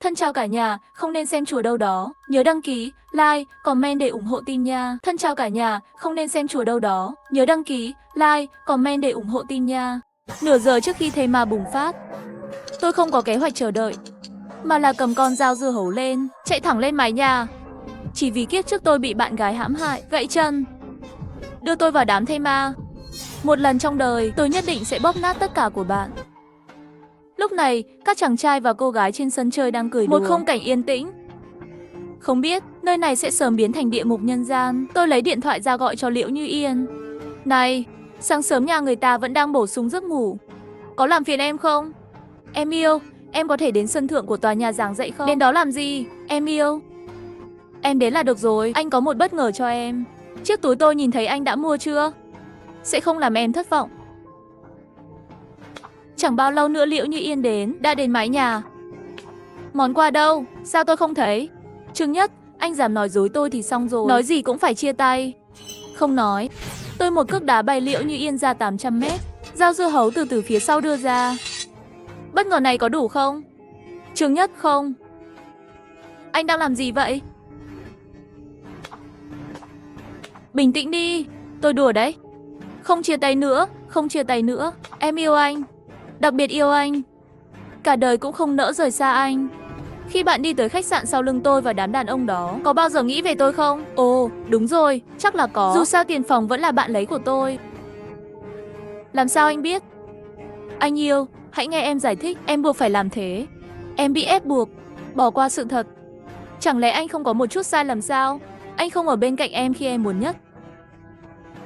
Thân chào cả nhà, không nên xem chùa đâu đó. Nhớ đăng ký, like, comment để ủng hộ team nha. Thân chào cả nhà, không nên xem chùa đâu đó. Nhớ đăng ký, like, comment để ủng hộ team nha. Nửa giờ trước khi thây ma bùng phát, tôi không có kế hoạch chờ đợi, mà là cầm con dao dưa hấu lên, chạy thẳng lên mái nhà. Chỉ vì kiếp trước tôi bị bạn gái hãm hại, gãy chân, đưa tôi vào đám thây ma. Một lần trong đời, tôi nhất định sẽ bóp nát tất cả của bạn. Lúc này, các chàng trai và cô gái trên sân chơi đang cười đùa. Một khung cảnh yên tĩnh. Không biết, nơi này sẽ sớm biến thành địa ngục nhân gian. Tôi lấy điện thoại ra gọi cho Liễu Như Yên. Này, sáng sớm nhà người ta vẫn đang bổ sung giấc ngủ. Có làm phiền em không? Em yêu, em có thể đến sân thượng của tòa nhà giảng dạy không? Đến đó làm gì? Em yêu. Em đến là được rồi, anh có một bất ngờ cho em. Chiếc túi tôi nhìn thấy anh đã mua chưa? Sẽ không làm em thất vọng. Chẳng bao lâu nữa Liễu Như Yên đã đến mái nhà. Món quà đâu? Sao tôi không thấy? Trương Nhất, anh dám nói dối tôi thì xong rồi. Nói gì cũng phải chia tay. Không nói. Tôi một cước đá bay Liễu Như Yên ra 800 mét. Dao dưa hấu từ phía sau đưa ra. Bất ngờ này có đủ không? Trương Nhất không. Anh đang làm gì vậy? Bình tĩnh đi. Tôi đùa đấy. Không chia tay nữa, không chia tay nữa. Em yêu anh. Đặc biệt yêu anh. Cả đời cũng không nỡ rời xa anh. Khi bạn đi tới khách sạn sau lưng tôi và đám đàn ông đó, có bao giờ nghĩ về tôi không? Ồ, đúng rồi, chắc là có. Dù sao tiền phòng vẫn là bạn lấy của tôi. Làm sao anh biết? Anh yêu, hãy nghe em giải thích. Em buộc phải làm thế. Em bị ép buộc. Bỏ qua sự thật. Chẳng lẽ anh không có một chút sai lầm sao? Anh không ở bên cạnh em khi em muốn nhất.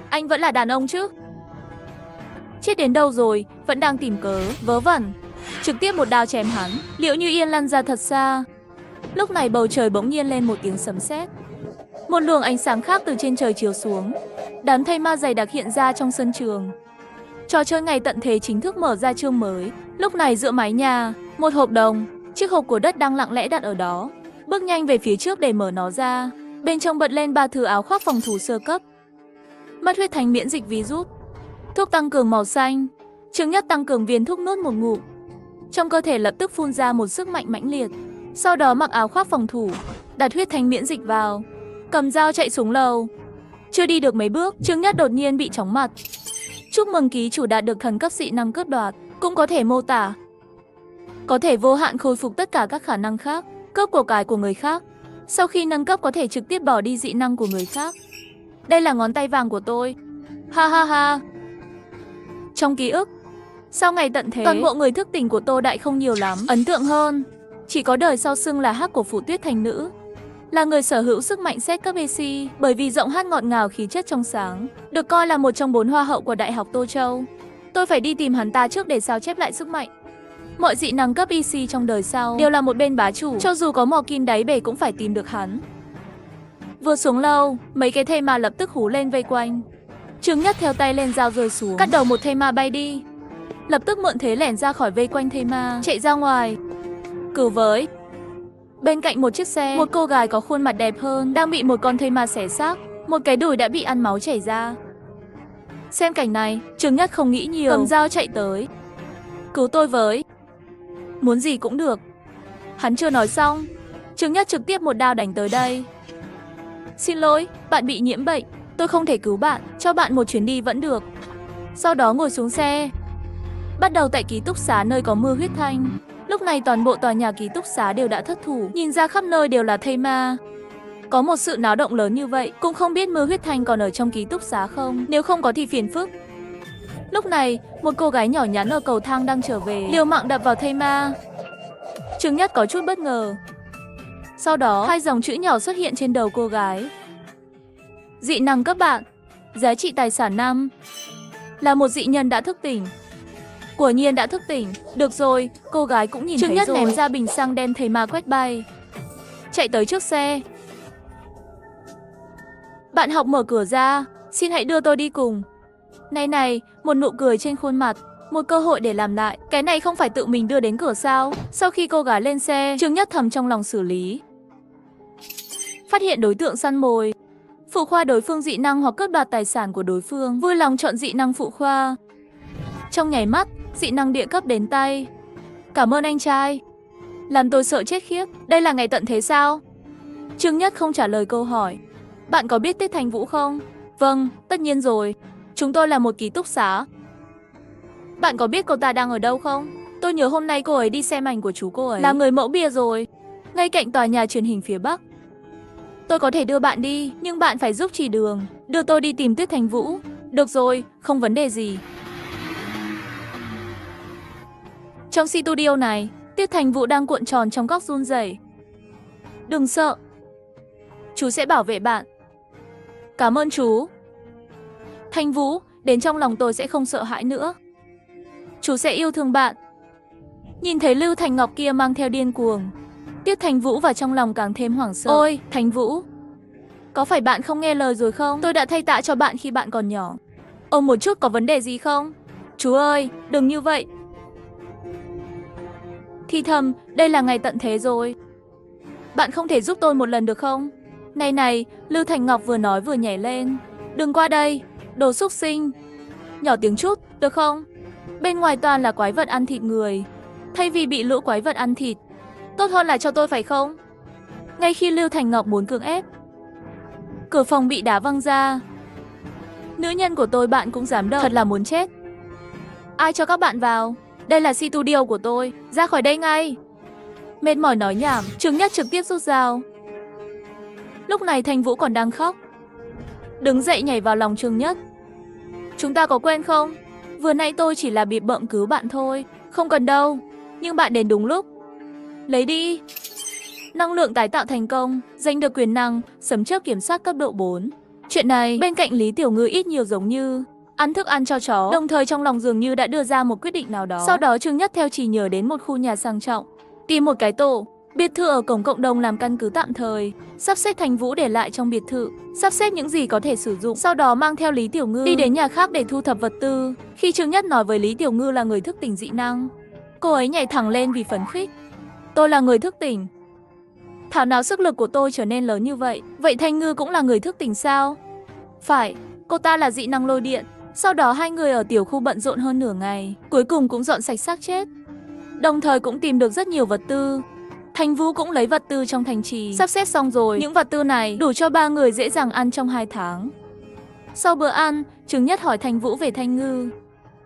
Anh vẫn là đàn ông chứ? Chết đến đâu rồi, vẫn đang tìm cớ, vớ vẩn. Trực tiếp một đao chém hắn. Liễu Như Yên lăn ra thật xa. Lúc này bầu trời bỗng nhiên lên một tiếng sấm sét. Một luồng ánh sáng khác từ trên trời chiếu xuống. Đám thây ma dày đặc hiện ra trong sân trường. Trò chơi ngày tận thế chính thức mở ra chương mới. Lúc này giữa mái nhà, một hộp đồng, chiếc hộp của đất đang lặng lẽ đặt ở đó. Bước nhanh về phía trước để mở nó ra. Bên trong bật lên 3 thứ áo khoác phòng thủ sơ cấp. Mất huyết thanh miễn dịch virus. Thuốc tăng cường màu xanh. Trương Nhất tăng cường viên thuốc nuốt một ngụm. Trong cơ thể lập tức phun ra một sức mạnh mãnh liệt. Sau đó mặc áo khoác phòng thủ, đặt huyết thanh miễn dịch vào, cầm dao chạy xuống lầu. Chưa đi được mấy bước, Trương Nhất đột nhiên bị chóng mặt. Chúc mừng ký chủ đạt được thần cấp dị năng cướp đoạt. Cũng có thể mô tả có thể vô hạn khôi phục tất cả các khả năng khác, cướp của cải của người khác. Sau khi nâng cấp có thể trực tiếp bỏ đi dị năng của người khác. Đây là ngón tay vàng của tôi. Ha ha ha. Trong ký ức, sau ngày tận thế, toàn bộ người thức tỉnh của Tô Đại không nhiều lắm. Ấn tượng hơn, chỉ có đời sau xưng là Hắc của Phụ Tuyết Thành Nữ. Là người sở hữu sức mạnh xét cấp AC, bởi vì giọng hát ngọt ngào khí chất trong sáng. Được coi là một trong 4 hoa hậu của Đại học Tô Châu. Tôi phải đi tìm hắn ta trước để sao chép lại sức mạnh. Mọi dị năng cấp EC trong đời sau đều là một bên bá chủ, cho dù có mò kim đáy bể cũng phải tìm được hắn. Vừa xuống lâu, mấy cái thây ma lập tức hú lên vây quanh. Trương Nhất theo tay lên dao rơi xuống, cắt đầu một thây ma bay đi. Lập tức mượn thế lẻn ra khỏi vây quanh thây ma, chạy ra ngoài. Cửu với. Bên cạnh một chiếc xe, một cô gái có khuôn mặt đẹp hơn đang bị một con thây ma xé xác, một cái đùi đã bị ăn máu chảy ra. Xem cảnh này, Trương Nhất không nghĩ nhiều, cầm dao chạy tới. Cứu tôi với. Muốn gì cũng được. Hắn chưa nói xong, Trương Nhất trực tiếp một đao đánh tới đây. Xin lỗi, bạn bị nhiễm bệnh. Tôi không thể cứu bạn, cho bạn một chuyến đi vẫn được. Sau đó ngồi xuống xe. Bắt đầu tại ký túc xá nơi có mưa huyết thanh. Lúc này toàn bộ tòa nhà ký túc xá đều đã thất thủ. Nhìn ra khắp nơi đều là thây ma. Có một sự náo động lớn như vậy, cũng không biết mưa huyết thanh còn ở trong ký túc xá không. Nếu không có thì phiền phức. Lúc này, một cô gái nhỏ nhắn ở cầu thang đang trở về, liều mạng đập vào thây ma. Trương Nhất có chút bất ngờ. Sau đó, 2 dòng chữ nhỏ xuất hiện trên đầu cô gái. Dị năng cấp bạn. Giá trị tài sản 5. Là một dị nhân đã thức tỉnh. Quả nhiên đã thức tỉnh. Được rồi, cô gái cũng nhìn thấy rồi. Trương Nhất ném ra bình xăng đen thây ma quét bay. Chạy tới trước xe. Bạn học mở cửa ra. Xin hãy đưa tôi đi cùng. Này, một nụ cười trên khuôn mặt. Một cơ hội để làm lại. Cái này không phải tự mình đưa đến cửa sao? Sau khi cô gái lên xe, Trương Nhất thầm trong lòng xử lý. Phát hiện đối tượng săn mồi. Phụ khoa đối phương dị năng hoặc cướp đoạt tài sản của đối phương. Vui lòng chọn dị năng phụ khoa. Trong nháy mắt, dị năng địa cấp đến tay. Cảm ơn anh trai. làm tôi sợ chết khiếp. Đây là ngày tận thế sao? Trương Nhất không trả lời câu hỏi. Bạn có biết Tiết Thành Vũ không? Vâng, tất nhiên rồi. Chúng tôi là một ký túc xá. Bạn có biết cô ta đang ở đâu không? Tôi nhớ hôm nay cô ấy đi xem ảnh của chú cô ấy. Là người mẫu bia rồi. Ngay cạnh tòa nhà truyền hình phía Bắc. Tôi có thể đưa bạn đi, nhưng bạn phải giúp chỉ đường. Đưa tôi đi tìm Tiết Thành Vũ. Được rồi, không vấn đề gì. Trong studio này, Tiết Thành Vũ đang cuộn tròn trong góc run rẩy. Đừng sợ. Chú sẽ bảo vệ bạn. Cảm ơn chú. Thành Vũ, đến trong lòng tôi sẽ không sợ hãi nữa. Chú sẽ yêu thương bạn. Nhìn thấy Lưu Thành Ngọc kia mang theo điên cuồng, Tiết Thành Vũ vào trong lòng càng thêm hoảng sợ. Ôi, Thành Vũ, có phải bạn không nghe lời rồi không? Tôi đã thay tạ cho bạn khi bạn còn nhỏ. Ôm một chút có vấn đề gì không? Chú ơi, đừng như vậy. Thì thầm, đây là ngày tận thế rồi. Bạn không thể giúp tôi một lần được không? Này này, Lưu Thành Ngọc vừa nói vừa nhảy lên. Đừng qua đây, đồ xúc sinh. Nhỏ tiếng chút, được không? Bên ngoài toàn là quái vật ăn thịt người. Thay vì bị lũ quái vật ăn thịt, tốt hơn là cho tôi phải không? Ngay khi Lưu Thành Ngọc muốn cưỡng ép, cửa phòng bị đá văng ra. Nữ nhân của tôi bạn cũng dám động, thật là muốn chết. Ai cho các bạn vào? Đây là studio của tôi, ra khỏi đây ngay. Mệt mỏi nói nhảm, Trương Nhất trực tiếp rút dao. Lúc này Thành Vũ còn đang khóc. Đứng dậy nhảy vào lòng Trương Nhất. Chúng ta có quen không? Vừa nãy tôi chỉ là bị bợm cứu bạn thôi. Không cần đâu, nhưng bạn đến đúng lúc. Lấy đi. Năng lượng tái tạo thành công, giành được quyền năng sấm chớp kiểm soát cấp độ 4. Chuyện này bên cạnh Lý Tiểu Ngư ít nhiều giống như ăn thức ăn cho chó, đồng thời trong lòng dường như đã đưa ra một quyết định nào đó. Sau đó Trương Nhất theo chỉ nhờ đến một khu nhà sang trọng, tìm một cái tổ biệt thự ở cổng cộng đồng làm căn cứ tạm thời, sắp xếp Thành Vũ để lại trong biệt thự, sắp xếp những gì có thể sử dụng, sau đó mang theo Lý Tiểu Ngư đi đến nhà khác để thu thập vật tư. Khi Trương Nhất nói với Lý Tiểu Ngư là người thức tỉnh dị năng, cô ấy nhảy thẳng lên vì phấn khích. Tôi là người thức tỉnh. Thảo nào sức lực của tôi trở nên lớn như vậy. Vậy Thanh Ngư cũng là người thức tỉnh sao? Phải, cô ta là dị năng lôi điện. Sau đó hai người ở tiểu khu bận rộn hơn nửa ngày, cuối cùng cũng dọn sạch xác chết, đồng thời cũng tìm được rất nhiều vật tư. Thành Vũ cũng lấy vật tư trong thành trì, sắp xếp xong rồi. Những vật tư này đủ cho 3 người dễ dàng ăn trong 2 tháng. Sau bữa ăn, Trương Nhất hỏi Thành Vũ về Thanh Ngư.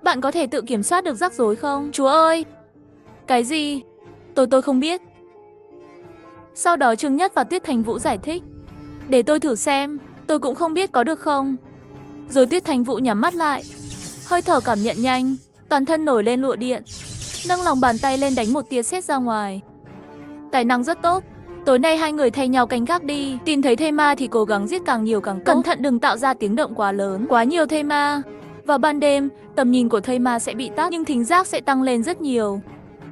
Bạn có thể tự kiểm soát được rắc rối không? Chúa ơi! Cái gì? Tôi không biết. Sau đó Trương Nhất và Tiết Thành Vũ giải thích. Để tôi thử xem, tôi cũng không biết có được không. Rồi Tiết Thành Vũ nhắm mắt lại, hơi thở cảm nhận nhanh, toàn thân nổi lên lụa điện, nâng lòng bàn tay lên đánh một tia sét ra ngoài. Tài năng rất tốt. Tối nay hai người thay nhau canh gác đi, tìm thấy thây ma thì cố gắng giết càng nhiều càng tốt. Cẩn thận đừng tạo ra tiếng động quá lớn, quá nhiều thây ma. Vào ban đêm, tầm nhìn của thây ma sẽ bị tắt, nhưng thính giác sẽ tăng lên rất nhiều.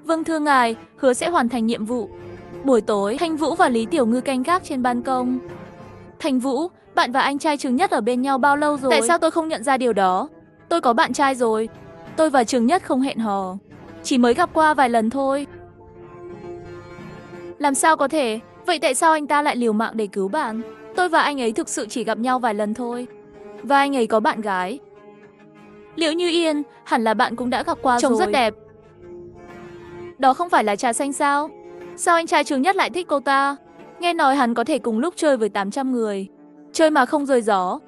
Vâng thưa ngài, hứa sẽ hoàn thành nhiệm vụ. Buổi tối, Thành Vũ và Lý Tiểu Ngư canh gác trên ban công. Thành Vũ, bạn và anh trai Trương Nhất ở bên nhau bao lâu rồi? Tại sao tôi không nhận ra điều đó? Tôi có bạn trai rồi. Tôi và Trương Nhất không hẹn hò, chỉ mới gặp qua vài lần thôi. Làm sao có thể? Vậy tại sao anh ta lại liều mạng để cứu bạn? Tôi và anh ấy thực sự chỉ gặp nhau vài lần thôi. Và anh ấy có bạn gái. Liễu Như Yên, hẳn là bạn cũng đã gặp qua rồi. Trông rất đẹp. Đó không phải là trà xanh sao? Sao anh trai Trương Nhất lại thích cô ta? Nghe nói hắn có thể cùng lúc chơi với 800 người. Chơi mà không rơi gió.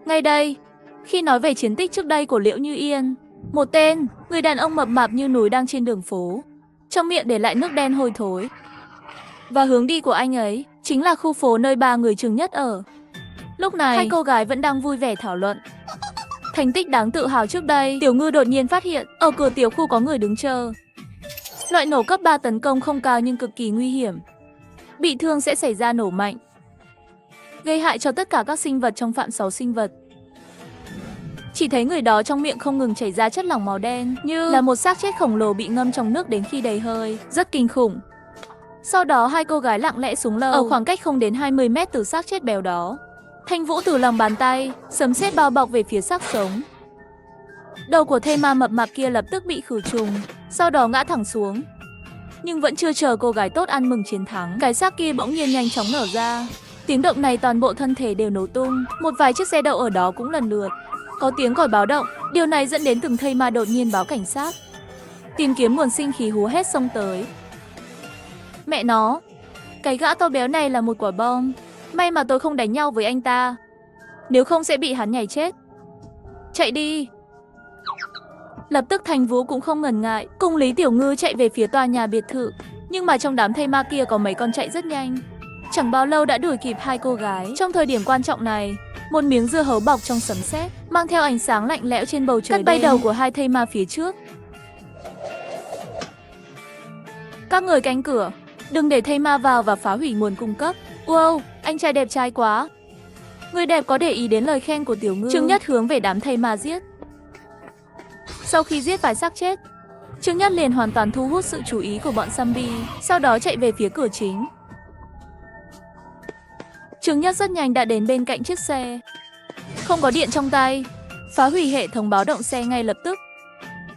Ngay đây, khi nói về chiến tích trước đây của Liễu Như Yên, một tên, người đàn ông mập mạp như núi đang trên đường phố, trong miệng để lại nước đen hôi thối. Và hướng đi của anh ấy chính là khu phố nơi 3 người Trương Nhất ở. Lúc này, hai cô gái vẫn đang vui vẻ thảo luận thành tích đáng tự hào trước đây. Tiểu Ngư đột nhiên phát hiện ở cửa tiểu khu có người đứng chờ. Loại nổ cấp 3 tấn công không cao nhưng cực kỳ nguy hiểm. Bị thương sẽ xảy ra nổ mạnh, gây hại cho tất cả các sinh vật trong phạm 6 sinh vật. Chỉ thấy người đó trong miệng không ngừng chảy ra chất lỏng màu đen, như là một xác chết khổng lồ bị ngâm trong nước đến khi đầy hơi, rất kinh khủng. Sau đó hai cô gái lặng lẽ xuống lầu, ở khoảng cách không đến 20 mét từ xác chết béo đó. Thanh Vũ từ lòng bàn tay, sấm sét bao bọc về phía xác sống. Đầu của thây ma mập mạp kia lập tức bị khử trùng, sau đó ngã thẳng xuống. Nhưng vẫn chưa chờ cô gái tốt ăn mừng chiến thắng, cái xác kia bỗng nhiên nhanh chóng nở ra. Tiếng động này toàn bộ thân thể đều nổ tung, một vài chiếc xe đậu ở đó cũng lần lượt có tiếng còi báo động. Điều này dẫn đến từng thây ma đột nhiên báo cảnh sát, tìm kiếm nguồn sinh khí hú hét xông tới. Mẹ nó, cái gã to béo này là một quả bom. May mà tôi không đánh nhau với anh ta, nếu không sẽ bị hắn nhảy chết. Chạy đi. Lập tức Thành Vũ cũng không ngần ngại, cùng Lý Tiểu Ngư chạy về phía tòa nhà biệt thự. Nhưng mà trong đám thây ma kia có mấy con chạy rất nhanh, chẳng bao lâu đã đuổi kịp hai cô gái. Trong thời điểm quan trọng này, một miếng dưa hấu bọc trong sấm sét, mang theo ánh sáng lạnh lẽo trên bầu trời, cắt bay đầu của hai thây ma phía trước. Các người canh cửa, đừng để thây ma vào và phá hủy nguồn cung cấp. Wow, anh trai đẹp trai quá. Người đẹp có để ý đến lời khen của Tiểu Ngư. Trương Nhất hướng về đám thây ma giết. Sau khi giết vài xác chết, Trương Nhất liền hoàn toàn thu hút sự chú ý của bọn zombie, sau đó chạy về phía cửa chính. Trương Nhất rất nhanh đã đến bên cạnh chiếc xe. Không có điện trong tay, phá hủy hệ thống báo động xe ngay lập tức.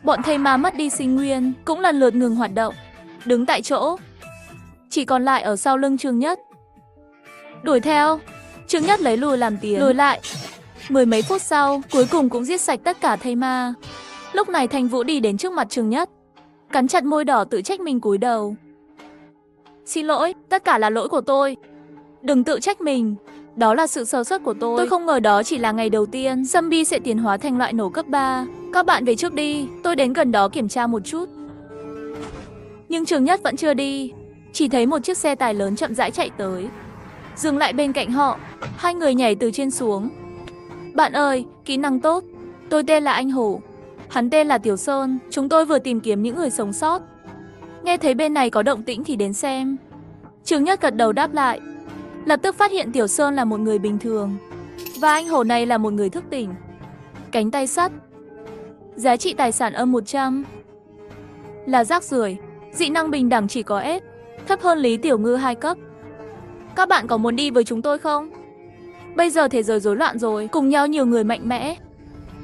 Bọn thây ma mất đi sinh nguyên cũng lần lượt ngừng hoạt động, đứng tại chỗ. Chỉ còn lại ở sau lưng Trương Nhất. Đuổi theo, Trương Nhất lấy lùi làm tiến, lùi lại. Mười mấy phút sau, cuối cùng cũng giết sạch tất cả thây ma. Lúc này Thành Vũ đi đến trước mặt Trương Nhất, cắn chặt môi đỏ tự trách mình cúi đầu. Xin lỗi, tất cả là lỗi của tôi. Đừng tự trách mình, đó là sự sơ suất của tôi. Tôi không ngờ đó chỉ là ngày đầu tiên zombie sẽ tiến hóa thành loại nổ cấp 3. Các bạn về trước đi, tôi đến gần đó kiểm tra một chút. Nhưng Trương Nhất vẫn chưa đi, chỉ thấy một chiếc xe tải lớn chậm rãi chạy tới, dừng lại bên cạnh họ. Hai người nhảy từ trên xuống. Bạn ơi, kỹ năng tốt. Tôi tên là Anh Hổ, hắn tên là Tiểu Sơn. Chúng tôi vừa tìm kiếm những người sống sót. Nghe thấy bên này có động tĩnh thì đến xem. Trương Nhất gật đầu đáp lại. Lập tức phát hiện Tiểu Sơn là một người bình thường và anh Hổ này là một người thức tỉnh. Cánh tay sắt, giá trị tài sản âm 100. Là rác rưởi. Dị năng bình đẳng chỉ có S, thấp hơn Lý Tiểu Ngư 2 cấp. Các bạn có muốn đi với chúng tôi không? Bây giờ thế giới rối loạn rồi, cùng nhau nhiều người mạnh mẽ,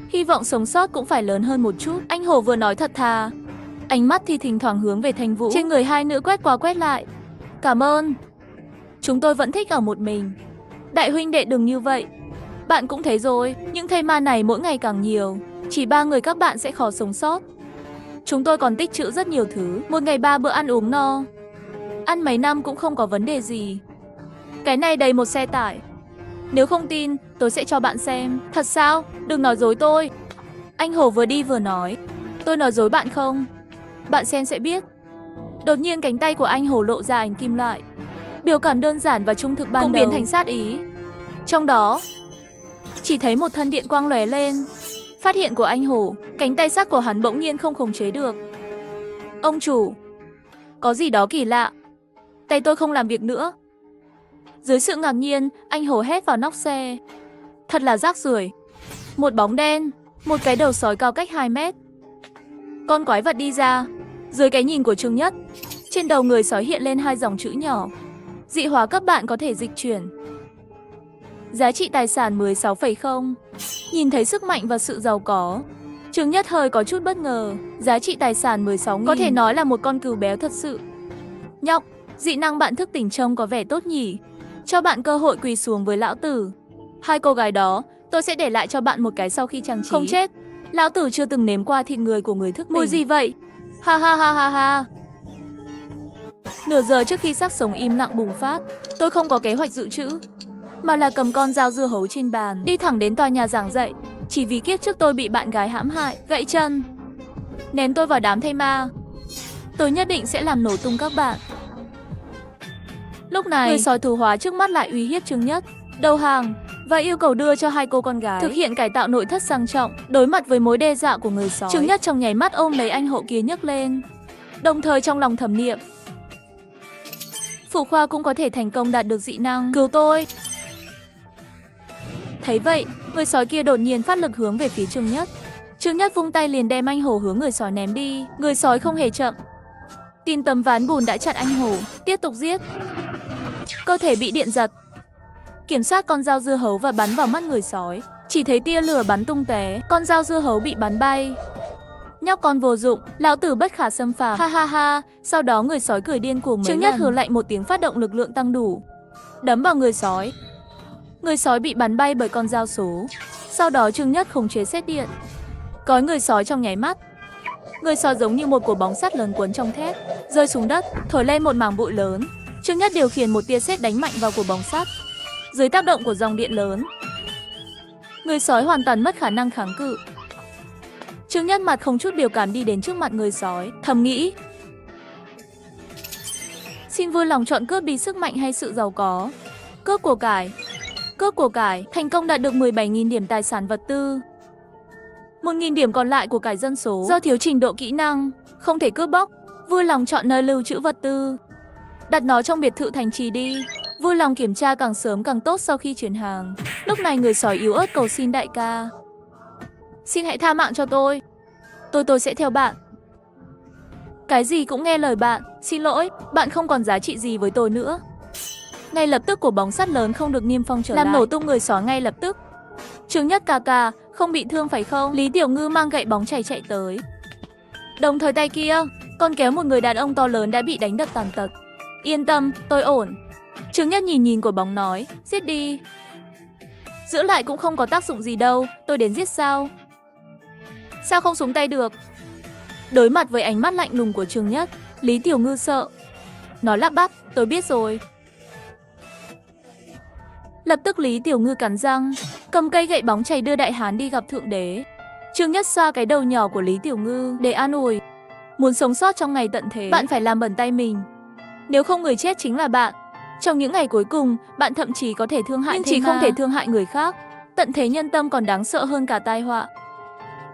hy vọng sống sót cũng phải lớn hơn một chút. Anh Hổ vừa nói thật thà, ánh mắt thì thỉnh thoảng hướng về Thành Vũ. Trên người hai nữ quét qua quét lại. Cảm ơn. Chúng tôi vẫn thích ở một mình. Đại huynh đệ đừng như vậy. Bạn cũng thấy rồi, những thây ma này mỗi ngày càng nhiều, chỉ 3 người các bạn sẽ khó sống sót. Chúng tôi còn tích trữ rất nhiều thứ, một ngày 3 bữa ăn uống no, ăn mấy năm cũng không có vấn đề gì. Cái này đầy một xe tải. Nếu không tin, tôi sẽ cho bạn xem. Thật sao? Đừng nói dối tôi. Anh Hổ vừa đi vừa nói. Tôi nói dối bạn không? Bạn xem sẽ biết. Đột nhiên cánh tay của anh Hổ lộ ra ánh kim loại. Biểu cảm đơn giản và trung thực ban đầu cũng biến thành sát ý. Trong đó, chỉ thấy một thân điện quang lóe lên. Phát hiện của anh Hổ, cánh tay sắc của hắn bỗng nhiên không khống chế được. Ông chủ, có gì đó kỳ lạ. Tay tôi không làm việc nữa. Dưới sự ngạc nhiên, anh Hổ hét vào nóc xe. Thật là rác rưởi. Một bóng đen, một cái đầu sói cao cách 2 mét. Con quái vật đi ra. Dưới cái nhìn của Trương Nhất, trên đầu người sói hiện lên 2 dòng chữ nhỏ. Dị hóa các bạn có thể dịch chuyển. Giá trị tài sản 16,0. Nhìn thấy sức mạnh và sự giàu có, Trương Nhất hơi có chút bất ngờ. Giá trị tài sản 16.000, có thể nói là một con cừu béo thật sự. Nhóc, dị năng bạn thức tỉnh trông có vẻ tốt nhỉ. Cho bạn cơ hội quỳ xuống với lão tử. Hai cô gái đó, tôi sẽ để lại cho bạn một cái sau khi trang trí. Không chết, lão tử chưa từng nếm qua thịt người của người thức tỉnh. Mùi gì vậy? Ha ha ha ha ha. Nửa giờ trước khi xác sống im lặng bùng phát, tôi không có kế hoạch dự trữ, mà là cầm con dao dưa hấu trên bàn, đi thẳng đến tòa nhà giảng dạy. Chỉ vì kiếp trước tôi bị bạn gái hãm hại, gãy chân, ném tôi vào đám thây ma. Tôi nhất định sẽ làm nổ tung các bạn. Lúc này, người sói thú hóa trước mắt lại uy hiếp Trương Nhất đầu hàng và yêu cầu đưa cho hai cô con gái thực hiện cải tạo nội thất sang trọng. Đối mặt với mối đe dọa của người sói, Trương Nhất trong nháy mắt ôm lấy anh Hổ kia nhấc lên, đồng thời trong lòng thầm niệm: Phụ Khoa cũng có thể thành công đạt được dị năng, cứu tôi. Thấy vậy, người sói kia đột nhiên phát lực hướng về phía Trương Nhất. Trương Nhất vung tay liền đem anh Hổ hướng người sói ném đi. Người sói không hề chậm, tìm tấm ván bùn đã chặn anh Hổ, tiếp tục giết. Cơ thể bị điện giật, kiểm soát con dao dưa hấu và bắn vào mắt người sói. Chỉ thấy tia lửa bắn tung tóe, con dao dưa hấu bị bắn bay. Nhóc con vô dụng, lão tử bất khả xâm phạm. Ha ha ha. Sau đó người sói cười điên cuồng mấy lần. Trương Nhất hừ lạnh một tiếng phát động lực lượng tăng đủ, đấm vào người sói. Người sói bị bắn bay bởi con dao số. Sau đó Trương Nhất khống chế sét điện, cói người sói trong nháy mắt. Người sói giống như một quả bóng sắt lớn cuốn trong thép, rơi xuống đất, thổi lên một mảng bụi lớn. Trương Nhất điều khiển một tia sét đánh mạnh vào quả bóng sắt. Dưới tác động của dòng điện lớn, người sói hoàn toàn mất khả năng kháng cự. Trương Nhất mặt không chút biểu cảm đi đến trước mặt người sói, thầm nghĩ: xin vui lòng chọn cướp đi sức mạnh hay sự giàu có. Cướp của cải. Cướp của cải, thành công đạt được 17.000 điểm tài sản vật tư. 1.000 điểm còn lại của cải dân số, do thiếu trình độ kỹ năng, không thể cướp bóc. Vui lòng chọn nơi lưu trữ vật tư. Đặt nó trong biệt thự thành trì đi. Vui lòng kiểm tra càng sớm càng tốt sau khi chuyển hàng. Lúc này người sói yếu ớt cầu xin đại ca: xin hãy tha mạng cho tôi. Tôi sẽ theo bạn. Cái gì cũng nghe lời bạn. Xin lỗi, bạn không còn giá trị gì với tôi nữa. Ngay lập tức của bóng sắt lớn không được niêm phong trở lại, làm nổ tung người sói ngay lập tức. Trương Nhất ca ca, không bị thương phải không? Lý Tiểu Ngư mang gậy bóng chảy chạy tới. Đồng thời tay kia, con kéo một người đàn ông to lớn đã bị đánh đập tàn tật. Yên tâm, tôi ổn. Trương Nhất nhìn quả bóng nói: giết đi. Giữ lại cũng không có tác dụng gì đâu, tôi đến giết sao? Sao không xuống tay được? Đối mặt với ánh mắt lạnh lùng của Trương Nhất, Lý Tiểu Ngư sợ. Nó lắp bắp: tôi biết rồi. Lập tức Lý Tiểu Ngư cắn răng, cầm cây gậy bóng chảy đưa đại hán đi gặp thượng đế. Trương Nhất xoa cái đầu nhỏ của Lý Tiểu Ngư để an ủi: muốn sống sót trong ngày tận thế, bạn phải làm bẩn tay mình. Nếu không người chết chính là bạn. Trong những ngày cuối cùng, bạn thậm chí có thể thương hại, nhưng chỉ không thể thương hại người khác. Tận thế nhân tâm còn đáng sợ hơn cả tai họa.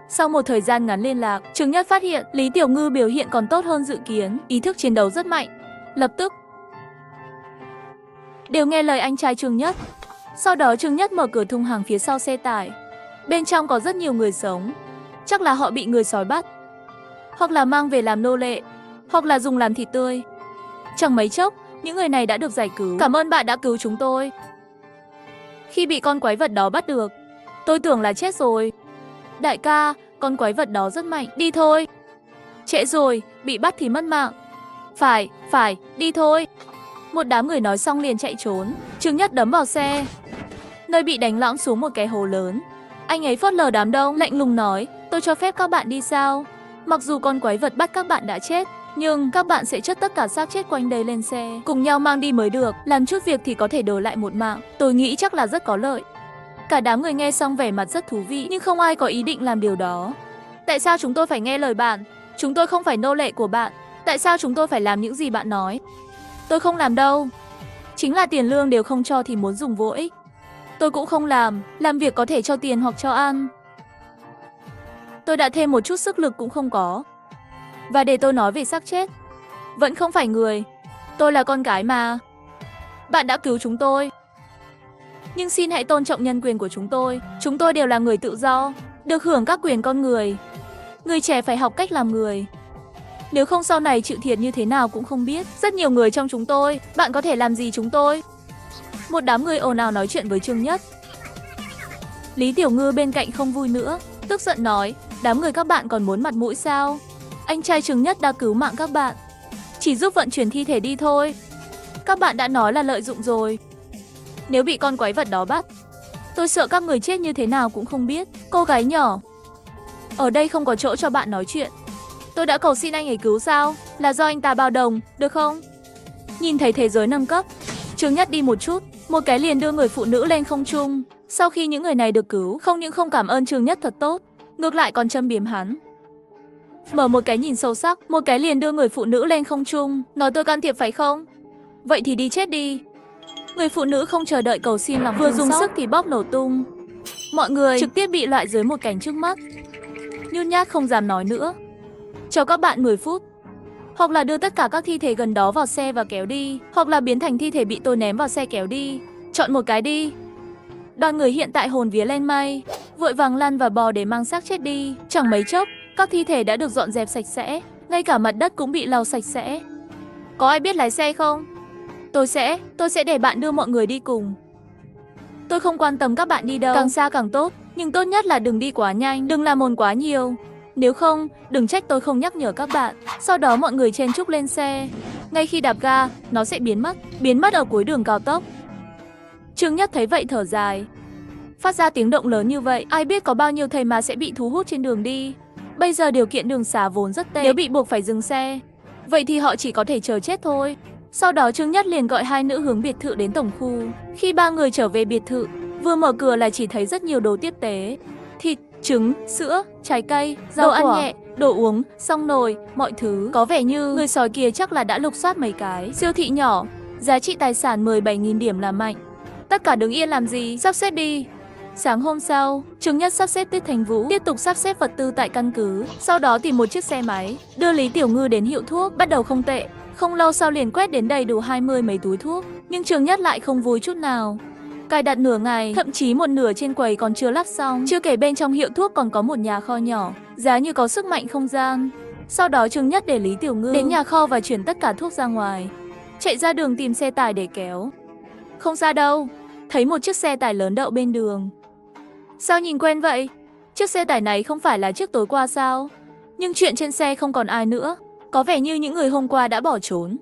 Sau một thời gian ngắn liên lạc, Trương Nhất phát hiện Lý Tiểu Ngư biểu hiện còn tốt hơn dự kiến, ý thức chiến đấu rất mạnh. Lập tức đều nghe lời anh trai Trương Nhất. Sau đó Trương Nhất mở cửa thùng hàng phía sau xe tải. Bên trong có rất nhiều người sống. Chắc là họ bị người sói bắt, hoặc là mang về làm nô lệ, hoặc là dùng làm thịt tươi. Chẳng mấy chốc, những người này đã được giải cứu. Cảm ơn bạn đã cứu chúng tôi. Khi bị con quái vật đó bắt được, tôi tưởng là chết rồi. Đại ca, con quái vật đó rất mạnh, đi thôi. Trễ rồi, bị bắt thì mất mạng. Phải, đi thôi. Một đám người nói xong liền chạy trốn. Trương Nhất đấm vào xe, nơi bị đánh lõm xuống một cái hố lớn. Anh ấy phớt lờ đám đông, lạnh lùng nói: tôi cho phép các bạn đi sao? Mặc dù con quái vật bắt các bạn đã chết, nhưng các bạn sẽ chất tất cả xác chết quanh đây lên xe, cùng nhau mang đi mới được. Làm chút việc thì có thể đổi lại một mạng. Tôi nghĩ chắc là rất có lợi. Cả đám người nghe xong vẻ mặt rất thú vị, nhưng không ai có ý định làm điều đó. Tại sao chúng tôi phải nghe lời bạn? Chúng tôi không phải nô lệ của bạn. Tại sao chúng tôi phải làm những gì bạn nói? Tôi không làm đâu. Chính là tiền lương đều không cho thì muốn dùng vô ích. Tôi cũng không làm việc có thể cho tiền hoặc cho ăn. Tôi đã thêm một chút sức lực cũng không có. Và để tôi nói về xác chết, vẫn không phải người. Tôi là con gái mà. Bạn đã cứu chúng tôi, nhưng xin hãy tôn trọng nhân quyền của chúng tôi. Chúng tôi đều là người tự do, được hưởng các quyền con người. Người trẻ phải học cách làm người. Nếu không sau này chịu thiệt như thế nào cũng không biết. Rất nhiều người trong chúng tôi, bạn có thể làm gì chúng tôi? Một đám người ồn ào nói chuyện với Trương Nhất. Lý Tiểu Ngư bên cạnh không vui nữa, tức giận nói: đám người các bạn còn muốn mặt mũi sao? Anh trai Trương Nhất đã cứu mạng các bạn, chỉ giúp vận chuyển thi thể đi thôi. Các bạn đã nói là lợi dụng rồi. Nếu bị con quái vật đó bắt, tôi sợ các người chết như thế nào cũng không biết. Cô gái nhỏ, ở đây không có chỗ cho bạn nói chuyện. Tôi đã cầu xin anh ấy cứu sao? Là do anh ta bao đồng, được không? Nhìn thấy thế giới nâng cấp, Trương Nhất đi một chút, một cái liền đưa người phụ nữ lên không trung. Sau khi những người này được cứu, không những không cảm ơn Trương Nhất thật tốt, ngược lại còn châm biếm hắn. Mở một cái nhìn sâu sắc, một cái liền đưa người phụ nữ lên không trung, nói tôi can thiệp phải không? Vậy thì đi chết đi. Người phụ nữ không chờ đợi cầu xin lòng vừa dùng sức thì bóp nổ tung. Mọi người trực tiếp bị loại dưới một cảnh trước mắt. Nhút nhát không dám nói nữa. Cho các bạn 10 phút. Hoặc là đưa tất cả các thi thể gần đó vào xe và kéo đi, hoặc là biến thành thi thể bị tôi ném vào xe kéo đi. Chọn một cái đi. Đoàn người hiện tại hồn vía lên mây, vội vàng lăn và bò để mang xác chết đi. Chẳng mấy chốc, các thi thể đã được dọn dẹp sạch sẽ, ngay cả mặt đất cũng bị lau sạch sẽ. Có ai biết lái xe không? Tôi sẽ để bạn đưa mọi người đi cùng. Tôi không quan tâm các bạn đi đâu, càng xa càng tốt, nhưng tốt nhất là đừng đi quá nhanh, đừng làm ồn quá nhiều. Nếu không, đừng trách tôi không nhắc nhở các bạn. Sau đó mọi người chen chúc lên xe. Ngay khi đạp ga, nó sẽ biến mất ở cuối đường cao tốc. Trương Nhất thấy vậy thở dài. Phát ra tiếng động lớn như vậy, ai biết có bao nhiêu thầy mà sẽ bị thu hút trên đường đi. Bây giờ điều kiện đường xá vốn rất tệ, nếu bị buộc phải dừng xe, vậy thì họ chỉ có thể chờ chết thôi. Sau đó Trương Nhất liền gọi hai nữ hướng biệt thự đến tổng khu. Khi ba người trở về biệt thự, vừa mở cửa là chỉ thấy rất nhiều đồ tiếp tế. Thịt, trứng, sữa, trái cây, đồ ăn nhẹ, đồ uống, xong nồi, mọi thứ. Có vẻ như người sói kia chắc là đã lục soát mấy cái siêu thị nhỏ. Giá trị tài sản 17.000 điểm là mạnh. Tất cả đứng yên làm gì, sắp xếp đi. Sáng hôm sau, Trương Nhất sắp xếp Tiết Thành Vũ tiếp tục sắp xếp vật tư tại căn cứ. Sau đó tìm một chiếc xe máy, đưa Lý Tiểu Ngư đến hiệu thuốc. Bắt đầu không tệ, không lâu sau liền quét đến đầy đủ 20 mấy túi thuốc. Nhưng Trương Nhất lại không vui chút nào. Cài đặt nửa ngày, thậm chí một nửa trên quầy còn chưa lắp xong. Chưa kể bên trong hiệu thuốc còn có một nhà kho nhỏ, giá như có sức mạnh không gian. Sau đó Trương Nhất để Lý Tiểu Ngư đến nhà kho và chuyển tất cả thuốc ra ngoài. Chạy ra đường tìm xe tải để kéo. Không xa đâu, thấy một chiếc xe tải lớn đậu bên đường. Sao nhìn quen vậy? Chiếc xe tải này không phải là chiếc tối qua sao? Nhưng chuyện trên xe không còn ai nữa. Có vẻ như những người hôm qua đã bỏ trốn,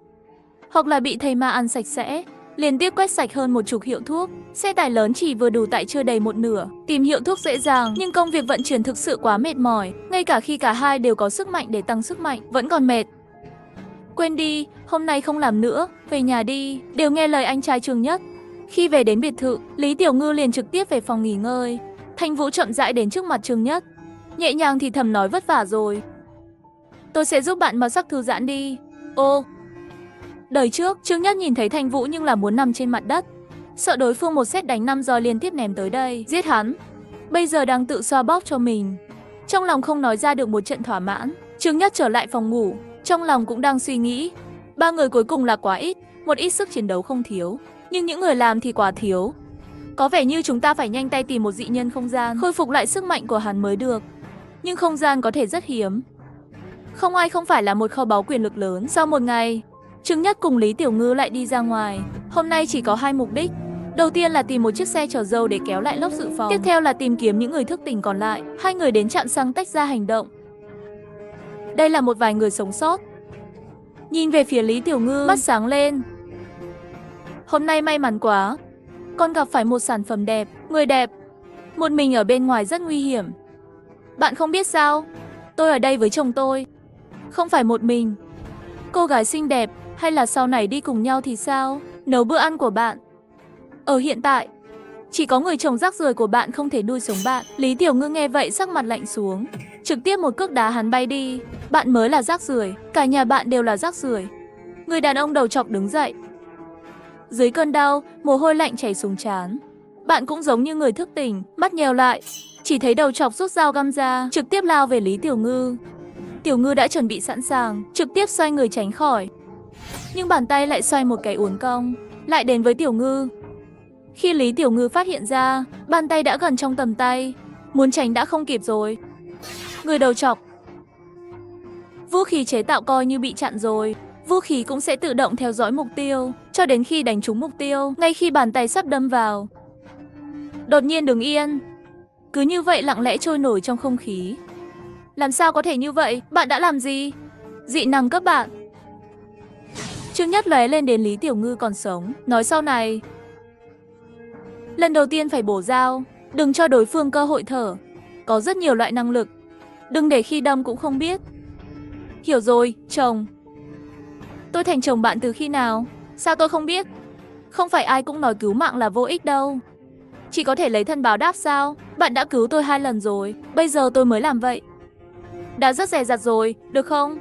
hoặc là bị thầy ma ăn sạch sẽ. Liên tiếp quét sạch hơn 10 hiệu thuốc. Xe tải lớn chỉ vừa đủ tại chưa đầy một nửa. Tìm hiệu thuốc dễ dàng, nhưng công việc vận chuyển thực sự quá mệt mỏi. Ngay cả khi cả hai đều có sức mạnh để tăng sức mạnh, vẫn còn mệt. Quên đi, hôm nay không làm nữa, về nhà đi. Đều nghe lời anh trai Trương Nhất. Khi về đến biệt thự, Lý Tiểu Ngư liền trực tiếp về phòng nghỉ ngơi. Thành Vũ chậm rãi đến trước mặt Trương Nhất, nhẹ nhàng thì thầm nói vất vả rồi. Tôi sẽ giúp bạn mà sắc thư giãn đi. Ô, đời trước, Trương Nhất nhìn thấy Thành Vũ nhưng là muốn nằm trên mặt đất. Sợ đối phương một sét đánh 5 roi liên tiếp ném tới đây, giết hắn. Bây giờ đang tự xoa bóp cho mình. Trong lòng không nói ra được một trận thỏa mãn. Trương Nhất trở lại phòng ngủ, trong lòng cũng đang suy nghĩ. Ba người cuối cùng là quá ít, một ít sức chiến đấu không thiếu, nhưng những người làm thì quá thiếu. Có vẻ như chúng ta phải nhanh tay tìm một dị nhân không gian, khôi phục lại sức mạnh của hắn mới được. Nhưng không gian có thể rất hiếm. Không ai không phải là một kho báu quyền lực lớn. Sau một ngày, Trương Nhất cùng Lý Tiểu Ngư lại đi ra ngoài. Hôm nay chỉ có hai mục đích. Đầu tiên là tìm một chiếc xe chở dâu để kéo lại lốc dự phòng. Tiếp theo là tìm kiếm những người thức tỉnh còn lại. Hai người đến trạm xăng tách ra hành động. Đây là một vài người sống sót. Nhìn về phía Lý Tiểu Ngư, mắt sáng lên. Hôm nay may mắn quá, con gặp phải một sản phẩm đẹp, người đẹp. Một mình ở bên ngoài rất nguy hiểm. Bạn không biết sao, tôi ở đây với chồng tôi. Không phải một mình. Cô gái xinh đẹp, hay là sau này đi cùng nhau thì sao? Nấu bữa ăn của bạn. Ở hiện tại, chỉ có người chồng rác rưởi của bạn không thể nuôi sống bạn. Lý Tiểu Ngư nghe vậy sắc mặt lạnh xuống, trực tiếp một cước đá hắn bay đi. Bạn mới là rác rưởi, cả nhà bạn đều là rác rưởi. Người đàn ông đầu trọc đứng dậy. Dưới cơn đau, mồ hôi lạnh chảy xuống trán. Bạn cũng giống như người thức tỉnh, mắt nhèo lại, chỉ thấy đầu trọc rút dao găm ra, trực tiếp lao về Lý Tiểu Ngư. Tiểu Ngư đã chuẩn bị sẵn sàng, trực tiếp xoay người tránh khỏi. Nhưng bàn tay lại xoay một cái uốn cong, lại đến với Tiểu Ngư. Khi Lý Tiểu Ngư phát hiện ra, bàn tay đã gần trong tầm tay, muốn tránh đã không kịp rồi. Người đầu trọc. Vũ khí chế tạo coi như bị chặn rồi. Vũ khí cũng sẽ tự động theo dõi mục tiêu, cho đến khi đánh trúng mục tiêu, ngay khi bàn tay sắp đâm vào. Đột nhiên đứng yên, cứ như vậy lặng lẽ trôi nổi trong không khí. Làm sao có thể như vậy? Bạn đã làm gì? Dị năng cấp bạn. Trương Nhất lóe lên đến Lý Tiểu Ngư còn sống, nói sau này. Lần đầu tiên phải bổ dao, đừng cho đối phương cơ hội thở. Có rất nhiều loại năng lực, đừng để khi đâm cũng không biết. Hiểu rồi, chồng. Tôi thành chồng bạn từ khi nào? Sao tôi không biết? Không phải ai cũng nói cứu mạng là vô ích đâu. Chỉ có thể lấy thân báo đáp sao? Bạn đã cứu tôi 2 lần rồi, bây giờ tôi mới làm vậy. Đã rất dè dặt rồi, được không?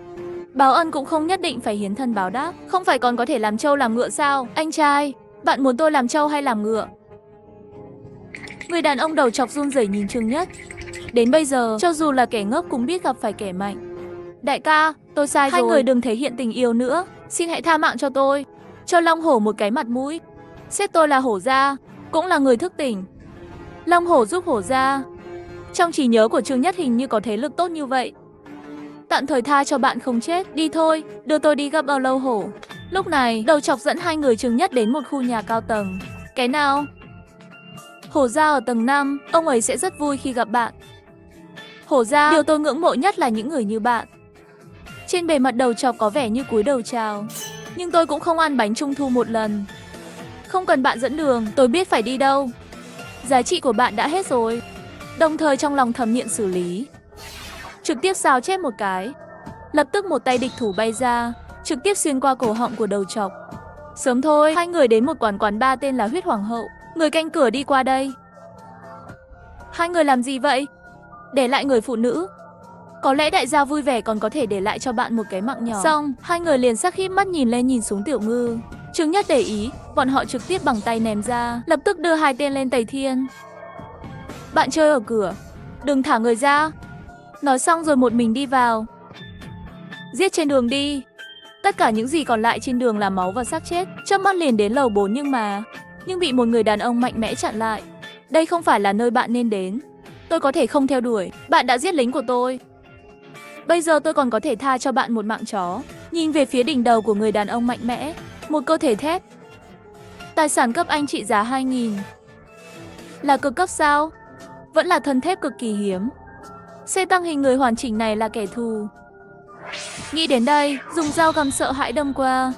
Báo ân cũng không nhất định phải hiến thân báo đáp. Không phải còn có thể làm trâu làm ngựa sao? Anh trai, bạn muốn tôi làm trâu hay làm ngựa? Người đàn ông đầu chọc run rẩy nhìn Trương Nhất. Đến bây giờ, cho dù là kẻ ngốc cũng biết gặp phải kẻ mạnh. Đại ca, tôi sai rồi. Hai người đừng thể hiện tình yêu nữa. Xin hãy tha mạng cho tôi. Cho Long Hổ một cái mặt mũi. Sếp tôi là Hổ Gia, cũng là người thức tỉnh. Long Hổ giúp Hổ Gia. Trong trí nhớ của Trương Nhất hình như có thế lực tốt như vậy. Tạm thời tha cho bạn không chết. Đi thôi, đưa tôi đi gặp ở Lâu Hổ. Lúc này, đầu chọc dẫn hai người Trương Nhất đến một khu nhà cao tầng. Cái nào? Hổ Gia ở tầng 5, ông ấy sẽ rất vui khi gặp bạn. Hổ Gia, điều tôi ngưỡng mộ nhất là những người như bạn. Trên bề mặt đầu chọc có vẻ như cúi đầu chào. Nhưng tôi cũng không ăn bánh trung thu một lần. Không cần bạn dẫn đường, tôi biết phải đi đâu. Giá trị của bạn đã hết rồi. Đồng thời trong lòng thầm nhịn xử lý. trực tiếp sao chép một cái. Lập tức một tay địch thủ bay ra, trực tiếp xuyên qua cổ họng của đầu trọc. Sớm thôi, hai người đến một quán bar tên là Huyết Hoàng hậu. Người canh cửa đi qua đây. Hai người làm gì vậy? Để lại người phụ nữ. Có lẽ đại gia vui vẻ còn có thể để lại cho bạn một cái mạng nhỏ. Xong, hai người liền sắc híp mắt nhìn lên nhìn xuống Tiểu Ngư. Trương Nhất để ý, bọn họ trực tiếp bằng tay ném ra, lập tức đưa hai tên lên Tây Thiên. Bạn chơi ở cửa, đừng thả người ra. Nói xong rồi một mình đi vào. Giết trên đường đi. Tất cả những gì còn lại trên đường là máu và xác chết. Chớp mắt liền đến lầu 4 nhưng bị một người đàn ông mạnh mẽ chặn lại. Đây không phải là nơi bạn nên đến. Tôi có thể không theo đuổi. Bạn đã giết lính của tôi. Bây giờ tôi còn có thể tha cho bạn một mạng chó. Nhìn về phía đỉnh đầu của người đàn ông mạnh mẽ. Một cơ thể thép. Tài sản cấp Anh trị giá 2.000. Là cực cấp sao? Vẫn là thân thép cực kỳ hiếm. Xe tăng hình người hoàn chỉnh này là kẻ thù. Nghĩ đến đây, dùng dao găm sợ hãi đâm qua.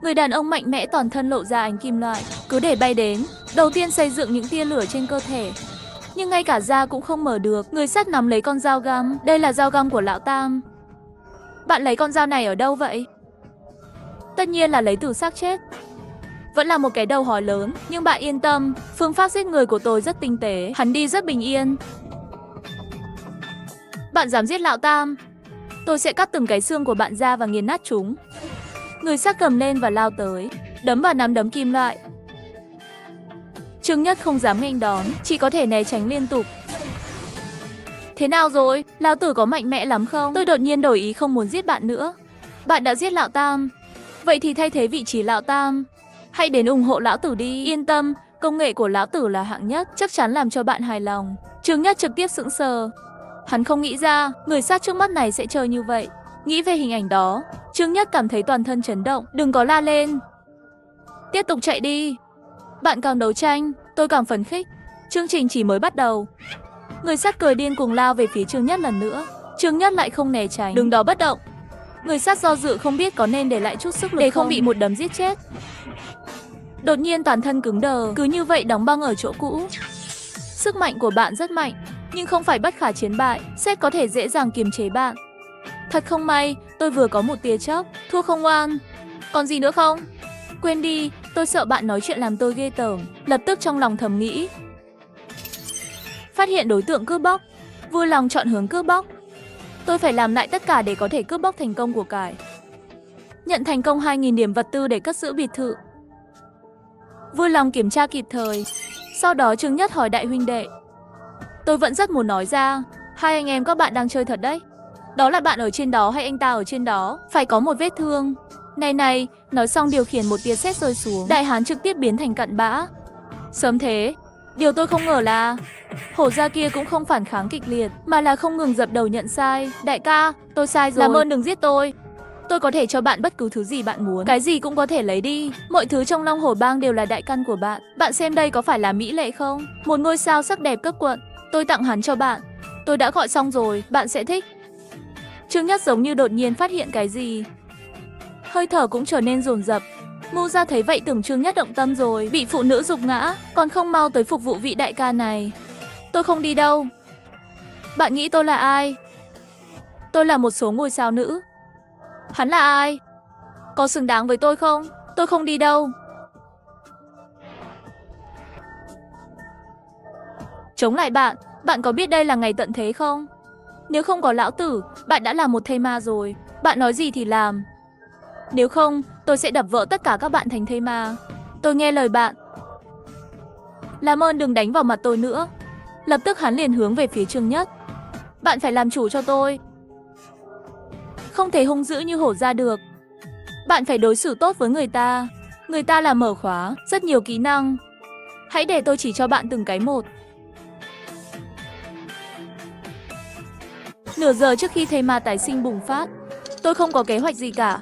Người đàn ông mạnh mẽ toàn thân lộ ra ánh kim loại, cứ để bay đến. Đầu tiên xây dựng những tia lửa trên cơ thể, nhưng ngay cả da cũng không mở được. Người sắt nắm lấy con dao găm. Đây là dao găm của lão Tam. Bạn lấy con dao này ở đâu vậy? Tất nhiên là lấy từ xác chết. Vẫn là một cái đầu hói lớn, nhưng bạn yên tâm, phương pháp giết người của tôi rất tinh tế. Hắn đi rất bình yên. Bạn dám giết lão Tam, tôi sẽ cắt từng cái xương của bạn ra và nghiền nát chúng. Người sắt cầm lên và lao tới, đấm vào nắm đấm kim loại. Trương Nhất không dám nghênh đón, chỉ có thể né tránh liên tục. Thế nào rồi? Lão tử có mạnh mẽ lắm không? Tôi đột nhiên đổi ý không muốn giết bạn nữa. Bạn đã giết lão Tam, vậy thì thay thế vị trí lão Tam. Hãy đến ủng hộ lão tử đi. Yên tâm, công nghệ của lão tử là hạng nhất, chắc chắn làm cho bạn hài lòng. Trương Nhất trực tiếp sững sờ. Hắn không nghĩ ra người sát trước mắt này sẽ chơi như vậy. Nghĩ về hình ảnh đó, Trương Nhất cảm thấy toàn thân chấn động. Đừng có la lên. Tiếp tục chạy đi. Bạn càng đấu tranh, tôi càng phấn khích. Chương trình chỉ mới bắt đầu. Người sắt cười điên cuồng lao về phía Trương Nhất lần nữa. Trương Nhất lại không né tránh, đứng đó bất động. Người sắt do dự không biết có nên để lại chút sức lực để không bị một đấm giết chết. Đột nhiên toàn thân cứng đờ, cứ như vậy đóng băng ở chỗ cũ. Sức mạnh của bạn rất mạnh, nhưng không phải bất khả chiến bại. Sét có thể dễ dàng kiềm chế bạn. Thật không may, tôi vừa có một tia chớp. Thua không oan. Còn gì nữa không? Quên đi, tôi sợ bạn nói chuyện làm tôi ghê tởm. Lập tức trong lòng thầm nghĩ. Phát hiện đối tượng cướp bóc, vui lòng chọn hướng cướp bóc. Tôi phải làm lại tất cả để có thể cướp bóc thành công của cải. Nhận thành công 2.000 điểm vật tư để cất giữ biệt thự. Vui lòng kiểm tra kịp thời. Sau đó Trương Nhất hỏi đại huynh đệ. Tôi vẫn rất muốn nói ra, hai anh em các bạn đang chơi thật đấy. Đó là bạn ở trên đó hay anh ta ở trên đó? Phải có một vết thương. Này, nói xong điều khiển một tia sét rơi xuống. Đại hán trực tiếp biến thành cặn bã. Sớm thế, điều tôi không ngờ là hổ gia kia cũng không phản kháng kịch liệt, mà là không ngừng dập đầu nhận sai. Đại ca, tôi sai rồi. Làm ơn đừng giết tôi. Tôi có thể cho bạn bất cứ thứ gì bạn muốn. Cái gì cũng có thể lấy đi. Mọi thứ trong Long Hổ Bang đều là đại căn của bạn. Bạn xem đây có phải là mỹ lệ không? Một ngôi sao sắc đẹp cấp quận. Tôi tặng hắn cho bạn. Tôi đã gọi xong rồi, bạn sẽ thích. Trương Nhất giống như đột nhiên phát hiện cái gì. Hơi thở cũng trở nên dồn dập. Mưu gia thấy vậy tưởng Trương Nhất động tâm rồi, bị phụ nữ giục ngã, còn không mau tới phục vụ vị đại ca này. Tôi không đi đâu. Bạn nghĩ tôi là ai? Tôi là một số ngôi sao nữ. Hắn là ai? Có xứng đáng với tôi không? Tôi không đi đâu. Chống lại bạn, bạn có biết đây là ngày tận thế không? Nếu không có lão tử, bạn đã là một thây ma rồi. Bạn nói gì thì làm. Nếu không, tôi sẽ đập vỡ tất cả các bạn thành thây ma. Tôi nghe lời bạn. Làm ơn đừng đánh vào mặt tôi nữa. Lập tức hắn liền hướng về phía Trương Nhất. Bạn phải làm chủ cho tôi. Không thể hung dữ như hổ ra được. Bạn phải đối xử tốt với người ta. Người ta là mở khóa, rất nhiều kỹ năng. Hãy để tôi chỉ cho bạn từng cái một. Nửa giờ trước khi thây ma tái sinh bùng phát, tôi không có kế hoạch gì cả,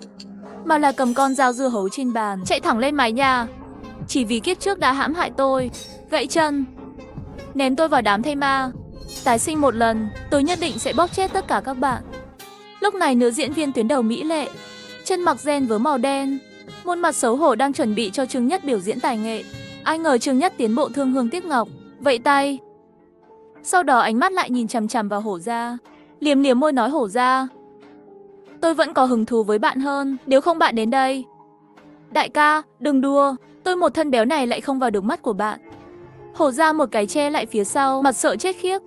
mà là cầm con dao dưa hấu trên bàn, chạy thẳng lên mái nhà. Chỉ vì kiếp trước đã hãm hại tôi, gãy chân, ném tôi vào đám thây ma. Tái sinh một lần, tôi nhất định sẽ bóp chết tất cả các bạn. Lúc này nữ diễn viên tuyến đầu mỹ lệ, chân mặc ren vớ màu đen, khuôn mặt xấu hổ đang chuẩn bị cho Trương Nhất biểu diễn tài nghệ. Ai ngờ Trương Nhất tiến bộ thương hương tiếc ngọc, vẫy tay. Sau đó ánh mắt lại nhìn chằm chằm vào hổ ra. Liếm liếm môi nói Hổ ra. Tôi vẫn có hứng thú với bạn hơn, nếu không bạn đến đây. Đại ca, đừng đùa, tôi một thân béo này lại không vào được mắt của bạn. Hổ ra một cái che lại phía sau, mặt sợ chết khiếp.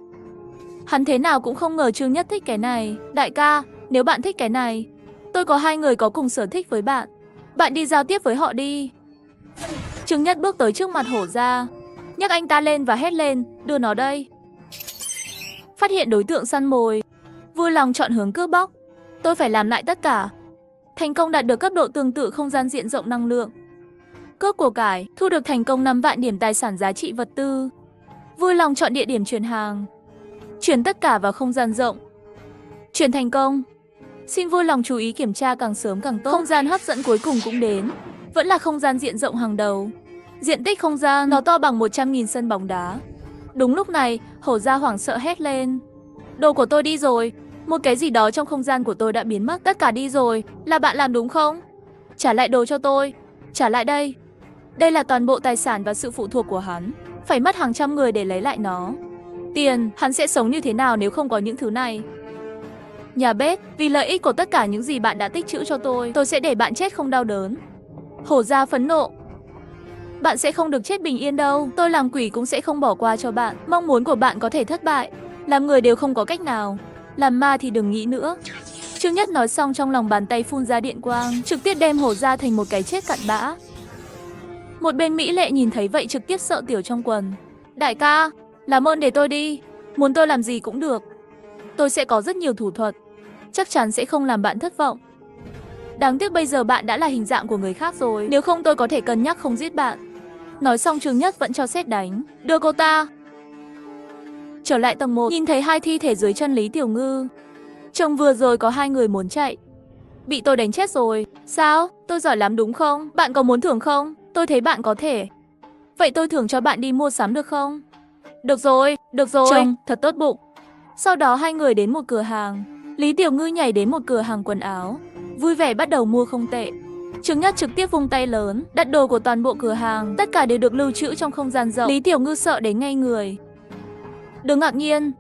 Hắn thế nào cũng không ngờ Trương Nhất thích cái này. Đại ca, nếu bạn thích cái này, tôi có 2 người có cùng sở thích với bạn. Bạn đi giao tiếp với họ đi. Trương Nhất bước tới trước mặt Hổ ra, nhấc anh ta lên và hét lên, đưa nó đây. Phát hiện đối tượng săn mồi, vui lòng chọn hướng cướp bóc. Tôi phải làm lại tất cả. Thành công đạt được cấp độ tương tự không gian diện rộng năng lượng. Cướp của cải, thu được thành công 5 vạn điểm tài sản giá trị vật tư. Vui lòng chọn địa điểm chuyển hàng. Chuyển tất cả vào không gian rộng. Chuyển thành công. Xin vui lòng chú ý kiểm tra càng sớm càng tốt. Không gian hấp dẫn cuối cùng cũng đến. Vẫn là không gian diện rộng hàng đầu. Diện tích không gian nó to bằng 100.000 sân bóng đá. Đúng lúc này, Hổ ra hoảng sợ hét lên. Đồ của tôi đi rồi. Một cái gì đó trong không gian của tôi đã biến mất. Tất cả đi rồi. Là bạn làm đúng không? Trả lại đồ cho tôi. Trả lại đây. Đây là toàn bộ tài sản và sự phụ thuộc của hắn. Phải mất hàng trăm người để lấy lại nó. Tiền, hắn sẽ sống như thế nào nếu không có những thứ này? Nhà bếp, vì lợi ích của tất cả những gì bạn đã tích trữ cho tôi sẽ để bạn chết không đau đớn. Hổ ra phẫn nộ. Bạn sẽ không được chết bình yên đâu. Tôi làm quỷ cũng sẽ không bỏ qua cho bạn. Mong muốn của bạn có thể thất bại. Làm người đều không có cách nào. Làm ma thì đừng nghĩ nữa. Trương Nhất nói xong trong lòng bàn tay phun ra điện quang, trực tiếp đem Hổ ra thành một cái chết cặn bã. Một bên Mỹ Lệ nhìn thấy vậy trực tiếp sợ tiểu trong quần. Đại ca, làm ơn để tôi đi. Muốn tôi làm gì cũng được. Tôi sẽ có rất nhiều thủ thuật. Chắc chắn sẽ không làm bạn thất vọng. Đáng tiếc bây giờ bạn đã là hình dạng của người khác rồi. Nếu không tôi có thể cân nhắc không giết bạn. Nói xong Trương Nhất vẫn cho sét đánh. Đưa cô ta. Trở lại tầng 1, nhìn thấy 2 thi thể dưới chân Lý Tiểu Ngư. Trông vừa rồi có 2 người muốn chạy. Bị tôi đánh chết rồi. Sao? Tôi giỏi lắm đúng không? Bạn có muốn thưởng không? Tôi thấy bạn có thể. Vậy tôi thưởng cho bạn đi mua sắm được không? Được rồi, được rồi. Trông thật tốt bụng. Sau đó 2 người đến một cửa hàng. Lý Tiểu Ngư nhảy đến một cửa hàng quần áo. Vui vẻ bắt đầu mua không tệ. Trương Nhất trực tiếp vung tay lớn, đặt đồ của toàn bộ cửa hàng. Tất cả đều được lưu trữ trong không gian rộng. Lý Tiểu Ngư sợ đến ngây người. Đừng ngạc nhiên.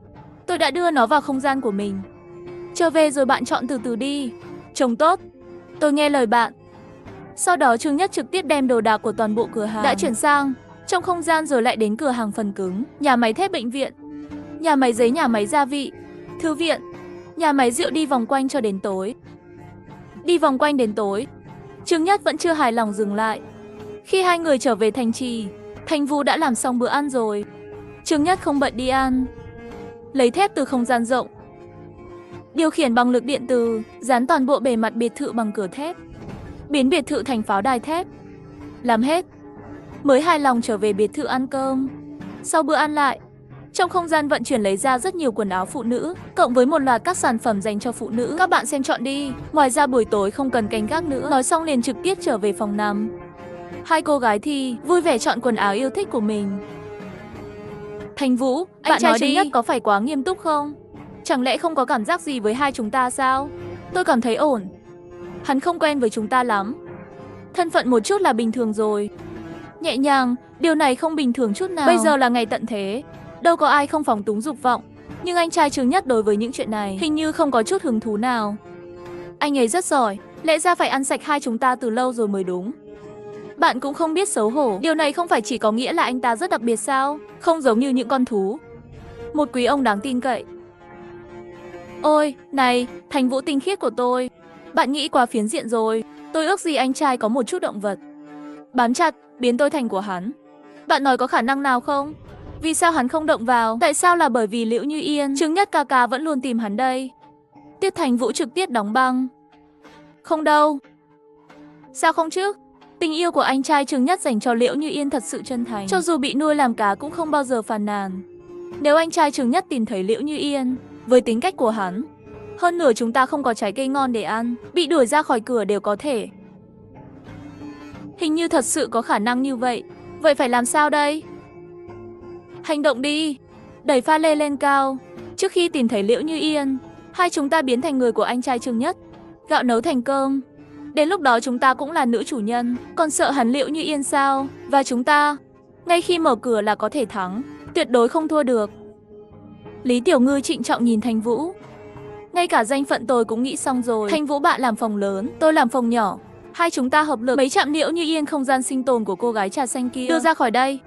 Tôi đã đưa nó vào không gian của mình. Trở về rồi bạn chọn từ từ đi. Trông tốt. Tôi nghe lời bạn. Sau đó Trương Nhất trực tiếp đem đồ đạc của toàn bộ cửa hàng đã chuyển sang trong không gian rồi lại đến cửa hàng phần cứng, nhà máy thép bệnh viện, nhà máy giấy, nhà máy gia vị, thư viện, nhà máy rượu, đi vòng quanh cho đến tối. Đi vòng quanh đến tối, Trương Nhất vẫn chưa hài lòng dừng lại. Khi 2 người trở về thành trì, Thành Vũ đã làm xong bữa ăn rồi. Trương Nhất không bận đi ăn. Lấy thép từ không gian rộng, điều khiển bằng lực điện từ, dán toàn bộ bề mặt biệt thự bằng cửa thép, biến biệt thự thành pháo đài thép. Làm hết, mới hài lòng trở về biệt thự ăn cơm. Sau bữa ăn lại, trong không gian vận chuyển lấy ra rất nhiều quần áo phụ nữ, cộng với một loạt các sản phẩm dành cho phụ nữ. Các bạn xem chọn đi. Ngoài ra buổi tối không cần canh gác nữa. Nói xong liền trực tiếp trở về phòng nằm. 2 cô gái thì vui vẻ chọn quần áo yêu thích của mình. Thành Vũ, bạn nói Trương Nhất có phải quá nghiêm túc không? Chẳng lẽ không có cảm giác gì với hai chúng ta sao? Tôi cảm thấy ổn. Hắn không quen với chúng ta lắm. Thân phận một chút là bình thường rồi. Nhẹ nhàng, điều này không bình thường chút nào. Bây giờ là ngày tận thế, đâu có ai không phóng túng dục vọng. Nhưng anh trai Trương Nhất đối với những chuyện này hình như không có chút hứng thú nào. Anh ấy rất giỏi, lẽ ra phải ăn sạch hai chúng ta từ lâu rồi mới đúng. Bạn cũng không biết xấu hổ. Điều này không phải chỉ có nghĩa là anh ta rất đặc biệt sao? Không giống như những con thú. Một quý ông đáng tin cậy. Ôi, này, Thành Vũ tinh khiết của tôi. Bạn nghĩ quá phiến diện rồi. Tôi ước gì anh trai có một chút động vật. Bám chặt, biến tôi thành của hắn. Bạn nói có khả năng nào không? Vì sao hắn không động vào? Tại sao là bởi vì Liễu Như Yên, Trương Nhất ca ca vẫn luôn tìm hắn đây? Tiết Thành Vũ trực tiếp đóng băng. Không đâu. Sao không chứ? Tình yêu của anh trai Trương Nhất dành cho Liễu Như Yên thật sự chân thành. Cho dù bị nuôi làm cá cũng không bao giờ phàn nàn. Nếu anh trai Trương Nhất tìm thấy Liễu Như Yên, với tính cách của hắn, hơn nửa chúng ta không có trái cây ngon để ăn, bị đuổi ra khỏi cửa đều có thể. Hình như thật sự có khả năng như vậy. Vậy phải làm sao đây? Hành động đi. Đẩy pha lê lên cao. Trước khi tìm thấy Liễu Như Yên, hai chúng ta biến thành người của anh trai Trương Nhất. Gạo nấu thành cơm. Đến lúc đó chúng ta cũng là nữ chủ nhân. Còn sợ hắn Liễu Như Yên sao? Và chúng ta, ngay khi mở cửa là có thể thắng. Tuyệt đối không thua được. Lý Tiểu Ngư trịnh trọng nhìn Thành Vũ. Ngay cả danh phận tôi cũng nghĩ xong rồi. Thanh Vũ bạn làm phòng lớn, tôi làm phòng nhỏ. Hai chúng ta hợp lực mấy chạm Liễu Như Yên không gian sinh tồn của cô gái trà xanh kia đưa ra khỏi đây.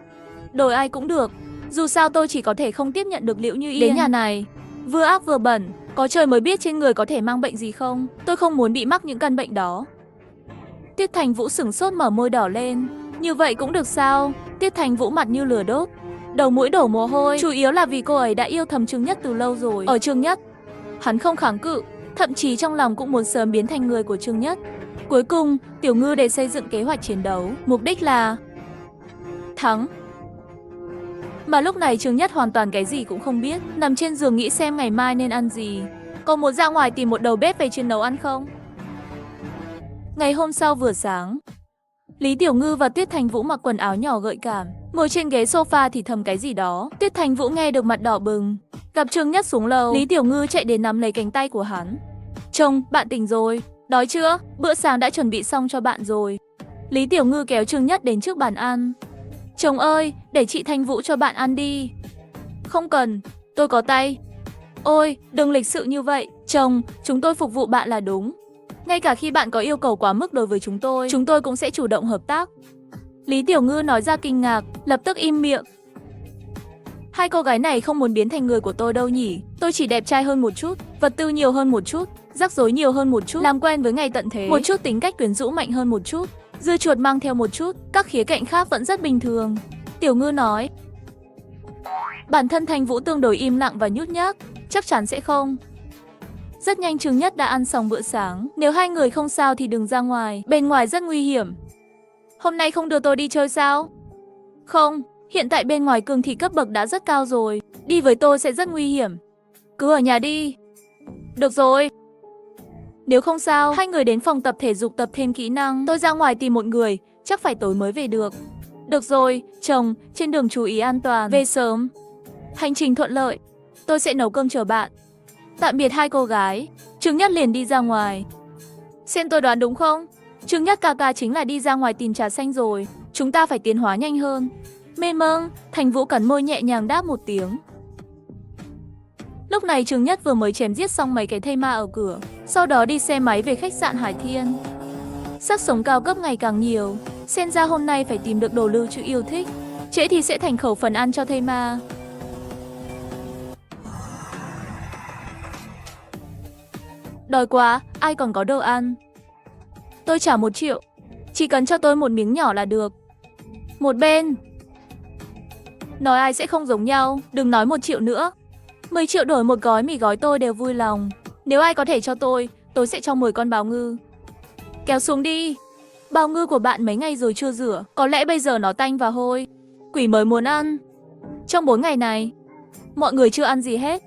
Đổi ai cũng được. Dù sao tôi chỉ có thể không tiếp nhận được Liễu Như Yên đến nhà này. Vừa ác vừa bẩn, có trời mới biết trên người có thể mang bệnh gì không. Tôi không muốn bị mắc những căn bệnh đó. Tiết Thành Vũ sửng sốt mở môi đỏ lên. Như vậy cũng được sao? Tiết Thành Vũ mặt như lửa đốt, đầu mũi đổ mồ hôi. Chủ yếu là vì cô ấy đã yêu thầm Trương Nhất từ lâu rồi. Ở Trương Nhất, hắn không kháng cự, thậm chí trong lòng cũng muốn sớm biến thành người của Trương Nhất. Cuối cùng, Tiểu Ngư để xây dựng kế hoạch chiến đấu, mục đích là thắng. Mà lúc này Trương Nhất hoàn toàn cái gì cũng không biết, nằm trên giường nghĩ xem ngày mai nên ăn gì. Có muốn ra ngoài tìm một đầu bếp về chuyên nấu ăn không? Ngày hôm sau vừa sáng, Lý Tiểu Ngư và Tiết Thành Vũ mặc quần áo nhỏ gợi cảm, ngồi trên ghế sofa thì thầm cái gì đó. Tiết Thành Vũ nghe được mặt đỏ bừng. Gặp Trương Nhất xuống lầu, Lý Tiểu Ngư chạy đến nắm lấy cánh tay của hắn. Chồng, bạn tỉnh rồi, đói chưa? Bữa sáng đã chuẩn bị xong cho bạn rồi. Lý Tiểu Ngư kéo Trương Nhất đến trước bàn ăn. Chồng ơi, để chị Thành Vũ cho bạn ăn đi. Không cần, tôi có tay. Ôi, đừng lịch sự như vậy. Chồng, chúng tôi phục vụ bạn là đúng. Ngay cả khi bạn có yêu cầu quá mức đối với chúng tôi cũng sẽ chủ động hợp tác. Lý Tiểu Ngư nói ra kinh ngạc, lập tức im miệng. Hai cô gái này không muốn biến thành người của tôi đâu nhỉ. Tôi chỉ đẹp trai hơn một chút, vật tư nhiều hơn một chút, rắc rối nhiều hơn một chút, làm quen với ngày tận thế, một chút tính cách quyến rũ mạnh hơn một chút, dưa chuột mang theo một chút, các khía cạnh khác vẫn rất bình thường. Tiểu Ngư nói. Bản thân Thành Vũ tương đối im lặng và nhút nhát, chắc chắn sẽ không. Rất nhanh Trương Nhất đã ăn xong bữa sáng. Nếu hai người không sao thì đừng ra ngoài, bên ngoài rất nguy hiểm. Hôm nay không đưa tôi đi chơi sao? Không, hiện tại bên ngoài cường thị cấp bậc đã rất cao rồi, đi với tôi sẽ rất nguy hiểm. Cứ ở nhà đi. Được rồi. Nếu không sao, hai người đến phòng tập thể dục tập thêm kỹ năng. Tôi ra ngoài tìm một người, chắc phải tối mới về được. Được rồi, chồng, trên đường chú ý an toàn, về sớm. Hành trình thuận lợi, tôi sẽ nấu cơm chờ bạn. Tạm biệt hai cô gái, Trương Nhất liền đi ra ngoài. Xem tôi đoán đúng không? Trương Nhất ca ca chính là đi ra ngoài tìm trà xanh rồi. Chúng ta phải tiến hóa nhanh hơn. Mê mông, Thành Vũ cắn môi nhẹ nhàng đáp một tiếng. Lúc này Trương Nhất vừa mới chém giết xong mấy cái thây ma ở cửa, sau đó đi xe máy về khách sạn Hải Thiên. Sắc sống cao cấp ngày càng nhiều, xem ra hôm nay phải tìm được đồ lưu trữ yêu thích, trễ thì sẽ thành khẩu phần ăn cho thây ma. Đói quá, ai còn có đồ ăn? Tôi trả 1 triệu, chỉ cần cho tôi một miếng nhỏ là được. Một bên. Nói ai sẽ không giống nhau, đừng nói 1 triệu nữa. 10 triệu đổi một gói mì gói tôi đều vui lòng. Nếu ai có thể cho tôi sẽ cho 10 con bào ngư. Kéo xuống đi. Bào ngư của bạn mấy ngày rồi chưa rửa, có lẽ bây giờ nó tanh và hôi. Quỷ mới muốn ăn. Trong 4 ngày này, mọi người chưa ăn gì hết.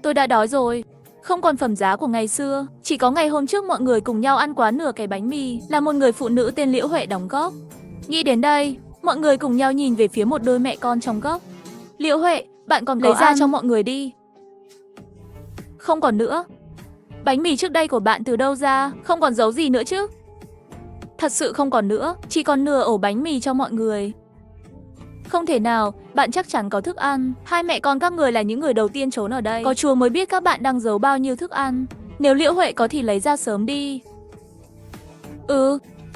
Tôi đã đói rồi. Không còn phẩm giá của ngày xưa, chỉ có ngày hôm trước mọi người cùng nhau ăn quá nửa cái bánh mì là một người phụ nữ tên Liễu Huệ đóng góp. Nghĩ đến đây, mọi người cùng nhau nhìn về phía một đôi mẹ con trong góc. Liễu Huệ, bạn còn lấy ra cho mọi người đi. Không còn nữa. Bánh mì trước đây của bạn từ đâu ra, không còn giấu gì nữa chứ? Thật sự không còn nữa, chỉ còn nửa ổ bánh mì cho mọi người. Không thể nào, bạn chắc chắn có thức ăn. Hai mẹ con các người là những người đầu tiên trốn ở đây. Có Chúa mới biết các bạn đang giấu bao nhiêu thức ăn. Nếu Liễu Huệ có thì lấy ra sớm đi.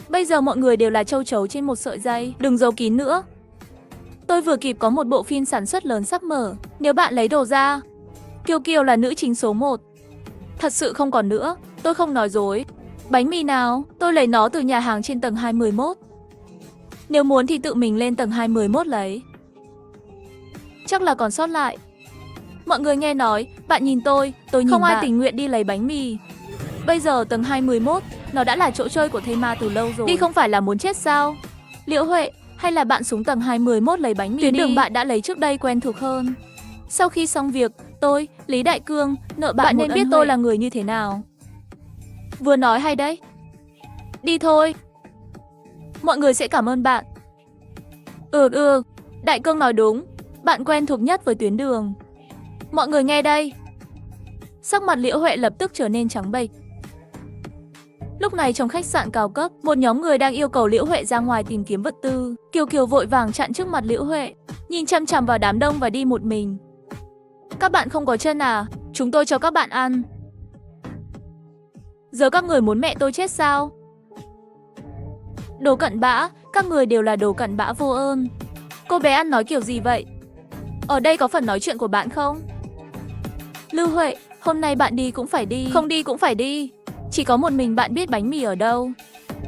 Bây giờ mọi người đều là châu chấu trên một sợi dây, đừng giấu kín nữa. Tôi vừa kịp có một bộ phim sản xuất lớn sắp mở, nếu bạn lấy đồ ra. Kiều Kiều là nữ chính số 1. Thật sự không còn nữa, tôi không nói dối. Bánh mì nào, tôi lấy nó từ nhà hàng trên tầng 211. Nếu muốn thì tự mình lên tầng 211 lấy. Chắc là còn sót lại. Mọi người nghe nói, bạn nhìn tôi nhìn không ai tình nguyện đi lấy bánh mì. Bây giờ tầng 211, nó đã là chỗ chơi của thây ma từ lâu rồi. Đi không phải là muốn chết sao? Liễu Huệ, hay là bạn xuống tầng 211 lấy bánh mì tuyến đi. Đường bạn đã lấy trước đây quen thuộc hơn. Sau khi xong việc, tôi, Lý Đại Cương, nợ bạn nên biết tôi là người như thế nào. Vừa nói hay đấy. Đi thôi. Mọi người sẽ cảm ơn bạn. Đại Cương nói đúng. Bạn quen thuộc nhất với tuyến đường. Mọi người nghe đây. Sắc mặt Liễu Huệ lập tức trở nên trắng bệch. Lúc này trong khách sạn cao cấp, một nhóm người đang yêu cầu Liễu Huệ ra ngoài tìm kiếm vật tư. Kiều Kiều vội vàng chặn trước mặt Liễu Huệ, nhìn chằm chằm vào đám đông và đi một mình. Các bạn không có chân à? Chúng tôi cho các bạn ăn. Giờ các người muốn mẹ tôi chết sao? Đồ cặn bã, các người đều là đồ cặn bã vô ơn. Cô bé ăn nói kiểu gì vậy? Ở đây có phần nói chuyện của bạn không? Lưu Huệ, hôm nay bạn đi cũng phải đi, không đi cũng phải đi. Chỉ có một mình bạn biết bánh mì ở đâu.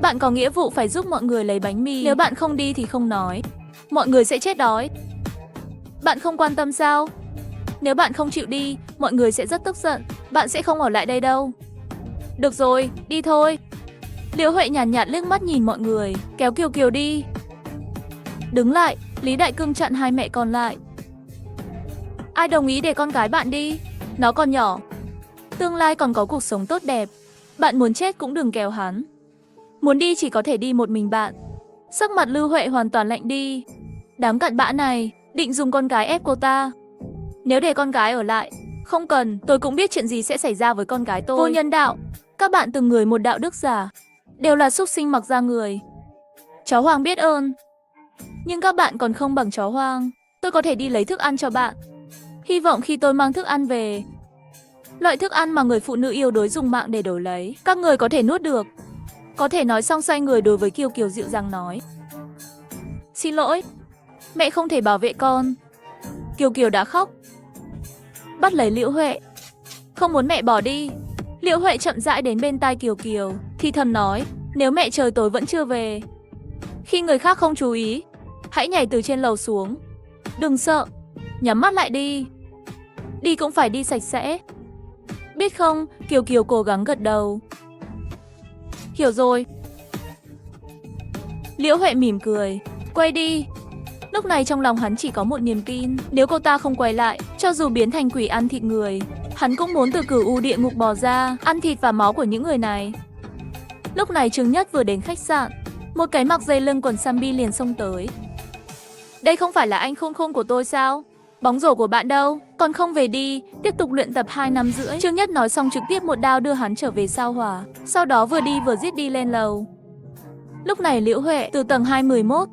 Bạn có nghĩa vụ phải giúp mọi người lấy bánh mì. Nếu bạn không đi thì không nói, mọi người sẽ chết đói. Bạn không quan tâm sao? Nếu bạn không chịu đi, mọi người sẽ rất tức giận. Bạn sẽ không ở lại đây đâu. Được rồi, đi thôi. Liễu Huệ nhàn nhạt liếc mắt nhìn mọi người, kéo Kiều Kiều đi. Đứng lại, Lý Đại Cương chặn hai mẹ con lại. Ai đồng ý để con gái bạn đi? Nó còn nhỏ, tương lai còn có cuộc sống tốt đẹp. Bạn muốn chết cũng đừng kéo hắn. Muốn đi chỉ có thể đi một mình bạn. Sắc mặt Lưu Huệ hoàn toàn lạnh đi. Đám cặn bã này định dùng con gái ép cô ta. Nếu để con gái ở lại, không cần, tôi cũng biết chuyện gì sẽ xảy ra với con gái tôi. Vô nhân đạo, các bạn từng người một đạo đức giả, đều là súc sinh mặc da người. Chó hoang biết ơn, nhưng các bạn còn không bằng chó hoang. Tôi có thể đi lấy thức ăn cho bạn. Hy vọng khi tôi mang thức ăn về, loại thức ăn mà người phụ nữ yêu đuối dùng mạng để đổi lấy, các người có thể nuốt được. Có thể nói xong xoay người đối với Kiều Kiều dịu dàng nói. Xin lỗi, mẹ không thể bảo vệ con. Kiều Kiều đã khóc, bắt lấy Liễu Huệ. Không muốn mẹ bỏ đi. Liễu Huệ chậm rãi đến bên tai Kiều Kiều, thì thầm nói, nếu mẹ trời tối vẫn chưa về, khi người khác không chú ý, hãy nhảy từ trên lầu xuống. Đừng sợ, nhắm mắt lại đi. Đi cũng phải đi sạch sẽ, biết không? Kiều Kiều cố gắng gật đầu. Hiểu rồi. Liễu Huệ mỉm cười, quay đi. Lúc này trong lòng hắn chỉ có một niềm tin, nếu cô ta không quay lại, cho dù biến thành quỷ ăn thịt người, hắn cũng muốn từ cửu u địa ngục bò ra, ăn thịt và máu của những người này. Lúc này Trương Nhất vừa đến khách sạn, một cái mặc dây lưng quần Sambi liền xông tới. Đây không phải là anh khôn khôn của tôi sao? Bóng rổ của bạn đâu? Còn không về đi, tiếp tục luyện tập 2 năm rưỡi. Trương Nhất nói xong trực tiếp một đao đưa hắn trở về sao hỏa, sau đó vừa đi vừa giết đi lên lầu. Lúc này Liễu Huệ từ tầng 211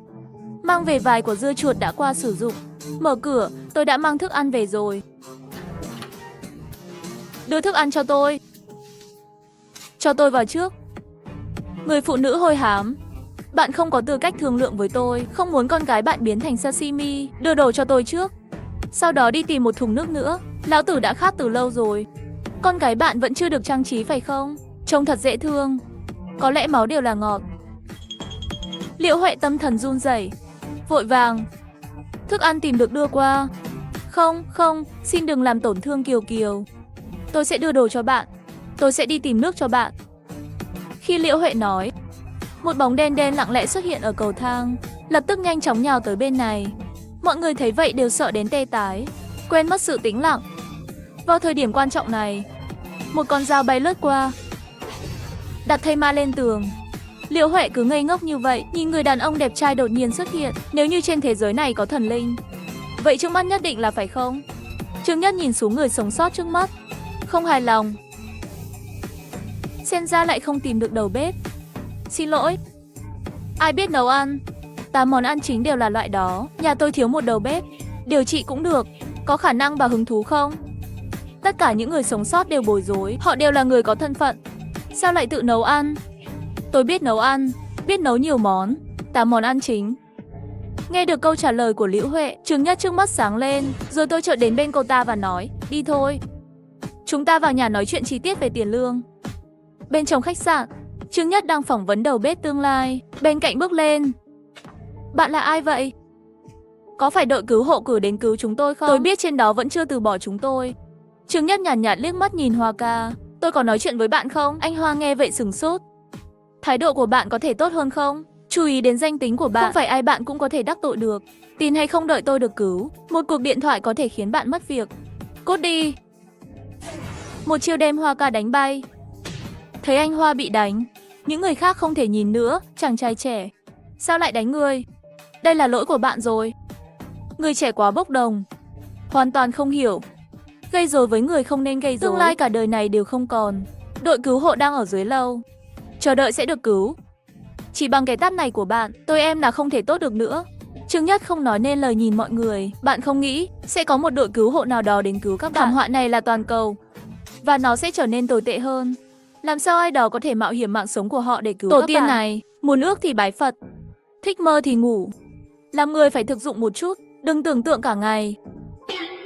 mang về vài quả dưa chuột đã qua sử dụng. Mở cửa, tôi đã mang thức ăn về rồi. Đưa thức ăn cho tôi. Cho tôi vào trước. Người phụ nữ hôi hám. Bạn không có tư cách thương lượng với tôi, không muốn con gái bạn biến thành sashimi, đưa đồ cho tôi trước. Sau đó đi tìm một thùng nước nữa. Lão tử đã khát từ lâu rồi. Con gái bạn vẫn chưa được trang trí phải không? Trông thật dễ thương. Có lẽ máu đều là ngọt. Liễu Huệ tâm thần run rẩy, vội vàng. Thức ăn tìm được đưa qua. Không, xin đừng làm tổn thương Kiều Kiều. Tôi sẽ đưa đồ cho bạn. Tôi sẽ đi tìm nước cho bạn. Khi Liễu Huệ nói, một bóng đen đen lặng lẽ xuất hiện ở cầu thang, lập tức nhanh chóng nhào tới bên này. Mọi người thấy vậy đều sợ đến tê tái, quên mất sự tĩnh lặng. Vào thời điểm quan trọng này, một con dao bay lướt qua, đặt thây ma lên tường. Liễu Huệ cứ ngây ngốc như vậy, nhìn người đàn ông đẹp trai đột nhiên xuất hiện. Nếu như trên thế giới này có thần linh, vậy trước mắt nhất định là phải không? Trương Nhất nhìn xuống người sống sót trước mắt, không hài lòng. Xem ra lại không tìm được đầu bếp. Xin lỗi. Ai biết nấu ăn? 8 món ăn chính đều là loại đó. Nhà tôi thiếu một đầu bếp. Điều trị cũng được. Có khả năng và hứng thú không? Tất cả những người sống sót đều bối rối. Họ đều là người có thân phận. Sao lại tự nấu ăn? Tôi biết nấu ăn, biết nấu nhiều món, 8 món ăn chính. Nghe được câu trả lời của Liễu Huệ, Trương Nhất trước mắt sáng lên, rồi tôi chợt đến bên cô ta và nói, đi thôi. Chúng ta vào nhà nói chuyện chi tiết về tiền lương. Bên trong khách sạn, Trương Nhất đang phỏng vấn đầu bếp tương lai, bên cạnh bước lên. Bạn là ai vậy? Có phải đội cứu hộ cử đến cứu chúng tôi không? Tôi biết trên đó vẫn chưa từ bỏ chúng tôi. Trương Nhất nhàn nhạt liếc mắt nhìn Hoa ca. Tôi có nói chuyện với bạn không? Anh Hoa nghe vậy sửng sốt. Thái độ của bạn có thể tốt hơn không? Chú ý đến danh tính của bạn, không phải ai bạn cũng có thể đắc tội được. Tin hay không đợi tôi được cứu, một cuộc điện thoại có thể khiến bạn mất việc. Cút đi. Một chiêu đem Hoa ca đánh bay. Thấy anh Hoa bị đánh, những người khác không thể nhìn nữa. Chàng trai trẻ, sao lại đánh người? Đây là lỗi của bạn rồi. Người trẻ quá bốc đồng, hoàn toàn không hiểu. Gây rối với người không nên gây rối. Tương lai cả đời này đều không còn. Đội cứu hộ đang ở dưới lầu, chờ đợi sẽ được cứu. Chỉ bằng cái tát này của bạn, tôi em là không thể tốt được nữa. Trương Nhất không nói nên lời nhìn mọi người. Bạn không nghĩ sẽ có một đội cứu hộ nào đó đến cứu các bạn. Thảm họa này là toàn cầu, và nó sẽ trở nên tồi tệ hơn. Làm sao ai đó có thể mạo hiểm mạng sống của họ để cứu các bạn? Tổ tiên này, muốn ước thì bái Phật, thích mơ thì ngủ. Làm người phải thực dụng một chút, đừng tưởng tượng cả ngày.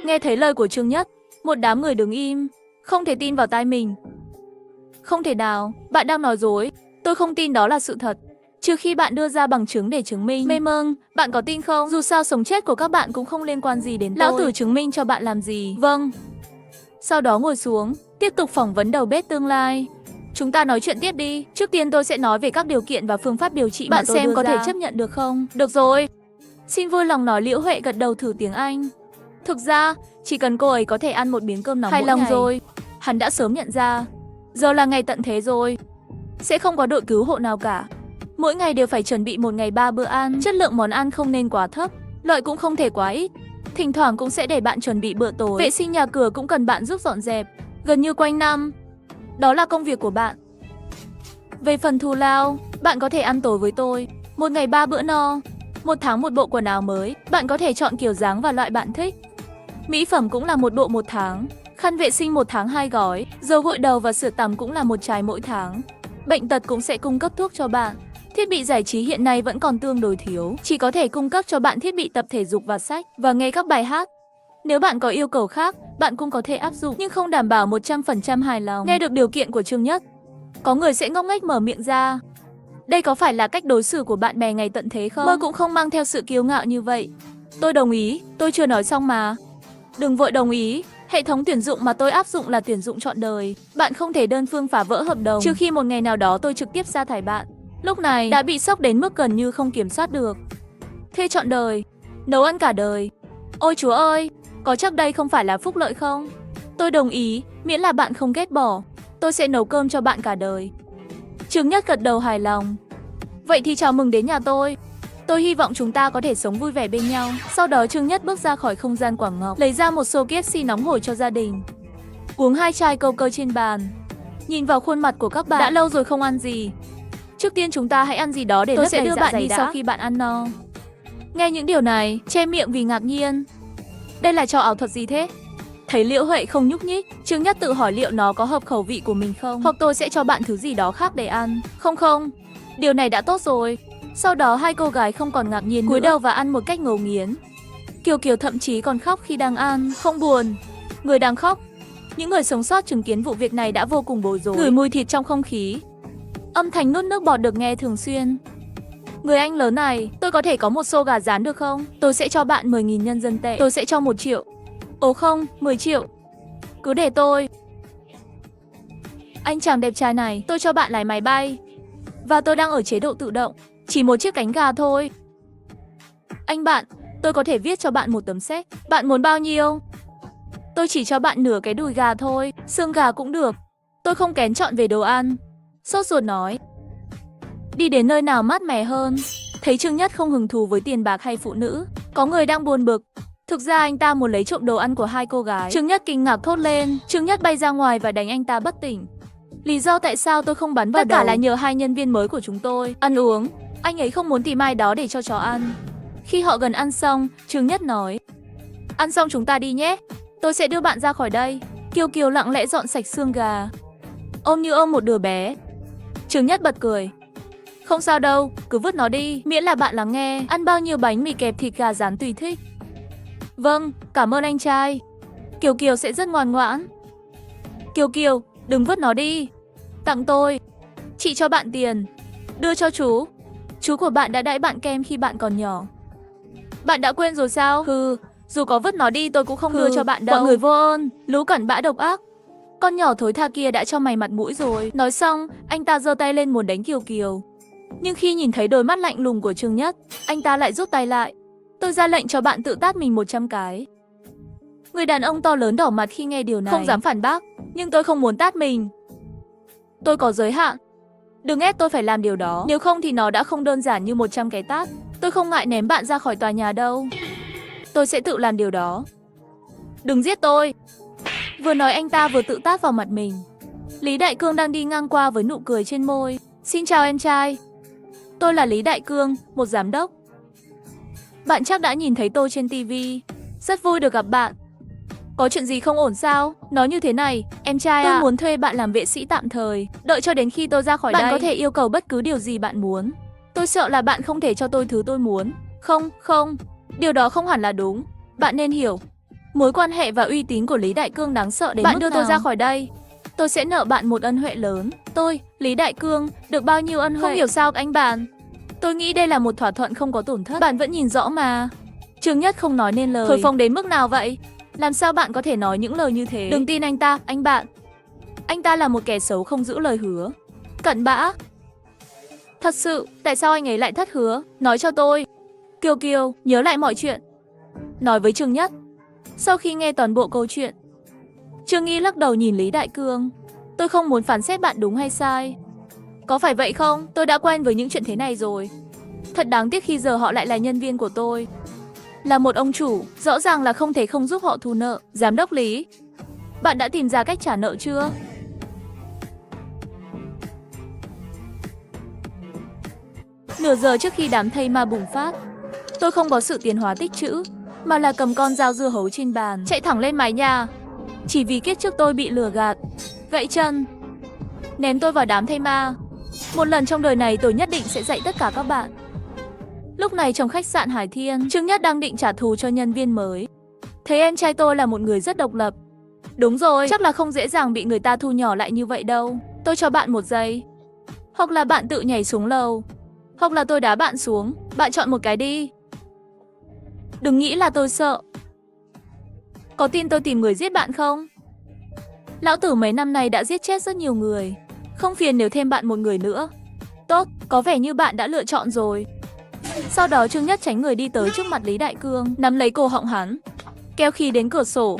Nghe thấy lời của Trương Nhất, một đám người đứng im, không thể tin vào tai mình. Không thể nào, bạn đang nói dối. Tôi không tin đó là sự thật, trừ khi bạn đưa ra bằng chứng để chứng minh. Mê mâng, bạn có tin không? Dù sao sống chết của các bạn cũng không liên quan gì đến tôi. Lão tử chứng minh cho bạn làm gì? Vâng. Sau đó ngồi xuống, tiếp tục phỏng vấn đầu bếp tương lai. Chúng ta nói chuyện tiếp đi. Trước tiên tôi sẽ nói về các điều kiện và phương pháp điều trị bạn xem có thể chấp nhận được không? Được rồi. Xin vui lòng nói. Liễu Huệ gật đầu thử tiếng Anh. Thực ra, chỉ cần cô ấy có thể ăn một miếng cơm nóng mỗi ngày. Hài lòng rồi. Hắn đã sớm nhận ra. Giờ là ngày tận thế rồi. Sẽ không có đội cứu hộ nào cả. Mỗi ngày đều phải chuẩn bị một ngày 3 bữa ăn. Chất lượng món ăn không nên quá thấp, loại cũng không thể quá ít. Thỉnh thoảng cũng sẽ để bạn chuẩn bị bữa tối. Vệ sinh nhà cửa cũng cần bạn giúp dọn dẹp, gần như quanh năm. Đó là công việc của bạn. Về phần thù lao, bạn có thể ăn tối với tôi. Một ngày 3 bữa no, một tháng một bộ quần áo mới. Bạn có thể chọn kiểu dáng và loại bạn thích. Mỹ phẩm cũng là một bộ một tháng. Khăn vệ sinh một tháng 2 gói. Dầu gội đầu và sữa tắm cũng là một chai mỗi tháng. Bệnh tật cũng sẽ cung cấp thuốc cho bạn. Thiết bị giải trí hiện nay vẫn còn tương đối thiếu, chỉ có thể cung cấp cho bạn thiết bị tập thể dục và sách, và nghe các bài hát. Nếu bạn có yêu cầu khác, bạn cũng có thể áp dụng, nhưng không đảm bảo 100% hài lòng. Nghe được điều kiện của Trương Nhất, có người sẽ ngốc nghếch mở miệng ra. Đây có phải là cách đối xử của bạn bè ngày tận thế không? Mơ cũng không mang theo sự kiêu ngạo như vậy. Tôi đồng ý, tôi chưa nói xong mà. Đừng vội đồng ý. Hệ thống tuyển dụng mà tôi áp dụng là tuyển dụng trọn đời. Bạn không thể đơn phương phá vỡ hợp đồng, trừ khi một ngày nào đó tôi trực tiếp sa thải bạn. Lúc này đã bị sốc đến mức gần như không kiểm soát được. Thuê trọn đời, nấu ăn cả đời. Ôi chúa ơi, có chắc đây không phải là phúc lợi không? Tôi đồng ý, miễn là bạn không ghét bỏ. Tôi sẽ nấu cơm cho bạn cả đời. Trương Nhất gật đầu hài lòng. Vậy thì chào mừng đến nhà tôi. Tôi hy vọng chúng ta có thể sống vui vẻ bên nhau. Sau đó Trương Nhất bước ra khỏi không gian Quảng Ngọc, lấy ra một xô KFC nóng hổi cho gia đình. Uống 2 chai câu cơ trên bàn. Nhìn vào khuôn mặt của các bạn, đã lâu rồi không ăn gì. Trước tiên chúng ta hãy ăn gì đó để tôi sẽ đưa bạn đi sau khi bạn ăn no. Nghe những điều này, che miệng vì ngạc nhiên. Đây là trò ảo thuật gì thế? Thấy Liễu Huệ không nhúc nhích, Trương Nhất tự hỏi liệu nó có hợp khẩu vị của mình không, hoặc tôi sẽ cho bạn thứ gì đó khác để ăn. Không, điều này đã tốt rồi. Sau đó hai cô gái không còn ngạc nhiên cúi đầu và ăn một cách ngấu nghiến. Kiều Kiều thậm chí còn khóc khi đang ăn. Không buồn, người đang khóc. Những người sống sót chứng kiến vụ việc này đã vô cùng bối rối. Ngửi mùi thịt trong không khí, âm thanh nuốt nước bọt được nghe thường xuyên. Người anh lớn này, tôi có thể có một xô gà rán được không? Tôi sẽ cho bạn 10.000 nhân dân tệ. Tôi sẽ cho 1 triệu. Ồ không, 10 triệu. Cứ để tôi. Anh chàng đẹp trai này, tôi cho bạn lái máy bay. Và tôi đang ở chế độ tự động. Chỉ một chiếc cánh gà thôi. Anh bạn, tôi có thể viết cho bạn một tấm séc. Bạn muốn bao nhiêu? Tôi chỉ cho bạn nửa cái đùi gà thôi. Xương gà cũng được. Tôi không kén chọn về đồ ăn. Sốt ruột nói. Đi đến nơi nào mát mẻ hơn. Thấy Trương Nhất không hứng thú với tiền bạc hay phụ nữ. Có người đang buồn bực. Thực ra anh ta muốn lấy trộm đồ ăn của hai cô gái. Trương Nhất kinh ngạc thốt lên. Trương Nhất bay ra ngoài và đánh anh ta bất tỉnh. Lý do tại sao tôi không bắn vào đầu? Tất cả là nhờ hai nhân viên mới của chúng tôi. Ăn uống. Anh ấy không muốn tìm ai đó để cho chó ăn. Khi họ gần ăn xong, Trương Nhất nói. Ăn xong chúng ta đi nhé. Tôi sẽ đưa bạn ra khỏi đây. Kiều Kiều lặng lẽ dọn sạch xương gà. Ôm như ôm một đứa bé. Trương Nhất bật cười. Không sao đâu, cứ vứt nó đi, miễn là bạn lắng nghe. Ăn bao nhiêu bánh mì kẹp thịt gà rán tùy thích. Vâng, cảm ơn anh trai. Kiều Kiều sẽ rất ngoan ngoãn. Kiều Kiều, đừng vứt nó đi. Tặng tôi. Chị cho bạn tiền. Đưa cho chú. Chú của bạn đã đãi bạn kem khi bạn còn nhỏ. Bạn đã quên rồi sao? Dù có vứt nó đi tôi cũng không đưa cho bạn đâu. Bọn người vô ơn, lũ cặn bã độc ác. Con nhỏ thối tha kia đã cho mày mặt mũi rồi. Nói xong, anh ta giơ tay lên muốn đánh Kiều Kiều. Nhưng khi nhìn thấy đôi mắt lạnh lùng của Trương Nhất, anh ta lại rút tay lại. Tôi ra lệnh cho bạn tự tát mình 100 cái. Người đàn ông to lớn đỏ mặt khi nghe điều này. Không dám phản bác, nhưng tôi không muốn tát mình. Tôi có giới hạn. Đừng ép tôi phải làm điều đó. Nếu không thì nó đã không đơn giản như 100 cái tát. Tôi không ngại ném bạn ra khỏi tòa nhà đâu. Tôi sẽ tự làm điều đó. Đừng giết tôi. Vừa nói anh ta vừa tự tát vào mặt mình. Lý Đại Cương đang đi ngang qua với nụ cười trên môi. Xin chào em trai. Tôi là Lý Đại Cương, một giám đốc. Bạn chắc đã nhìn thấy tôi trên TV. Rất vui được gặp bạn. Có chuyện gì không ổn sao? Nói như thế này, em trai tôi muốn thuê bạn làm vệ sĩ tạm thời. Đợi cho đến khi tôi ra khỏi đây. Bạn có thể yêu cầu bất cứ điều gì bạn muốn. Tôi sợ là bạn không thể cho tôi thứ tôi muốn. Không, điều đó không hẳn là đúng. Bạn nên hiểu, mối quan hệ và uy tín của Lý Đại Cương đáng sợ đến mức nào. Bạn đưa tôi ra khỏi đây, tôi sẽ nợ bạn một ân huệ lớn. Tôi, Lý Đại Cương, được bao nhiêu ân huệ? Không hiểu sao anh bạn. Tôi nghĩ đây là một thỏa thuận không có tổn thất. Bạn vẫn nhìn rõ mà. Trương Nhất không nói nên lời. Thổi phồng đến mức nào vậy? Làm sao bạn có thể nói những lời như thế? Đừng tin anh ta, anh bạn. Anh ta là một kẻ xấu không giữ lời hứa. Cặn bã. Thật sự, tại sao anh ấy lại thất hứa? Nói cho tôi. Kiều Kiều, nhớ lại mọi chuyện. Nói với Trương Nhất. Sau khi nghe toàn bộ câu chuyện, Trương Nghi lắc đầu nhìn Lý Đại Cương. Tôi không muốn phán xét bạn đúng hay sai. Có phải vậy không? Tôi đã quen với những chuyện thế này rồi. Thật đáng tiếc khi giờ họ lại là nhân viên của tôi. Là một ông chủ, rõ ràng là không thể không giúp họ thu nợ. Giám đốc Lý, bạn đã tìm ra cách trả nợ chưa? Nửa giờ trước khi đám thây ma bùng phát, tôi không có sự tiến hóa tích trữ, mà là cầm con dao dưa hấu trên bàn, chạy thẳng lên mái nhà. Chỉ vì kiếp trước tôi bị lừa gạt, gãy chân, ném tôi vào đám thây ma. Một lần trong đời này tôi nhất định sẽ dạy tất cả các bạn. Lúc này trong khách sạn Hải Thiên, Trương Nhất đang định trả thù cho nhân viên mới. Thấy em trai tôi là một người rất độc lập. Đúng rồi, chắc là không dễ dàng bị người ta thu nhỏ lại như vậy đâu. Tôi cho bạn 1 giây. Hoặc là bạn tự nhảy xuống lầu, hoặc là tôi đá bạn xuống. Bạn chọn một cái đi. Đừng nghĩ là tôi sợ. Có tin tôi tìm người giết bạn không? Lão tử mấy năm nay đã giết chết rất nhiều người. Không phiền nếu thêm bạn một người nữa. Tốt, có vẻ như bạn đã lựa chọn rồi. Sau đó Trương Nhất tránh người đi tới trước mặt Lý Đại Cương, nắm lấy cổ họng hắn, kéo khí đến cửa sổ.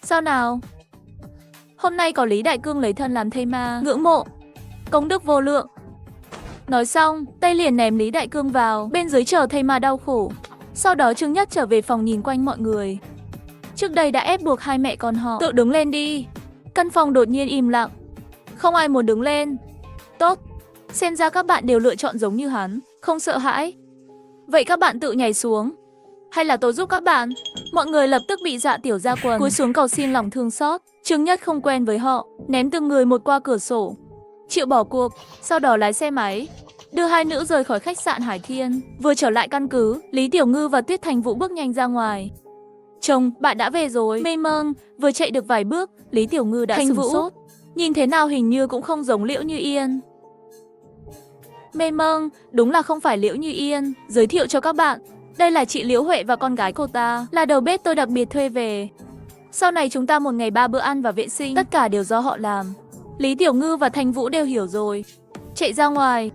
Sao nào? Hôm nay có Lý Đại Cương lấy thân làm thây ma, ngưỡng mộ, công đức vô lượng. Nói xong, tay liền ném Lý Đại Cương vào, bên dưới chờ thây ma đau khổ. Sau đó Trương Nhất trở về phòng nhìn quanh mọi người. Trước đây đã ép buộc hai mẹ con họ tự đứng lên đi. Căn phòng đột nhiên im lặng. Không ai muốn đứng lên. Tốt, xem ra các bạn đều lựa chọn giống như hắn, không sợ hãi. Vậy các bạn tự nhảy xuống, hay là tôi giúp các bạn? Mọi người lập tức bị dọa tiểu ra quần, cúi xuống cầu xin lòng thương xót. Trương Nhất không quen với họ, ném từng người một qua cửa sổ, chịu bỏ cuộc. Sau đó lái xe máy đưa hai nữ rời khỏi khách sạn Hải Thiên. Vừa trở lại căn cứ, Lý Tiểu Ngư và Tuyết Thành Vũ bước nhanh ra ngoài. Chồng, bạn đã về rồi. Mê mông, vừa chạy được vài bước, Lý Tiểu Ngư đã sửng sốt. Nhìn thế nào hình như cũng không giống Liễu Như Yên. Mê mông, đúng là không phải Liễu Như Yên. Giới thiệu cho các bạn, đây là chị Liễu Huệ và con gái cô ta, là đầu bếp tôi đặc biệt thuê về. Sau này chúng ta 1 ngày 3 bữa ăn và vệ sinh, tất cả đều do họ làm. Lý Tiểu Ngư và Thành Vũ đều hiểu rồi, chạy ra ngoài.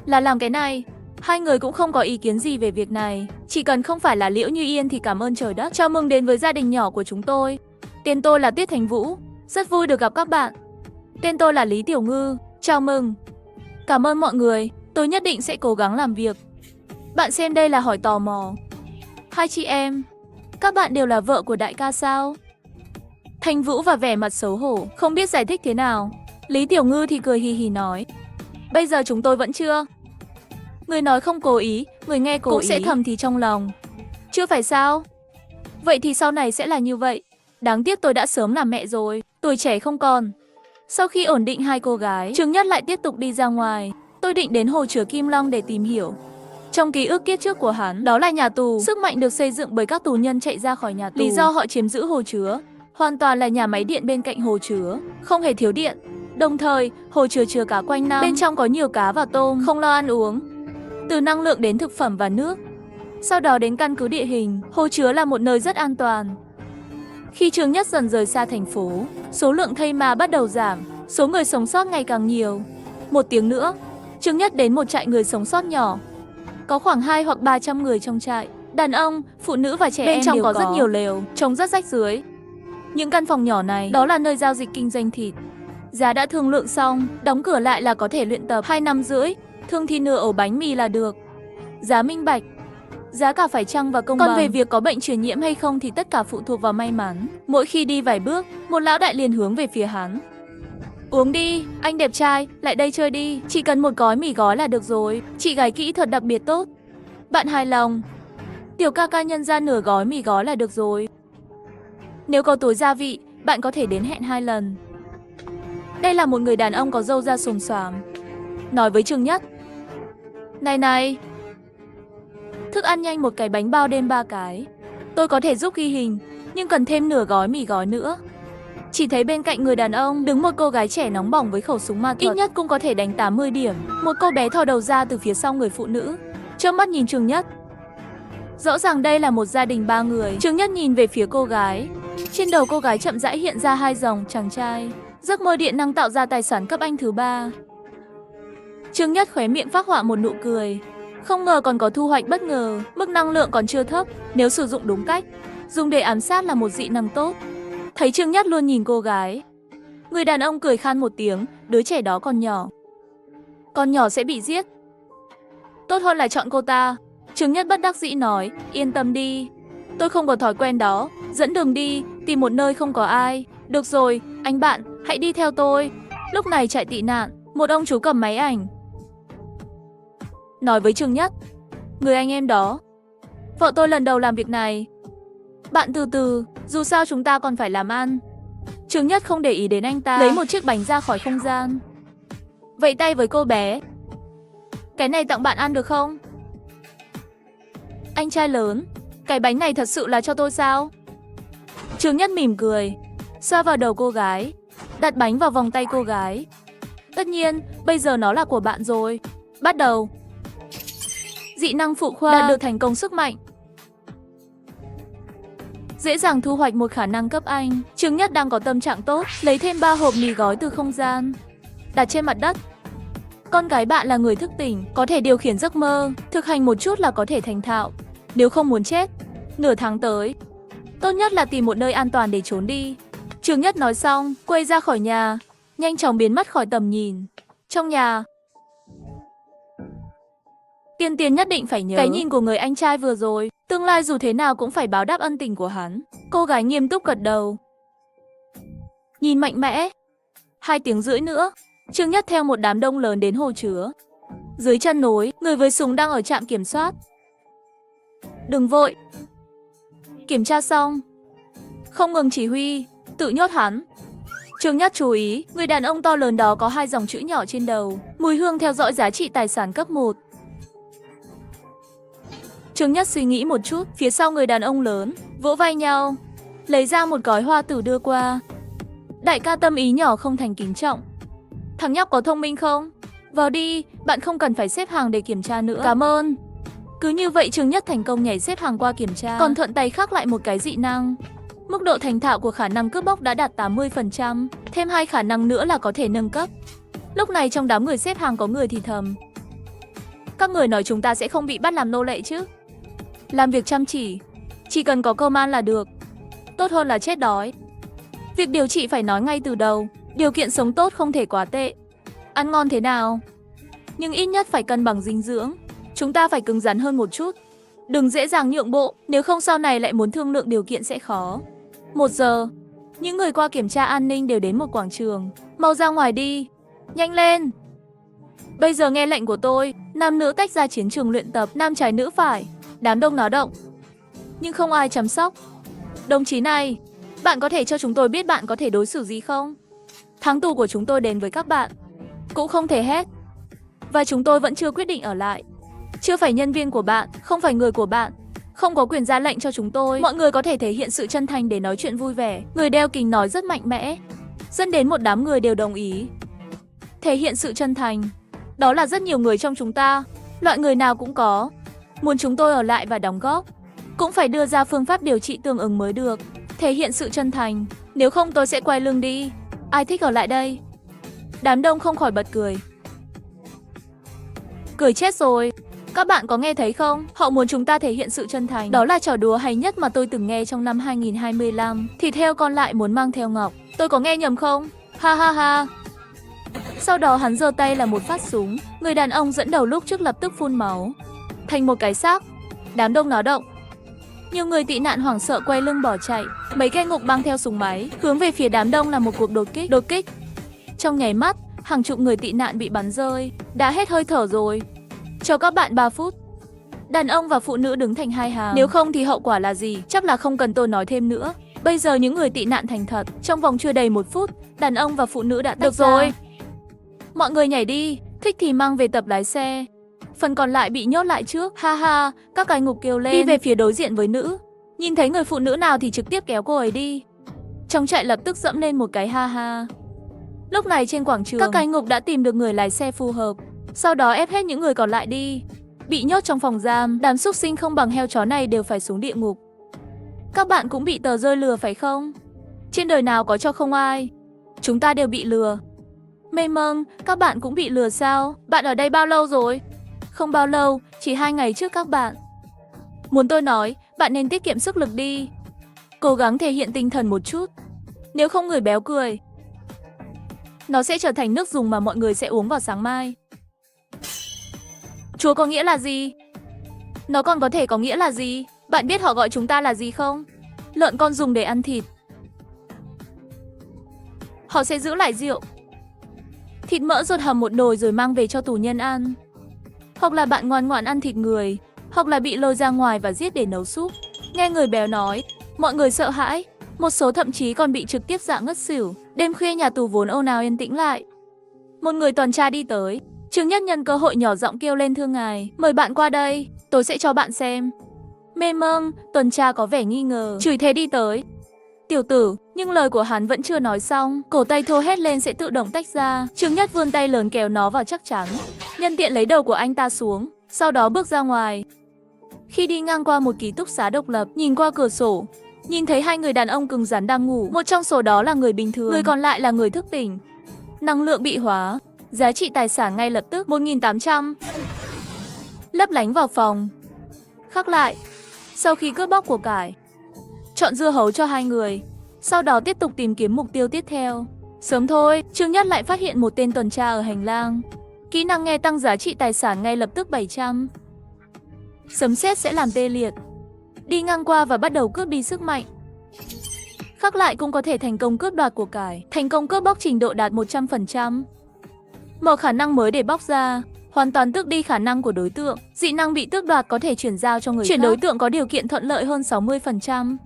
Là làm cái này. Hai người cũng không có ý kiến gì về việc này. Chỉ cần không phải là Liễu Như Yên thì cảm ơn trời đất. Chào mừng đến với gia đình nhỏ của chúng tôi. Tên tôi là Tuyết Thành Vũ. Rất vui được gặp các bạn. Tên tôi là Lý Tiểu Ngư. Chào mừng. Cảm ơn mọi người. Tôi nhất định sẽ cố gắng làm việc. Bạn xem đây là hỏi tò mò. Hai chị em, các bạn đều là vợ của đại ca sao? Thành Vũ và vẻ mặt xấu hổ, không biết giải thích thế nào. Lý Tiểu Ngư thì cười hì hì nói. Bây giờ chúng tôi vẫn chưa. Người nói không cố ý, người nghe cố ý cũng sẽ thầm thì trong lòng. Chưa phải sao? Vậy thì sau này sẽ là như vậy. Đáng tiếc tôi đã sớm làm mẹ rồi, tuổi trẻ không còn. Sau khi ổn định hai cô gái, Trương Nhất lại tiếp tục đi ra ngoài. Tôi định đến hồ chứa Kim Long để tìm hiểu. Trong ký ức kiếp trước của hắn, đó là nhà tù. Sức mạnh được xây dựng bởi các tù nhân chạy ra khỏi nhà tù. Lý do họ chiếm giữ hồ chứa hoàn toàn là nhà máy điện bên cạnh hồ chứa, không hề thiếu điện. Đồng thời, hồ chứa chứa cá quanh năm, bên trong có nhiều cá và tôm, không lo ăn uống. Từ năng lượng đến thực phẩm và nước. Sau đó đến căn cứ địa hình, hồ chứa là một nơi rất an toàn. Khi Trương Nhất dần rời xa thành phố, số lượng thây ma bắt đầu giảm, số người sống sót ngày càng nhiều. 1 tiếng nữa, Trương Nhất đến một trại người sống sót nhỏ. Có khoảng 200 hoặc 300 người trong trại. Đàn ông, phụ nữ và trẻ em bên trong có rất nhiều lều, trông rất rách rưới. Những căn phòng nhỏ này, đó là nơi giao dịch kinh doanh thịt. Giá đã thương lượng xong, đóng cửa lại là có thể luyện tập 2 năm rưỡi. Thương thì nửa ổ bánh mì là được. Giá minh bạch. Giá cả phải chăng và công bằng. Còn về việc có bệnh truyền nhiễm hay không thì tất cả phụ thuộc vào may mắn. Mỗi khi đi vài bước, một lão đại liền hướng về phía hắn. Uống đi, anh đẹp trai, lại đây chơi đi. Chỉ cần một gói mì gói là được rồi. Chị gái kỹ thuật đặc biệt tốt. Bạn hài lòng. Tiểu ca ca nhân ra nửa gói mì gói là được rồi. Nếu có túi gia vị, bạn có thể đến hẹn 2 lần. Đây là một người đàn ông có râu da xồm xoàm. Nói với Trương Nhất. Này, thức ăn nhanh 1 cái bánh bao đêm 3 cái. Tôi có thể giúp ghi hình, nhưng cần thêm nửa gói mì gói nữa. Chỉ thấy bên cạnh người đàn ông đứng một cô gái trẻ nóng bỏng với khẩu súng ma thuật. Ít nhất cũng có thể đánh 80 điểm. Một cô bé thò đầu ra từ phía sau người phụ nữ, trợn mắt nhìn Trương Nhất. Rõ ràng đây là một gia đình 3 người. Trương Nhất nhìn về phía cô gái. Trên đầu cô gái chậm rãi hiện ra 2 dòng chàng trai. Giấc mơ điện năng tạo ra tài sản cấp anh thứ 3. Trương Nhất khóe miệng phác họa một nụ cười. Không ngờ còn có thu hoạch bất ngờ. Mức năng lượng còn chưa thấp. Nếu sử dụng đúng cách, dùng để ám sát là một dị năng tốt. Thấy Trương Nhất luôn nhìn cô gái, người đàn ông cười khan một tiếng. Đứa trẻ đó còn nhỏ. Con nhỏ sẽ bị giết. Tốt hơn là chọn cô ta. Trương Nhất bất đắc dĩ nói. Yên tâm đi, tôi không có thói quen đó. Dẫn đường đi, tìm một nơi không có ai. Được rồi, anh bạn, hãy đi theo tôi. Lúc này trại tị nạn, một ông chú cầm máy ảnh nói với Trương Nhất. Người anh em đó, vợ tôi lần đầu làm việc này. Bạn từ từ, dù sao chúng ta còn phải làm ăn. Trương Nhất không để ý đến anh ta, lấy một chiếc bánh ra khỏi không gian, vẫy tay với cô bé. Cái này tặng bạn ăn được không? Anh trai lớn, cái bánh này thật sự là cho tôi sao? Trương Nhất mỉm cười, xoa vào đầu cô gái, đặt bánh vào vòng tay cô gái. Tất nhiên, bây giờ nó là của bạn rồi. Bắt đầu. Dị năng phụ khoa đạt được thành công sức mạnh. Dễ dàng thu hoạch một khả năng cấp anh. Trương Nhất đang có tâm trạng tốt, lấy thêm 3 hộp mì gói từ không gian, đặt trên mặt đất. Con gái bạn là người thức tỉnh, có thể điều khiển giấc mơ, thực hành một chút là có thể thành thạo. Nếu không muốn chết, nửa tháng tới, tốt nhất là tìm một nơi an toàn để trốn đi. Trương Nhất nói xong, quay ra khỏi nhà, nhanh chóng biến mất khỏi tầm nhìn. Trong nhà, Tiên Tiến nhất định phải nhớ cái nhìn của người anh trai vừa rồi. Tương lai dù thế nào cũng phải báo đáp ân tình của hắn. Cô gái nghiêm túc gật đầu, nhìn mạnh mẽ. 2 tiếng rưỡi nữa, Trương Nhất theo một đám đông lớn đến hồ chứa. Dưới chân núi, người với súng đang ở trạm kiểm soát. Đừng vội. Kiểm tra xong, không ngừng chỉ huy, tự nhốt hắn. Trương Nhất chú ý, người đàn ông to lớn đó có 2 dòng chữ nhỏ trên đầu. Mùi hương theo dõi giá trị tài sản cấp 1. Trương Nhất suy nghĩ một chút, phía sau người đàn ông lớn, vỗ vai nhau, lấy ra một gói hoa tử đưa qua. Đại ca tâm ý nhỏ không thành kính trọng. Thằng nhóc có thông minh không? Vào đi, bạn không cần phải xếp hàng để kiểm tra nữa. Cảm ơn. Cứ như vậy Trương Nhất thành công nhảy xếp hàng qua kiểm tra, còn thuận tay khắc lại một cái dị năng. Mức độ thành thạo của khả năng cướp bóc đã đạt 80%, thêm 2 khả năng nữa là có thể nâng cấp. Lúc này trong đám người xếp hàng có người thì thầm. Các người nói chúng ta sẽ không bị bắt làm nô lệ chứ? Làm việc chăm chỉ cần có cơm ăn là được. Tốt hơn là chết đói. Việc điều trị phải nói ngay từ đầu, điều kiện sống tốt không thể quá tệ. Ăn ngon thế nào, nhưng ít nhất phải cân bằng dinh dưỡng. Chúng ta phải cứng rắn hơn một chút, đừng dễ dàng nhượng bộ, nếu không sau này lại muốn thương lượng điều kiện sẽ khó. 1 giờ, những người qua kiểm tra an ninh đều đến một quảng trường. Mau ra ngoài đi, nhanh lên. Bây giờ nghe lệnh của tôi, nam nữ tách ra chiến trường luyện tập, nam trái nữ phải. Đám đông náo động, nhưng không ai chăm sóc. Đồng chí này, bạn có thể cho chúng tôi biết bạn có thể đối xử gì không? Tháng tù của chúng tôi đến với các bạn, cũng không thể hết. Và chúng tôi vẫn chưa quyết định ở lại. Chưa phải nhân viên của bạn, không phải người của bạn, không có quyền ra lệnh cho chúng tôi. Mọi người có thể thể hiện sự chân thành để nói chuyện vui vẻ. Người đeo kính nói rất mạnh mẽ, dẫn đến một đám người đều đồng ý. Thể hiện sự chân thành, đó là rất nhiều người trong chúng ta, loại người nào cũng có. Muốn chúng tôi ở lại và đóng góp, cũng phải đưa ra phương pháp điều trị tương ứng mới được. Thể hiện sự chân thành, nếu không tôi sẽ quay lưng đi. Ai thích ở lại đây? Đám đông không khỏi bật cười. Cười chết rồi. Các bạn có nghe thấy không? Họ muốn chúng ta thể hiện sự chân thành. Đó là trò đùa hay nhất mà tôi từng nghe trong năm 2025. Thịt heo con lại muốn mang theo ngọc. Tôi có nghe nhầm không? Ha ha ha. Sau đó hắn giơ tay là một phát súng. Người đàn ông dẫn đầu lúc trước lập tức phun máu thành một cái xác. Đám đông náo động. Nhiều người tị nạn hoảng sợ quay lưng bỏ chạy. Mấy kẻ ngục mang theo súng máy hướng về phía đám đông là một cuộc đột kích. Trong nháy mắt, hàng chục người tị nạn bị bắn rơi, đã hết hơi thở rồi. Cho các bạn 3 phút. Đàn ông và phụ nữ đứng thành 2 hàng. Nếu không thì hậu quả là gì? Chắc là không cần tôi nói thêm nữa. Bây giờ những người tị nạn thành thật, trong vòng chưa đầy 1 phút, đàn ông và phụ nữ đã tách ra. Được rồi. Mọi người nhảy đi, thích thì mang về tập lái xe. Phần còn lại bị nhốt lại trước, ha ha, các cai ngục kêu lên. Đi về phía đối diện với nữ. Nhìn thấy người phụ nữ nào thì trực tiếp kéo cô ấy đi. Trong trại lập tức dẫm lên một cái ha ha. Lúc này trên quảng trường, các cai ngục đã tìm được người lái xe phù hợp. Sau đó ép hết những người còn lại đi. Bị nhốt trong phòng giam, đám súc sinh không bằng heo chó này đều phải xuống địa ngục. Các bạn cũng bị tờ rơi lừa phải không? Trên đời nào có cho không ai. Chúng ta đều bị lừa. Mê mâng, các bạn cũng bị lừa sao? Bạn ở đây bao lâu rồi? Không bao lâu, chỉ 2 ngày trước các bạn. Muốn tôi nói, bạn nên tiết kiệm sức lực đi. Cố gắng thể hiện tinh thần một chút. Nếu không người béo cười. Nó sẽ trở thành nước dùng mà mọi người sẽ uống vào sáng mai. Chúa có nghĩa là gì? Nó còn có thể có nghĩa là gì? Bạn biết họ gọi chúng ta là gì không? Lợn con dùng để ăn thịt. Họ sẽ giữ lại rượu. Thịt mỡ ruột hầm một nồi rồi mang về cho tù nhân ăn. Hoặc là bạn ngoan ngoãn ăn thịt người, hoặc là bị lôi ra ngoài và giết để nấu súp. Nghe người béo nói, mọi người sợ hãi. Một số thậm chí còn bị trực tiếp dọa ngất xỉu. Đêm khuya nhà tù vốn ồn ào yên tĩnh lại. Một người tuần tra đi tới. Trương Nhất nhân cơ hội nhỏ giọng kêu lên: thưa ngài, mời bạn qua đây, tôi sẽ cho bạn xem. Mê mâng, tuần tra có vẻ nghi ngờ, chửi thế đi tới. Tiểu tử, nhưng lời của hắn vẫn chưa nói xong, cổ tay thô hét lên sẽ tự động tách ra. Trương Nhất vươn tay lớn kéo nó vào chắc chắn, nhân tiện lấy đầu của anh ta xuống, sau đó bước ra ngoài. Khi đi ngang qua một ký túc xá độc lập, nhìn qua cửa sổ, nhìn thấy 2 người đàn ông cứng rắn đang ngủ. Một trong số đó là người bình thường, người còn lại là người thức tỉnh. Năng lượng bị hóa, giá trị tài sản ngay lập tức 1.800. Lấp lánh vào phòng. Khắc lại, sau khi cướp bóc của cải, chọn dưa hấu cho 2 người, sau đó tiếp tục tìm kiếm mục tiêu tiếp theo. Sớm thôi, Trương Nhất lại phát hiện một tên tuần tra ở hành lang. Kỹ năng nghe tăng giá trị tài sản ngay lập tức 700. Sấm sét sẽ làm tê liệt. Đi ngang qua và bắt đầu cướp đi sức mạnh. Khắc lại cũng có thể thành công cướp đoạt của cải, thành công cướp bóc trình độ đạt 100%. Mở khả năng mới để bóc ra, hoàn toàn tước đi khả năng của đối tượng. Dị năng bị tước đoạt có thể chuyển giao cho người khác. Chuyển đối tượng có điều kiện thuận lợi hơn 60%.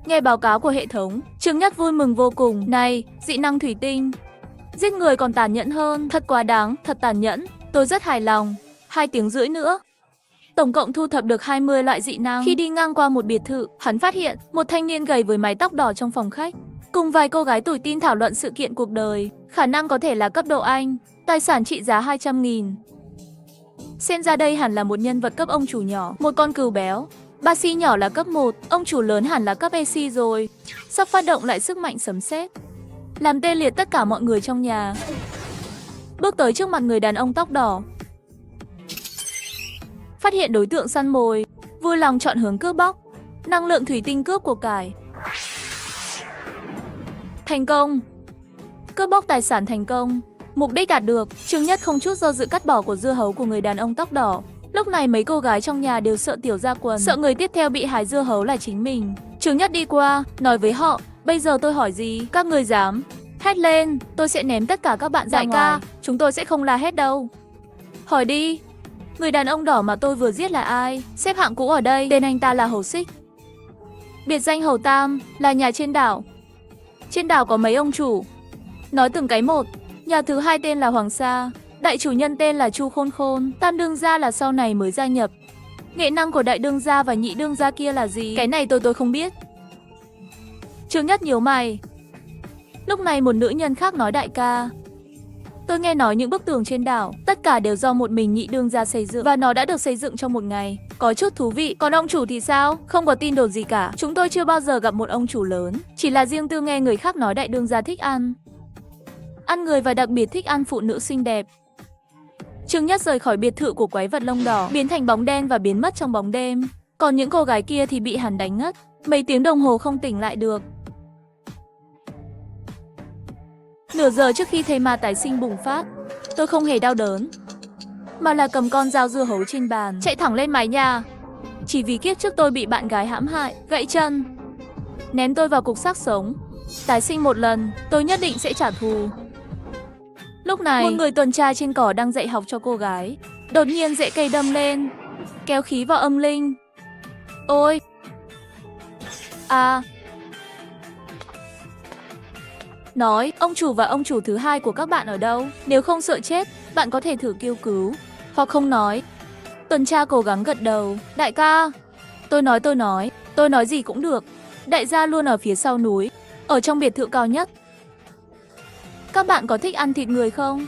Nghe báo cáo của hệ thống, Trương Nhất vui mừng vô cùng. Này, dị năng thủy tinh. Giết người còn tàn nhẫn hơn, thật quá đáng, thật tàn nhẫn. Tôi rất hài lòng. 2 tiếng rưỡi nữa. Tổng cộng thu thập được 20 loại dị năng. Khi đi ngang qua một biệt thự, hắn phát hiện một thanh niên gầy với mái tóc đỏ trong phòng khách, cùng vài cô gái tuổi teen thảo luận sự kiện cuộc đời. Khả năng có thể là cấp độ Anh, tài sản trị giá 200.000. Xem ra đây hẳn là một nhân vật cấp ông chủ nhỏ, một con cừu béo. Ba si nhỏ là cấp 1, ông chủ lớn hẳn là cấp AC rồi. Sắp phát động lại sức mạnh sấm sét, làm tê liệt tất cả mọi người trong nhà. Bước tới trước mặt người đàn ông tóc đỏ, phát hiện đối tượng săn mồi, vui lòng chọn hướng cướp bóc. Năng lượng thủy tinh cướp của cải. Thành công. Cướp bóc tài sản thành công. Mục đích đạt được. Trương Nhất không chút do dự cắt bỏ của dưa hấu của người đàn ông tóc đỏ. Lúc này mấy cô gái trong nhà đều sợ tiểu ra quần, sợ người tiếp theo bị hái dưa hấu là chính mình. Trương Nhất đi qua, nói với họ, bây giờ tôi hỏi gì, các người dám hét lên, tôi sẽ ném tất cả các bạn ra ngoài. Đại ca, chúng tôi sẽ không la hét đâu. Hỏi đi. Người đàn ông đỏ mà tôi vừa giết là ai? Xếp hạng cũ ở đây, tên anh ta là Hầu Xích. Biệt danh Hầu Tam, là nhà trên đảo. Trên đảo có mấy ông chủ. Nói từng cái một. Nhà thứ 2 tên là Hoàng Sa, đại chủ nhân tên là Chu Khôn Khôn, tam đương gia là sau này mới gia nhập. Nghệ năng của đại đương gia và nhị đương gia kia là gì? Cái này tôi không biết. Trương Nhất nhíu mày. Lúc này một nữ nhân khác nói, đại ca, tôi nghe nói những bức tường trên đảo, tất cả đều do một mình nhị đương gia xây dựng, và nó đã được xây dựng trong 1 ngày. Có chút thú vị, còn ông chủ thì sao? Không có tin đồn gì cả. Chúng tôi chưa bao giờ gặp một ông chủ lớn, chỉ là riêng tư nghe người khác nói đại đương gia thích ăn người và đặc biệt thích ăn phụ nữ xinh đẹp. Trương Nhất rời khỏi biệt thự của quái vật lông đỏ, biến thành bóng đen và biến mất trong bóng đêm. Còn những cô gái kia thì bị hắn đánh ngất, mấy tiếng đồng hồ không tỉnh lại được. Nửa giờ trước khi thây ma tái sinh bùng phát, tôi không hề đau đớn, mà là cầm con dao dưa hấu trên bàn, chạy thẳng lên mái nhà. Chỉ vì kiếp trước tôi bị bạn gái hãm hại, gãy chân, ném tôi vào cục xác sống. Tái sinh một lần, tôi nhất định sẽ trả thù. Lúc này, một người tuần tra trên cỏ đang dạy học cho cô gái. Đột nhiên rễ cây đâm lên, kéo khí vào âm linh. Ôi! À. Nói, ông chủ và ông chủ thứ hai của các bạn ở đâu? Nếu không sợ chết, bạn có thể thử kêu cứu. Hoặc không nói. Tuần tra cố gắng gật đầu. Đại ca. Tôi nói gì cũng được. Đại gia luôn ở phía sau núi, ở trong biệt thự cao nhất. Các bạn có thích ăn thịt người không?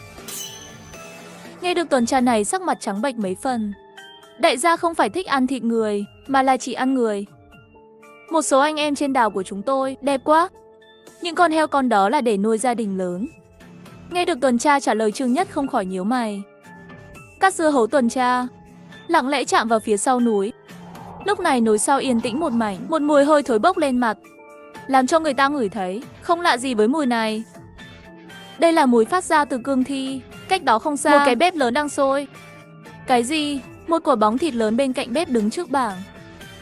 Nghe được tuần tra này sắc mặt trắng bệch mấy phần. Đại gia không phải thích ăn thịt người, mà là chỉ ăn người. Một số anh em trên đảo của chúng tôi, đẹp quá. Những con heo con đó là để nuôi gia đình lớn. Nghe được tuần tra trả lời, Trương Nhất không khỏi nhíu mày. Các dưa hấu tuần tra lặng lẽ chạm vào phía sau núi. Lúc này núi sau yên tĩnh một mảnh, một mùi hôi thối bốc lên mặt, làm cho người ta ngửi thấy, không lạ gì với mùi này. Đây là mùi phát ra từ cương thi. Cách đó không xa, một cái bếp lớn đang sôi. Cái gì? Một quả bóng thịt lớn bên cạnh bếp đứng trước bảng,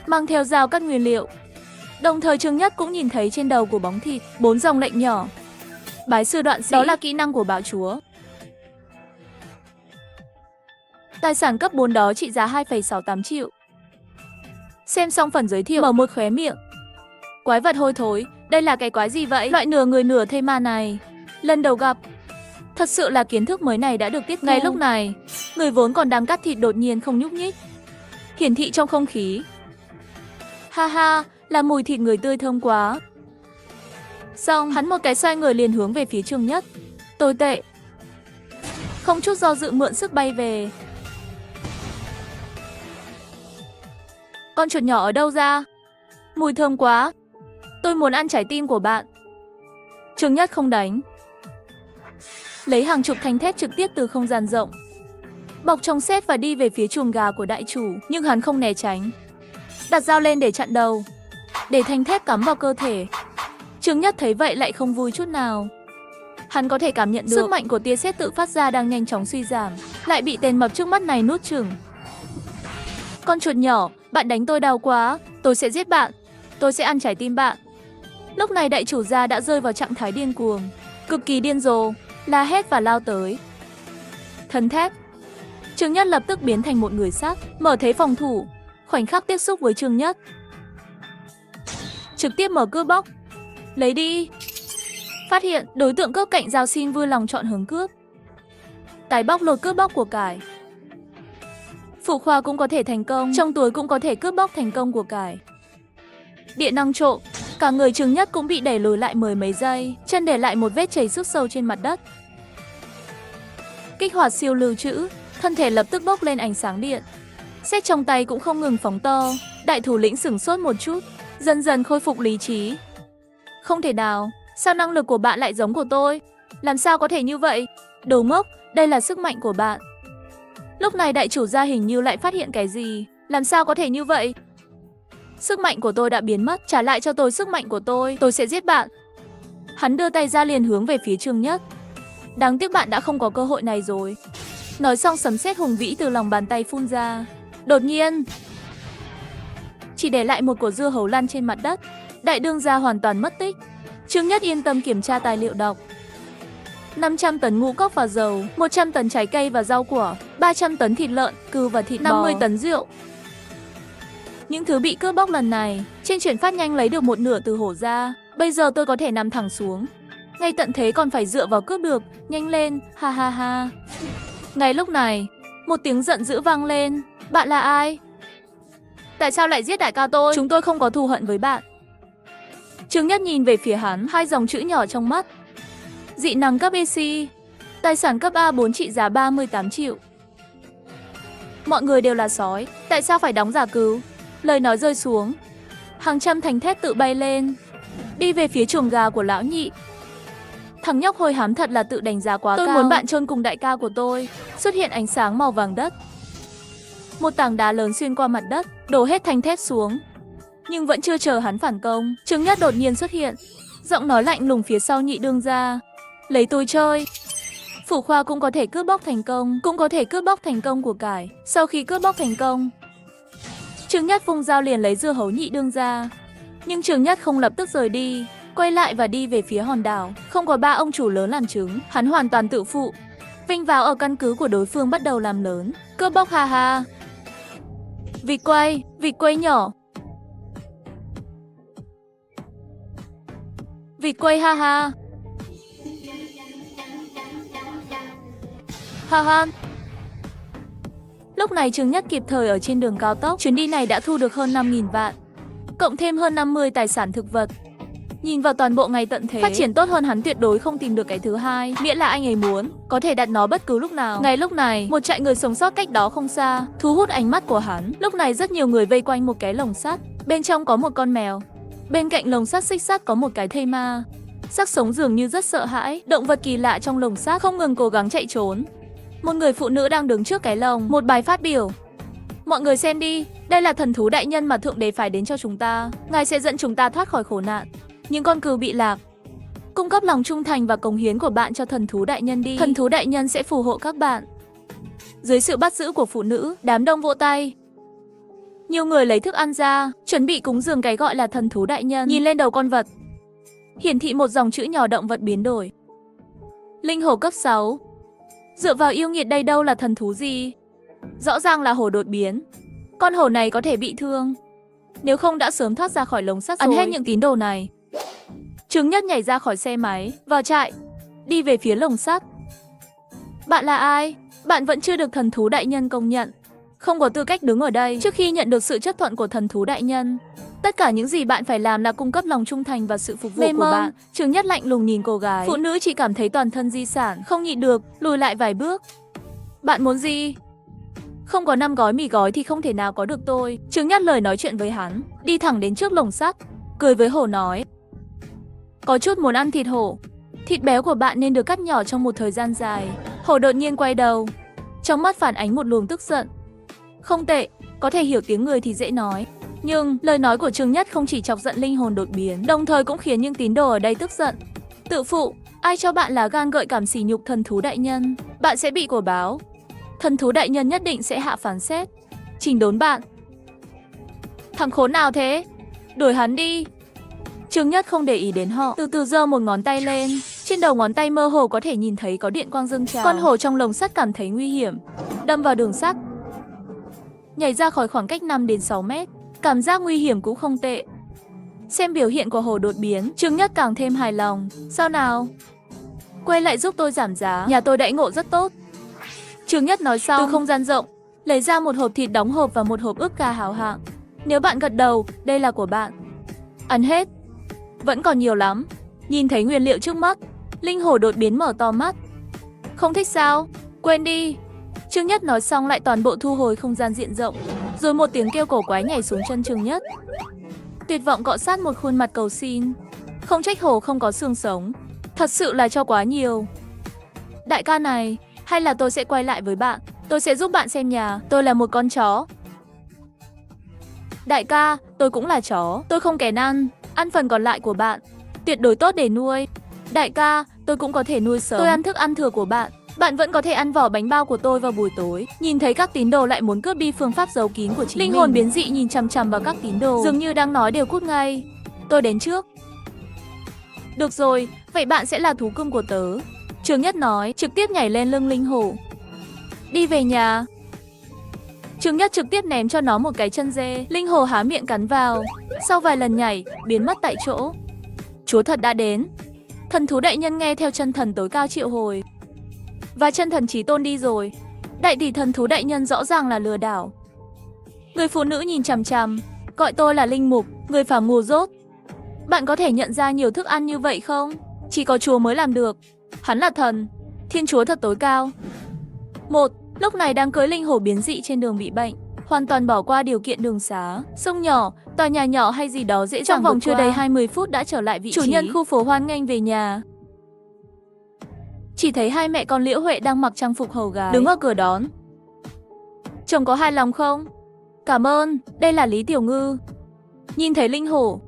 mang theo dao cắt nguyên liệu. Đồng thời Trương Nhất cũng nhìn thấy trên đầu của bóng thịt 4 dòng lệnh nhỏ. Bái sư đoạn sĩ, đó là kỹ năng của bạo chúa. Tài sản cấp 4 đó trị giá 2,68 triệu. Xem xong phần giới thiệu, mở một khóe miệng. Quái vật hôi thối, đây là cái quái gì vậy? Loại nửa người nửa thây ma này, lần đầu gặp. Thật sự là kiến thức mới này đã được tiếp thu. Ngay lúc này, người vốn còn đang cắt thịt đột nhiên không nhúc nhích, hiển thị trong không khí. Ha ha, là mùi thịt người tươi thơm quá. Xong, hắn một cái xoay người liền hướng về phía Trương Nhất. Tồi tệ. Không chút do dự mượn sức bay về. Con chuột nhỏ ở đâu ra? Mùi thơm quá. Tôi muốn ăn trái tim của bạn. Trương Nhất không đánh. Lấy hàng chục thanh thép trực tiếp từ không gian rộng, bọc trong xếp và đi về phía chuồng gà của đại chủ. Nhưng hắn không né tránh, đặt dao lên để chặn đầu, để thanh thép cắm vào cơ thể. Trương Nhất thấy vậy lại không vui chút nào. Hắn có thể cảm nhận được sức mạnh của tia sét tự phát ra đang nhanh chóng suy giảm, lại bị tên mập trước mắt này nuốt chửng. Con chuột nhỏ, bạn đánh tôi đau quá, tôi sẽ giết bạn, tôi sẽ ăn trái tim bạn. Lúc này đại chủ gia đã rơi vào trạng thái điên cuồng, cực kỳ điên rồ, la hét và lao tới. Thân thép. Trương Nhất lập tức biến thành một người sắt, mở thế phòng thủ, khoảnh khắc tiếp xúc với Trương Nhất, trực tiếp mở cướp bóc. Lấy đi. Phát hiện đối tượng cướp cạnh dao xin vui lòng chọn hướng cướp. Tài bóc lột cướp bóc của cải. Phụ khoa cũng có thể thành công, trong túi cũng có thể cướp bóc thành công của cải. Điện năng trộm. Cả người Trương Nhất cũng bị đẩy lùi lại mười mấy giây, chân để lại một vết chảy xước sâu trên mặt đất. Kích hoạt siêu lưu trữ, thân thể lập tức bốc lên ánh sáng điện. Sét trong tay cũng không ngừng phóng to. Đại thủ lĩnh sửng sốt một chút, dần dần khôi phục lý trí. Không thể nào, sao năng lực của bạn lại giống của tôi? Làm sao có thể như vậy? Đồ ngốc, đây là sức mạnh của bạn. Lúc này đại chủ gia hình như lại phát hiện cái gì. Làm sao có thể như vậy? Sức mạnh của tôi đã biến mất, trả lại cho tôi sức mạnh của tôi sẽ giết bạn. Hắn đưa tay ra liền hướng về phía Trương Nhất. Đáng tiếc bạn đã không có cơ hội này rồi. Nói xong sấm sét hùng vĩ từ lòng bàn tay phun ra. Đột nhiên, chỉ để lại một quả dưa hấu lăn trên mặt đất. Đại đương gia hoàn toàn mất tích. Trương Nhất yên tâm kiểm tra tài liệu đọc. 500 tấn ngũ cốc và dầu, 100 tấn trái cây và rau quả, 300 tấn thịt lợn, cừu và thịt bò, 50 tấn rượu. Những thứ bị cướp bóc lần này, trên chuyển phát nhanh lấy được một nửa từ hổ ra. Bây giờ tôi có thể nằm thẳng xuống. Ngay tận thế còn phải dựa vào cướp được. Nhanh lên, ha ha ha. Ngay lúc này, một tiếng giận dữ vang lên. Bạn là ai? Tại sao lại giết đại ca tôi? Chúng tôi không có thù hận với bạn. Trương Nhất nhìn về phía hắn, hai dòng chữ nhỏ trong mắt. Dị năng cấp EC, tài sản cấp A4 trị giá 38 triệu. Mọi người đều là sói, tại sao phải đóng giả cứu? Lời nói rơi xuống, hàng trăm thành thép tự bay lên, đi về phía chuồng gà của lão nhị. Thằng nhóc hôi hám thật là tự đánh giá quá cao. Tôi muốn bạn chôn cùng đại ca của tôi. Xuất hiện ánh sáng màu vàng đất. Một tảng đá lớn xuyên qua mặt đất, đổ hết thành thép xuống. Nhưng vẫn chưa chờ hắn phản công, Trương Nhất đột nhiên xuất hiện. Giọng nói lạnh lùng phía sau nhị đương gia. Lấy tôi chơi. Phủ khoa cũng có thể cướp bóc thành công, cũng có thể cướp bóc thành công của cải. Sau khi cướp bóc thành công, Trương Nhất vung dao liền lấy dưa hấu nhị đương gia. Nhưng Trương Nhất không lập tức rời đi, quay lại và đi về phía hòn đảo. Không có ba ông chủ lớn làm chứng, hắn hoàn toàn tự phụ. Vinh vào ở căn cứ của đối phương bắt đầu làm lớn. Cướp bóc ha ha. Vịt quay nhỏ. Vịt quay ha ha. Ha ha. Lúc này Trương Nhất kịp thời ở trên đường cao tốc, chuyến đi này đã thu được hơn 5.000 vạn, cộng thêm hơn 50 tài sản thực vật. Nhìn vào toàn bộ ngày tận thế, phát triển tốt hơn hắn tuyệt đối không tìm được cái thứ hai, miễn là anh ấy muốn, có thể đặt nó bất cứ lúc nào. Ngay lúc này, một trại người sống sót cách đó không xa, thu hút ánh mắt của hắn. Lúc này rất nhiều người vây quanh một cái lồng sắt, bên trong có một con mèo. Bên cạnh lồng sắt xích sắt có một cái thây ma. Xác sống dường như rất sợ hãi, động vật kỳ lạ trong lồng sắt không ngừng cố gắng chạy trốn. Một người phụ nữ đang đứng trước cái lồng, một bài phát biểu. Mọi người xem đi, đây là thần thú đại nhân mà Thượng Đế phải đến cho chúng ta. Ngài sẽ dẫn chúng ta thoát khỏi khổ nạn. Những con cừu bị lạc. Cung cấp lòng trung thành và cống hiến của bạn cho thần thú đại nhân đi. Thần thú đại nhân sẽ phù hộ các bạn. Dưới sự bắt giữ của phụ nữ, đám đông vỗ tay. Nhiều người lấy thức ăn ra, chuẩn bị cúng dường cái gọi là thần thú đại nhân. Nhìn lên đầu con vật, hiển thị một dòng chữ nhỏ động vật biến đổi. Linh hổ cấp 6. Dựa vào yêu nghiệt đây đâu là thần thú gì? Rõ ràng là hổ đột biến. Con hổ này có thể bị thương, nếu không đã sớm thoát ra khỏi lồng sắt rồi. Ăn hết những tín đồ này. Trương Nhất nhảy ra khỏi xe máy, vào trại, đi về phía lồng sắt. Bạn là ai? Bạn vẫn chưa được thần thú đại nhân công nhận, không có tư cách đứng ở đây trước khi nhận được sự chấp thuận của thần thú đại nhân. Tất cả những gì bạn phải làm là cung cấp lòng trung thành và sự phục vụ của bạn. Trương Nhất lạnh lùng nhìn cô gái. Phụ nữ chỉ cảm thấy toàn thân di sản, không nhịn được, lùi lại vài bước. Bạn muốn gì? Không có 5 gói mì gói thì không thể nào có được tôi. Trương Nhất lời nói chuyện với hắn, đi thẳng đến trước lồng sắt, cười với hổ nói. Có chút muốn ăn thịt hổ. Thịt béo của bạn nên được cắt nhỏ trong một thời gian dài. Hổ đột nhiên quay đầu, trong mắt phản ánh một luồng tức giận. Không tệ, có thể hiểu tiếng người thì dễ nói. Nhưng lời nói của Trương Nhất không chỉ chọc giận linh hồn đột biến, đồng thời cũng khiến những tín đồ ở đây tức giận. Tự phụ, ai cho bạn lá gan gợi cảm sỉ nhục thần thú đại nhân? Bạn sẽ bị của báo. Thần thú đại nhân nhất định sẽ hạ phán xét, chỉnh đốn bạn. Thằng khốn nào thế? Đuổi hắn đi. Trương Nhất không để ý đến họ, từ từ giơ một ngón tay lên. Trên đầu ngón tay mơ hồ có thể nhìn thấy có điện quang dâng trào. Con hổ trong lồng sắt cảm thấy nguy hiểm, đâm vào đường sắt, nhảy ra khỏi khoảng cách 5 đến 6 mét. Cảm giác nguy hiểm cũng không tệ. Xem biểu hiện của hổ đột biến, Trương Nhất càng thêm hài lòng. Sao nào? Quay lại giúp tôi giảm giá, nhà tôi đãi ngộ rất tốt. Trương Nhất nói xong, từ không gian rộng lấy ra một hộp thịt đóng hộp và một hộp ức gà hảo hạng. Nếu bạn gật đầu, đây là của bạn. Ăn hết. Vẫn còn nhiều lắm. Nhìn thấy nguyên liệu trước mắt, linh hổ đột biến mở to mắt. Không thích sao? Quên đi. Trương Nhất nói xong lại toàn bộ thu hồi không gian diện rộng. Rồi một tiếng kêu cổ quái nhảy xuống chân Trương Nhất. Tuyệt vọng cọ sát một khuôn mặt cầu xin. Không trách hổ không có xương sống, thật sự là cho quá nhiều. Đại ca này, hay là tôi sẽ quay lại với bạn. Tôi sẽ giúp bạn xem nhà. Tôi là một con chó. Đại ca, tôi cũng là chó. Tôi không kén ăn. Ăn phần còn lại của bạn, tuyệt đối tốt để nuôi. Đại ca, tôi cũng có thể nuôi sống. Tôi ăn thức ăn thừa của bạn. Bạn vẫn có thể ăn vỏ bánh bao của tôi vào buổi tối. Nhìn thấy các tín đồ lại muốn cướp đi phương pháp giấu kín của chính mình. Linh hồn biến dị nhìn chằm chằm vào các tín đồ, dường như đang nói đều cút ngay. Tôi đến trước. Được rồi, vậy bạn sẽ là thú cưng của tớ. Trương Nhất nói, trực tiếp nhảy lên lưng linh hổ. Đi về nhà. Trương Nhất trực tiếp ném cho nó một cái chân dê. Linh hổ há miệng cắn vào. Sau vài lần nhảy, biến mất tại chỗ. Chúa thật đã đến. Thần thú đại nhân nghe theo chân thần tối cao triệu hồi. Và chân thần chí tôn đi rồi. Đại tỷ thần thú đại nhân rõ ràng là lừa đảo. Người phụ nữ nhìn chằm chằm. Gọi tôi là linh mục, người phàm ngu dốt. Bạn có thể nhận ra nhiều thức ăn như vậy không? Chỉ có Chúa mới làm được. Hắn là thần, Thiên Chúa thật tối cao. Lúc này đang cưỡi linh hổ biến dị trên đường bị bệnh, hoàn toàn bỏ qua điều kiện đường xá, sông nhỏ, tòa nhà nhỏ hay gì đó dễ dàng. Trong vòng chưa đầy 20 phút đã trở lại vị trí. Chủ nhân khu phố hoan nghênh về nhà. Chỉ thấy hai mẹ con Liễu Huệ đang mặc trang phục hầu gái, đứng ở cửa đón. Chồng có hài lòng không? Cảm ơn, đây là Lý Tiểu Ngư. Nhìn thấy linh hổ.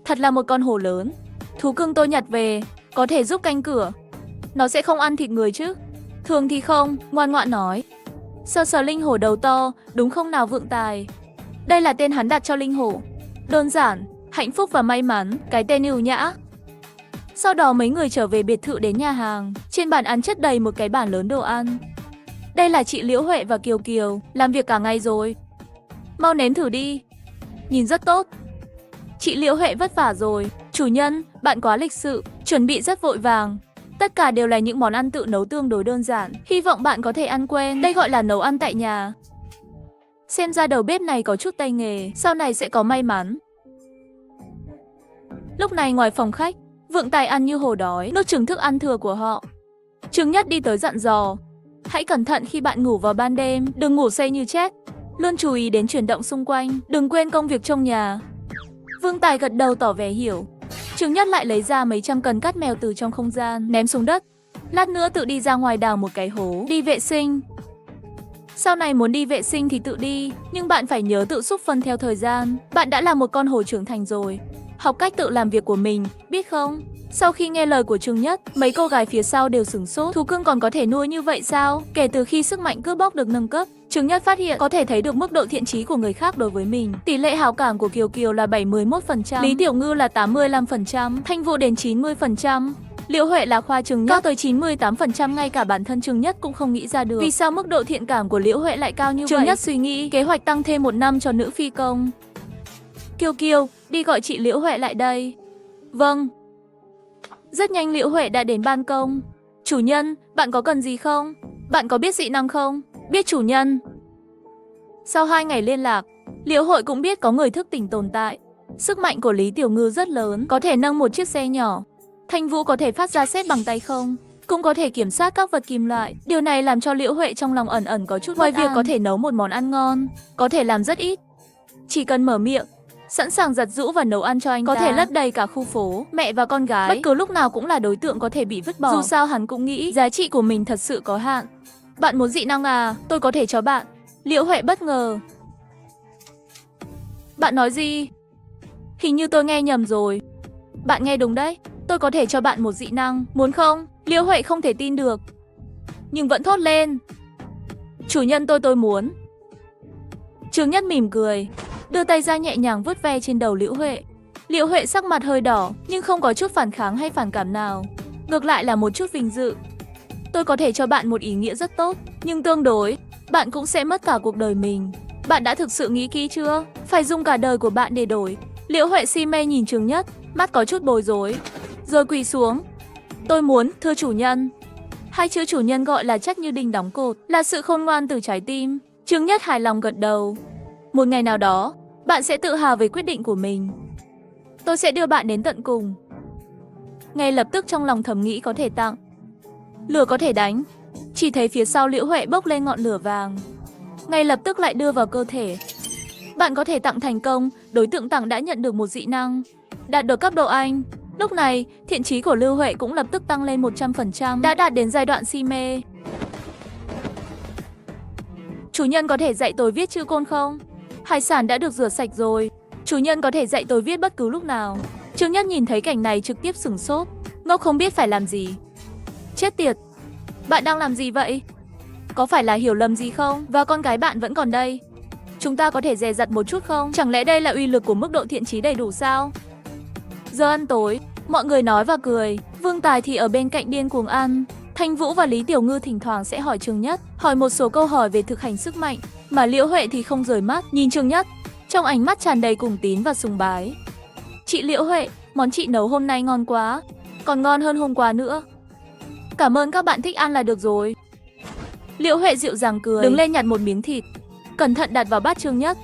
Thật là một con hổ lớn. Thú cưng tôi nhặt về, có thể giúp canh cửa. Nó sẽ không ăn thịt người chứ? Thường thì không, ngoan ngoãn nói. Sờ sờ linh hổ đầu to, đúng không nào vượng tài. Đây là tên hắn đặt cho linh hổ. Đơn giản, hạnh phúc và may mắn, cái tên ưu nhã. Sau đó mấy người trở về biệt thự đến nhà hàng. Trên bàn ăn chất đầy một cái bàn lớn đồ ăn. Đây là chị Liễu Huệ và Kiều Kiều, làm việc cả ngày rồi. Mau nếm thử đi. Nhìn rất tốt. Chị Liễu Huệ vất vả rồi, Chủ nhân, bạn quá lịch sự, chuẩn bị rất vội vàng. Tất cả đều là những món ăn tự nấu tương đối đơn giản. Hy vọng bạn có thể ăn quen. Đây gọi là nấu ăn tại nhà. Xem ra đầu bếp này có chút tay nghề, sau này sẽ có may mắn. Lúc này ngoài phòng khách, Vượng Tài ăn như hổ đói, nuốt chửng thức ăn thừa của họ. Trương Nhất đi tới dặn dò. Hãy cẩn thận khi bạn ngủ vào ban đêm, đừng ngủ say như chết. Luôn chú ý đến chuyển động xung quanh, đừng quên công việc trong nhà. Vương Tài gật đầu tỏ vẻ hiểu. Trương Nhất lại lấy ra mấy trăm cần cát mèo từ trong không gian, ném xuống đất. Lát nữa tự đi ra ngoài đào một cái hố, đi vệ sinh. Sau này muốn đi vệ sinh thì tự đi, nhưng bạn phải nhớ tự xúc phân theo thời gian. Bạn đã là một con hổ trưởng thành rồi. Học cách tự làm việc của mình, biết không? Sau khi nghe lời của Trương Nhất, mấy cô gái phía sau đều sửng sốt. Thú cưng còn có thể nuôi như vậy sao? Kể từ khi sức mạnh cướp bóc được nâng cấp, Trương Nhất phát hiện có thể thấy được mức độ thiện chí của người khác đối với mình. Tỷ lệ hảo cảm của Kiều Kiều là 71%, Lý Tiểu Ngư là 85%, Thanh Vũ đến 90%. Liễu Huệ là khoa Trương Nhất, cao tới 98%, ngay cả bản thân Trương Nhất cũng không nghĩ ra được. Vì sao mức độ thiện cảm của Liễu Huệ lại cao như vậy? Trương Nhất suy nghĩ, kế hoạch tăng thêm 1 năm cho nữ phi công. Kiều Kiều, đi gọi chị Liễu Huệ lại đây. Vâng. Rất nhanh Liễu Huệ đã đến ban công. Chủ nhân, bạn có cần gì không? Bạn có biết dị năng không? Biết chủ nhân. Sau 2 ngày liên lạc, Liễu Huệ cũng biết có người thức tỉnh tồn tại. Sức mạnh của Lý Tiểu Ngư rất lớn, có thể nâng một chiếc xe nhỏ. Thanh Vũ có thể phát ra sét bằng tay không, cũng có thể kiểm soát các vật kim loại. Điều này làm cho Liễu Huệ trong lòng ẩn ẩn có chút. Ngoài việc có thể nấu một món ăn ngon, có thể làm rất ít. Chỉ cần mở miệng, sẵn sàng giặt giũ và nấu ăn cho anh ta. Có thể lấp đầy cả khu phố, mẹ và con gái, bất cứ lúc nào cũng là đối tượng có thể bị vứt bỏ. Dù sao hắn cũng nghĩ giá trị của mình thật sự có hạn. Bạn muốn dị năng à? Tôi có thể cho bạn. Liễu Huệ bất ngờ. Bạn nói gì? Hình như tôi nghe nhầm rồi. Bạn nghe đúng đấy, tôi có thể cho bạn một dị năng, muốn không? Liễu Huệ không thể tin được, nhưng vẫn thốt lên. Chủ nhân tôi muốn. Trương Nhất mỉm cười, đưa tay ra nhẹ nhàng vuốt ve trên đầu Liễu Huệ. Liễu Huệ sắc mặt hơi đỏ, nhưng không có chút phản kháng hay phản cảm nào. Ngược lại là một chút vinh dự. Tôi có thể cho bạn một ý nghĩa rất tốt, nhưng tương đối, bạn cũng sẽ mất cả cuộc đời mình. Bạn đã thực sự nghĩ kỹ chưa? Phải dùng cả đời của bạn để đổi. Liễu Huệ si mê nhìn Trương Nhất, mắt có chút bối rối, rồi quỳ xuống. Tôi muốn, thưa chủ nhân. 2 chữ chủ nhân gọi là chắc như đinh đóng cột, là sự khôn ngoan từ trái tim. Trương Nhất hài lòng gật đầu. Một ngày nào đó, bạn sẽ tự hào về quyết định của mình. Tôi sẽ đưa bạn đến tận cùng. Ngay lập tức trong lòng thầm nghĩ có thể tặng, lửa có thể đánh. Chỉ thấy phía sau Liễu Huệ bốc lên ngọn lửa vàng, ngay lập tức lại đưa vào cơ thể. Bạn có thể tặng thành công, đối tượng tặng đã nhận được một dị năng, đạt được cấp độ Anh. Lúc này, thiện chí của Lưu Huệ cũng lập tức tăng lên 100%, đã đạt đến giai đoạn si mê. Chủ nhân có thể dạy tôi viết chữ côn không? Hải sản đã được rửa sạch rồi. Chủ nhân có thể dạy tôi viết bất cứ lúc nào. Trương Nhất nhìn thấy cảnh này trực tiếp sửng sốt, ngốc không biết phải làm gì. Chết tiệt, bạn đang làm gì vậy? Có phải là hiểu lầm gì không? Và con gái bạn vẫn còn đây. Chúng ta có thể dè dặt một chút không? Chẳng lẽ đây là uy lực của mức độ thiện chí đầy đủ sao? Giờ ăn tối, mọi người nói và cười. Vương Tài thì ở bên cạnh điên cuồng ăn. Thanh Vũ và Lý Tiểu Ngư thỉnh thoảng sẽ hỏi Trương Nhất, hỏi một số câu hỏi về thực hành sức mạnh. Mà Liễu Huệ thì không rời mắt, nhìn Trương Nhất, trong ánh mắt tràn đầy cùng tín và sùng bái. Chị Liễu Huệ, món chị nấu hôm nay ngon quá, còn ngon hơn hôm qua nữa. Cảm ơn các bạn thích ăn là được rồi. Liễu Huệ dịu dàng cười, đứng lên nhặt một miếng thịt, cẩn thận đặt vào bát Trương Nhất.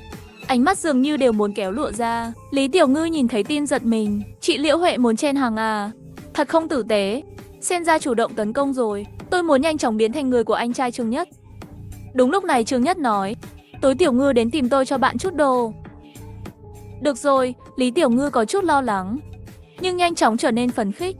Ánh mắt dường như đều muốn kéo lụa ra. Lý Tiểu Ngư nhìn thấy tin giật mình. Chị Liễu Huệ muốn chen hàng à? Thật không tử tế. Xem ra chủ động tấn công rồi. Tôi muốn nhanh chóng biến thành người của anh trai Trương Nhất. Đúng lúc này Trương Nhất nói, tối Tiểu Ngư đến tìm tôi cho bạn chút đồ. Được rồi, Lý Tiểu Ngư có chút lo lắng, nhưng nhanh chóng trở nên phấn khích.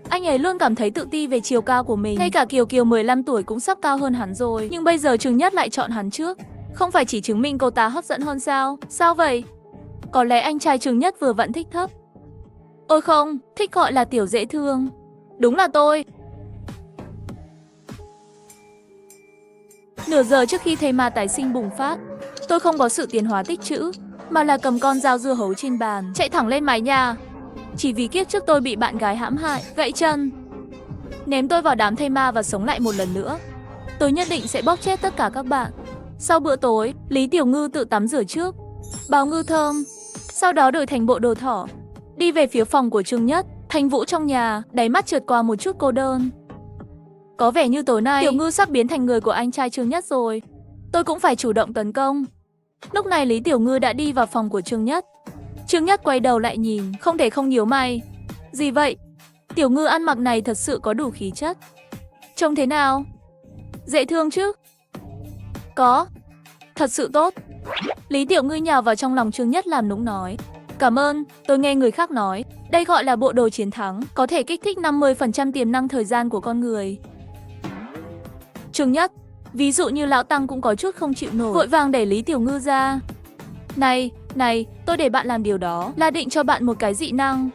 Anh ấy luôn cảm thấy tự ti về chiều cao của mình. Ngay cả Kiều Kiều 15 tuổi cũng sắp cao hơn hắn rồi. Nhưng bây giờ Trương Nhất lại chọn hắn trước. Không phải chỉ chứng minh cô ta hấp dẫn hơn sao? Sao vậy? Có lẽ anh trai Trương Nhất vừa vặn thích thấp. Ôi không, thích gọi là tiểu dễ thương. Đúng là tôi. Nửa giờ trước khi thây ma tái sinh bùng phát, tôi không có sự tiến hóa tích trữ, mà là cầm con dao dưa hấu trên bàn, chạy thẳng lên mái nhà. Chỉ vì kiếp trước tôi bị bạn gái hãm hại, gãy chân, ném tôi vào đám thây ma và sống lại một lần nữa. Tôi nhất định sẽ bóp chết tất cả các bạn. Sau bữa tối, Lý Tiểu Ngư tự tắm rửa trước, bào ngư thơm, sau đó đổi thành bộ đồ thỏ, đi về phía phòng của Trương Nhất. Thanh Vũ trong nhà, đáy mắt trượt qua một chút cô đơn. Có vẻ như tối nay Tiểu Ngư sắp biến thành người của anh trai Trương Nhất rồi. Tôi cũng phải chủ động tấn công. Lúc này Lý Tiểu Ngư đã đi vào phòng của Trương Nhất. Trương Nhất quay đầu lại nhìn, không thể không nhíu mày. Gì vậy? Tiểu Ngư ăn mặc này thật sự có đủ khí chất. Trông thế nào? Dễ thương chứ? Có. Thật sự tốt. Lý Tiểu Ngư nhào vào trong lòng Trương Nhất làm nũng nói. Cảm ơn, tôi nghe người khác nói. Đây gọi là bộ đồ chiến thắng, có thể kích thích 50% tiềm năng thời gian của con người. Trương Nhất, ví dụ như lão Tăng cũng có chút không chịu nổi, vội vàng đẩy Lý Tiểu Ngư ra. Này, tôi để bạn làm điều đó là định cho bạn một cái dị năng.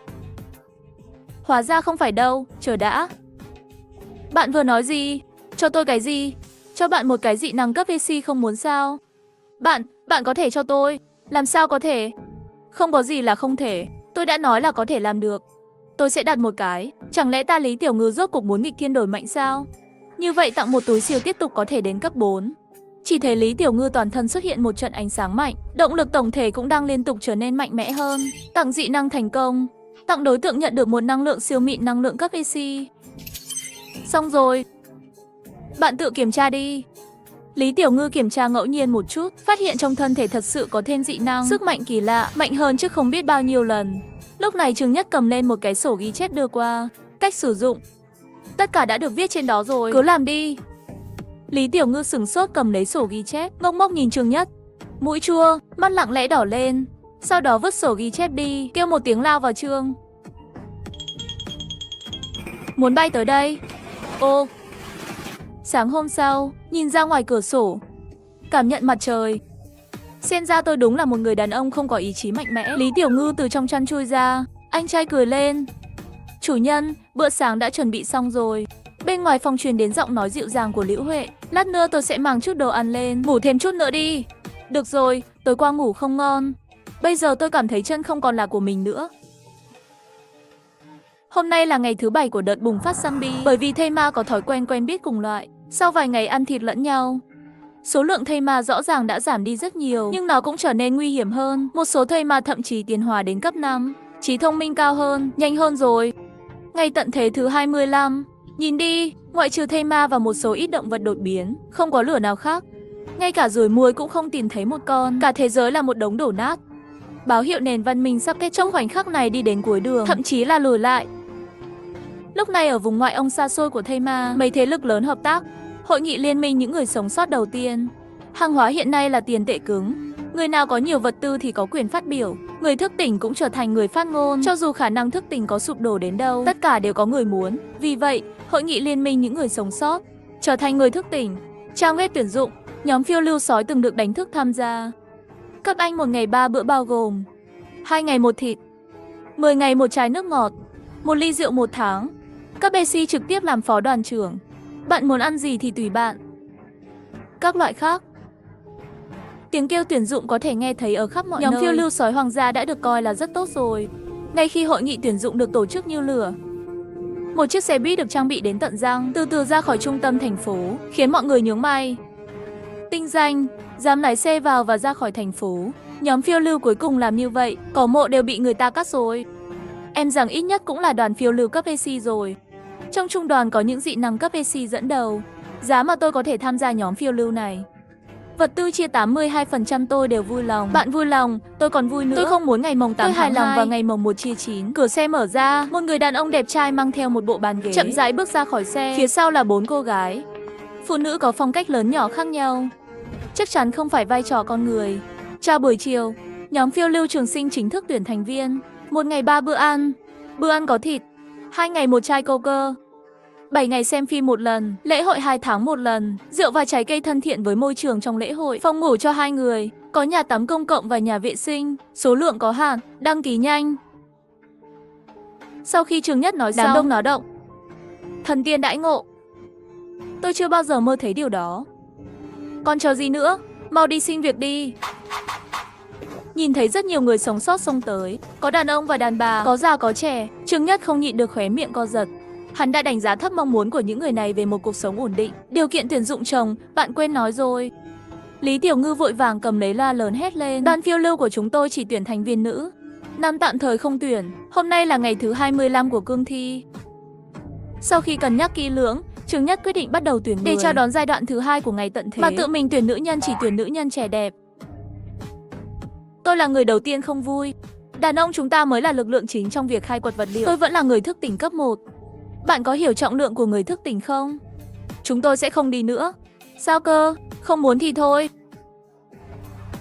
Hóa ra không phải đâu, chờ đã. Bạn vừa nói gì? Cho tôi cái gì? Cho bạn một cái dị năng cấp VC không muốn sao? Bạn có thể cho tôi. Làm sao có thể? Không có gì là không thể. Tôi đã nói là có thể làm được. Tôi sẽ đặt một cái. Chẳng lẽ ta Lý Tiểu Ngư rốt cuộc muốn nghịch thiên đổi mạnh sao? Như vậy tặng một túi siêu tiếp tục có thể đến cấp 4. Chỉ thấy Lý Tiểu Ngư toàn thân xuất hiện một trận ánh sáng mạnh. Động lực tổng thể cũng đang liên tục trở nên mạnh mẽ hơn. Tặng dị năng thành công. Tặng đối tượng nhận được một năng lượng siêu mịn năng lượng cấp VC. Xong rồi. Bạn tự kiểm tra đi. Lý Tiểu Ngư kiểm tra ngẫu nhiên một chút, phát hiện trong thân thể thật sự có thêm dị năng, sức mạnh kỳ lạ, mạnh hơn chứ không biết bao nhiêu lần. Lúc này Trương Nhất cầm lên một cái sổ ghi chép đưa qua. Cách sử dụng. Tất cả đã được viết trên đó rồi, cứ làm đi. Lý Tiểu Ngư sửng sốt cầm lấy sổ ghi chép, ngốc mốc nhìn Trương Nhất. Mũi chua, mắt lặng lẽ đỏ lên. Sau đó vứt sổ ghi chép đi, kêu một tiếng lao vào Trương. Muốn bay tới đây. Ô. Sáng hôm sau, nhìn ra ngoài cửa sổ, cảm nhận mặt trời. Xem ra tôi đúng là một người đàn ông không có ý chí mạnh mẽ. Lý Tiểu Ngư từ trong chăn chui ra, anh trai cười lên. Chủ nhân, bữa sáng đã chuẩn bị xong rồi. Bên ngoài phòng truyền đến giọng nói dịu dàng của Liễu Huệ. Lát nữa tôi sẽ mang chút đồ ăn lên, ngủ thêm chút nữa đi. Được rồi, tối qua ngủ không ngon. Bây giờ tôi cảm thấy chân không còn là của mình nữa. Hôm nay là ngày thứ 7 của đợt bùng phát zombie, bởi vì thây ma có thói quen biết cùng loại. Sau vài ngày ăn thịt lẫn nhau, số lượng thây ma rõ ràng đã giảm đi rất nhiều, nhưng nó cũng trở nên nguy hiểm hơn. Một số thây ma thậm chí tiến hóa đến cấp 5, trí thông minh cao hơn, nhanh hơn rồi. Ngày tận thế thứ 25, nhìn đi, ngoại trừ thây ma và một số ít động vật đột biến, không có lửa nào khác. Ngay cả ruồi muôi cũng không tìm thấy một con, cả thế giới là một đống đổ nát. Báo hiệu nền văn minh sắp kết trong khoảnh khắc này đi đến cuối đường, thậm chí là lùi lại. Lúc này ở vùng ngoại ông xa xôi của thây ma, mấy thế lực lớn hợp tác. Hội nghị liên minh những người sống sót đầu tiên. Hàng hóa hiện nay là tiền tệ cứng. Người nào có nhiều vật tư thì có quyền phát biểu. Người thức tỉnh cũng trở thành người phát ngôn. Cho dù khả năng thức tỉnh có sụp đổ đến đâu, tất cả đều có người muốn. Vì vậy, hội nghị liên minh những người sống sót trở thành người thức tỉnh. Trang web tuyển dụng. Nhóm phiêu lưu sói từng được đánh thức tham gia. Cấp Anh 1 ngày 3 bữa bao gồm 2 ngày 1 thịt, 10 ngày 1 chai nước ngọt, 1 ly rượu 1 tháng. Cấp BC trực tiếp làm phó đoàn trưởng. Bạn muốn ăn gì thì tùy bạn. Các loại khác. Tiếng kêu tuyển dụng có thể nghe thấy ở khắp mọi nơi. Nhóm phiêu lưu sói hoàng gia đã được coi là rất tốt rồi. Ngay khi hội nghị tuyển dụng được tổ chức như lửa, một chiếc xe buýt được trang bị đến tận răng, từ từ ra khỏi trung tâm thành phố, khiến mọi người nhướng mày. Tinh danh, dám lái xe vào và ra khỏi thành phố. Nhóm phiêu lưu cuối cùng làm như vậy, cỏ mộ đều bị người ta cắt rồi. Em rằng ít nhất cũng là đoàn phiêu lưu cấp AC rồi. Trong trung đoàn có những dị năng cấp AC dẫn đầu. Giá mà tôi có thể tham gia nhóm phiêu lưu này. Vật tư chia 82% tôi đều vui lòng. Bạn vui lòng, tôi còn vui nữa. Tôi không muốn ngày mồng 8 tháng 2. Tôi hài lòng vào ngày mồng 1 chia 9. Cửa xe mở ra, một người đàn ông đẹp trai mang theo một bộ bàn ghế chậm rãi bước ra khỏi xe. Phía sau là 4 cô gái. Phụ nữ có phong cách lớn nhỏ khác nhau. Chắc chắn không phải vai trò con người. Chào buổi chiều, nhóm phiêu lưu Trường Sinh chính thức tuyển thành viên. 1 ngày 3 bữa ăn. Bữa ăn có thịt. 2 ngày 1 chai Coca. 7 ngày xem phim 1 lần, lễ hội 2 tháng 1 lần, rượu và trái cây thân thiện với môi trường trong lễ hội, phòng ngủ cho 2 người, có nhà tắm công cộng và nhà vệ sinh, số lượng có hạn, đăng ký nhanh. Sau khi Trường Nhất nói xong, đám đông náo động. Thần tiên đãi ngộ. Tôi chưa bao giờ mơ thấy điều đó. Còn chờ gì nữa, mau đi xin việc đi. Nhìn thấy rất nhiều người sống sót xông tới, có đàn ông và đàn bà, có già có trẻ, Trường Nhất không nhịn được khóe miệng co giật. Hắn đã đánh giá thấp mong muốn của những người này về một cuộc sống ổn định. Điều kiện tuyển dụng chồng, bạn quên nói rồi. Lý Tiểu Ngư vội vàng cầm lấy loa lớn hét lên. Đoàn phiêu lưu của chúng tôi chỉ tuyển thành viên nữ. Năm tạm thời không tuyển. Hôm nay là ngày thứ 25 của cương thi. Sau khi cân nhắc kỹ lưỡng, Trường Nhất quyết định bắt đầu tuyển người để chào đón giai đoạn thứ 2 của ngày tận thế. Bà tự mình tuyển nữ nhân, chỉ tuyển nữ nhân trẻ đẹp. Tôi là người đầu tiên không vui. Đàn ông chúng ta mới là lực lượng chính trong việc khai quật vật liệu. Tôi vẫn là người thức tỉnh cấp 1. Bạn có hiểu trọng lượng của người thức tỉnh không? Chúng tôi sẽ không đi nữa. Sao cơ? Không muốn thì thôi.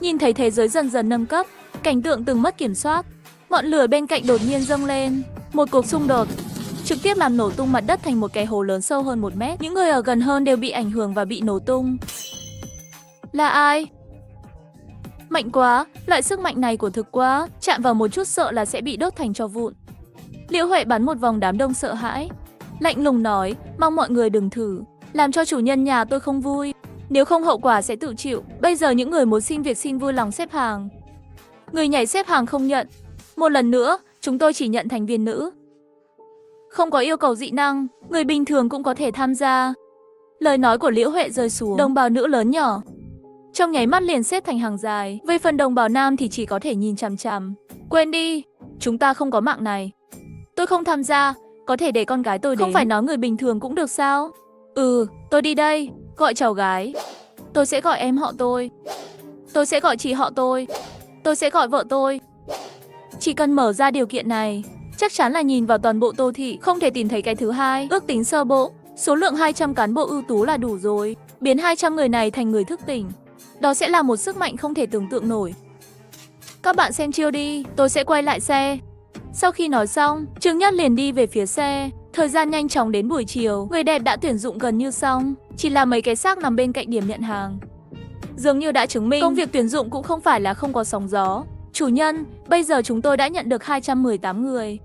Nhìn thấy thế giới dần dần nâng cấp, cảnh tượng từng mất kiểm soát. Ngọn lửa bên cạnh đột nhiên dâng lên. Một cuộc xung đột trực tiếp làm nổ tung mặt đất thành một cái hố lớn sâu hơn 1 mét. Những người ở gần hơn đều bị ảnh hưởng và bị nổ tung. Là ai? Mạnh quá, loại sức mạnh này của thực quá, chạm vào một chút sợ là sẽ bị đốt thành tro vụn. Liễu Huệ bắn một vòng đám đông sợ hãi, lạnh lùng nói, mong mọi người đừng thử, làm cho chủ nhân nhà tôi không vui, nếu không hậu quả sẽ tự chịu. Bây giờ những người muốn xin việc xin vui lòng xếp hàng. Người nhảy xếp hàng không nhận. Một lần nữa, chúng tôi chỉ nhận thành viên nữ. Không có yêu cầu dị năng, người bình thường cũng có thể tham gia. Lời nói của Liễu Huệ rơi xuống, đồng bào nữ lớn nhỏ trong nháy mắt liền xếp thành hàng dài. Về phần đồng bào nam thì chỉ có thể nhìn chằm chằm. Quên đi, chúng ta không có mạng này. Tôi không tham gia, có thể để con gái tôi đến. Không phải nói người bình thường cũng được sao? Tôi đi đây, gọi cháu gái. Tôi sẽ gọi em họ tôi. Tôi sẽ gọi chị họ tôi. Tôi sẽ gọi vợ tôi. Chỉ cần mở ra điều kiện này, chắc chắn là nhìn vào toàn bộ Tô Thị, không thể tìm thấy cái thứ hai. Ước tính sơ bộ, số lượng 200 cán bộ ưu tú là đủ rồi. Biến 200 người này thành người thức tỉnh, đó sẽ là một sức mạnh không thể tưởng tượng nổi. Các bạn xem chiêu đi, tôi sẽ quay lại xe. Sau khi nói xong, Trương Nhất liền đi về phía xe. Thời gian nhanh chóng đến buổi chiều, người đẹp đã tuyển dụng gần như xong, chỉ là mấy cái xác nằm bên cạnh điểm nhận hàng. Dường như đã chứng minh công việc tuyển dụng cũng không phải là không có sóng gió. Chủ nhân, bây giờ chúng tôi đã nhận được 218 người,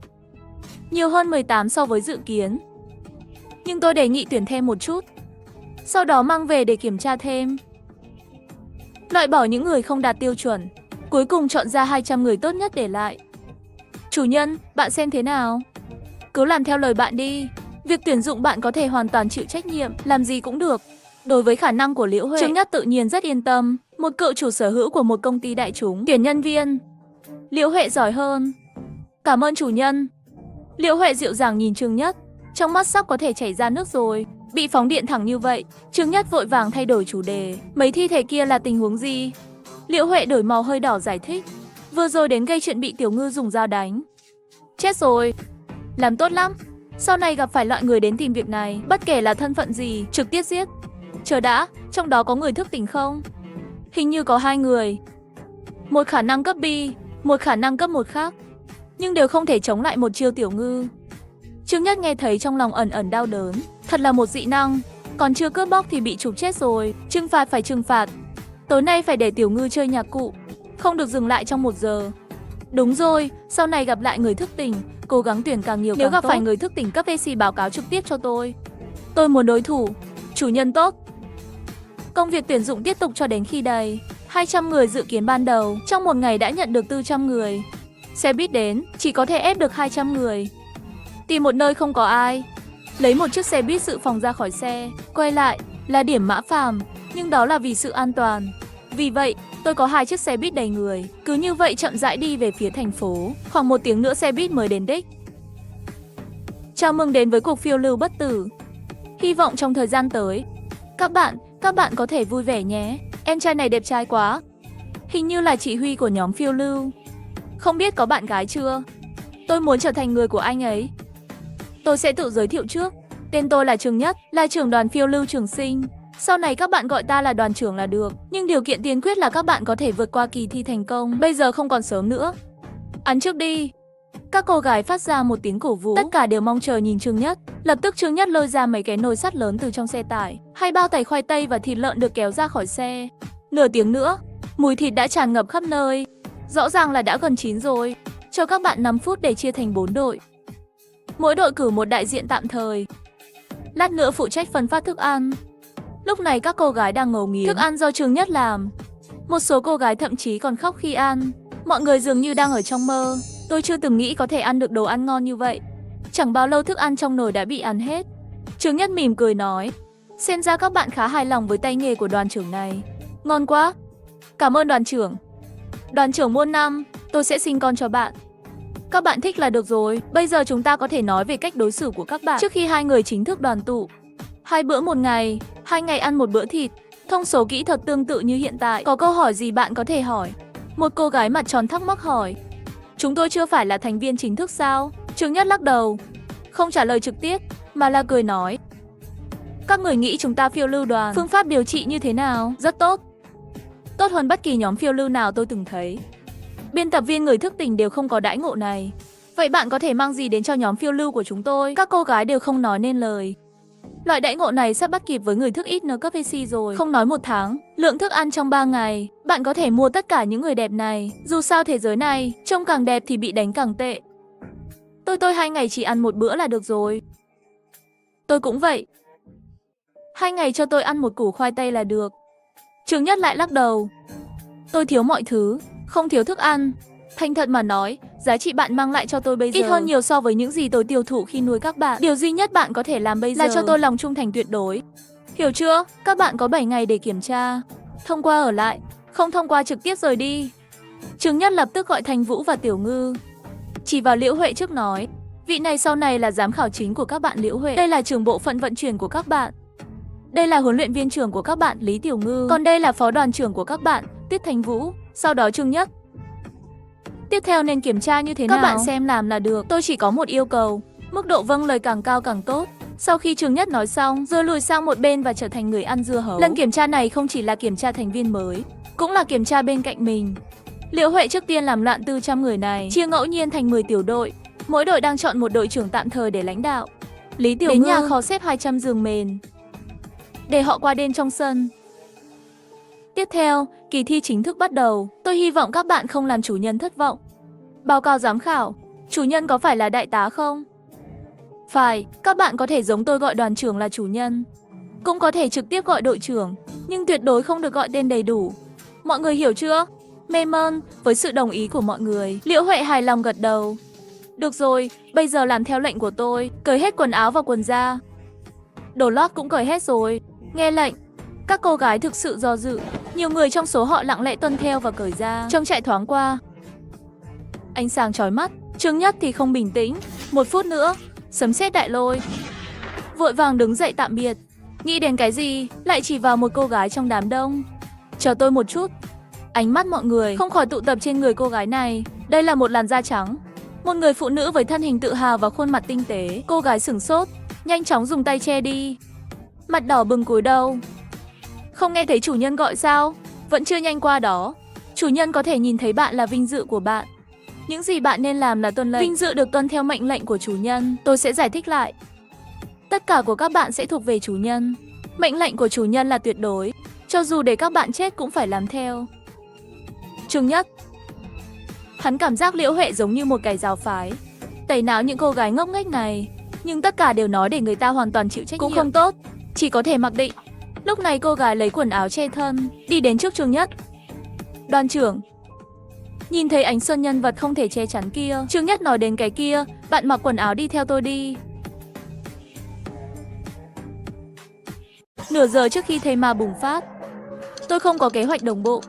nhiều hơn 18 so với dự kiến. Nhưng tôi đề nghị tuyển thêm một chút, sau đó mang về để kiểm tra thêm, loại bỏ những người không đạt tiêu chuẩn, cuối cùng chọn ra 200 người tốt nhất để lại. Chủ nhân, bạn xem thế nào? Cứ làm theo lời bạn đi. Việc tuyển dụng bạn có thể hoàn toàn chịu trách nhiệm, làm gì cũng được. Đối với khả năng của Liễu Huệ, Trương Nhất tự nhiên rất yên tâm. Một cựu chủ sở hữu của một công ty đại chúng tuyển nhân viên, Liễu Huệ giỏi hơn. Cảm ơn chủ nhân. Liễu Huệ dịu dàng nhìn Trương Nhất, trong mắt sắp có thể chảy ra nước rồi. Bị phóng điện thẳng như vậy, Trương Nhất vội vàng thay đổi chủ đề. Mấy thi thể kia là tình huống gì? Liễu Huệ đổi màu hơi đỏ giải thích. Vừa rồi đến gây chuyện bị Tiểu Ngư dùng dao đánh. Chết rồi. Làm tốt lắm. Sau này gặp phải loại người đến tìm việc này, bất kể là thân phận gì, trực tiếp giết. Chờ đã, trong đó có người thức tỉnh không? Hình như có 2 người. Một khả năng cấp B, một khả năng cấp 1 khác, nhưng đều không thể chống lại một chiêu Tiểu Ngư. Trương Nhất nghe thấy trong lòng ẩn ẩn đau đớn. Thật là một dị năng, còn chưa cướp bóc thì bị chụp chết rồi. Trừng phạt phải trừng phạt. Tối nay phải để Tiểu Ngư chơi nhạc cụ, không được dừng lại trong 1 giờ. Đúng rồi, sau này gặp lại người thức tỉnh, cố gắng tuyển càng nhiều càng tốt. Nếu gặp phải người thức tỉnh cấp VC báo cáo trực tiếp cho tôi. Tôi muốn đối thủ. Chủ nhân tốt. Công việc tuyển dụng tiếp tục cho đến khi đầy. 200 người dự kiến ban đầu, trong một ngày đã nhận được 400 người. Xe buýt đến, chỉ có thể ép được 200 người. Tìm một nơi không có ai, lấy một chiếc xe buýt dự phòng ra khỏi xe, quay lại là điểm Mã Phàm, nhưng đó là vì sự an toàn. Vì vậy, tôi có 2 chiếc xe buýt đầy người, cứ như vậy chậm rãi đi về phía thành phố. Khoảng 1 tiếng nữa xe buýt mới đến đích. Chào mừng đến với cuộc phiêu lưu bất tử. Hy vọng trong thời gian tới, các bạn có thể vui vẻ nhé. Em trai này đẹp trai quá. Hình như là chỉ huy của nhóm phiêu lưu. Không biết có bạn gái chưa? Tôi muốn trở thành người của anh ấy. Tôi sẽ tự giới thiệu trước. Tên tôi là Trương Nhất, là trưởng đoàn phiêu lưu Trường Sinh. Sau này các bạn gọi ta là đoàn trưởng là được. Nhưng điều kiện tiên quyết là các bạn có thể vượt qua kỳ thi thành công. Bây giờ không còn sớm nữa. Ăn trước đi. Các cô gái phát ra một tiếng cổ vũ. Tất cả đều mong chờ nhìn Trương Nhất. Lập tức Trương Nhất lôi ra mấy cái nồi sắt lớn từ trong xe tải. 2 bao tải khoai tây và thịt lợn được kéo ra khỏi xe. Nửa tiếng nữa, mùi thịt đã tràn ngập khắp nơi. Rõ ràng là đã gần chín rồi. Cho các bạn 5 phút để chia thành 4 đội. Mỗi đội cử một đại diện tạm thời. Lát nữa phụ trách phân phát thức ăn. Lúc này các cô gái đang ngấu nghiến thức ăn do Trương Nhất làm. Một số cô gái thậm chí còn khóc khi ăn. Mọi người dường như đang ở trong mơ. Tôi chưa từng nghĩ có thể ăn được đồ ăn ngon như vậy. Chẳng bao lâu thức ăn trong nồi đã bị ăn hết. Trương Nhất mỉm cười nói, xem ra các bạn khá hài lòng với tay nghề của đoàn trưởng này. Ngon quá. Cảm ơn đoàn trưởng. Đoàn trưởng muôn năm, tôi sẽ sinh con cho bạn. Các bạn thích là được rồi. Bây giờ chúng ta có thể nói về cách đối xử của các bạn trước khi hai người chính thức đoàn tụ. 2 bữa một ngày, 2 ngày ăn một bữa thịt. Thông số kỹ thuật tương tự như hiện tại. Có câu hỏi gì bạn có thể hỏi? Một cô gái mặt tròn thắc mắc hỏi. Chúng tôi chưa phải là thành viên chính thức sao? Trương Nhất lắc đầu. Không trả lời trực tiếp, mà là cười nói. Các người nghĩ chúng ta phiêu lưu đoàn, phương pháp điều trị như thế nào? Rất tốt. Tốt hơn bất kỳ nhóm phiêu lưu nào tôi từng thấy. Biên tập viên người thức tỉnh đều không có đãi ngộ này. Vậy bạn có thể mang gì đến cho nhóm phiêu lưu của chúng tôi? Các cô gái đều không nói nên lời. Loại đãi ngộ này sắp bắt kịp với người thức ít N cấp AC rồi. Không nói 1 tháng, lượng thức ăn trong 3 ngày. Bạn có thể mua tất cả những người đẹp này. Dù sao thế giới này, trông càng đẹp thì bị đánh càng tệ. Tôi 2 ngày chỉ ăn 1 bữa là được rồi. Tôi cũng vậy. 2 ngày cho tôi ăn 1 củ khoai tây là được. Trương Nhất lại lắc đầu. Tôi thiếu mọi thứ, không thiếu thức ăn. Thành thật mà nói, giá trị bạn mang lại cho tôi bây giờ ít hơn nhiều so với những gì tôi tiêu thụ khi nuôi các bạn. Điều duy nhất bạn có thể làm bây giờ là cho tôi lòng trung thành tuyệt đối. Hiểu chưa? Các bạn có 7 ngày để kiểm tra. Thông qua ở lại, không thông qua trực tiếp rời đi. Trương Nhất lập tức gọi Thanh Vũ và Tiểu Ngư. Chỉ vào Liễu Huệ trước nói. Vị này sau này là giám khảo chính của các bạn Liễu Huệ. Đây là trưởng bộ phận vận chuyển của các bạn. Đây là huấn luyện viên trưởng của các bạn Lý Tiểu Ngư. Còn đây là phó đoàn trưởng của các bạn Tiết Thanh Vũ. Sau đó Trương Nhất. Tiếp theo nên kiểm tra như thế nào? Các bạn xem làm là được. Tôi chỉ có một yêu cầu. Mức độ vâng lời càng cao càng tốt. Sau khi Trương Nhất nói xong, rồi lùi sang một bên và trở thành người ăn dưa hấu. Lần kiểm tra này không chỉ là kiểm tra thành viên mới, cũng là kiểm tra bên cạnh mình. Liễu Huệ trước tiên làm loạn 400 người này, chia ngẫu nhiên thành 10 tiểu đội. Mỗi đội đang chọn một đội trưởng tạm thời để lãnh đạo. Lý Tiểu Ngư đến nhà kho xếp 200 giường mền, để họ qua đêm trong sân. Tiếp theo, kỳ thi chính thức bắt đầu. Tôi hy vọng các bạn không làm chủ nhân thất vọng. Báo cáo giám khảo, chủ nhân có phải là đại tá không? Phải, các bạn có thể giống tôi gọi đoàn trưởng là chủ nhân. Cũng có thể trực tiếp gọi đội trưởng, nhưng tuyệt đối không được gọi tên đầy đủ. Mọi người hiểu chưa? Mê mơn, với sự đồng ý của mọi người, Liễu Huệ hài lòng gật đầu. Được rồi, bây giờ làm theo lệnh của tôi, cởi hết quần áo và quần ra. Đồ lót cũng cởi hết rồi. Nghe lệnh. Các cô gái thực sự do dự. Nhiều người trong số họ lặng lẽ tuân theo và cởi ra. Trông chạy thoáng qua. Ánh sáng chói mắt. Trương Nhất thì không bình tĩnh. 1 phút nữa, sấm sét đại lôi. Vội vàng đứng dậy tạm biệt. Nghĩ đến cái gì, lại chỉ vào một cô gái trong đám đông. Chờ tôi một chút. Ánh mắt mọi người không khỏi tụ tập trên người cô gái này. Đây là một làn da trắng. Một người phụ nữ với thân hình tự hào và khuôn mặt tinh tế. Cô gái sửng sốt, nhanh chóng dùng tay che đi. Mặt đỏ bừng cúi đầu. Không nghe thấy chủ nhân gọi sao? Vẫn chưa nhanh qua đó. Chủ nhân có thể nhìn thấy bạn là vinh dự của bạn. Những gì bạn nên làm là tuân lệnh. Vinh dự được tuân theo mệnh lệnh của chủ nhân. Tôi sẽ giải thích lại. Tất cả của các bạn sẽ thuộc về chủ nhân. Mệnh lệnh của chủ nhân là tuyệt đối. Cho dù để các bạn chết cũng phải làm theo. Trương Nhất. Hắn cảm giác Liễu Huệ giống như một cái giáo phái, tẩy não những cô gái ngốc nghếch này. Nhưng tất cả đều nói để người ta hoàn toàn chịu trách nhiệm. Cũng không tốt, chỉ có thể mặc định. Lúc này cô gái lấy quần áo che thân, đi đến trước Trương Nhất. Đoàn trưởng. Nhìn thấy ánh xuân nhân vật không thể che chắn kia, Trương Nhất nói đến cái kia, bạn mặc quần áo đi theo tôi đi. Nửa giờ trước khi thây ma bùng phát, tôi không có kế hoạch đồng bộ,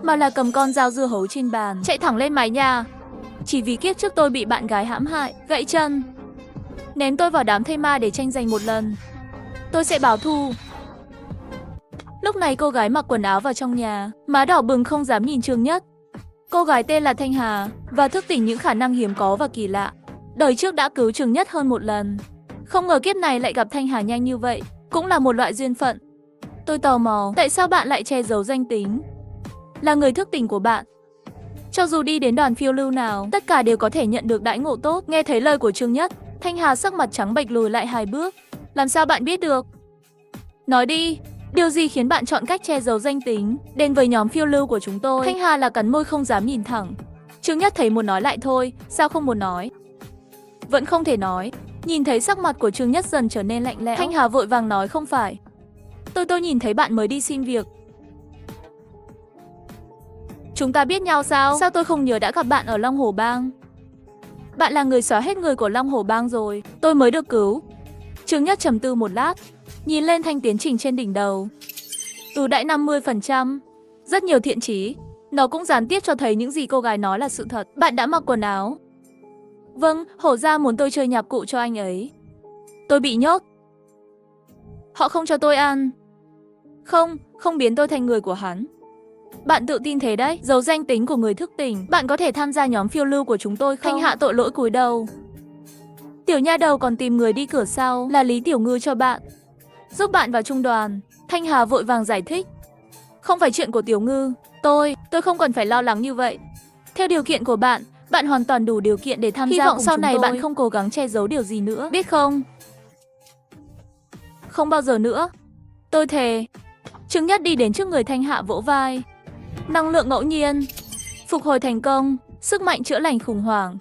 mà là cầm con dao dưa hấu trên bàn, chạy thẳng lên mái nhà. Chỉ vì kiếp trước tôi bị bạn gái hãm hại, gãy chân, ném tôi vào đám thây ma để tranh giành một lần. Tôi sẽ báo thù. Lúc này cô gái mặc quần áo vào trong nhà, má đỏ bừng không dám nhìn Trương Nhất. Cô gái tên là Thanh Hà và thức tỉnh những khả năng hiếm có và kỳ lạ. Đời trước đã cứu Trương Nhất hơn 1 lần. Không ngờ kiếp này lại gặp Thanh Hà nhanh như vậy, cũng là một loại duyên phận. Tôi tò mò, tại sao bạn lại che giấu danh tính? Là người thức tỉnh của bạn, cho dù đi đến đoàn phiêu lưu nào, tất cả đều có thể nhận được đãi ngộ tốt. Nghe thấy lời của Trương Nhất, Thanh Hà sắc mặt trắng bệch lùi lại 2 bước. Làm sao bạn biết được? Nói đi, điều gì khiến bạn chọn cách che giấu danh tính, đến với nhóm phiêu lưu của chúng tôi? Thanh Hà là cắn môi không dám nhìn thẳng. Trương Nhất thấy muốn nói lại thôi, sao không muốn nói? Vẫn không thể nói. Nhìn thấy sắc mặt của Trương Nhất dần trở nên lạnh lẽo, Thanh Hà vội vàng nói không phải. Tôi nhìn thấy bạn mới đi xin việc. Chúng ta biết nhau sao? Sao tôi không nhớ đã gặp bạn ở Long Hổ Bang? Bạn là người xóa hết người của Long Hổ Bang rồi. Tôi mới được cứu. Trương Nhất trầm tư một lát, nhìn lên thanh tiến trình trên đỉnh đầu. Ưu đãi 50%. Rất nhiều thiện chí. Nó cũng gián tiếp cho thấy những gì cô gái nói là sự thật. Bạn đã mặc quần áo. Vâng, hổ gia muốn tôi chơi nhạc cụ cho anh ấy. Tôi bị nhốt. Họ không cho tôi ăn. Không biến tôi thành người của hắn. Bạn tự tin thế đấy, giấu danh tính của người thức tỉnh. Bạn có thể tham gia nhóm phiêu lưu của chúng tôi không? Thanh Hạ tội lỗi cúi đầu. Tiểu nha đầu còn tìm người đi cửa sau, là Lý Tiểu Ngư cho bạn. Giúp bạn vào trung đoàn. Thanh Hà vội vàng giải thích. Không phải chuyện của Tiểu Ngư. Tôi không cần phải lo lắng như vậy. Theo điều kiện của bạn, bạn hoàn toàn đủ điều kiện để tham gia cùng chúng tôi. Hy vọng sau này bạn không cố gắng che giấu điều gì nữa, biết không? Không bao giờ nữa. Tôi thề. Trương Nhất đi đến trước người Thanh Hạ vỗ vai. Năng lượng ngẫu nhiên. Phục hồi thành công. Sức mạnh chữa lành khủng hoảng.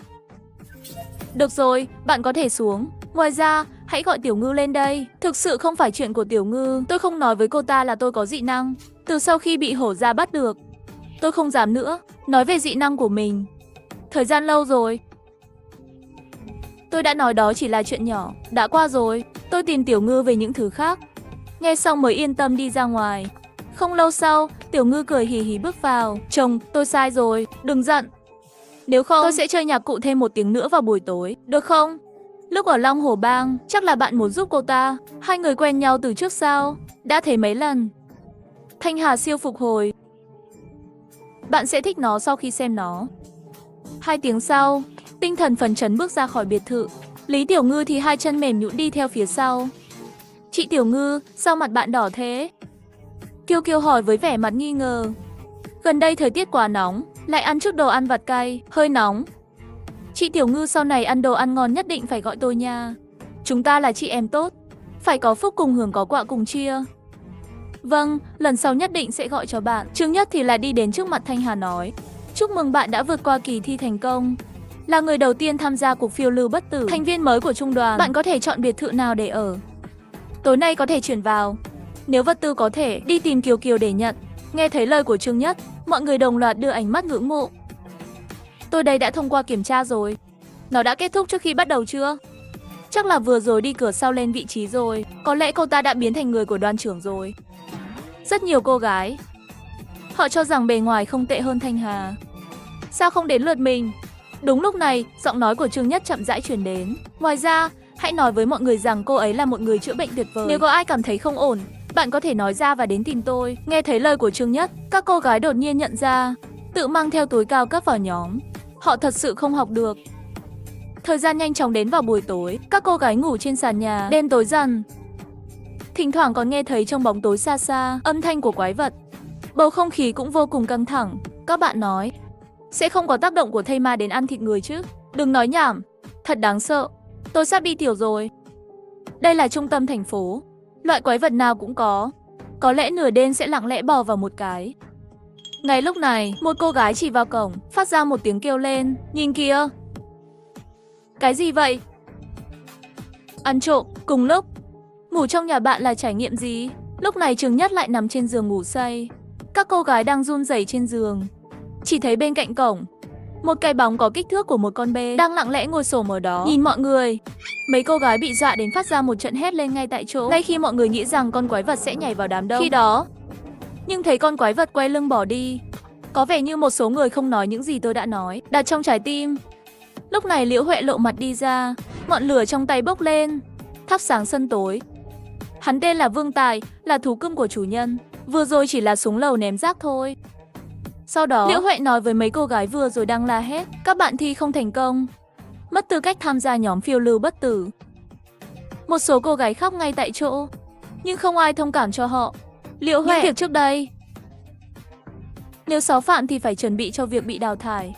Được rồi, bạn có thể xuống. Ngoài ra, hãy gọi Tiểu Ngư lên đây. Thực sự không phải chuyện của Tiểu Ngư. Tôi không nói với cô ta là tôi có dị năng. Từ sau khi bị hổ gia bắt được, tôi không dám nữa nói về dị năng của mình. Thời gian lâu rồi. Tôi đã nói đó chỉ là chuyện nhỏ. Đã qua rồi. Tôi tìm Tiểu Ngư về những thứ khác. Nghe xong mới yên tâm đi ra ngoài. Không lâu sau, Tiểu Ngư cười hì hì bước vào. Chồng, tôi sai rồi, đừng giận. Nếu không, tôi sẽ chơi nhạc cụ thêm 1 tiếng nữa vào buổi tối, được không? Lúc ở Long Hồ Bang, chắc là bạn muốn giúp cô ta. Hai người quen nhau từ trước sao? Đã thấy mấy lần. Thanh Hà siêu phục hồi. Bạn sẽ thích nó sau khi xem nó. 2 tiếng sau, tinh thần phấn chấn bước ra khỏi biệt thự. Lý Tiểu Ngư thì hai chân mềm nhũn đi theo phía sau. Chị Tiểu Ngư, sao mặt bạn đỏ thế? Kiêu Kiêu hỏi với vẻ mặt nghi ngờ. Gần đây thời tiết quá nóng, lại ăn chút đồ ăn vặt cay, hơi nóng. Chị Tiểu Ngư sau này ăn đồ ăn ngon nhất định phải gọi tôi nha. Chúng ta là chị em tốt, phải có phúc cùng hưởng có quạ cùng chia. Vâng, lần sau nhất định sẽ gọi cho bạn. Trương Nhất thì là đi đến trước mặt Thanh Hà nói. Chúc mừng bạn đã vượt qua kỳ thi thành công. Là người đầu tiên tham gia cuộc phiêu lưu bất tử, thành viên mới của trung đoàn. Bạn có thể chọn biệt thự nào để ở. Tối nay có thể chuyển vào. Nếu vật tư có thể, đi tìm Kiều Kiều để nhận. Nghe thấy lời của Trương Nhất, mọi người đồng loạt đưa ánh mắt ngưỡng mộ. Tôi đây đã thông qua kiểm tra rồi. Nó đã kết thúc trước khi bắt đầu chưa? Chắc là vừa rồi đi cửa sau lên vị trí rồi. Có lẽ cô ta đã biến thành người của đoàn trưởng rồi. Rất nhiều cô gái. Họ cho rằng bề ngoài không tệ hơn Thanh Hà. Sao không đến lượt mình? Đúng lúc này, giọng nói của Trương Nhất chậm rãi truyền đến. Ngoài ra, hãy nói với mọi người rằng cô ấy là một người chữa bệnh tuyệt vời. Nếu có ai cảm thấy không ổn, bạn có thể nói ra và đến tìm tôi. Nghe thấy lời của Trương Nhất, các cô gái đột nhiên nhận ra, tự mang theo túi cao cấp vào nhóm. Họ thật sự không học được. Thời gian nhanh chóng đến vào buổi tối, các cô gái ngủ trên sàn nhà, đêm tối dần. Thỉnh thoảng còn nghe thấy trong bóng tối xa xa âm thanh của quái vật. Bầu không khí cũng vô cùng căng thẳng. Các bạn nói, sẽ không có tác động của thây ma đến ăn thịt người chứ? Đừng nói nhảm, thật đáng sợ. Tôi sắp đi tiểu rồi. Đây là trung tâm thành phố, loại quái vật nào cũng có. Có lẽ nửa đêm sẽ lặng lẽ bò vào một cái. Ngay lúc này, một cô gái chỉ vào cổng, phát ra một tiếng kêu lên. Nhìn kìa! Cái gì vậy? Ăn trộm, cùng lúc. Ngủ trong nhà bạn là trải nghiệm gì? Lúc này Trương Nhất lại nằm trên giường ngủ say. Các cô gái đang run rẩy trên giường. Chỉ thấy bên cạnh cổng, một cái bóng có kích thước của một con bê đang lặng lẽ ngồi xổm ở đó, nhìn mọi người. Mấy cô gái bị dọa đến phát ra một trận hét lên ngay tại chỗ, ngay khi mọi người nghĩ rằng con quái vật sẽ nhảy vào đám đông. Khi đó, nhưng thấy con quái vật quay lưng bỏ đi. Có vẻ như một số người không nói những gì tôi đã nói, đặt trong trái tim. Lúc này Liễu Huệ lộ mặt đi ra, ngọn lửa trong tay bốc lên, thắp sáng sân tối. Hắn tên là Vương Tài, là thú cưng của chủ nhân. Vừa rồi chỉ là xuống lầu ném rác thôi. Sau đó, Liễu Huệ nói với mấy cô gái vừa rồi đang la hét, các bạn thi không thành công, mất tư cách tham gia nhóm phiêu lưu bất tử. Một số cô gái khóc ngay tại chỗ, nhưng không ai thông cảm cho họ. Liễu Huệ, việc trước đây, nếu sáu phạm thì phải chuẩn bị cho việc bị đào thải.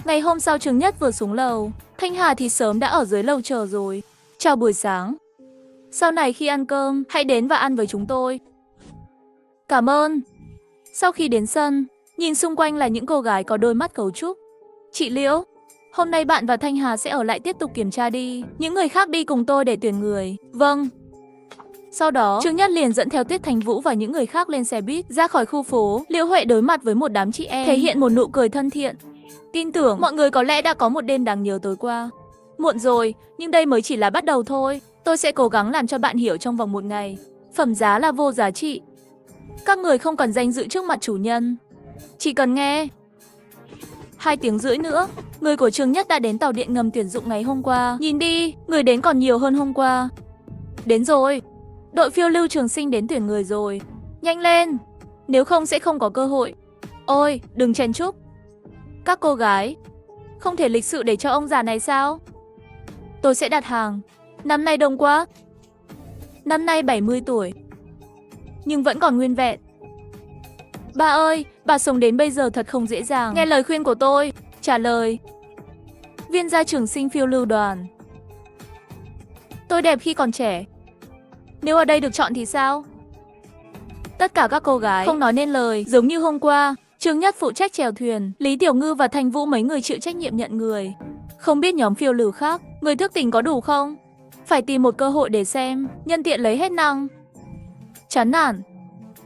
Ngày hôm sau Trương Nhất vừa xuống lầu, Thanh Hà thì sớm đã ở dưới lầu chờ rồi. Chào buổi sáng. Sau này khi ăn cơm, hãy đến và ăn với chúng tôi. Cảm ơn. Sau khi đến sân, nhìn xung quanh là những cô gái có đôi mắt cấu trúc. Chị Liễu, hôm nay bạn và Thanh Hà sẽ ở lại tiếp tục kiểm tra đi. Những người khác đi cùng tôi để tuyển người. Vâng. Sau đó, Trương Nhất liền dẫn theo Tiết Thành Vũ và những người khác lên xe buýt ra khỏi khu phố. Liễu Huệ đối mặt với một đám chị em, thể hiện một nụ cười thân thiện. Tin tưởng mọi người có lẽ đã có một đêm đáng nhớ tối qua. Muộn rồi, nhưng đây mới chỉ là bắt đầu thôi. Tôi sẽ cố gắng làm cho bạn hiểu trong vòng 1 ngày. Phẩm giá là vô giá trị. Các người không cần danh dự trước mặt chủ nhân. Chỉ cần nghe 2 tiếng rưỡi nữa, Người của Trường Nhất đã đến tàu điện ngầm tuyển dụng ngày hôm qua. Nhìn đi, người đến còn nhiều hơn hôm qua. Đến rồi. Đội phiêu lưu Trường Sinh đến tuyển người rồi. Nhanh lên, nếu không sẽ không có cơ hội. Ôi, đừng chen chúc. Các cô gái, không thể lịch sự để cho ông già này sao? Tôi sẽ đặt hàng. Năm nay đông quá. Năm nay 70 tuổi. Nhưng vẫn còn nguyên vẹn. Ba ơi, bà sống đến bây giờ thật không dễ dàng. Nghe lời khuyên của tôi. Trả lời. Viên gia Trường Sinh phiêu lưu đoàn. Tôi đẹp khi còn trẻ. Nếu ở đây được chọn thì sao? Tất cả các cô gái không nói nên lời. Giống như hôm qua, Trương Nhất phụ trách chèo thuyền, Lý Tiểu Ngư và Thành Vũ mấy người chịu trách nhiệm nhận người. Không biết nhóm phiêu lưu khác, người thức tỉnh có đủ không? Phải tìm một cơ hội để xem, nhân tiện lấy hết năng. Chán nản.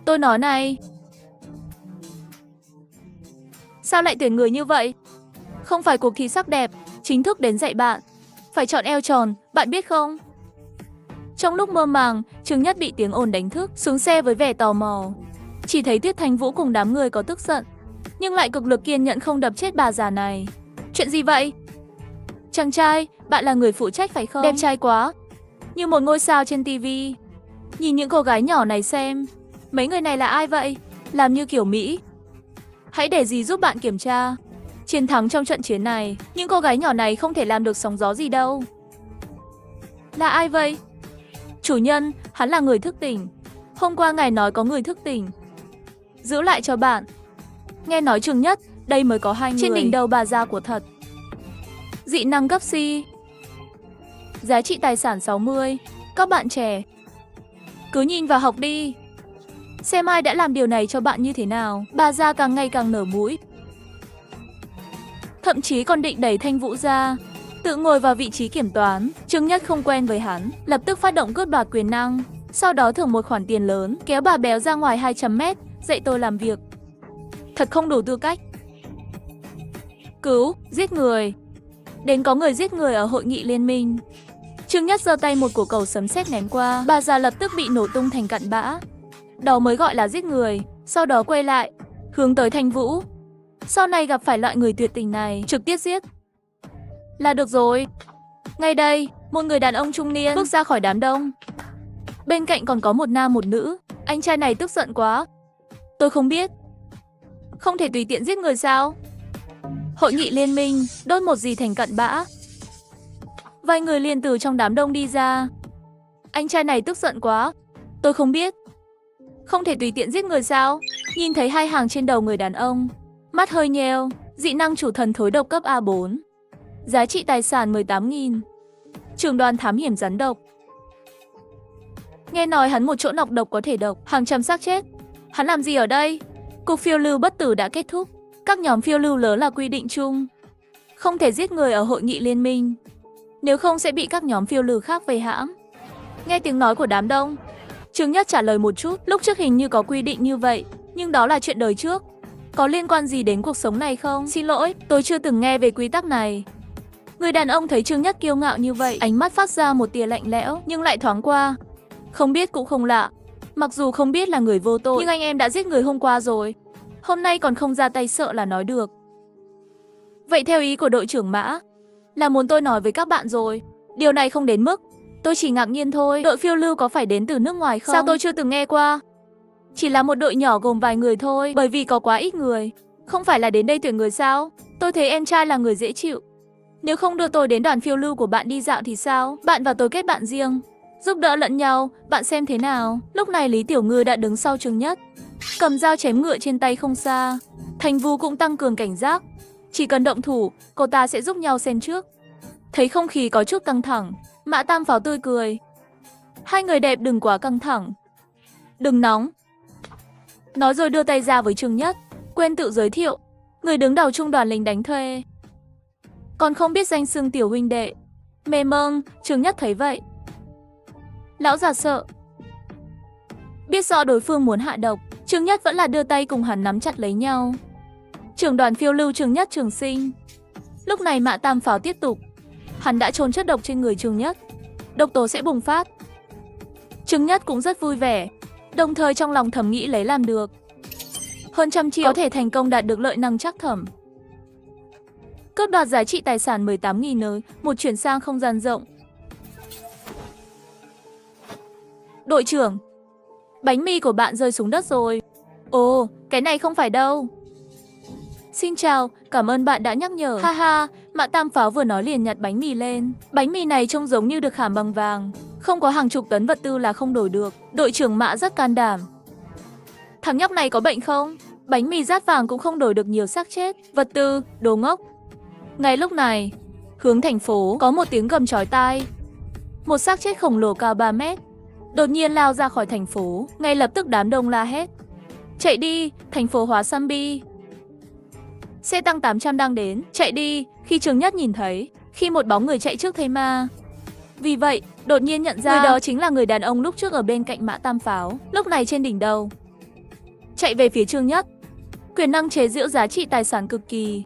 Tôi nói này. Sao lại tuyển người như vậy? Không phải cuộc thi sắc đẹp, chính thức đến dạy bạn. Phải chọn eo tròn, bạn biết không? Trong lúc mơ màng, Trương Nhất bị tiếng ồn đánh thức, xuống xe với vẻ tò mò. Chỉ thấy Tuyết Thành Vũ cùng đám người có tức giận, nhưng lại cực lực kiên nhẫn không đập chết bà già này. Chuyện gì vậy? Chàng trai, bạn là người phụ trách phải không? Đẹp trai quá, như một ngôi sao trên tivi. Nhìn những cô gái nhỏ này xem. Mấy người này là ai vậy? Làm như kiểu Mỹ. Hãy để dì giúp bạn kiểm tra. Chiến thắng trong trận chiến này, những cô gái nhỏ này không thể làm được sóng gió gì đâu. Là ai vậy? Chủ nhân, hắn là người thức tỉnh. Hôm qua ngài nói có người thức tỉnh. Giữ lại cho bạn. Nghe nói Trường Nhất, đây mới có 2 người. Trên đỉnh đầu bà già của thật. Dị năng cấp C. Giá trị tài sản 60. Các bạn trẻ, cứ nhìn vào học đi. Xem ai đã làm điều này cho bạn như thế nào. Bà già càng ngày càng nở mũi. Thậm chí còn định đẩy Thanh Vũ ra, tự ngồi vào vị trí kiểm toán. Trương Nhất không quen với hắn, lập tức phát động cướp đoạt quyền năng. Sau đó thưởng một khoản tiền lớn, kéo bà béo ra ngoài 200 mét, dạy tôi làm việc. Thật không đủ tư cách. Cứu, giết người. Đến có người giết người ở hội nghị liên minh. Trương Nhất giơ tay một quả cầu sấm sét ném qua, bà già lập tức bị nổ tung thành cặn bã. Đó mới gọi là giết người. Sau đó quay lại, hướng tới Thanh Vũ. Sau này gặp phải loại người tuyệt tình này, trực tiếp giết là được rồi. Ngay đây, một người đàn ông trung niên bước ra khỏi đám đông. Bên cạnh còn có một nam một nữ. Anh trai này tức giận quá. Tôi không biết. Không thể tùy tiện giết người sao? Hội nghị liên minh, đốt một gì thành cặn bã. Vài người liền từ trong đám đông đi ra. Anh trai này tức giận quá. Tôi không biết. Không thể tùy tiện giết người sao? Nhìn thấy 2 hàng trên đầu người đàn ông, mắt hơi nheo. Dị năng chủ thần thối độc cấp A4. Giá trị tài sản 18.000. Trưởng đoàn thám hiểm rắn độc. Nghe nói hắn một chỗ nọc độc có thể độc hàng trăm xác chết. Hắn làm gì ở đây? Cuộc phiêu lưu bất tử đã kết thúc. Các nhóm phiêu lưu lớn là quy định chung. Không thể giết người ở hội nghị liên minh, nếu không sẽ bị các nhóm phiêu lưu khác vây hãm. Nghe tiếng nói của đám đông, Trương Nhất trả lời một chút. Lúc trước hình như có quy định như vậy, nhưng đó là chuyện đời trước. Có liên quan gì đến cuộc sống này không? Xin lỗi, tôi chưa từng nghe về quy tắc này. Người đàn ông thấy Trương Nhất kiêu ngạo như vậy, ánh mắt phát ra một tia lạnh lẽo, nhưng lại thoáng qua. Không biết cũng không lạ. Mặc dù không biết là người vô tội, nhưng anh em đã giết người hôm qua rồi. Hôm nay còn không ra tay sợ là nói được. Vậy theo ý của đội trưởng Mã, là muốn tôi nói với các bạn rồi. Điều này không đến mức. Tôi chỉ ngạc nhiên thôi. Đội phiêu lưu có phải đến từ nước ngoài không? Sao tôi chưa từng nghe qua? Chỉ là một đội nhỏ gồm vài người thôi. Bởi vì có quá ít người. Không phải là đến đây tuyển người sao? Tôi thấy em trai là người dễ chịu. Nếu không đưa tôi đến đoàn phiêu lưu của bạn đi dạo thì sao? Bạn và tôi kết bạn riêng, giúp đỡ lẫn nhau, bạn xem thế nào? Lúc này Lý Tiểu Ngư đã đứng sau Trương Nhất, cầm dao chém ngựa trên tay không xa. Thành Vũ cũng tăng cường cảnh giác. Chỉ cần động thủ, cô ta sẽ giúp nhau xen trước. Thấy không khí có chút căng thẳng, Mã Tam Pháo tươi cười. Hai người đẹp đừng quá căng thẳng. Đừng nóng. Nói rồi đưa tay ra với Trương Nhất. Quên tự giới thiệu, người đứng đầu trung đoàn lính đánh thuê. Còn không biết danh xưng tiểu huynh đệ. Mê mông, Trương Nhất thấy vậy. Lão già sợ. Biết rõ đối phương muốn hạ độc, Trương Nhất vẫn là đưa tay cùng hắn nắm chặt lấy nhau. Trưởng đoàn phiêu lưu Trương Nhất Trường Sinh. Lúc này Mã Tam Pháo tiếp tục. Hắn đã trôn chất độc trên người Trương Nhất. Độc tố sẽ bùng phát. Trương Nhất cũng rất vui vẻ, đồng thời trong lòng thầm nghĩ lấy làm được. Hơn 100 triệu có thể thành công đạt được lợi năng trắc thẩm. Cướp đoạt giá trị tài sản 18.000 nới, một chuyển sang không gian rộng. Đội trưởng, bánh mì của bạn rơi xuống đất rồi. Ồ, cái này không phải đâu. Xin chào, cảm ơn bạn đã nhắc nhở. Ha ha, Mã Tam Pháo vừa nói liền nhặt bánh mì lên. Bánh mì này trông giống như được khảm bằng vàng. Không có hàng chục tấn vật tư là không đổi được. Đội trưởng Mã rất can đảm. Thằng nhóc này có bệnh không? Bánh mì rát vàng cũng không đổi được nhiều xác chết. Vật tư, đồ ngốc. Ngay lúc này, hướng thành phố có một tiếng gầm chói tai. Một xác chết khổng lồ cao 3 mét đột nhiên lao ra khỏi thành phố. Ngay lập tức đám đông la hét. Chạy đi, thành phố hóa zombie. Xe tăng 800 đang đến, chạy đi. Khi Trương Nhất nhìn thấy, khi một bóng người chạy trước thây ma. Vì vậy, đột nhiên nhận ra người đó chính là người đàn ông lúc trước ở bên cạnh Mã Tam Pháo. Lúc này trên đỉnh đầu, chạy về phía Trương Nhất. Quyền năng chế giễu giá trị tài sản cực kỳ.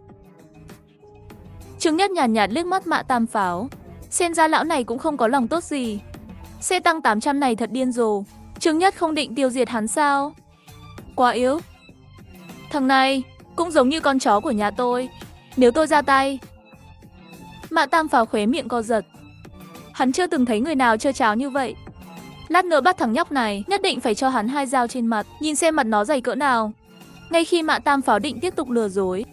Trương Nhất nhàn nhạt liếc mắt Mã Tam Pháo. Xem ra lão này cũng không có lòng tốt gì. Xe tăng 800 này thật điên rồ. Trương Nhất không định tiêu diệt hắn sao? Quá yếu. Thằng này cũng giống như con chó của nhà tôi. Nếu tôi ra tay. Mã Tam Pháo khóe miệng co giật. Hắn chưa từng thấy người nào chơi cháo như vậy. Lát nữa bắt thằng nhóc này, nhất định phải cho hắn 2 dao trên mặt, nhìn xem mặt nó dày cỡ nào. Ngay khi Mã Tam Pháo định tiếp tục lừa dối,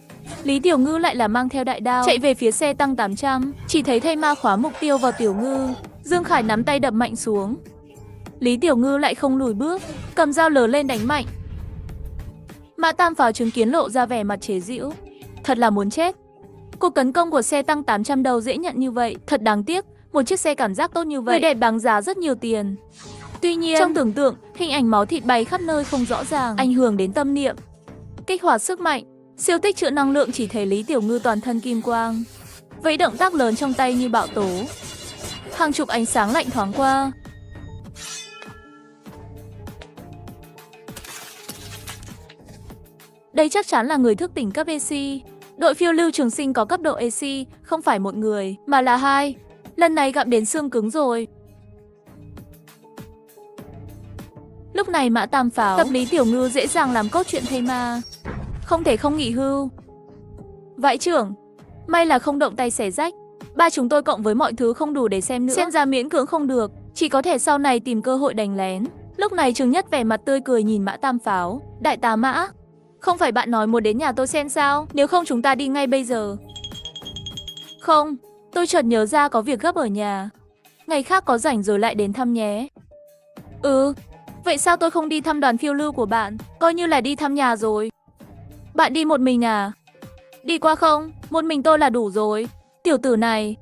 Lý Tiểu Ngư lại là mang theo đại đao chạy về phía xe tăng 800. Chỉ thấy thây ma khóa mục tiêu vào Tiểu Ngư. Dương Khải nắm tay đập mạnh xuống. Lý Tiểu Ngư lại không lùi bước, cầm dao lờ lên đánh mạnh. Mã Tam Pháo chứng kiến lộ ra vẻ mặt chế giễu. Thật là muốn chết. Cuộc tấn công của xe tăng 800 đâu dễ nhận như vậy. Thật đáng tiếc, một chiếc xe cảm giác tốt như vậy, người đẹp đáng giá rất nhiều tiền. Tuy nhiên, trong tưởng tượng, hình ảnh máu thịt bay khắp nơi không rõ ràng, ảnh hưởng đến tâm niệm. Kích hoạt sức mạnh, siêu tích trữ năng lượng, chỉ thấy Lý Tiểu Ngư toàn thân kim quang. Vẫy động tác lớn trong tay như bão tố. Hàng chục ánh sáng lạnh thoáng qua. Đây chắc chắn là người thức tỉnh cấp EC. Đội phiêu lưu Trường Sinh có cấp độ EC, không phải một người, mà là 2. Lần này gặm đến xương cứng rồi. Lúc này Mã Tam Pháo tập Lý Tiểu Ngư dễ dàng làm cốt truyện thây ma. Không thể không nghỉ hưu. Vãi trưởng, may là không động tay xẻ rách. Ba chúng tôi cộng với mọi thứ không đủ để xem nữa. Xem ra miễn cưỡng không được, chỉ có thể sau này tìm cơ hội đánh lén. Lúc này Trương Nhất vẻ mặt tươi cười nhìn Mã Tam Pháo. Đại tá Mã, không phải bạn nói muốn đến nhà tôi xem sao? Nếu không chúng ta đi ngay bây giờ. Không, tôi chợt nhớ ra có việc gấp ở nhà. Ngày khác có rảnh rồi lại đến thăm nhé. Vậy sao tôi không đi thăm đoàn phiêu lưu của bạn? Coi như là đi thăm nhà rồi. Bạn đi một mình à? Đi qua không? Một mình tôi là đủ rồi. Tiểu tử này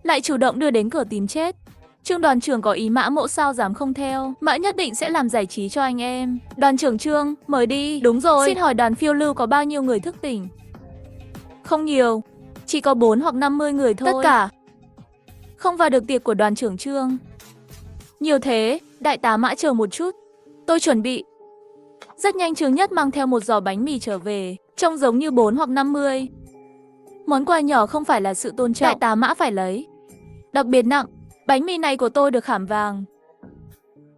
lại chủ động đưa đến cửa tìm chết. Trương đoàn trưởng có ý Mã Mộ sao dám không theo. Mã nhất định sẽ làm giải trí cho anh em. Đoàn trưởng Trương, mời đi. Đúng rồi, xin hỏi đoàn phiêu lưu có bao nhiêu người thức tỉnh? Không nhiều, chỉ có 4 hoặc 50 người thôi. Tất cả không vào được tiệc của đoàn trưởng Trương. Nhiều thế, đại tá Mã chờ một chút. Tôi chuẩn bị. Rất nhanh Trương Nhất mang theo một giỏ bánh mì trở về, trông giống như 4 hoặc 50. Món quà nhỏ không phải là sự tôn trọng, đại tá Mã phải lấy. Đặc biệt nặng, bánh mì này của tôi được khảm vàng.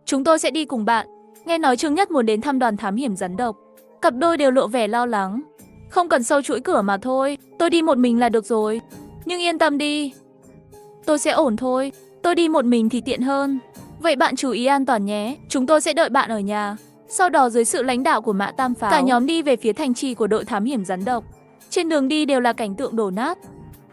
Chúng tôi sẽ đi cùng bạn. Nghe nói Trương Nhất muốn đến thăm đoàn thám hiểm rắn độc. Cặp đôi đều lộ vẻ lo lắng. Không cần sâu chuỗi cửa mà thôi, tôi đi một mình là được rồi. Nhưng yên tâm đi, tôi sẽ ổn thôi. Tôi đi một mình thì tiện hơn. Vậy bạn chú ý an toàn nhé. Chúng tôi sẽ đợi bạn ở nhà. Sau đó dưới sự lãnh đạo của Mã Tam Pháo, cả nhóm đi về phía thành trì của đội thám hiểm rắn độc. Trên đường đi đều là cảnh tượng đổ nát.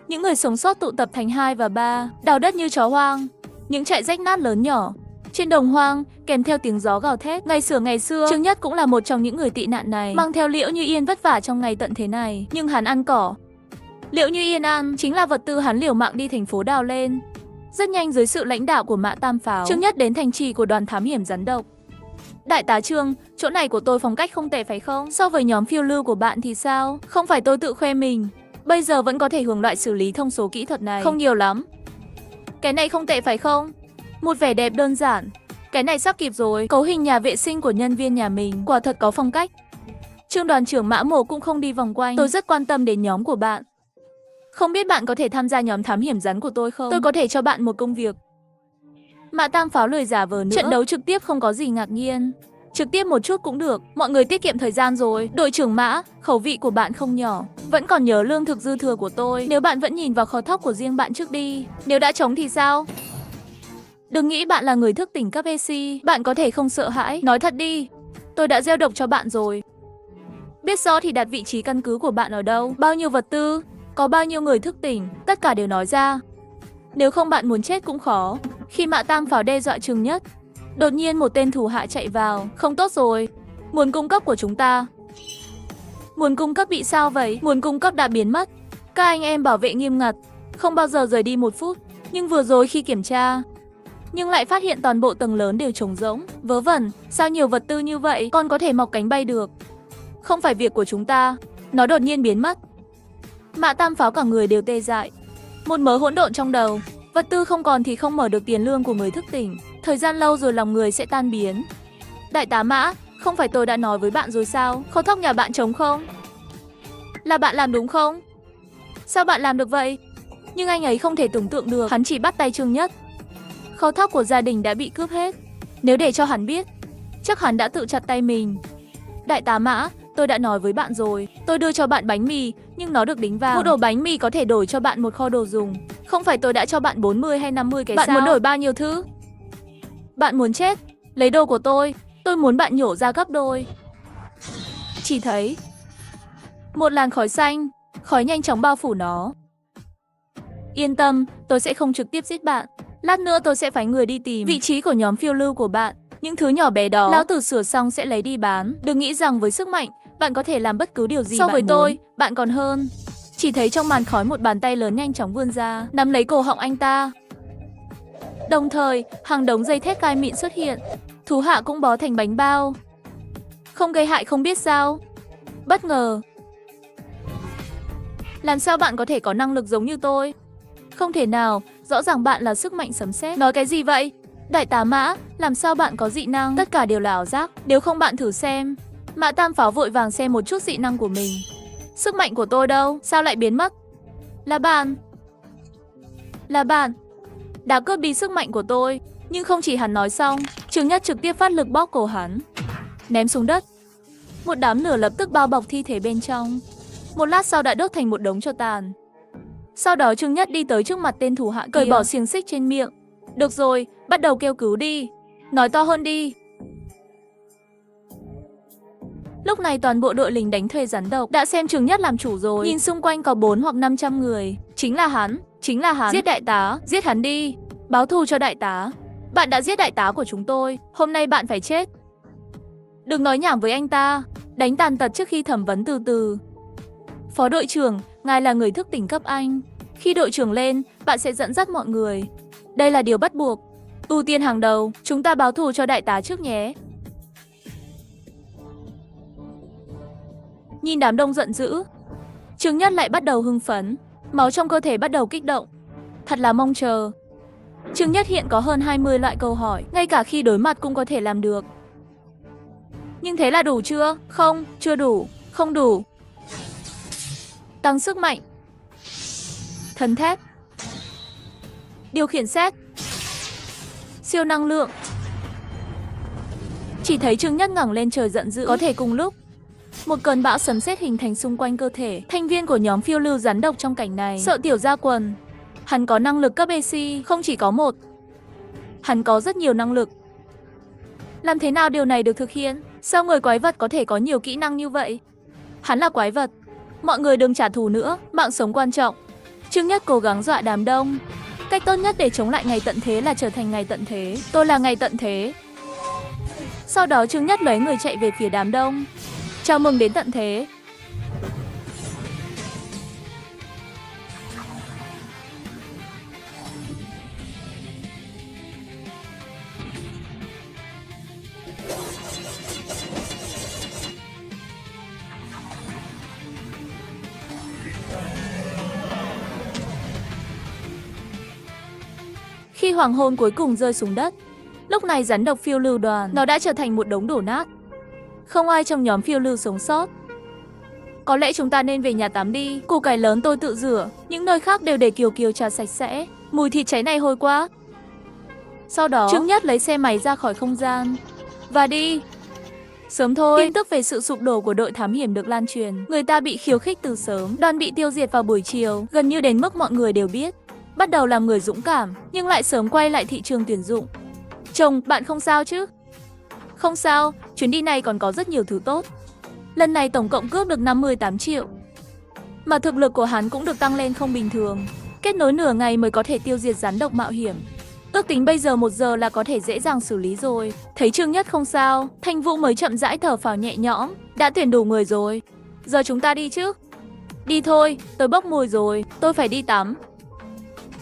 Những người sống sót tụ tập thành 2 và 3, đào đất như chó hoang. Những trại rách nát lớn nhỏ trên đồng hoang, kèm theo tiếng gió gào thét. Ngày xưa, Trương Nhất cũng là một trong những người tị nạn này. Mang theo Liễu Như Yên vất vả trong ngày tận thế này, nhưng hắn ăn cỏ. Liễu Như Yên ăn chính là vật tư hắn liều mạng đi thành phố đào lên. Rất nhanh dưới sự lãnh đạo của Mã Tam Pháo, Trương Nhất đến thành trì của đoàn thám hiểm rắn độc. Đại tá Trương, chỗ này của tôi phong cách không tệ phải không? So với nhóm phiêu lưu của bạn thì sao? Không phải tôi tự khoe mình. Bây giờ vẫn có thể hưởng loại xử lý thông số kỹ thuật này. Không nhiều lắm. Cái này không tệ phải không? Một vẻ đẹp đơn giản. Cái này sắp kịp rồi. Cấu hình nhà vệ sinh của nhân viên nhà mình quả thật có phong cách. Trương đoàn trưởng Mã Mộ cũng không đi vòng quanh. Tôi rất quan tâm đến nhóm của bạn. Không biết bạn có thể tham gia nhóm thám hiểm rắn của tôi không? Tôi có thể cho bạn một công việc. Mã Tam Pháo lười giả vờ nữa. Trận đấu trực tiếp không có gì ngạc nhiên. Trực tiếp một chút cũng được, mọi người tiết kiệm thời gian rồi. Đội trưởng Mã, khẩu vị của bạn không nhỏ. Vẫn còn nhớ lương thực dư thừa của tôi. Nếu bạn vẫn nhìn vào kho thóc của riêng bạn trước đi. Nếu đã trống thì sao? Đừng nghĩ bạn là người thức tỉnh cấp AC. Bạn có thể không sợ hãi. Nói thật đi. Tôi đã gieo độc cho bạn rồi. Biết rõ thì đặt vị trí căn cứ của bạn ở đâu. Bao nhiêu vật tư. Có bao nhiêu người thức tỉnh. Tất cả đều nói ra. Nếu không bạn muốn chết cũng khó. Khi Mã Tam Pháo đe dọa Trương Nhất, đột nhiên một tên thủ hạ chạy vào. Không tốt rồi. Nguồn cung cấp của chúng ta. Nguồn cung cấp bị sao vậy? Nguồn cung cấp đã biến mất. Các anh em bảo vệ nghiêm ngặt, không bao giờ rời đi 1 phút. Nhưng vừa rồi khi kiểm tra, nhưng lại phát hiện toàn bộ tầng lớn đều trống rỗng. Vớ vẩn, sao nhiều vật tư như vậy còn có thể mọc cánh bay được? Không phải việc của chúng ta. Nó đột nhiên biến mất. Mã Tam Pháo cả người đều tê dại. Một mớ hỗn độn trong đầu. Vật tư không còn thì không mở được tiền lương của người thức tỉnh. Thời gian lâu rồi lòng người sẽ tan biến. Đại tá Mã, không phải tôi đã nói với bạn rồi sao? Kho thóc nhà bạn trống không? Là bạn làm đúng không? Sao bạn làm được vậy? Nhưng anh ấy không thể tưởng tượng được. Hắn chỉ bắt tay Trương Nhất. Kho thóc của gia đình đã bị cướp hết. Nếu để cho hắn biết, chắc hắn đã tự chặt tay mình. Đại tá Mã, tôi đã nói với bạn rồi. Tôi đưa cho bạn bánh mì, nhưng nó được đính vào. Một ổ bánh mì có thể đổi cho bạn một kho đồ dùng. Không phải tôi đã cho bạn 40 hay 50 cái sao? Bạn muốn đổi bao nhiêu thứ? Bạn muốn chết? Lấy đồ của tôi muốn bạn nhổ ra gấp đôi. Chỉ thấy một làn khói xanh, khói nhanh chóng bao phủ nó. Yên tâm, tôi sẽ không trực tiếp giết bạn. Lát nữa tôi sẽ phái người đi tìm vị trí của nhóm phiêu lưu của bạn. Những thứ nhỏ bé đó, lão tử sửa xong sẽ lấy đi bán. Đừng nghĩ rằng với sức mạnh, bạn có thể làm bất cứ điều gì so với tôi, bạn còn hơn. Chỉ thấy trong màn khói một bàn tay lớn nhanh chóng vươn ra, nắm lấy cổ họng anh ta. Đồng thời, hàng đống dây thép gai mịn xuất hiện. Thú hạ cũng bó thành bánh bao. Không gây hại không biết sao. Bất ngờ. Làm sao bạn có thể có năng lực giống như tôi? Không thể nào, rõ ràng bạn là sức mạnh sấm sét. Nói cái gì vậy? Đại tá Mã, làm sao bạn có dị năng? Tất cả đều là ảo giác, nếu không bạn thử xem. Mã Tam Pháo vội vàng xem một chút dị năng của mình. Sức mạnh của tôi đâu? Sao lại biến mất? Là bạn. Là bạn. Đã cướp đi sức mạnh của tôi. Nhưng không chỉ hắn nói xong, Trương Nhất trực tiếp phát lực bóp cổ hắn, ném xuống đất. Một đám lửa lập tức bao bọc thi thể bên trong. Một lát sau đã đốt thành một đống tro tàn. Sau đó Trương Nhất đi tới trước mặt tên thủ hạ, cởi bỏ xiềng xích trên miệng. Được rồi, bắt đầu kêu cứu đi. Nói to hơn đi. Lúc này toàn bộ đội lính đánh thuê rắn độc đã xem Trương Nhất làm chủ rồi. Nhìn xung quanh có 4 hoặc 500 người. Chính là hắn. Giết đại tá, giết hắn đi. Báo thù cho đại tá. Bạn đã giết đại tá của chúng tôi. Hôm nay bạn phải chết. Đừng nói nhảm với anh ta. Đánh tàn tật trước khi thẩm vấn từ từ. Phó đội trưởng, ngài là người thức tỉnh cấp Anh. Khi đội trưởng lên, bạn sẽ dẫn dắt mọi người. Đây là điều bắt buộc. Ưu tiên hàng đầu, chúng ta báo thù cho đại tá trước nhé. Nhìn đám đông giận dữ, Trương Nhất lại bắt đầu hưng phấn. Máu trong cơ thể bắt đầu kích động. Thật là mong chờ. Trương Nhất hiện có hơn 20 loại câu hỏi, ngay cả khi đối mặt cũng có thể làm được. Nhưng thế là đủ chưa? Không, chưa đủ, không đủ. Tăng sức mạnh. Thần thép. Điều khiển sét. Siêu năng lượng. Chỉ thấy Trương Nhất ngẩng lên trời giận dữ. Có thể cùng lúc, một cơn bão sấm sét hình thành xung quanh cơ thể. Thành viên của nhóm phiêu lưu rắn độc trong cảnh này sợ tiểu ra quần. Hắn có năng lực cấp AC, không chỉ có một. Hắn có rất nhiều năng lực. Làm thế nào điều này được thực hiện? Sao người quái vật có thể có nhiều kỹ năng như vậy? Hắn là quái vật. Mọi người đừng trả thù nữa, mạng sống quan trọng. Trương Nhất cố gắng dọa đám đông. Cách tốt nhất để chống lại ngày tận thế là trở thành ngày tận thế. Tôi là ngày tận thế. Sau đó Trương Nhất lấy người chạy về phía đám đông. Chào mừng đến tận thế. Khi hoàng hôn cuối cùng rơi xuống đất, lúc này rắn độc phiêu lưu đoàn, nó đã trở thành một đống đổ nát. Không ai trong nhóm phiêu lưu sống sót. Có lẽ chúng ta nên về nhà tắm đi. Củ cải lớn tôi tự rửa, những nơi khác đều để Kiều Kiều trà sạch sẽ. Mùi thịt cháy này hôi quá. Sau đó Trương Nhất lấy xe máy ra khỏi không gian và đi. Sớm thôi, tin tức về sự sụp đổ của đội thám hiểm được lan truyền. Người ta bị khiêu khích từ sớm, đoàn bị tiêu diệt vào buổi chiều, gần như đến mức mọi người đều biết. Bắt đầu làm người dũng cảm, nhưng lại sớm quay lại thị trường tuyển dụng. Chồng, bạn không sao chứ? Không sao, chuyến đi này còn có rất nhiều thứ tốt. Lần này tổng cộng cướp được 58 triệu. Mà thực lực của hắn cũng được tăng lên không bình thường. Kết nối nửa ngày mới có thể tiêu diệt rắn độc mạo hiểm. Ước tính bây giờ 1 giờ là có thể dễ dàng xử lý rồi. Thấy Trương Nhất không sao, Thanh Vũ mới chậm rãi thở phào nhẹ nhõm. Đã tuyển đủ người rồi. Giờ chúng ta đi chứ? Đi thôi, tôi bốc mùi rồi, tôi phải đi tắm.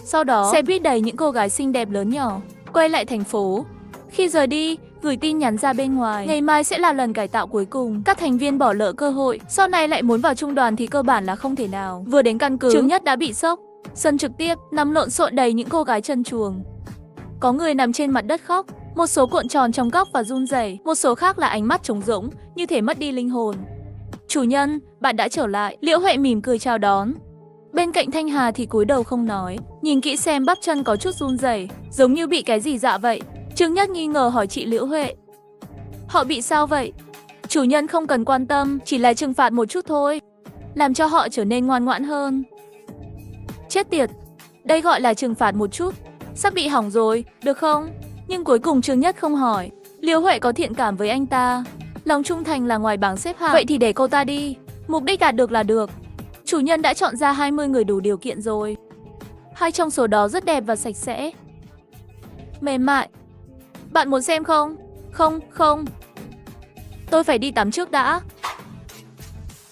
Sau đó, xe buýt đầy những cô gái xinh đẹp lớn nhỏ, quay lại thành phố. Khi rời đi, gửi tin nhắn ra bên ngoài. Ngày mai sẽ là lần cải tạo cuối cùng. Các thành viên bỏ lỡ cơ hội, sau này lại muốn vào trung đoàn thì cơ bản là không thể nào. Vừa đến căn cứ, Trương Nhất đã bị sốc. Sân trực tiếp, nằm lộn xộn đầy những cô gái trần truồng. Có người nằm trên mặt đất khóc, một số cuộn tròn trong góc và run rẩy, một số khác là ánh mắt trống rỗng, như thể mất đi linh hồn. Chủ nhân, bạn đã trở lại. Liễu Huệ mỉm cười chào đón. Bên cạnh Thanh Hà thì cúi đầu không nói, nhìn kỹ xem bắp chân có chút run rẩy, giống như bị cái gì dọa vậy. Trương Nhất nghi ngờ hỏi chị Liễu Huệ. Họ bị sao vậy? Chủ nhân không cần quan tâm, chỉ là trừng phạt một chút thôi, làm cho họ trở nên ngoan ngoãn hơn. Chết tiệt, đây gọi là trừng phạt một chút. Sắp bị hỏng rồi, được không? Nhưng cuối cùng Trương Nhất không hỏi. Liễu Huệ có thiện cảm với anh ta, lòng trung thành là ngoài bảng xếp hạng. Vậy thì để cô ta đi, mục đích đạt được là được. Chủ nhân đã chọn ra 20 người đủ điều kiện rồi. 2 trong số đó rất đẹp và sạch sẽ, mềm mại. Bạn muốn xem không? Không. Tôi phải đi tắm trước đã.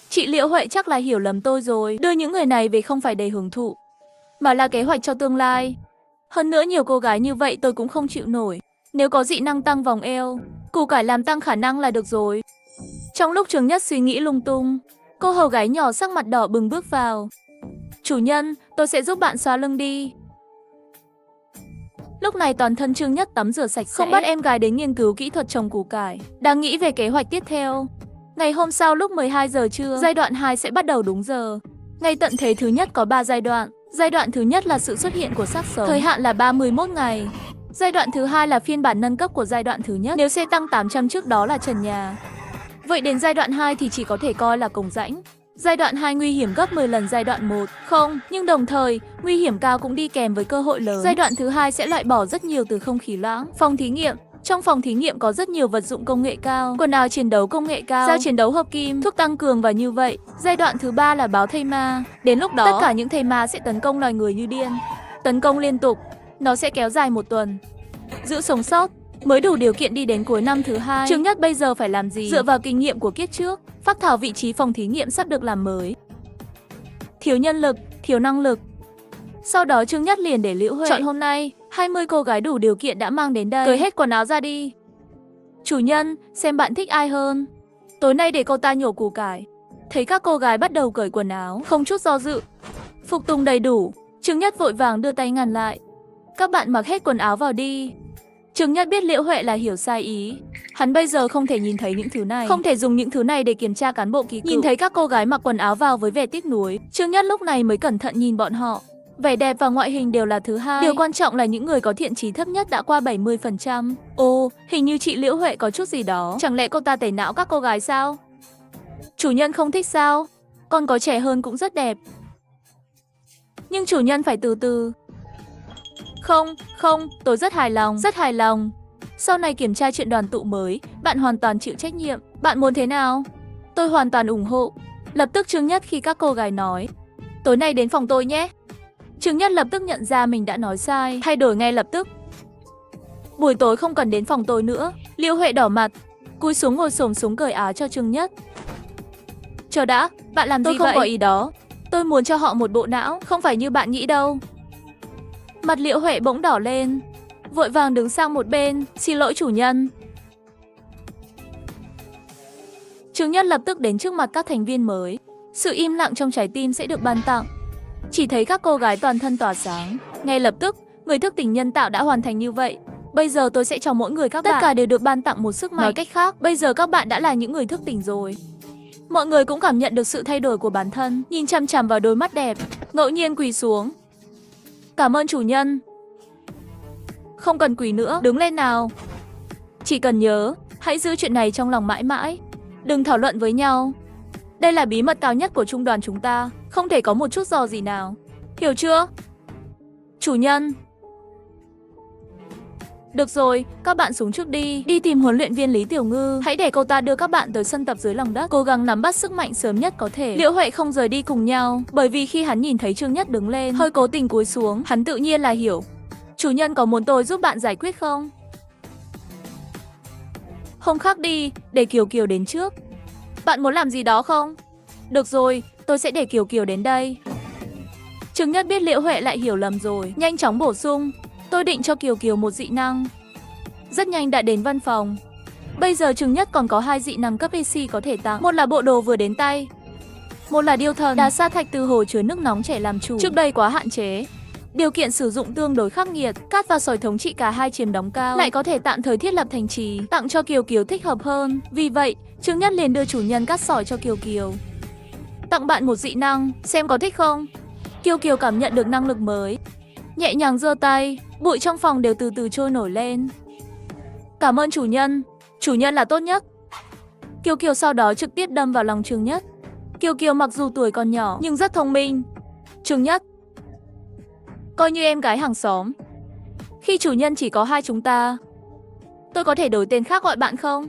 Chị Liễu Huệ chắc là hiểu lầm tôi rồi. Đưa những người này về không phải để hưởng thụ, mà là kế hoạch cho tương lai. Hơn nữa nhiều cô gái như vậy tôi cũng không chịu nổi. Nếu có dị năng tăng vòng eo, củ cải làm tăng khả năng là được rồi. Trong lúc Trương Nhất suy nghĩ lung tung, cô hầu gái nhỏ sắc mặt đỏ bừng bước vào. Chủ nhân, tôi sẽ giúp bạn xóa lưng đi. Lúc này toàn thân Trương Nhất tắm rửa sạch sẽ, không bắt em gái đến nghiên cứu kỹ thuật trồng củ cải, đang nghĩ về kế hoạch tiếp theo. Ngày hôm sau lúc 12 giờ trưa, giai đoạn 2 sẽ bắt đầu đúng giờ. Ngày tận thế thứ nhất có 3 giai đoạn. Giai đoạn thứ nhất là sự xuất hiện của xác sống, thời hạn là 31 ngày. Giai đoạn thứ hai là phiên bản nâng cấp của giai đoạn thứ nhất, nếu xe tăng 800 trước đó là trần nhà. Vậy đến giai đoạn 2 thì chỉ có thể coi là cổng rãnh. Giai đoạn 2 nguy hiểm gấp 10 lần giai đoạn 1. Không, nhưng đồng thời, nguy hiểm cao cũng đi kèm với cơ hội lớn. Giai đoạn thứ hai sẽ loại bỏ rất nhiều từ không khí loãng. Phòng thí nghiệm. Trong phòng thí nghiệm có rất nhiều vật dụng công nghệ cao, quần áo chiến đấu công nghệ cao, dao chiến đấu hợp kim, thuốc tăng cường và như vậy. Giai đoạn thứ ba là báo thây ma. Đến lúc đó, tất cả những thây ma sẽ tấn công loài người như điên. Tấn công liên tục. Nó sẽ kéo dài 1 tuần. Giữ sống sót mới đủ điều kiện đi đến cuối năm thứ hai. Trương Nhất bây giờ phải làm gì? Dựa vào kinh nghiệm của kiếp trước, phác thảo vị trí phòng thí nghiệm sắp được làm mới. Thiếu nhân lực, thiếu năng lực. Sau đó Trương Nhất liền để Liễu Huệ chọn hôm nay. 20 cô gái đủ điều kiện đã mang đến đây. Cởi hết quần áo ra đi. Chủ nhân, xem bạn thích ai hơn. Tối nay để cô ta nhổ củ cải. Thấy các cô gái bắt đầu cởi quần áo, không chút do dự, phục tùng đầy đủ, Trương Nhất vội vàng đưa tay ngăn lại. Các bạn mặc hết quần áo vào đi. Trương Nhất biết Liễu Huệ là hiểu sai ý. Hắn bây giờ không thể nhìn thấy những thứ này, không thể dùng những thứ này để kiểm tra cán bộ kỳ cựu. Nhìn thấy các cô gái mặc quần áo vào với vẻ tiếc nuối, Trương Nhất lúc này mới cẩn thận nhìn bọn họ. Vẻ đẹp và ngoại hình đều là thứ hai. Điều quan trọng là những người có thiện chí thấp nhất đã qua 70%. Ồ, hình như chị Liễu Huệ có chút gì đó. Chẳng lẽ cô ta tẩy não các cô gái sao? Chủ nhân không thích sao? Còn có trẻ hơn cũng rất đẹp. Nhưng chủ nhân phải từ từ. Không, tôi rất hài lòng. Sau này kiểm tra chuyện đoàn tụ mới, bạn hoàn toàn chịu trách nhiệm. Bạn muốn thế nào? Tôi hoàn toàn ủng hộ. Lập tức Trương Nhất khi các cô gái nói, tối nay đến phòng tôi nhé. Trương Nhất lập tức nhận ra mình đã nói sai, thay đổi ngay lập tức. Buổi tối không cần đến phòng tôi nữa. Liễu Huệ đỏ mặt, cúi xuống ngồi xổm xuống cởi áo cho Trương Nhất. Chờ đã, bạn làm gì vậy? Tôi không có ý đó. Tôi muốn cho họ một bộ não, không phải như bạn nghĩ đâu. Mặt Liễu Huệ bỗng đỏ lên, vội vàng đứng sang một bên, xin lỗi chủ nhân. Trương Nhất lập tức đến trước mặt các thành viên mới. Sự im lặng trong trái tim sẽ được ban tặng. Chỉ thấy các cô gái toàn thân tỏa sáng. Ngay lập tức, người thức tỉnh nhân tạo đã hoàn thành như vậy. Bây giờ tôi sẽ cho mỗi người các bạn, tất cả đều được ban tặng một sức mạnh. Nói cách khác, bây giờ các bạn đã là những người thức tỉnh rồi. Mọi người cũng cảm nhận được sự thay đổi của bản thân, nhìn chằm chằm vào đôi mắt đẹp, ngẫu nhiên quỳ xuống. Cảm ơn chủ nhân. Không cần quỳ nữa, đứng lên nào. Chỉ cần nhớ, Hãy giữ chuyện này trong lòng mãi mãi. Đừng thảo luận với nhau. Đây là bí mật cao nhất của trung đoàn chúng ta. Không thể có một chút dò gì nào. Hiểu chưa? Chủ nhân. Được rồi, các bạn xuống trước đi. Đi tìm huấn luyện viên Lý Tiểu Ngư. Hãy để cô ta đưa các bạn tới sân tập dưới lòng đất. Cố gắng nắm bắt sức mạnh sớm nhất có thể. Liễu Huệ không rời đi cùng nhau, bởi vì khi hắn nhìn thấy Trương Nhất đứng lên, hơi cố tình cúi xuống, hắn tự nhiên là hiểu. Chủ nhân có muốn tôi giúp bạn giải quyết không? Hôm khác đi, để Kiều Kiều đến trước. Bạn muốn làm gì đó không? Được rồi, tôi sẽ để Kiều Kiều đến đây. Trương Nhất biết Liễu Huệ lại hiểu lầm rồi, nhanh chóng bổ sung. Tôi định cho Kiều Kiều một dị năng. Rất nhanh đã đến văn phòng. Bây giờ Trương Nhất còn có 2 dị năng cấp AC có thể tặng. Một là bộ đồ vừa đến tay, một là điêu thần, đá sa thạch từ hồ chứa nước nóng chảy làm chủ. Trước đây quá hạn chế, điều kiện sử dụng tương đối khắc nghiệt, cát và sỏi thống trị cả hai chiếm đóng cao, lại có thể tạm thời thiết lập thành trì, tặng cho Kiều Kiều thích hợp hơn. Vì vậy, Trương Nhất liền đưa chủ nhân cát sỏi cho Kiều Kiều. Tặng bạn một dị năng, xem có thích không? Kiều Kiều cảm nhận được năng lực mới, nhẹ nhàng giơ tay, bụi trong phòng đều từ từ trôi nổi lên. Cảm ơn chủ nhân là tốt nhất. Kiều Kiều sau đó trực tiếp đâm vào lòng Trương Nhất. Kiều Kiều mặc dù tuổi còn nhỏ nhưng rất thông minh. Trương Nhất, coi như em gái hàng xóm. Khi chủ nhân chỉ có 2 chúng ta, tôi có thể đổi tên khác gọi bạn không?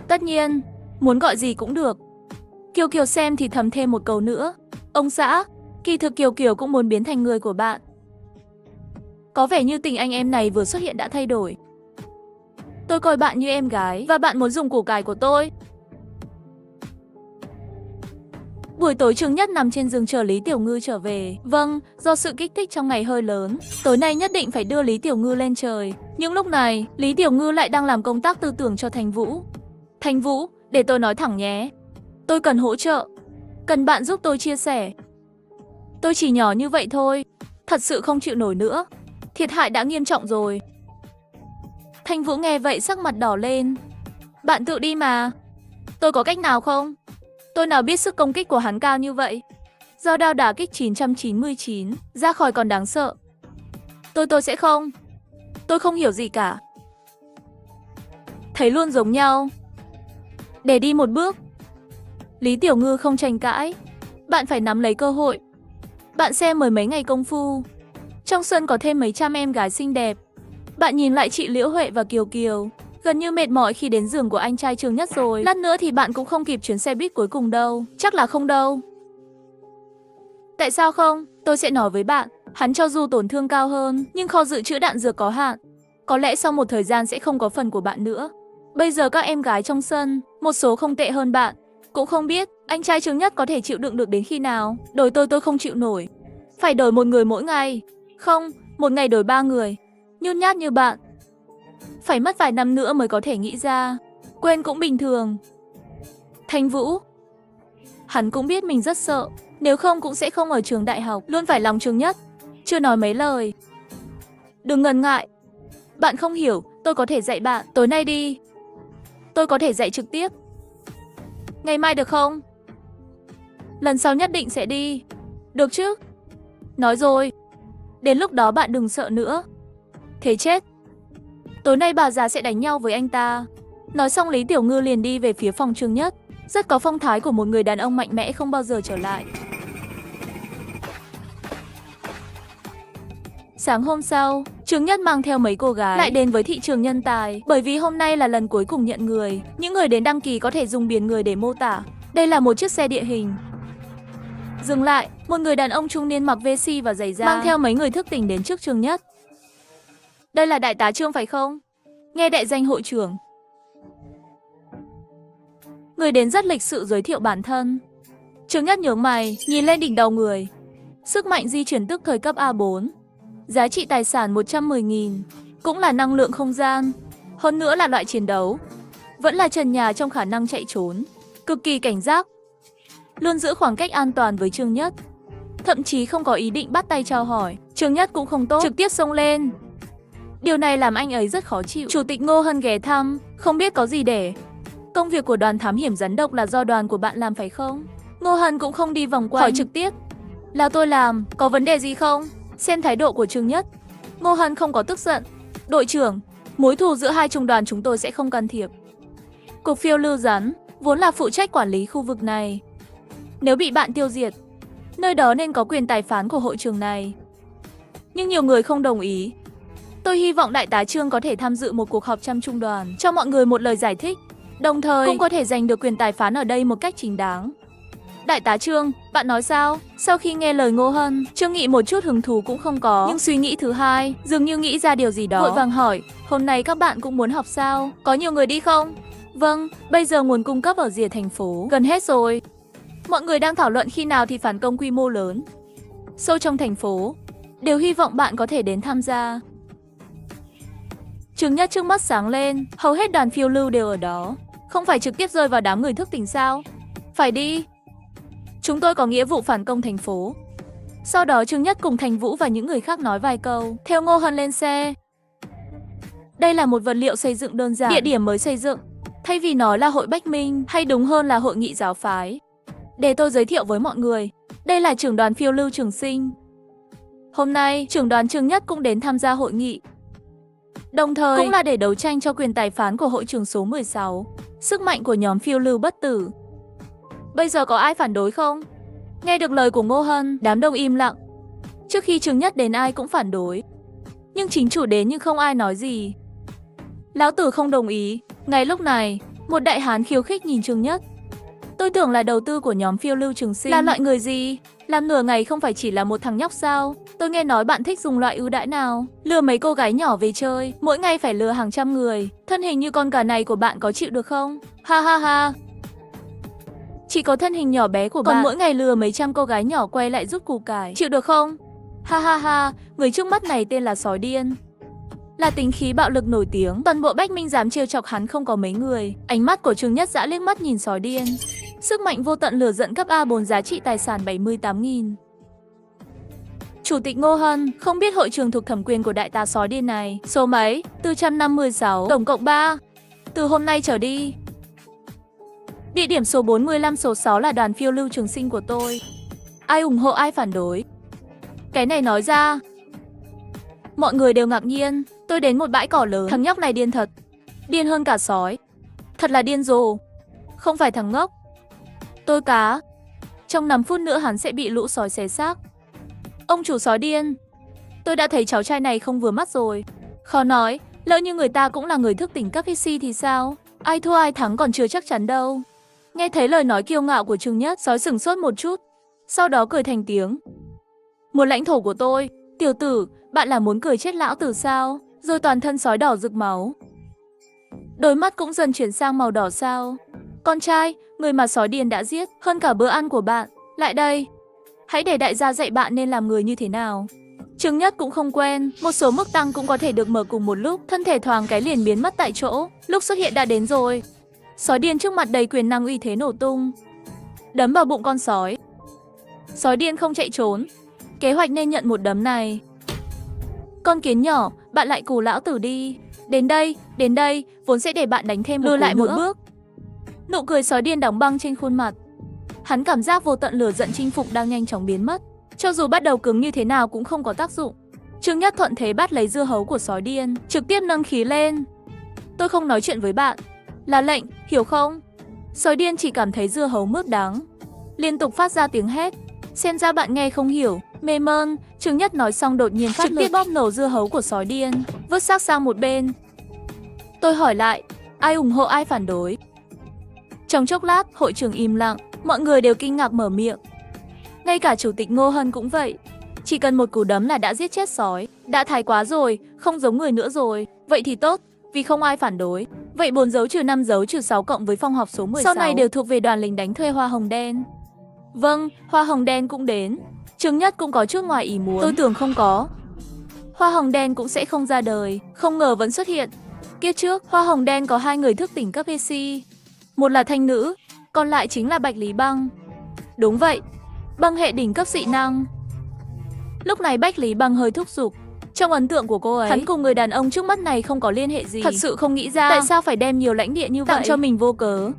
Tất nhiên, muốn gọi gì cũng được. Kiều Kiều xem thì thầm thêm một câu nữa. Ông xã, kỳ thực Kiều Kiều cũng muốn biến thành người của bạn. Có vẻ như tình anh em này vừa xuất hiện đã thay đổi. Tôi coi bạn như em gái và bạn muốn dùng củ cải của tôi. Buổi tối Trương Nhất nằm trên giường chờ Lý Tiểu Ngư trở về. Vâng, do sự kích thích trong ngày hơi lớn, tối nay nhất định phải đưa Lý Tiểu Ngư lên trời. Nhưng lúc này, Lý Tiểu Ngư lại đang làm công tác tư tưởng cho Thành Vũ. Thành Vũ, để tôi nói thẳng nhé. Tôi cần hỗ trợ. Cần bạn giúp tôi chia sẻ. Tôi chỉ nhỏ như vậy thôi. Thật sự không chịu nổi nữa. Thiệt hại đã nghiêm trọng rồi. Thành Vũ nghe vậy sắc mặt đỏ lên. Bạn tự đi mà. Tôi có cách nào không? Tôi nào biết sức công kích của hắn cao như vậy. Do đao đả kích 999, ra khỏi còn đáng sợ. Tôi sẽ không. Tôi không hiểu gì cả. Thấy luôn giống nhau. Để đi một bước. Lý Tiểu Ngư không tranh cãi. Bạn phải nắm lấy cơ hội. Bạn xem mười mấy ngày công phu. Trong sân có thêm mấy trăm em gái xinh đẹp. Bạn nhìn lại chị Liễu Huệ và Kiều Kiều. Gần như mệt mỏi khi đến giường của anh trai Trương Nhất rồi. Lát nữa thì bạn cũng không kịp chuyến xe buýt cuối cùng đâu. Chắc là không đâu. Tại sao không? Tôi sẽ nói với bạn. Hắn cho dù tổn thương cao hơn, nhưng kho dự trữ đạn dược có hạn. Có lẽ sau một thời gian sẽ không có phần của bạn nữa. Bây giờ các em gái trong sân, một số không tệ hơn bạn. Cũng không biết anh trai Trương Nhất có thể chịu đựng được đến khi nào. Đổi tôi không chịu nổi. Phải đổi một người mỗi ngày. Không, một ngày đổi 3 người. Nhút nhát như bạn. Phải mất vài năm nữa mới có thể nghĩ ra. Quên cũng bình thường. Thành Vũ, hắn cũng biết mình rất sợ. Nếu không cũng sẽ không ở trường đại học. Luôn phải lòng Trương Nhất. Chưa nói mấy lời. Đừng ngần ngại. Bạn không hiểu, tôi có thể dạy bạn. Tối nay đi. Tôi có thể dạy trực tiếp. Ngày mai được không? Lần sau nhất định sẽ đi. Được chứ? Nói rồi. Đến lúc đó bạn đừng sợ nữa. Thế chết. Tối nay bà già sẽ đánh nhau với anh ta. Nói xong Lý Tiểu Ngư liền đi về phía phòng Trương Nhất. Rất có phong thái của một người đàn ông mạnh mẽ không bao giờ trở lại. Sáng hôm sau, Trương Nhất mang theo mấy cô gái lại đến với thị trường nhân tài. Bởi vì hôm nay là lần cuối cùng nhận người. Những người đến đăng ký có thể dùng biển người để mô tả. Đây là một chiếc xe địa hình. Dừng lại, một người đàn ông trung niên mặc vest và giày da mang theo mấy người thức tỉnh đến trước Trương Nhất. Đây là đại tá Trương phải không? Nghe đại danh hội trưởng. Người đến rất lịch sự giới thiệu bản thân. Trương Nhất nhướng mày, nhìn lên đỉnh đầu người. Sức mạnh di chuyển tức thời cấp A4. Giá trị tài sản 110.000. Cũng là năng lượng không gian. Hơn nữa là loại chiến đấu. Vẫn là trần nhà trong khả năng chạy trốn. Cực kỳ cảnh giác. Luôn giữ khoảng cách an toàn với Trương Nhất. Thậm chí không có ý định bắt tay chào hỏi. Trương Nhất cũng không tốt, trực tiếp xông lên. Điều này làm anh ấy rất khó chịu. Chủ tịch Ngô Hân ghé thăm, không biết có gì để. Công việc của đoàn thám hiểm rắn độc là do đoàn của bạn làm phải không? Ngô Hân cũng không đi vòng quanh, hỏi trực tiếp. Là tôi làm, có vấn đề gì không? Xem thái độ của Trương Nhất. Ngô Hân không có tức giận. Đội trưởng, mối thù giữa hai trung đoàn chúng tôi sẽ không can thiệp. Cục phiêu lưu rắn vốn là phụ trách quản lý khu vực này. Nếu bị bạn tiêu diệt, nơi đó nên có quyền tài phán của hội trường này. Nhưng nhiều người không đồng ý. Tôi hy vọng Đại tá Trương có thể tham dự một cuộc họp trăm trung đoàn, cho mọi người một lời giải thích, đồng thời cũng có thể giành được quyền tài phán ở đây một cách chính đáng. Đại tá Trương, bạn nói sao? Sau khi nghe lời Ngô Hân, Trương Nghị một chút hứng thú cũng không có, nhưng suy nghĩ thứ hai, dường như nghĩ ra điều gì đó. Vội vàng hỏi, hôm nay các bạn cũng muốn họp sao? Có nhiều người đi không? Vâng, bây giờ nguồn cung cấp ở rìa thành phố gần hết rồi. Mọi người đang thảo luận khi nào thì phản công quy mô lớn sâu trong thành phố, đều hy vọng bạn có thể đến tham gia. Trương Nhất trước mắt sáng lên, hầu hết đoàn phiêu lưu đều ở đó. Không phải trực tiếp rơi vào đám người thức tỉnh sao? Phải đi. Chúng tôi có nghĩa vụ phản công thành phố. Sau đó Trương Nhất cùng Thành Vũ và những người khác nói vài câu, theo Ngô Hân lên xe. Đây là một vật liệu xây dựng đơn giản, địa điểm mới xây dựng. Thay vì nói là hội Bách Minh, hay đúng hơn là hội nghị giáo phái. Để tôi giới thiệu với mọi người, đây là trưởng đoàn phiêu lưu Trường Sinh. Hôm nay, trưởng đoàn Trương Nhất cũng đến tham gia hội nghị. Đồng thời, cũng là để đấu tranh cho quyền tài phán của hội trường số 16. Sức mạnh của nhóm phiêu lưu bất tử. Bây giờ có ai phản đối không? Nghe được lời của Ngô Hân, đám đông im lặng. Trước khi Trương Nhất đến ai cũng phản đối. Nhưng chính chủ đến nhưng không ai nói gì. Lão Tử không đồng ý. Ngay lúc này, một đại hán khiêu khích nhìn Trương Nhất. Tôi tưởng là đầu tư của nhóm phiêu lưu Trường Sinh. Là loại người gì? Làm nửa ngày không phải chỉ là một thằng nhóc sao? Tôi nghe nói bạn thích dùng loại ưu đãi nào? Lừa mấy cô gái nhỏ về chơi, mỗi ngày phải lừa hàng trăm người. Thân hình như con gà này của bạn có chịu được không? Ha ha ha. Chỉ có thân hình nhỏ bé của bạn, còn mỗi ngày lừa mấy trăm cô gái nhỏ quay lại rút củ cải, chịu được không? Ha ha ha, người trước mắt này tên là Sói Điên. Là tính khí bạo lực nổi tiếng, toàn bộ Bách Minh dám trêu chọc hắn không có mấy người. Ánh mắt của Trương Nhất dã liếc mắt nhìn Sói Điên. Sức mạnh vô tận lửa giận cấp A4 giá trị tài sản 78.000. Chủ tịch Ngô Hân, không biết hội trường thuộc thẩm quyền của đại tá Sói Điên này. Số mấy? 456, tổng cộng 3. Từ hôm nay trở đi. Địa điểm số 45 số 6 là đoàn phiêu lưu Trường Sinh của tôi. Ai ủng hộ ai phản đối? Cái này nói ra, mọi người đều ngạc nhiên. Tôi đến một bãi cỏ lớn. Thằng nhóc này điên thật. Điên hơn cả sói. Thật là điên rồ. Không phải thằng ngốc. Tôi cá. Trong 5 phút nữa hắn sẽ bị lũ sói xé xác. Ông chủ Sói Điên, tôi đã thấy cháu trai này không vừa mắt rồi. Khó nói, lỡ như người ta cũng là người thức tỉnh cấp PC thì sao? Ai thua ai thắng còn chưa chắc chắn đâu. Nghe thấy lời nói kiêu ngạo của Trương Nhất, sói sửng sốt một chút, sau đó cười thành tiếng. Một lãnh thổ của tôi, tiểu tử, bạn là muốn cười chết lão tử sao? Rồi toàn thân sói đỏ rực máu. Đôi mắt cũng dần chuyển sang màu đỏ sao? Con trai, người mà Sói Điên đã giết, hơn cả bữa ăn của bạn. Lại đây, hãy để đại gia dạy bạn nên làm người như thế nào. Trương Nhất cũng không quen, một số mức tăng cũng có thể được mở cùng một lúc, thân thể thoáng cái liền biến mất tại chỗ. Lúc xuất hiện đã đến rồi. Sói Điên trước mặt đầy quyền năng uy thế nổ tung, đấm vào bụng con sói. Sói Điên không chạy trốn, kế hoạch nên nhận một đấm này. Con kiến nhỏ, bạn lại cù lão tử đi. Đến đây, vốn sẽ để bạn đánh thêm một cú lại nữa. Một bước. Nụ cười Sói Điên đóng băng trên khuôn mặt. Hắn cảm giác vô tận lửa giận chinh phục đang nhanh chóng biến mất. Cho dù bắt đầu cứng như thế nào cũng không có tác dụng. Trương Nhất thuận thế bắt lấy dưa hấu của Sói Điên, trực tiếp nâng khí lên. Tôi không nói chuyện với bạn, là lệnh, hiểu không? Sói Điên chỉ cảm thấy dưa hấu mướp đắng, liên tục phát ra tiếng hét. Xem ra bạn nghe không hiểu, mê mơn. Trương Nhất nói xong đột nhiên phát lực, trực tiếp bóp nổ dưa hấu của Sói Điên, vứt xác sang một bên. Tôi hỏi lại, ai ủng hộ ai phản đối? Trong chốc lát, hội trường im lặng, mọi người đều kinh ngạc mở miệng. Ngay cả chủ tịch Ngô Hân cũng vậy. Chỉ cần một cú đấm là đã giết chết sói. Đã thái quá rồi, không giống người nữa rồi. Vậy thì tốt, vì không ai phản đối. Vậy 4 dấu trừ 5 dấu trừ 6 cộng với phòng họp số 16 sau này đều thuộc về đoàn lính đánh thuê Hoa Hồng Đen. Vâng, Hoa Hồng Đen cũng đến. Trương Nhất cũng có chút ngoài ý muốn. Tôi tưởng không có. Hoa Hồng Đen cũng sẽ không ra đời, không ngờ vẫn xuất hiện. Kiếp trước, Hoa Hồng Đen có 2 người thức tỉnh cấp PC. Một là Thanh Nữ, còn lại chính là Bạch Lý Băng. Đúng vậy, băng hệ đỉnh cấp dị năng. Lúc này Bạch Lý Băng hơi thúc giục. Trong ấn tượng của cô ấy, hắn cùng người đàn ông trước mắt này không có liên hệ gì. Thật sự không nghĩ ra tại sao phải đem nhiều lãnh địa như vậy tặng cho mình vô cớ.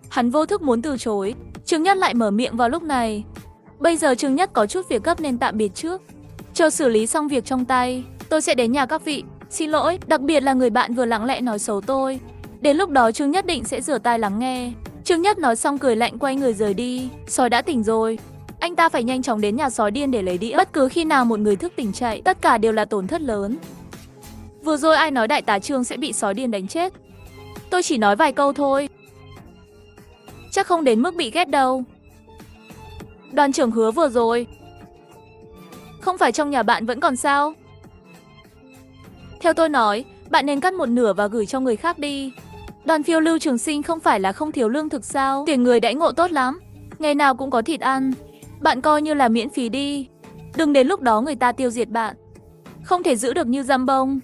Hắn vô thức muốn từ chối. Trương Nhất lại mở miệng vào lúc này. Bây giờ Trương Nhất có chút việc gấp nên tạm biệt trước. Chờ xử lý xong việc trong tay, tôi sẽ đến nhà các vị. Xin lỗi, đặc biệt là người bạn vừa lặng lẽ nói xấu tôi. Đến lúc đó Trương Nhất định sẽ rửa tai lắng nghe. Trương Nhất nói xong cười lạnh quay người rời đi. Sói đã tỉnh rồi. Anh ta phải nhanh chóng đến nhà sói điên để lấy đĩa. Bất cứ khi nào một người thức tỉnh chạy, tất cả đều là tổn thất lớn. Vừa rồi ai nói đại tá Trương sẽ bị sói điên đánh chết? Tôi chỉ nói vài câu thôi. Chắc không đến mức bị ghét đâu. Đoàn trưởng Hứa vừa rồi. Không phải trong nhà bạn vẫn còn sao? Theo tôi nói, bạn nên cắt một nửa và gửi cho người khác đi. Đoàn phiêu lưu Trường Sinh không phải là không thiếu lương thực sao? Tiền người đãi ngộ tốt lắm. Ngày nào cũng có thịt ăn. Bạn coi như là miễn phí đi. Đừng đến lúc đó người ta tiêu diệt bạn. Không thể giữ được như Giam Bông.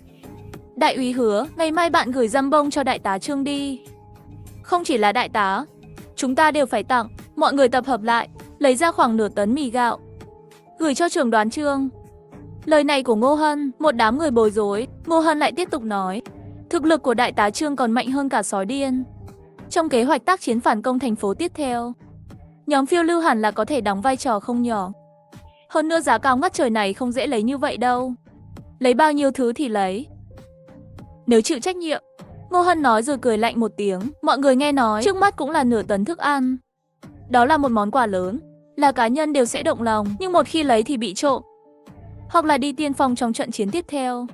Đại úy Hứa, ngày mai bạn gửi Giam Bông cho đại tá Trương đi. Không chỉ là đại tá, chúng ta đều phải tặng. Mọi người tập hợp lại, lấy ra khoảng nửa tấn mì gạo, gửi cho trưởng đoàn Trương. Lời này của Ngô Hân, một đám người bối rối. Ngô Hân lại tiếp tục nói, thực lực của đại tá Trương còn mạnh hơn cả sói điên. Trong kế hoạch tác chiến phản công thành phố tiếp theo, nhóm phiêu lưu hẳn là có thể đóng vai trò không nhỏ. Hơn nữa giá cao ngất trời này không dễ lấy như vậy đâu. Lấy bao nhiêu thứ thì lấy. Nếu chịu trách nhiệm. Ngô Hân nói rồi cười lạnh một tiếng. Mọi người nghe nói, trước mắt cũng là nửa tấn thức ăn. Đó là một món quà lớn, là cá nhân đều sẽ động lòng. Nhưng một khi lấy thì bị trộm, hoặc là đi tiên phong trong trận chiến tiếp theo.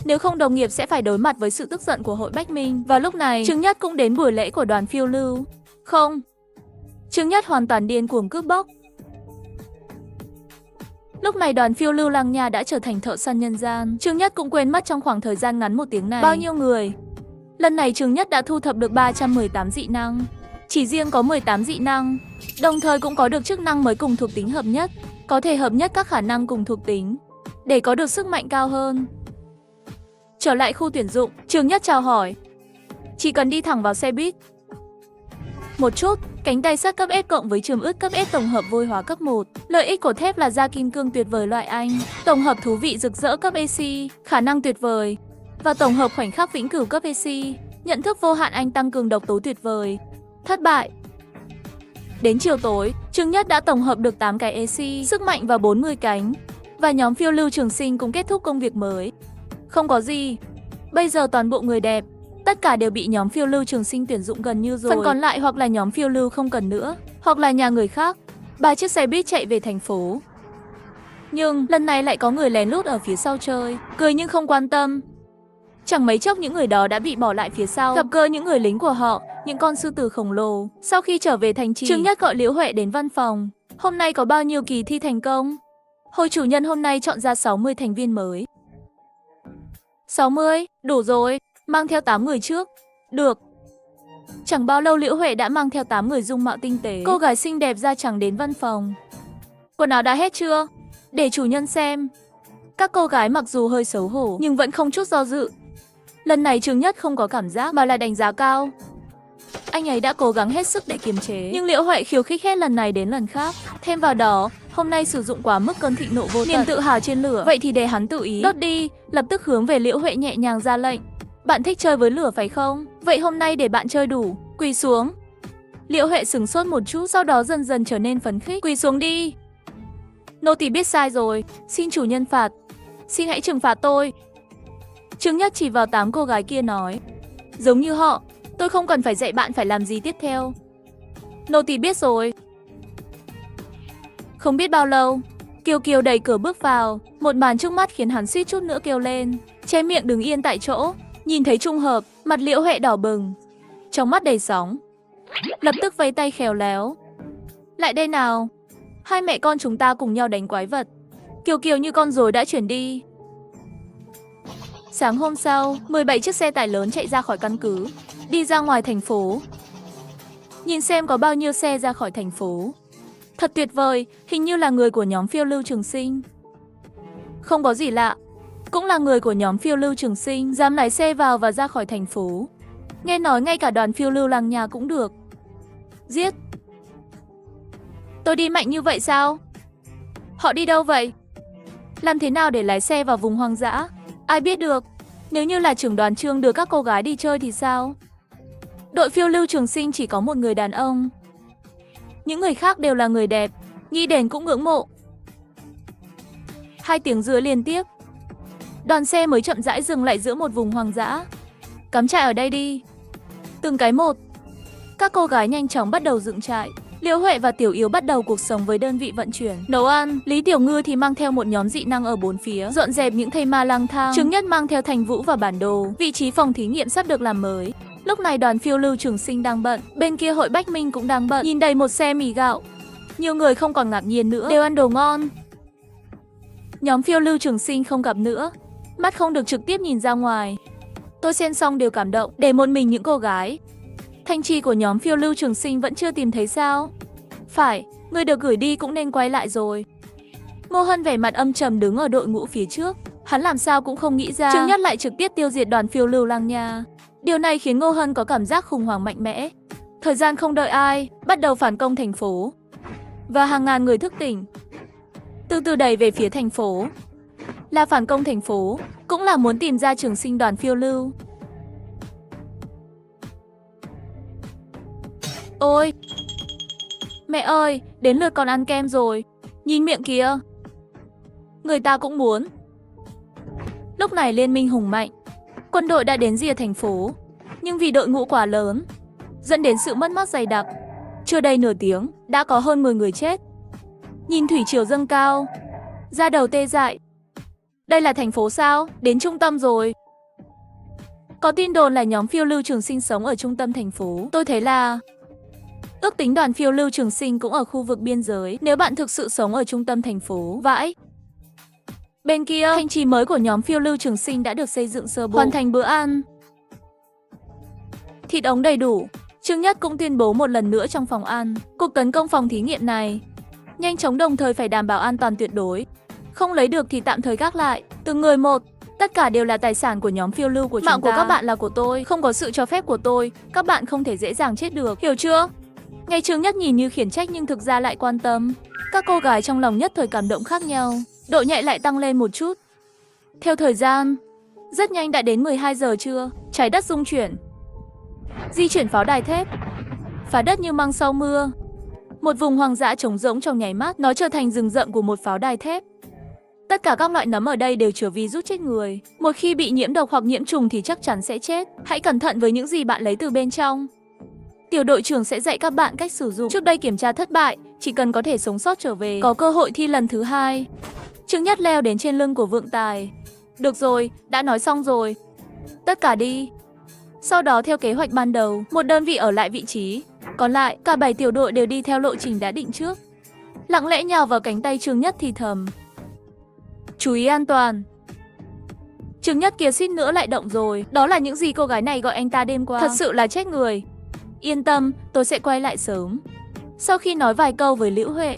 Nếu không đồng nghiệp sẽ phải đối mặt với sự tức giận của hội Bách Minh. Và lúc này, Trương Nhất cũng đến buổi lễ của đoàn phiêu lưu. Không, Trương Nhất hoàn toàn điên cuồng cướp bóc. Lúc này đoàn phiêu lưu Lăng Nha đã trở thành thợ săn nhân gian. Trương Nhất cũng quên mất trong khoảng thời gian ngắn một tiếng này bao nhiêu người. Lần này Trương Nhất đã thu thập được 318 dị năng. Chỉ riêng có 18 dị năng, đồng thời cũng có được chức năng mới cùng thuộc tính hợp nhất. Có thể hợp nhất các khả năng cùng thuộc tính, để có được sức mạnh cao hơn. Trở lại khu tuyển dụng, Trương Nhất chào hỏi. Chỉ cần đi thẳng vào xe buýt. Một chút, cánh tay sắt cấp S cộng với chườm ướt cấp S tổng hợp vôi hóa cấp 1. Lợi ích của thép là da kim cương tuyệt vời loại Anh. Tổng hợp thú vị rực rỡ cấp AC, khả năng tuyệt vời. Và tổng hợp khoảnh khắc vĩnh cửu cấp AC, nhận thức vô hạn Anh tăng cường độc tố tuyệt vời. Thất bại. Đến chiều tối, Trương Nhất đã tổng hợp được 8 cái AC, sức mạnh và 40 cánh. Và nhóm phiêu lưu Trường Sinh cũng kết thúc công việc mới. Không có gì. Bây giờ toàn bộ người đẹp, tất cả đều bị nhóm phiêu lưu Trường Sinh tuyển dụng gần như rồi. Phần còn lại hoặc là nhóm phiêu lưu không cần nữa, hoặc là nhà người khác. 3 chiếc xe buýt chạy về thành phố. Nhưng lần này lại có người lén lút ở phía sau chơi, cười nhưng không quan tâm. Chẳng mấy chốc những người đó đã bị bỏ lại phía sau, gặp gỡ những người lính của họ, những con sư tử khổng lồ. Sau khi trở về thành trì, Trương Nhất gọi Liễu Huệ đến văn phòng. Hôm nay có bao nhiêu kỳ thi thành công? Hội chủ nhân hôm nay chọn ra 60 thành viên mới. 60, đủ rồi, mang theo 8 người trước. Được. Chẳng bao lâu Liễu Huệ đã mang theo 8 người dung mạo tinh tế, cô gái xinh đẹp da trắng đến văn phòng. Quần áo đã hết chưa? Để chủ nhân xem. Các cô gái mặc dù hơi xấu hổ nhưng vẫn không chút do dự. Lần này Trương Nhất không có cảm giác mà là đánh giá cao. Anh ấy đã cố gắng hết sức để kiềm chế, nhưng Liễu Huệ khiêu khích hết lần này đến lần khác. Thêm vào đó, hôm nay sử dụng quá mức cơn thịnh nộ vô tận, niềm tự hào trên lửa. Vậy thì để hắn tự ý đốt đi. Lập tức hướng về Liễu Huệ nhẹ nhàng ra lệnh. Bạn thích chơi với lửa phải không? Vậy hôm nay để bạn chơi đủ. Quỳ xuống. Liễu Huệ sửng sốt một chút, sau đó dần dần trở nên phấn khích. Quỳ xuống đi. Nô tỳ biết sai rồi, xin chủ nhân phạt. Xin hãy trừng phạt tôi. Trương Nhất chỉ vào 8 cô gái kia nói. Giống như họ, tôi không cần phải dạy bạn phải làm gì tiếp theo. Nô tỳ biết rồi. Không biết bao lâu, Kiều Kiều đẩy cửa bước vào. Một màn trước mắt khiến hắn suýt chút nữa kêu lên, che miệng đứng yên tại chỗ. Nhìn thấy trùng hợp, mặt Liễu Huệ đỏ bừng, trong mắt đầy sóng. Lập tức vẫy tay khéo léo. Lại đây nào, hai mẹ con chúng ta cùng nhau đánh quái vật. Kiều Kiều như con rối đã chuyển đi. Sáng hôm sau, 17 chiếc xe tải lớn chạy ra khỏi căn cứ, đi ra ngoài thành phố. Nhìn xem có bao nhiêu xe ra khỏi thành phố. Thật tuyệt vời, hình như là người của nhóm phiêu lưu Trường Sinh. Không có gì lạ, cũng là người của nhóm phiêu lưu Trường Sinh, dám lái xe vào và ra khỏi thành phố. Nghe nói ngay cả đoàn phiêu lưu Lăng Nha cũng được. Giết. Tôi đi mạnh như vậy sao? Họ đi đâu vậy? Làm thế nào để lái xe vào vùng hoang dã? Ai biết được, nếu như là trưởng đoàn Trương đưa các cô gái đi chơi thì sao? Đội phiêu lưu Trường Sinh chỉ có một người đàn ông. Những người khác đều là người đẹp, Nhi Đền cũng ngưỡng mộ. 2 tiếng rưỡi liên tiếp, đoàn xe mới chậm rãi dừng lại giữa một vùng hoang dã. Cắm trại ở đây đi. Từng cái một. Các cô gái nhanh chóng bắt đầu dựng trại. Liễu Huệ và Tiểu Yếu bắt đầu cuộc sống với đơn vị vận chuyển, nấu ăn. Lý Tiểu Ngư thì mang theo một nhóm dị năng ở bốn phía, dọn dẹp những thây ma lang thang. Trương Nhất mang theo Thành Vũ và bản đồ. Vị trí phòng thí nghiệm sắp được làm mới. Lúc này đoàn phiêu lưu Trường Sinh đang bận, bên kia Hội Bách Minh cũng đang bận, nhìn đầy một xe mì gạo. Nhiều người không còn ngạc nhiên nữa, đều ăn đồ ngon. Nhóm phiêu lưu Trường Sinh không gặp nữa, mắt không được trực tiếp nhìn ra ngoài. Tôi xem xong đều cảm động, để một mình những cô gái. Thanh trì của nhóm phiêu lưu Trường Sinh vẫn chưa tìm thấy sao? Phải, người được gửi đi cũng nên quay lại rồi. Ngô Hân vẻ mặt âm trầm đứng ở đội ngũ phía trước. Hắn làm sao cũng không nghĩ ra Trương Nhất lại trực tiếp tiêu diệt đoàn phiêu lưu Lang Nha. Điều này khiến Ngô Hân có cảm giác khủng hoảng mạnh mẽ. Thời gian không đợi ai, bắt đầu phản công thành phố. Và hàng ngàn người thức tỉnh, từ từ đẩy về phía thành phố. Là phản công thành phố, cũng là muốn tìm ra Trường Sinh đoàn phiêu lưu. Ôi! Mẹ ơi, đến lượt con ăn kem rồi. Nhìn miệng kìa. Người ta cũng muốn. Lúc này liên minh hùng mạnh. Quân đội đã đến rìa thành phố. Nhưng vì đội ngũ quá lớn, dẫn đến sự mất mát dày đặc. Chưa đầy nửa tiếng, đã có hơn 10 người chết. Nhìn thủy triều dâng cao, da đầu tê dại. Đây là thành phố sao? Đến trung tâm rồi. Có tin đồn là nhóm phiêu lưu Trường Sinh sống ở trung tâm thành phố. Tôi thấy là ước tính đoàn phiêu lưu Trường Sinh cũng ở khu vực biên giới. Nếu bạn thực sự sống ở trung tâm thành phố, vãi. Bên kia, thành trì mới của nhóm phiêu lưu Trường Sinh đã được xây dựng sơ bộ, hoàn thành bữa ăn. Thịt ống đầy đủ. Trương Nhất cũng tuyên bố một lần nữa trong phòng ăn, cuộc tấn công phòng thí nghiệm này nhanh chóng, đồng thời phải đảm bảo an toàn tuyệt đối. Không lấy được thì tạm thời gác lại, từng người một. Tất cả đều là tài sản của nhóm phiêu lưu của chúng ta. Mạng của các bạn là của tôi, không có sự cho phép của tôi, các bạn không thể dễ dàng chết được, hiểu chưa? Nghe Trương Nhất nhìn như khiển trách nhưng thực ra lại quan tâm. Các cô gái trong lòng nhất thời cảm động khác nhau, độ nhạy lại tăng lên một chút. Theo thời gian, rất nhanh đã đến 12 giờ trưa, trái đất rung chuyển. Di chuyển pháo đài thép, phá đất như măng sau mưa. Một vùng hoang dã trống rỗng trong nháy mắt, nó trở thành rừng rậm của một pháo đài thép. Tất cả các loại nấm ở đây đều chứa virus chết người. Một khi bị nhiễm độc hoặc nhiễm trùng thì chắc chắn sẽ chết. Hãy cẩn thận với những gì bạn lấy từ bên trong. Tiểu đội trưởng sẽ dạy các bạn cách sử dụng. Trước đây kiểm tra thất bại, chỉ cần có thể sống sót trở về, có cơ hội thi lần thứ hai. Trương Nhất leo đến trên lưng của Vượng Tài. Được rồi, đã nói xong rồi. Tất cả đi. Sau đó theo kế hoạch ban đầu, một đơn vị ở lại vị trí. Còn lại, cả 7 tiểu đội đều đi theo lộ trình đã định trước. Lặng lẽ nhào vào cánh tay Trương Nhất thì thầm. Chú ý an toàn. Trương Nhất kia suýt nữa lại động rồi. Đó là những gì cô gái này gọi anh ta đêm qua. Thật sự là chết người. Yên tâm, tôi sẽ quay lại sớm. Sau khi nói vài câu với Liễu Huệ,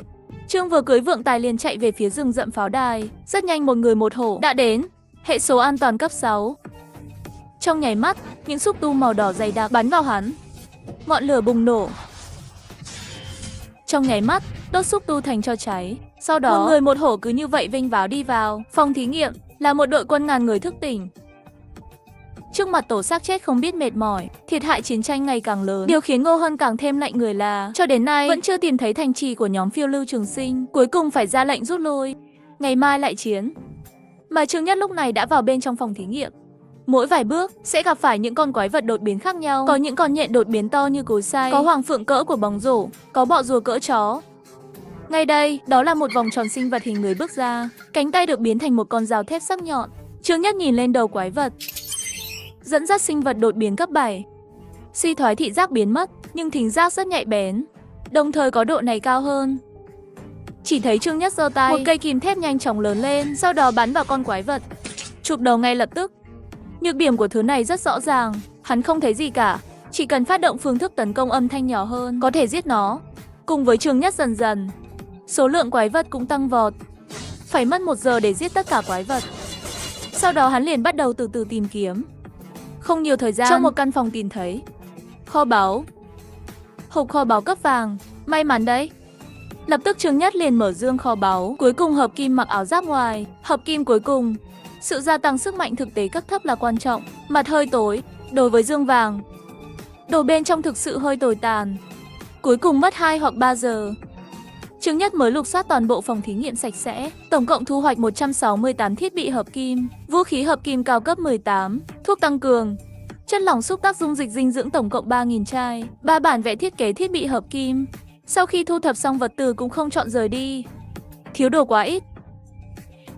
Trương vừa cưới Vượng Tài liền chạy về phía rừng rậm pháo đài. Rất nhanh một người một hổ đã đến. Hệ số an toàn cấp 6. Trong nháy mắt, những xúc tu màu đỏ dày đặc bắn vào hắn. Ngọn lửa bùng nổ. Trong nháy mắt, đốt xúc tu thành tro cháy. Sau đó, một người một hổ cứ như vậy vênh váo đi vào phòng thí nghiệm, là một đội quân ngàn người thức tỉnh. Trước mặt tổ xác chết không biết mệt mỏi, thiệt hại chiến tranh ngày càng lớn. Điều khiến Ngô Hân càng thêm lạnh người là cho đến nay vẫn chưa tìm thấy thành trì của nhóm phiêu lưu Trường Sinh, cuối cùng phải ra lệnh rút lui. Ngày mai lại chiến. Mà Trương Nhất lúc này đã vào bên trong phòng thí nghiệm. Mỗi vài bước sẽ gặp phải những con quái vật đột biến khác nhau. Có những con nhện đột biến to như cối xay, có hoàng phượng cỡ của bóng rổ, có bọ rùa cỡ chó. Ngay đây, đó là một vòng tròn sinh vật hình người bước ra, cánh tay được biến thành một con dao thép sắc nhọn. Trương Nhất nhìn lên đầu quái vật, dẫn dắt sinh vật đột biến cấp 7. Suy thoái thị giác biến mất, nhưng thính giác rất nhạy bén, đồng thời có độ này cao hơn. Chỉ thấy Trương Nhất giơ tay, một cây kìm thép nhanh chóng lớn lên, sau đó bắn vào con quái vật, chụp đầu ngay lập tức. Nhược điểm của thứ này rất rõ ràng, hắn không thấy gì cả, chỉ cần phát động phương thức tấn công âm thanh nhỏ hơn, có thể giết nó. Cùng với Trương Nhất dần dần, số lượng quái vật cũng tăng vọt. Phải mất 1 giờ để giết tất cả quái vật. Sau đó hắn liền bắt đầu từ từ tìm kiếm. Không nhiều thời gian, trong một căn phòng tìm thấy kho báu. Hộp kho báu cấp vàng, may mắn đấy. Lập tức Trương Nhất liền mở dương kho báu, cuối cùng hợp kim mặc áo giáp ngoài, hợp kim cuối cùng. Sự gia tăng sức mạnh thực tế cấp thấp là quan trọng. Mặt hơi tối, đối với dương vàng, đồ bên trong thực sự hơi tồi tàn. Cuối cùng mất 2 hoặc 3 giờ, Trương Nhất mới lục soát toàn bộ phòng thí nghiệm sạch sẽ. Tổng cộng thu hoạch 168 thiết bị hợp kim, vũ khí hợp kim cao cấp 18, thuốc tăng cường, Chất lỏng xúc tác dung dịch dinh dưỡng tổng cộng 3.000 chai, 3 bản vẽ thiết kế thiết bị hợp kim. Sau khi thu thập xong vật tư cũng không chọn rời đi. Thiếu đồ quá ít.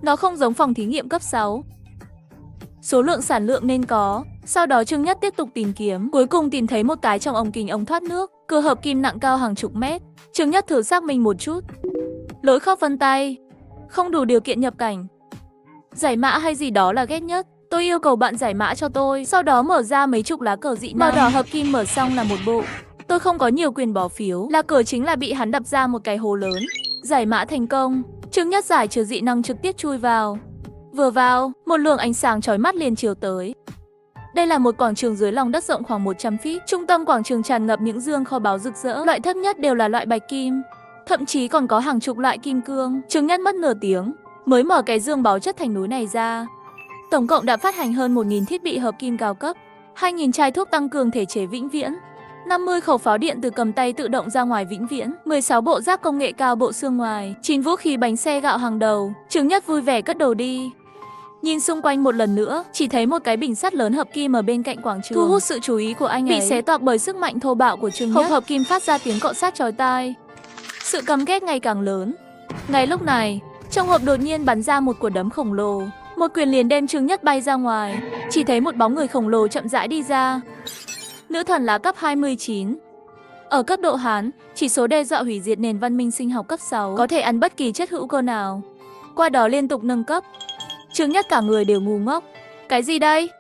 Nó không giống phòng thí nghiệm cấp 6. Số lượng sản lượng nên có. Sau đó Trương Nhất tiếp tục tìm kiếm, cuối cùng tìm thấy một cái trong ống kính ống thoát nước, cửa hợp kim nặng cao hàng chục mét. Trương Nhất thử xác minh một chút. Lỗi khớp vân tay, không đủ điều kiện nhập cảnh. Giải mã hay gì đó là ghét nhất. Tôi yêu cầu bạn giải mã cho tôi, sau đó mở ra mấy chục lá cờ dị màu đỏ hợp kim mở xong là một bộ. Tôi không có nhiều quyền bỏ phiếu, lá cờ chính là bị hắn đập ra một cái hố lớn. Giải mã thành công, Trương Nhất giải trừ dị năng trực tiếp chui vào. Vừa vào, một luồng ánh sáng chói mắt liền chiếu tới. Đây là một quảng trường dưới lòng đất rộng khoảng 100 feet. Trung tâm quảng trường tràn ngập những dương kho báu rực rỡ. Loại thấp nhất đều là loại bạch kim, thậm chí còn có hàng chục loại kim cương. Trương Nhất mất nửa tiếng mới mở cái dương báu chất thành núi này ra. Tổng cộng đã phát hành hơn 1.000 thiết bị hợp kim cao cấp, 2.000 chai thuốc tăng cường thể chế vĩnh viễn, 50 khẩu pháo điện từ cầm tay tự động ra ngoài vĩnh viễn, 16 bộ giáp công nghệ cao bộ xương ngoài, 9 vũ khí bánh xe gạo hàng đầu. Trương Nhất vui vẻ cất đồ đi. Nhìn xung quanh một lần nữa, chỉ thấy một cái bình sắt lớn hợp kim ở bên cạnh quảng trường, thu hút sự chú ý của anh ấy. Bị xé toạc bởi sức mạnh thô bạo của Trương Nhất. Hộp hợp kim phát ra tiếng cọ sát chói tai. Sự căm ghét ngày càng lớn. Ngay lúc này, trong hộp đột nhiên bắn ra một quả đấm khổng lồ. Một quyền liền đem Trương Nhất bay ra ngoài. Chỉ thấy một bóng người khổng lồ chậm rãi đi ra. Nữ thần lá cấp 29. Ở cấp độ Hán, chỉ số đe dọa hủy diệt nền văn minh sinh học cấp 6, có thể ăn bất kỳ chất hữu cơ nào. Qua đó liên tục nâng cấp. Trương Nhất cả người đều ngu ngốc. Cái gì đây?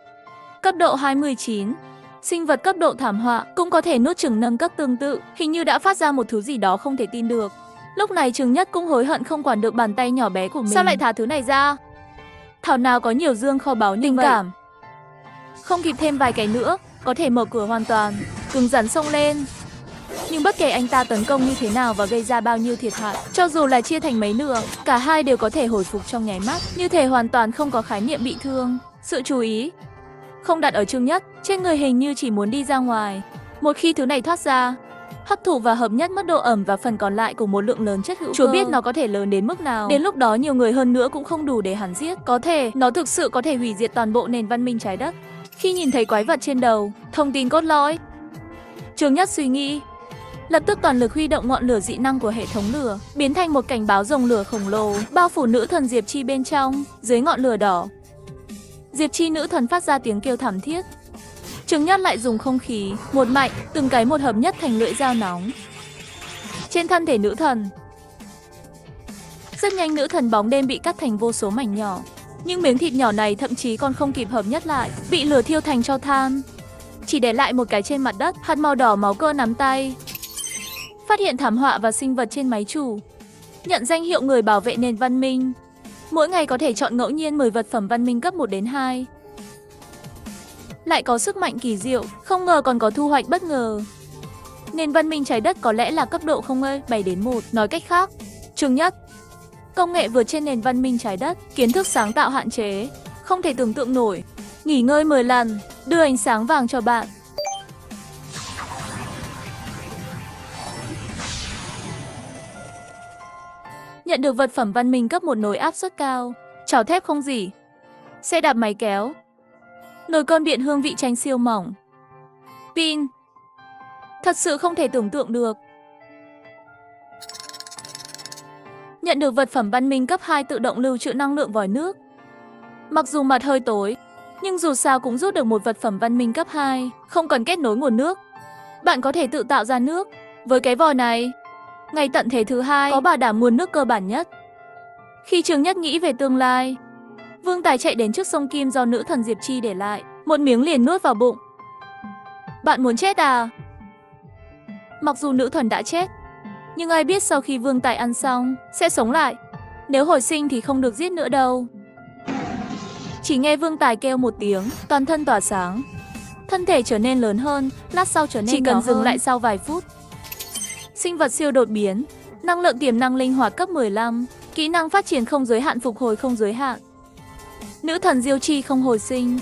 Cấp độ 29. Sinh vật cấp độ thảm họa cũng có thể nuốt chửng nâng cấp tương tự. Hình như đã phát ra một thứ gì đó không thể tin được. Lúc này Trương Nhất cũng hối hận không quản được bàn tay nhỏ bé của mình. Sao lại thả thứ này ra? Thảo nào có nhiều dương kho báu như vậy. Cảm. Không kịp thêm vài cái nữa, có thể mở cửa hoàn toàn. Cứng rắn xông lên. Nhưng bất kể anh ta tấn công như thế nào và gây ra bao nhiêu thiệt hại, cho dù là chia thành mấy nửa, cả hai đều có thể hồi phục trong nháy mắt, như thể hoàn toàn không có khái niệm bị thương. Sự chú ý không đặt ở Trương Nhất, trên người hình như chỉ muốn đi ra ngoài. Một khi thứ này thoát ra, hấp thụ và hợp nhất mất độ ẩm và phần còn lại của một lượng lớn chất hữu cơ. Chúa biết nó có thể lớn đến mức nào. Đến lúc đó nhiều người hơn nữa cũng không đủ để hắn giết. Có thể, nó thực sự có thể hủy diệt toàn bộ nền văn minh trái đất. Khi nhìn thấy quái vật trên đầu, thông tin cốt lõi. Trương Nhất suy nghĩ. Lập tức toàn lực huy động ngọn lửa dị năng của hệ thống lửa, biến thành một cảnh báo rồng lửa khổng lồ, bao phủ nữ thần Diệp Chi bên trong. Dưới ngọn lửa đỏ, Diệp Chi nữ thần phát ra tiếng kêu thảm thiết. Trương Nhất lại dùng không khí, một mạnh, từng cái một hợp nhất thành lưỡi dao nóng. Trên thân thể nữ thần. Rất nhanh nữ thần bóng đêm bị cắt thành vô số mảnh nhỏ. Nhưng miếng thịt nhỏ này thậm chí còn không kịp hợp nhất lại, bị lửa thiêu thành tro than. Chỉ để lại một cái trên mặt đất, hạt màu đỏ máu cơ nắm tay. Phát hiện thảm họa và sinh vật trên máy chủ. Nhận danh hiệu người bảo vệ nền văn minh. Mỗi ngày có thể chọn ngẫu nhiên 10 vật phẩm văn minh cấp 1 đến 2. Lại có sức mạnh kỳ diệu, không ngờ còn có thu hoạch bất ngờ. Nền văn minh trái đất có lẽ là cấp độ 7 đến 1. Nói cách khác, Trương Nhất, công nghệ vượt trên nền văn minh trái đất, kiến thức sáng tạo hạn chế, không thể tưởng tượng nổi. Nghỉ ngơi 10 lần, đưa ánh sáng vàng cho bạn. Nhận được vật phẩm văn minh cấp 1 nồi áp suất cao, chảo thép không rỉ, xe đạp máy kéo, nồi cơm điện hương vị chanh siêu mỏng, pin. Thật sự không thể tưởng tượng được. Nhận được vật phẩm văn minh cấp 2 tự động lưu trữ năng lượng vòi nước. Mặc dù mặt hơi tối, nhưng dù sao cũng rút được một vật phẩm văn minh cấp 2, không cần kết nối nguồn nước. Bạn có thể tự tạo ra nước. Với cái vòi này, ngày tận thế thứ 2 có bảo đảm nguồn nước cơ bản nhất. Khi Trương Nhất nghĩ về tương lai, Vương Tài chạy đến trước sông Kim do nữ thần Diệp Chi để lại, một miếng liền nuốt vào bụng. Bạn muốn chết à? Mặc dù nữ thần đã chết, nhưng ai biết sau khi Vương Tài ăn xong sẽ sống lại. Nếu hồi sinh thì không được giết nữa đâu. Chỉ nghe Vương Tài kêu một tiếng, toàn thân tỏa sáng. Thân thể trở nên lớn hơn, lát sau trở nên chỉ cần dừng lại sau vài phút. Sinh vật siêu đột biến, năng lượng tiềm năng linh hoạt cấp 15, kỹ năng phát triển không giới hạn, phục hồi không giới hạn. Nữ thần Diêu Chi không hồi sinh,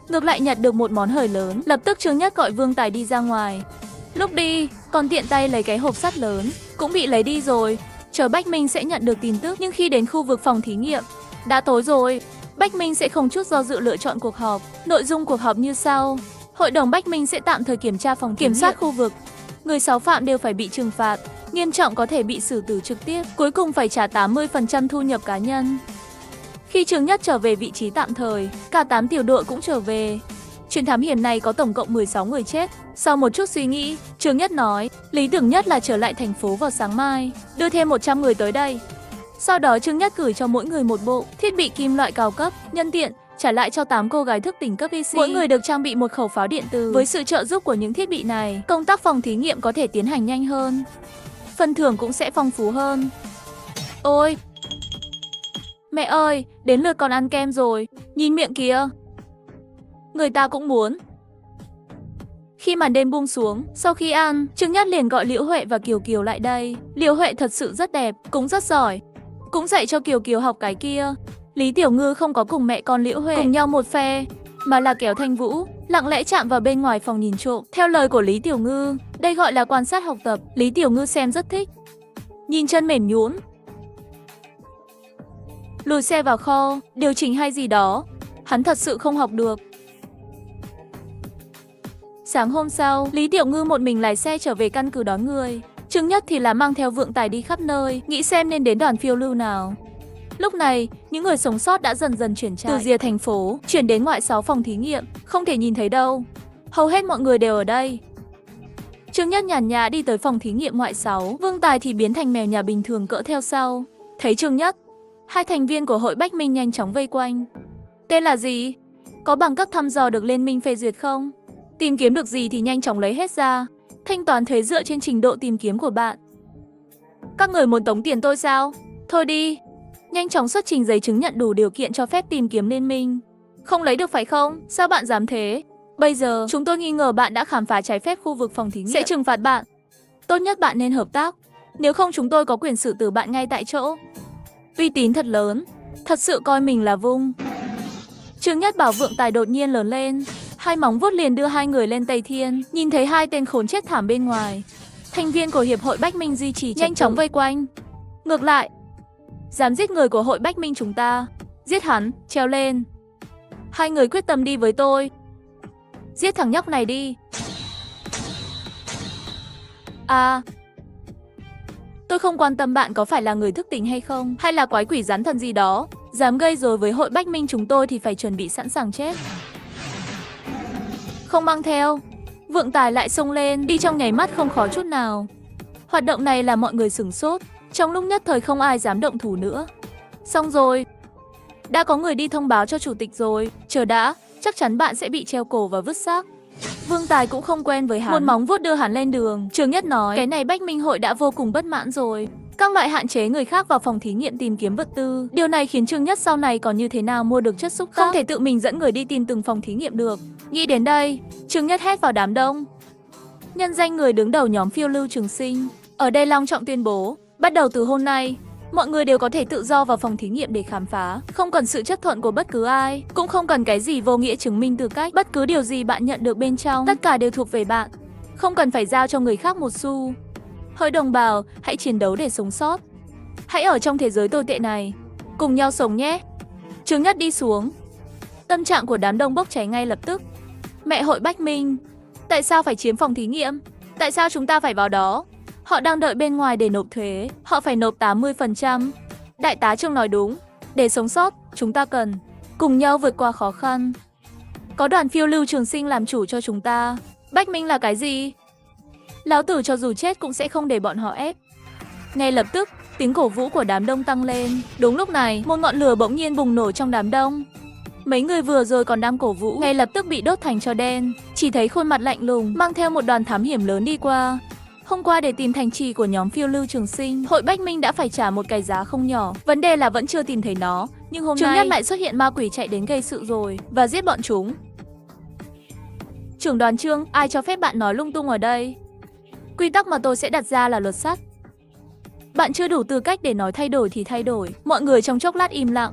ngược lại nhặt được một món hời lớn. Lập tức Trương Nhất gọi Vương Tài đi ra ngoài. Lúc đi, còn tiện tay lấy cái hộp sắt lớn, cũng bị lấy đi rồi. Chờ Bách Minh sẽ nhận được tin tức, nhưng khi đến khu vực phòng thí nghiệm, đã tối rồi. Bách Minh sẽ không chút do dự lựa chọn cuộc họp. Nội dung cuộc họp như sau. Hội đồng Bách Minh sẽ tạm thời kiểm tra phòng kiểm soát khu vực. Người 6 phạm đều phải bị trừng phạt, nghiêm trọng có thể bị xử tử trực tiếp, cuối cùng phải trả 80% thu nhập cá nhân. Khi Trương Nhất trở về vị trí tạm thời, cả 8 tiểu đội cũng trở về. Chuyến thám hiểm này có tổng cộng 16 người chết. Sau một chút suy nghĩ, Trương Nhất nói, lý tưởng nhất là trở lại thành phố vào sáng mai, đưa thêm 100 người tới đây. Sau đó Trương Nhất gửi cho mỗi người một bộ thiết bị kim loại cao cấp, nhân tiện trả lại cho 8 cô gái thức tỉnh cấp IC. Mỗi người được trang bị một khẩu pháo điện tử. Với sự trợ giúp của những thiết bị này, công tác phòng thí nghiệm có thể tiến hành nhanh hơn. Phần thưởng cũng sẽ phong phú hơn. Ôi! Mẹ ơi, đến lượt con ăn kem rồi, nhìn miệng kìa. Người ta cũng muốn. Khi màn đêm buông xuống, sau khi ăn, Trương Nhất liền gọi Liễu Huệ và Kiều Kiều lại đây. Liễu Huệ thật sự rất đẹp, cũng rất giỏi, cũng dạy cho Kiều Kiều học cái kia. Lý Tiểu Ngư không có cùng mẹ con Liễu Huệ cùng nhau một phe, mà là kéo Thanh Vũ, lặng lẽ chạm vào bên ngoài phòng nhìn trộm. Theo lời của Lý Tiểu Ngư, đây gọi là quan sát học tập. Lý Tiểu Ngư xem rất thích. Nhìn chân mềm nhũn, lùi xe vào kho, điều chỉnh hay gì đó, hắn thật sự không học được. Sáng hôm sau, Lý Tiểu Ngư một mình lái xe trở về căn cứ đón người. Trương Nhất thì là mang theo Vượng Tài đi khắp nơi, nghĩ xem nên đến đoàn phiêu lưu nào. Lúc này, những người sống sót đã dần dần chuyển trại từ rìa thành phố, chuyển đến ngoại 6 phòng thí nghiệm, không thể nhìn thấy đâu. Hầu hết mọi người đều ở đây. Trương Nhất nhàn nhã đi tới phòng thí nghiệm ngoại 6, Vương Tài thì biến thành mèo nhà bình thường cỡ theo sau. Thấy Trương Nhất, hai thành viên của hội Bách Minh nhanh chóng vây quanh. Tên là gì? Có bằng cấp thăm dò được liên minh phê duyệt không? Tìm kiếm được gì thì nhanh chóng lấy hết ra. Thanh toán thuế dựa trên trình độ tìm kiếm của bạn. Các người muốn tống tiền tôi sao? Thôi đi. Nhanh chóng xuất trình giấy chứng nhận đủ điều kiện cho phép tìm kiếm liên minh. Không lấy được phải không? Sao bạn dám thế? Bây giờ, chúng tôi nghi ngờ bạn đã khám phá trái phép khu vực phòng thí nghiệm. Sẽ trừng phạt bạn. Tốt nhất bạn nên hợp tác. Nếu không chúng tôi có quyền xử tử bạn ngay tại chỗ. Uy tín thật lớn. Thật sự coi mình là vung. Trương Nhất bảo Vượng Tài đột nhiên lớn lên. Hai móng vuốt liền đưa hai người lên Tây Thiên. Nhìn thấy hai tên khốn chết thảm bên ngoài, thành viên của Hiệp hội Bách Minh duy trì nhanh chóng vây quanh. Ngược lại, dám giết người của hội Bách Minh chúng ta, giết hắn, treo lên. Hai người quyết tâm đi với tôi. Giết thằng nhóc này đi. À, tôi không quan tâm bạn có phải là người thức tỉnh hay không, hay là quái quỷ rắn thần gì đó. Dám gây rối với hội Bách Minh chúng tôi thì phải chuẩn bị sẵn sàng chết. Không mang theo. Vượng Tài lại xông lên, đi trong nháy mắt không khó chút nào. Hoạt động này là mọi người sửng sốt. Trong lúc nhất thời không ai dám động thủ nữa. Xong rồi. Đã có người đi thông báo cho chủ tịch rồi. Chờ đã, chắc chắn bạn sẽ bị treo cổ và vứt xác. Vương Tài cũng không quen với hắn, một móng vuốt đưa hắn lên đường. Trương Nhất nói, cái này Bách Minh hội đã vô cùng bất mãn rồi. Các loại hạn chế người khác vào phòng thí nghiệm tìm kiếm vật tư. Điều này khiến Trương Nhất sau này còn như thế nào mua được chất xúc tác. Không thể tự mình dẫn người đi tìm từng phòng thí nghiệm được. Nghĩ đến đây, Trương Nhất hét vào đám đông. Nhân danh người đứng đầu nhóm phiêu lưu Trường Sinh, ở đây long trọng tuyên bố, bắt đầu từ hôm nay, mọi người đều có thể tự do vào phòng thí nghiệm để khám phá, không cần sự chấp thuận của bất cứ ai, cũng không cần cái gì vô nghĩa chứng minh tư cách. Bất cứ điều gì bạn nhận được bên trong, tất cả đều thuộc về bạn, không cần phải giao cho người khác một xu. Hỡi đồng bào, hãy chiến đấu để sống sót. Hãy ở trong thế giới tồi tệ này, cùng nhau sống nhé. Trương Nhất đi xuống. Tâm trạng của đám đông bốc cháy ngay lập tức. Mẹ hội Bách Minh, tại sao phải chiếm phòng thí nghiệm? Tại sao chúng ta phải vào đó? Họ đang đợi bên ngoài để nộp thuế, họ phải nộp 80%. Đại tá Trương nói đúng, để sống sót, chúng ta cần cùng nhau vượt qua khó khăn. Có đoàn phiêu lưu Trường Sinh làm chủ cho chúng ta. Bách Minh là cái gì? Lão tử cho dù chết cũng sẽ không để bọn họ ép. Ngay lập tức, tiếng cổ vũ của đám đông tăng lên. Đúng lúc này, một ngọn lửa bỗng nhiên bùng nổ trong đám đông. Mấy người vừa rồi còn đang cổ vũ, ngay lập tức bị đốt thành tro đen. Chỉ thấy khuôn mặt lạnh lùng, mang theo một đoàn thám hiểm lớn đi qua. Hôm qua để tìm thành trì của nhóm phiêu lưu Trường Sinh, hội Bách Minh đã phải trả một cái giá không nhỏ. Vấn đề là vẫn chưa tìm thấy nó, nhưng hôm nay Trương Nhất lại xuất hiện ma quỷ chạy đến gây sự rồi và giết bọn chúng. Trưởng đoàn Trương, ai cho phép bạn nói lung tung ở đây? Quy tắc mà tôi sẽ đặt ra là luật sắt. Bạn chưa đủ tư cách để nói thay đổi thì thay đổi. Mọi người trong chốc lát im lặng.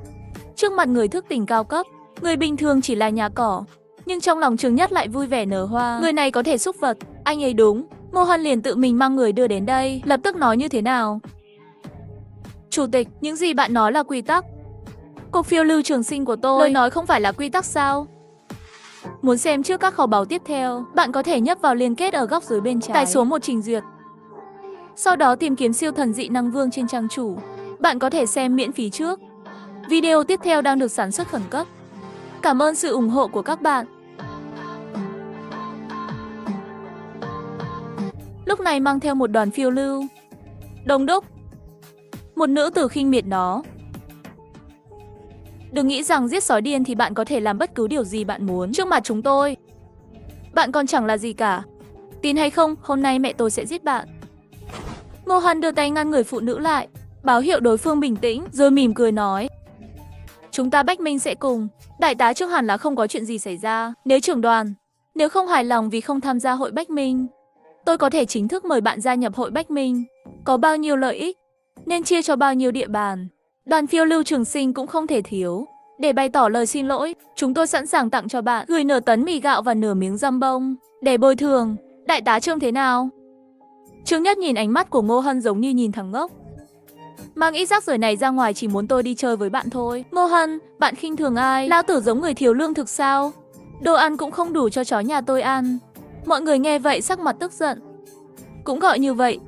Trước mặt người thức tỉnh cao cấp, người bình thường chỉ là nhà cỏ, nhưng trong lòng Trương Nhất lại vui vẻ nở hoa. Người này có thể xúc vật, anh ấy đúng. Ngô Hân liền tự mình mang người đưa đến đây, lập tức nói như thế nào? Chủ tịch, những gì bạn nói là quy tắc. Cuộc phiêu lưu Trường Sinh của tôi, lời nói không phải là quy tắc sao? Muốn xem trước các kho báu tiếp theo, bạn có thể nhấp vào liên kết ở góc dưới bên trái. Tải xuống một trình duyệt. Sau đó tìm kiếm siêu thần dị năng vương trên trang chủ. Bạn có thể xem miễn phí trước. Video tiếp theo đang được sản xuất khẩn cấp. Cảm ơn sự ủng hộ của các bạn. Lúc này mang theo một đoàn phiêu lưu. Đông đúc. Một nữ tử khinh miệt nó. Đừng nghĩ rằng giết sói điên thì bạn có thể làm bất cứ điều gì bạn muốn trước mặt chúng tôi. Bạn còn chẳng là gì cả. Tin hay không, hôm nay mẹ tôi sẽ giết bạn. Ngô Hân đưa tay ngăn người phụ nữ lại, báo hiệu đối phương bình tĩnh, rồi mỉm cười nói. Chúng ta Bách Minh sẽ cùng. Đại tá Trương hẳn là không có chuyện gì xảy ra. Nếu trưởng đoàn, nếu không hài lòng vì không tham gia hội Bách Minh, tôi có thể chính thức mời bạn gia nhập hội Bách Minh. Có bao nhiêu lợi ích, nên chia cho bao nhiêu địa bàn. Đoàn phiêu lưu Trường Sinh cũng không thể thiếu. Để bày tỏ lời xin lỗi, chúng tôi sẵn sàng tặng cho bạn gửi nửa tấn mì gạo và nửa miếng dăm bông. Để bồi thường, đại tá Trương thế nào? Trương Nhất nhìn ánh mắt của Ngô Hân giống như nhìn thằng ngốc. Mang ít rác rưởi này ra ngoài chỉ muốn tôi đi chơi với bạn thôi. Ngô Hân, bạn khinh thường ai? Lão tử giống người thiếu lương thực sao? Đồ ăn cũng không đủ cho chó nhà tôi ăn. Mọi người nghe vậy sắc mặt tức giận. Cũng gọi như vậy.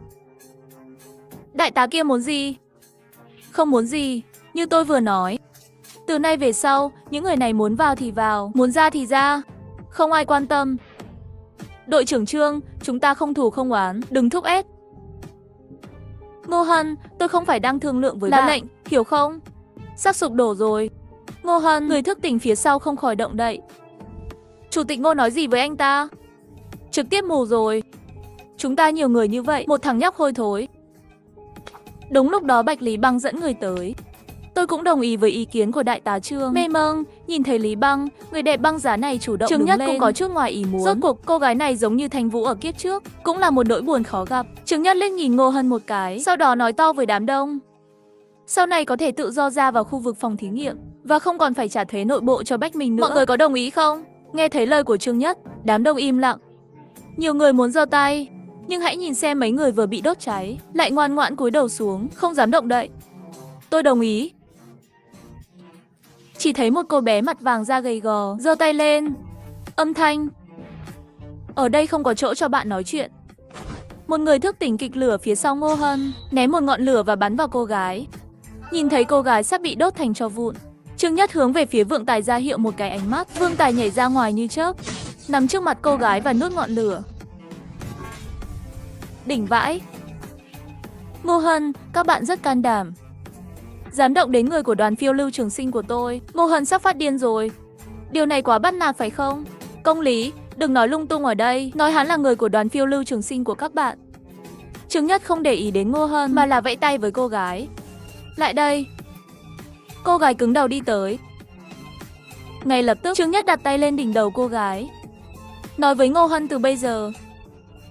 Đại tá kia muốn gì? Không muốn gì, như tôi vừa nói. Từ nay về sau, những người này muốn vào thì vào, muốn ra thì ra. Không ai quan tâm. Đội trưởng Trương, chúng ta không thù không oán, đừng thúc ép. Ngô Hân, tôi không phải đang thương lượng với bạn. Lệnh, hiểu không? Sắp sụp đổ rồi. Ngô Hân, người thức tỉnh phía sau không khỏi động đậy. Chủ tịch Ngô nói gì với anh ta? Trực tiếp mù rồi. Chúng ta nhiều người như vậy, một thằng nhóc hôi thối. Đúng lúc đó Bạch Lý Băng dẫn người tới. Tôi cũng đồng ý với ý kiến của đại tá Trương. Mê mông, nhìn thấy Lý Băng, người đẹp băng giá này chủ động Trương Nhất lên. Cũng có chút ngoài ý muốn. Rốt cuộc cô gái này giống như Thanh Vũ ở kiếp trước, cũng là một nỗi buồn khó gặp. Trương Nhất liếc nhìn Ngô Hân một cái, sau đó nói to với đám đông. Sau này có thể tự do ra vào khu vực phòng thí nghiệm, và không còn phải trả thuế nội bộ cho Bách Minh nữa. Mọi người có đồng ý không? Nghe thấy lời của Trương Nhất, đám đông im lặng. Nhiều người muốn giơ tay, nhưng hãy nhìn xem mấy người vừa bị đốt cháy, lại ngoan ngoãn cúi đầu xuống, không dám động đậy. Tôi đồng ý. Chỉ thấy một cô bé mặt vàng da gầy gò, giơ tay lên. Âm thanh. Ở đây không có chỗ cho bạn nói chuyện. Một người thức tỉnh kịch lửa phía sau Ngô Hân, ném một ngọn lửa và bắn vào cô gái. Nhìn thấy cô gái sắp bị đốt thành tro vụn, Trương Nhất hướng về phía Vượng Tài ra hiệu một cái ánh mắt. Vương Tài nhảy ra ngoài như chớp, nằm trước mặt cô gái và nuốt ngọn lửa. Đỉnh vãi. Ngô Hân, các bạn rất can đảm. Dám động đến người của đoàn phiêu lưu Trường Sinh của tôi. Ngô Hân sắp phát điên rồi. Điều này quá bắt nạt phải không? Công lý, đừng nói lung tung ở đây. Nói hắn là người của đoàn phiêu lưu Trường Sinh của các bạn. Trương Nhất không để ý đến Ngô Hân mà là vẫy tay với cô gái. Lại đây. Cô gái cứng đầu đi tới. Ngay lập tức Trương Nhất đặt tay lên đỉnh đầu cô gái. Nói với Ngô Hân từ bây giờ,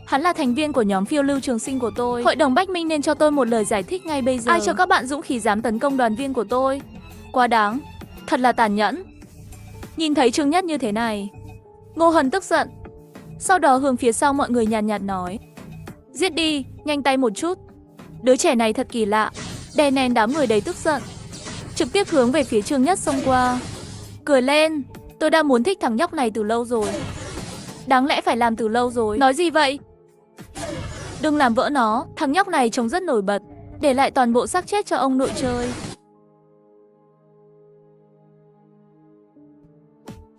hắn là thành viên của nhóm phiêu lưu Trường Sinh của tôi. Hội đồng Bách Minh nên cho tôi một lời giải thích ngay bây giờ. Ai cho các bạn dũng khí dám tấn công đoàn viên của tôi? Quá đáng. Thật là tàn nhẫn. Nhìn thấy Trương Nhất như thế này, Ngô Hân tức giận. Sau đó hướng phía sau mọi người nhàn nhạt nói. Giết đi, nhanh tay một chút. Đứa trẻ này thật kỳ lạ. Đè nén đám người đầy tức giận, trực tiếp hướng về phía Trương Nhất xông qua. Cười lên. Tôi đã muốn thích thằng nhóc này từ lâu rồi. Đáng lẽ phải làm từ lâu rồi. Nói gì vậy? Đừng làm vỡ nó. Thằng nhóc này trông rất nổi bật. Để lại toàn bộ xác chết cho ông nội chơi.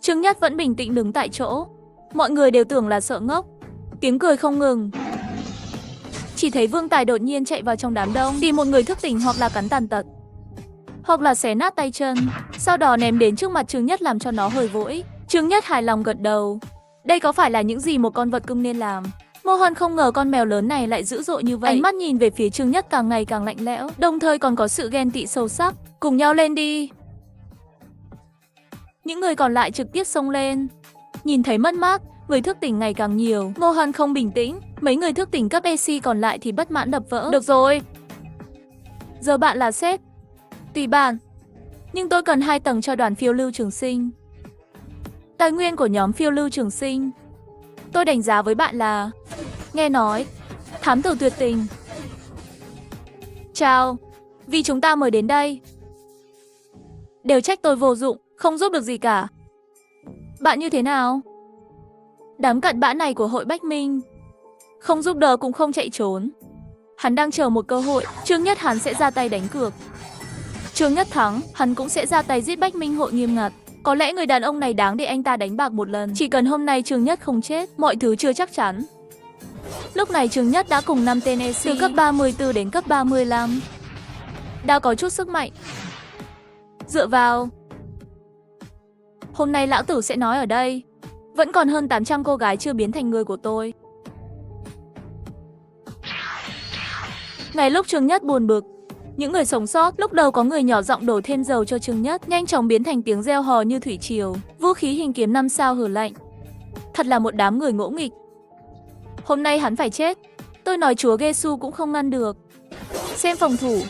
Trương Nhất vẫn bình tĩnh đứng tại chỗ. Mọi người đều tưởng là sợ ngốc. Tiếng cười không ngừng. Chỉ thấy Vương Tài đột nhiên chạy vào trong đám đông, tìm một người thức tỉnh hoặc là cắn tàn tật, hoặc là xé nát tay chân, sau đó ném đến trước mặt Trương Nhất làm cho nó hơi vỗi. Trương Nhất hài lòng gật đầu. Đây có phải là những gì một con vật cưng nên làm? Ngô Hân không ngờ con mèo lớn này lại dữ dội như vậy. Ánh mắt nhìn về phía Trương Nhất càng ngày càng lạnh lẽo, đồng thời còn có sự ghen tị sâu sắc. Cùng nhau lên đi. Những người còn lại trực tiếp xông lên. Nhìn thấy mất mát, người thức tỉnh ngày càng nhiều. Ngô Hân không bình tĩnh. Mấy người thức tỉnh cấp EC còn lại thì bất mãn đập vỡ. Được rồi. Giờ bạn là sếp. Tùy bạn. Nhưng tôi cần 2 tầng cho đoàn phiêu lưu Trường Sinh. Tài nguyên của nhóm phiêu lưu Trường Sinh, tôi đánh giá với bạn là, nghe nói, thám tử tuyệt tình. Chào. Vì chúng ta mời đến đây. Đều trách tôi vô dụng, không giúp được gì cả. Bạn như thế nào? Đám cặn bã này của hội Bách Minh, không giúp đỡ cũng không chạy trốn. Hắn đang chờ một cơ hội, Trương Nhất hắn sẽ ra tay đánh cược. Trương Nhất thắng, hắn cũng sẽ ra tay giết Bách Minh hội nghiêm ngặt. Có lẽ người đàn ông này đáng để anh ta đánh bạc một lần. Chỉ cần hôm nay Trương Nhất không chết, mọi thứ chưa chắc chắn. Lúc này Trương Nhất đã cùng 5 tên EC từ cấp 34 đến cấp 35. Đã có chút sức mạnh. Dựa vào, hôm nay lão tử sẽ nói ở đây. Vẫn còn hơn 800 cô gái chưa biến thành người của tôi. Ngay lúc Trương Nhất buồn bực, những người sống sót, lúc đầu có người nhỏ giọng đổ thêm dầu cho Trương Nhất, nhanh chóng biến thành tiếng reo hò như thủy triều. Vũ khí hình kiếm 5 sao hừ lạnh. Thật là một đám người ngỗ nghịch. Hôm nay hắn phải chết. Tôi nói chúa Giêsu cũng không ngăn được. Xem phòng thủ.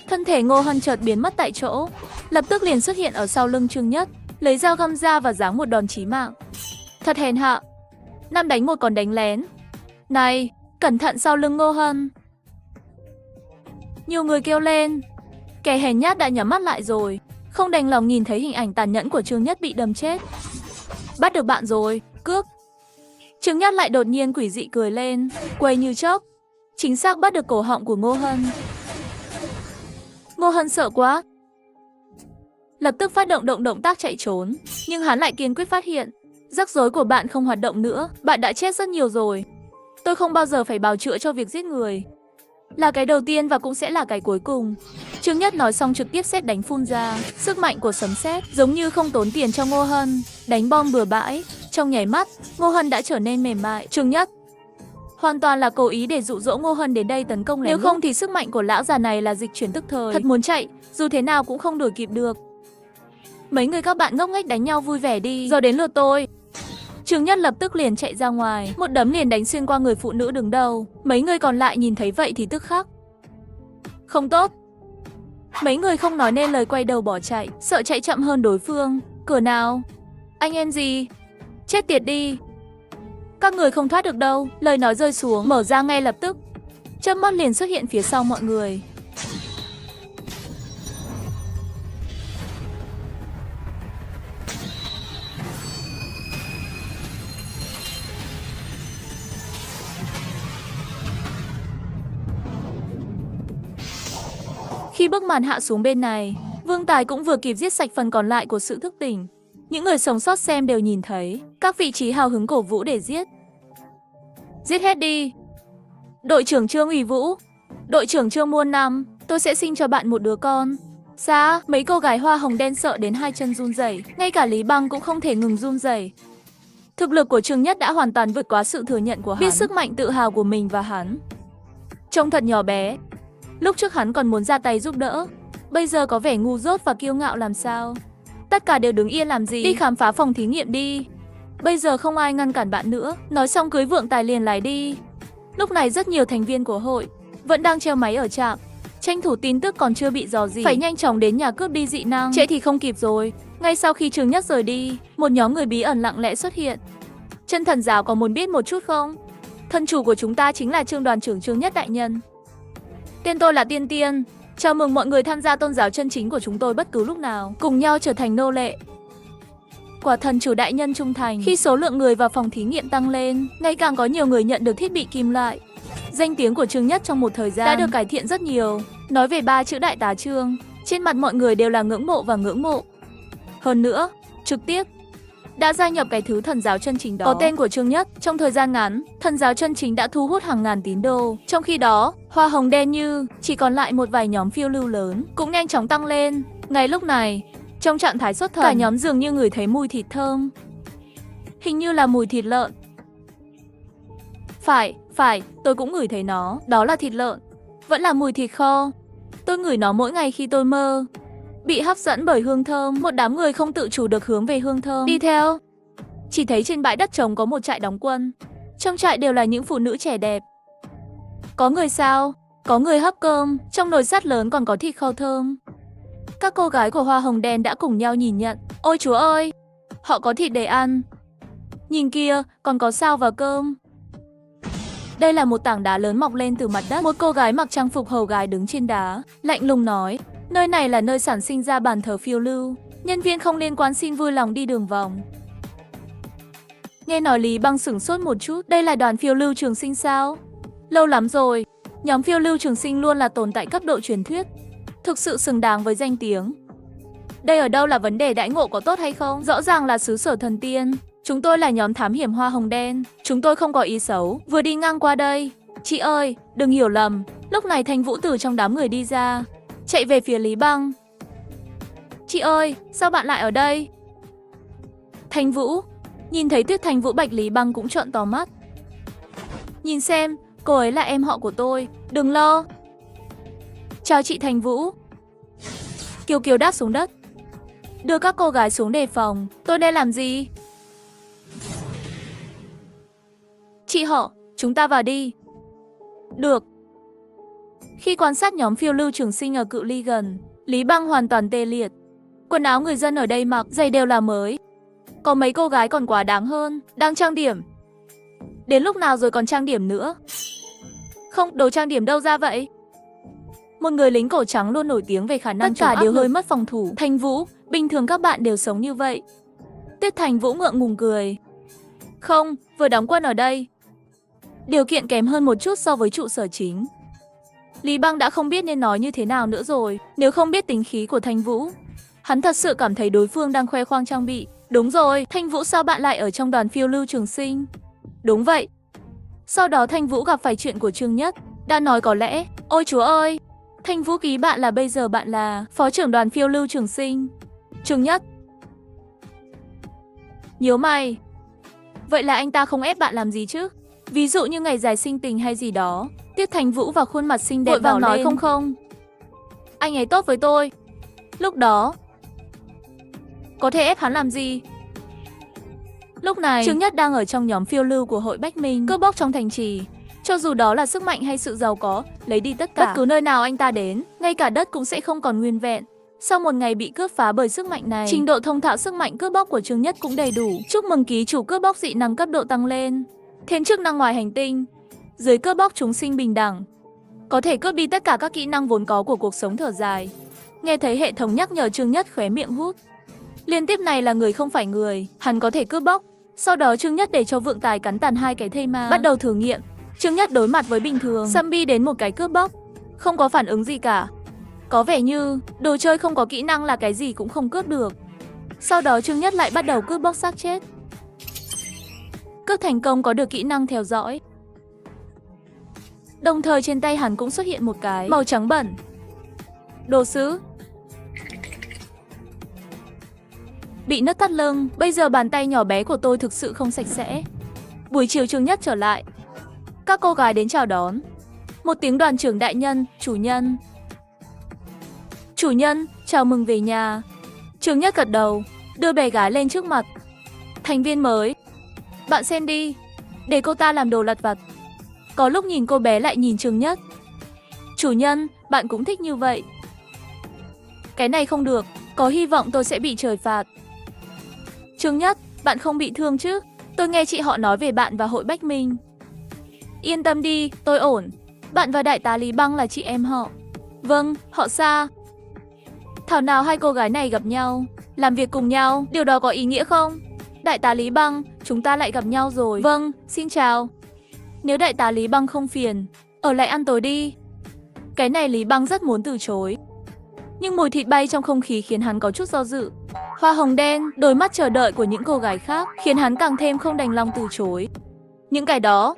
Thân thể Ngô Hân chợt biến mất tại chỗ, lập tức liền xuất hiện ở sau lưng Trương Nhất, lấy dao găm ra và giáng một đòn chí mạng. Thật hèn hạ. 5 đánh 1 còn đánh lén. Này, cẩn thận sau lưng Ngô Hân. Nhiều người kêu lên. Kẻ hèn nhát đã nhắm mắt lại rồi, không đành lòng nhìn thấy hình ảnh tàn nhẫn của Trương Nhất bị đâm chết. Bắt được bạn rồi, cướp. Trương Nhất lại đột nhiên quỷ dị cười lên, quay như chớp, chính xác bắt được cổ họng của Ngô Hân. Ngô Hân sợ quá, lập tức phát động động tác chạy trốn, nhưng hắn lại kiên quyết phát hiện rắc rối của bạn không hoạt động nữa. Bạn đã chết rất nhiều rồi. Tôi không bao giờ phải bào chữa cho việc giết người. Là cái đầu tiên và cũng sẽ là cái cuối cùng. Trương Nhất nói xong trực tiếp sét đánh phun ra. Sức mạnh của sấm sét giống như không tốn tiền cho Ngô Hân, đánh bom bừa bãi. Trong nháy mắt, Ngô Hân đã trở nên mềm mại. Trương Nhất hoàn toàn là cố ý để dụ dỗ Ngô Hân đến đây tấn công lén. Nếu không thì sức mạnh của lão già này là dịch chuyển tức thời. Thật muốn chạy, dù thế nào cũng không đuổi kịp được. Mấy người các bạn ngốc nghếch đánh nhau vui vẻ đi, giờ đến lượt tôi. Trương Nhất lập tức liền chạy ra ngoài, một đấm liền đánh xuyên qua người phụ nữ đứng đầu. Mấy người còn lại nhìn thấy vậy thì tức khắc. Không tốt. Mấy người không nói nên lời quay đầu bỏ chạy, sợ chạy chậm hơn đối phương. Cửa nào? Anh em gì? Chết tiệt đi. Các người không thoát được đâu. Lời nói rơi xuống, mở ra ngay lập tức. Chớp mắt liền xuất hiện phía sau mọi người. Khi bức màn hạ xuống bên này, Vương Tài cũng vừa kịp giết sạch phần còn lại của sự thức tỉnh. Những người sống sót xem đều nhìn thấy, các vị trí hào hứng cổ vũ để giết. Giết hết đi. Đội trưởng Trương Uy Vũ, đội trưởng Trương Muôn Năm, tôi sẽ sinh cho bạn một đứa con. Xa, mấy cô gái hoa hồng đen sợ đến hai chân run rẩy, ngay cả Lý Băng cũng không thể ngừng run rẩy. Thực lực của Trương Nhất đã hoàn toàn vượt quá sự thừa nhận của hắn, biết sức mạnh tự hào của mình và hắn. Trông thật nhỏ bé. Lúc trước hắn còn muốn ra tay giúp đỡ, bây giờ có vẻ ngu dốt và kiêu ngạo làm sao. Tất cả đều đứng yên làm gì, đi khám phá phòng thí nghiệm đi. Bây giờ không ai ngăn cản bạn nữa. Nói xong cưới Vượng Tài liền lái đi. Lúc này rất nhiều thành viên của hội vẫn đang treo máy ở trạm, tranh thủ tin tức còn chưa bị dò dỉ, phải nhanh chóng đến nhà cướp đi dị năng, trễ thì không kịp rồi. Ngay sau khi Trương Nhất rời đi, một nhóm người bí ẩn lặng lẽ xuất hiện. Chân thần giáo có muốn biết một chút không? Thân chủ của chúng ta chính là Trương đoàn trưởng Trương Nhất đại nhân. Tên tôi là Tiên Tiên. Chào mừng mọi người tham gia tôn giáo chân chính của chúng tôi bất cứ lúc nào, cùng nhau trở thành nô lệ. Quả thần chủ đại nhân trung thành. Khi số lượng người vào phòng thí nghiệm tăng lên, ngày càng có nhiều người nhận được thiết bị kim loại. Danh tiếng của Trương Nhất trong một thời gian đã được cải thiện rất nhiều. Nói về 3 chữ đại tá Trương, trên mặt mọi người đều là ngưỡng mộ và ngưỡng mộ. Hơn nữa, trực tiếp đã gia nhập cái thứ thần giáo chân chính đó. Có tên của Trương Nhất, trong thời gian ngắn, thần giáo chân chính đã thu hút hàng ngàn tín đồ. Trong khi đó, hoa hồng đen như chỉ còn lại một vài nhóm phiêu lưu lớn, cũng nhanh chóng tăng lên. Ngay lúc này, trong trạng thái xuất thần, cả nhóm dường như ngửi thấy mùi thịt thơm. Hình như là mùi thịt lợn. Phải, tôi cũng ngửi thấy nó. Đó là thịt lợn. Vẫn là mùi thịt kho. Tôi ngửi nó mỗi ngày khi tôi mơ. Bị hấp dẫn bởi hương thơm, một đám người không tự chủ được hướng về hương thơm đi theo. Chỉ thấy trên bãi đất trống có một trại đóng quân. Trong trại đều là những phụ nữ trẻ đẹp. Có người sao? Có người hấp cơm, trong nồi sắt lớn còn có thịt kho thơm. Các cô gái của hoa hồng đen đã cùng nhau nhìn nhận. Ôi chúa ơi, họ có thịt để ăn. Nhìn kia, còn có sao và cơm. Đây là một tảng đá lớn mọc lên từ mặt đất. Một cô gái mặc trang phục hầu gái đứng trên đá, lạnh lùng nói. Nơi này là nơi sản sinh ra bàn thờ phiêu lưu. Nhân viên không liên quan xin vui lòng đi đường vòng. Nghe nói Lý Băng sửng sốt một chút, đây là đoàn phiêu lưu trường sinh sao? Lâu lắm rồi, nhóm phiêu lưu trường sinh luôn là tồn tại cấp độ truyền thuyết, thực sự xứng đáng với danh tiếng. Đây ở đâu là vấn đề đãi ngộ có tốt hay không? Rõ ràng là xứ sở thần tiên. Chúng tôi là nhóm thám hiểm hoa hồng đen, chúng tôi không có ý xấu, vừa đi ngang qua đây. Chị ơi, đừng hiểu lầm. Lúc này Thanh Vũ từ trong đám người đi ra, chạy về phía Lý Băng. Chị ơi, sao bạn lại ở đây? Thanh Vũ. Nhìn thấy Tuyết Thanh Vũ, Bạch Lý Băng cũng trợn to mắt. Nhìn xem, cô ấy là em họ của tôi, đừng lo. Chào chị Thanh Vũ. Kiều Kiều đáp xuống đất, đưa các cô gái xuống đề phòng. Tôi đây làm gì? Chị họ, chúng ta vào đi. Được. Khi quan sát nhóm phiêu lưu trường sinh ở cự ly gần, Lý Băng hoàn toàn tê liệt. Quần áo người dân ở đây mặc, giày đều là mới. Có mấy cô gái còn quá đáng hơn, đang trang điểm. Đến lúc nào rồi còn trang điểm nữa? Không, đồ trang điểm đâu ra vậy? Một người lính cổ trắng luôn nổi tiếng về khả năng tất cả đều hơi mất phòng thủ. Thanh Vũ, bình thường các bạn đều sống như vậy. Tuyết Thanh Vũ ngượng ngùng cười. Không, vừa đóng quân ở đây. Điều kiện kém hơn một chút so với trụ sở chính. Lý Băng đã không biết nên nói như thế nào nữa rồi. Nếu không biết tính khí của Thanh Vũ, hắn thật sự cảm thấy đối phương đang khoe khoang trang bị. Đúng rồi, Thanh Vũ, sao bạn lại ở trong đoàn phiêu lưu trường sinh? Đúng vậy. Sau đó Thanh Vũ gặp phải chuyện của Trương Nhất, đã nói có lẽ. Ôi chúa ơi, Thanh Vũ ký bạn là bây giờ bạn là phó trưởng đoàn phiêu lưu trường sinh. Trương Nhất nhíu mày. Vậy là anh ta không ép bạn làm gì chứ? Ví dụ như ngày dài sinh tình hay gì đó. Tuyết Thanh Vũ và khuôn mặt xinh đẹp vào nói lên. Không. Anh ấy tốt với tôi. Lúc đó có thể ép hắn làm gì? Lúc này Trương Nhất đang ở trong nhóm phiêu lưu của hội Bách Minh, cướp bóc trong thành trì. Cho dù đó là sức mạnh hay sự giàu có, lấy đi tất cả. Bất cứ nơi nào anh ta đến, ngay cả đất cũng sẽ không còn nguyên vẹn. Sau một ngày bị cướp phá bởi sức mạnh này, trình độ thông thạo sức mạnh cướp bóc của Trương Nhất cũng đầy đủ. Chúc mừng ký chủ cướp bóc dị năng cấp độ tăng lên. Thêm chức năng ngoài hành tinh. Dưới cướp bóc chúng sinh bình đẳng, có thể cướp đi tất cả các kỹ năng vốn có của cuộc sống. Thở dài. Nghe thấy hệ thống nhắc nhở, Trương Nhất khóe miệng hút. Liên tiếp này là người không phải người, hắn có thể cướp bóc. Sau đó Trương Nhất để cho vượng tài cắn tàn hai cái thây ma, bắt đầu thử nghiệm. Trương Nhất đối mặt với bình thường, Sambi đến một cái cướp bóc, không có phản ứng gì cả. Có vẻ như đồ chơi không có kỹ năng là cái gì cũng không cướp được. Sau đó Trương Nhất lại bắt đầu cướp bóc xác chết. Cướp thành công có được kỹ năng theo dõi. Đồng thời trên tay hắn cũng xuất hiện một cái màu trắng bẩn. Đồ sứ. Bị nứt thắt lưng, bây giờ bàn tay nhỏ bé của tôi thực sự không sạch sẽ. Buổi chiều Trương Nhất trở lại. Các cô gái đến chào đón. Một tiếng đoàn trưởng đại nhân, chủ nhân. Chủ nhân, chào mừng về nhà. Trương Nhất gật đầu, đưa bé gái lên trước mặt. Thành viên mới. Bạn xem đi, để cô ta làm đồ lặt vặt. Có lúc nhìn cô bé lại nhìn Trương Nhất. Chủ nhân, bạn cũng thích như vậy. Cái này không được, có hy vọng tôi sẽ bị trời phạt. Trương Nhất, bạn không bị thương chứ? Tôi nghe chị họ nói về bạn và hội Bách Minh. Yên tâm đi, tôi ổn. Bạn và đại tá Lý Băng là chị em họ. Vâng, họ xa. Thảo nào hai cô gái này gặp nhau, làm việc cùng nhau, điều đó có ý nghĩa không? Đại tá Lý Băng, chúng ta lại gặp nhau rồi. Vâng, xin chào. Nếu đại tá Lý Băng không phiền, ở lại ăn tối đi. Cái này Lý Băng rất muốn từ chối, nhưng mùi thịt bay trong không khí khiến hắn có chút do dự. Hoa hồng đen, đôi mắt chờ đợi của những cô gái khác khiến hắn càng thêm không đành lòng từ chối. Những cái đó.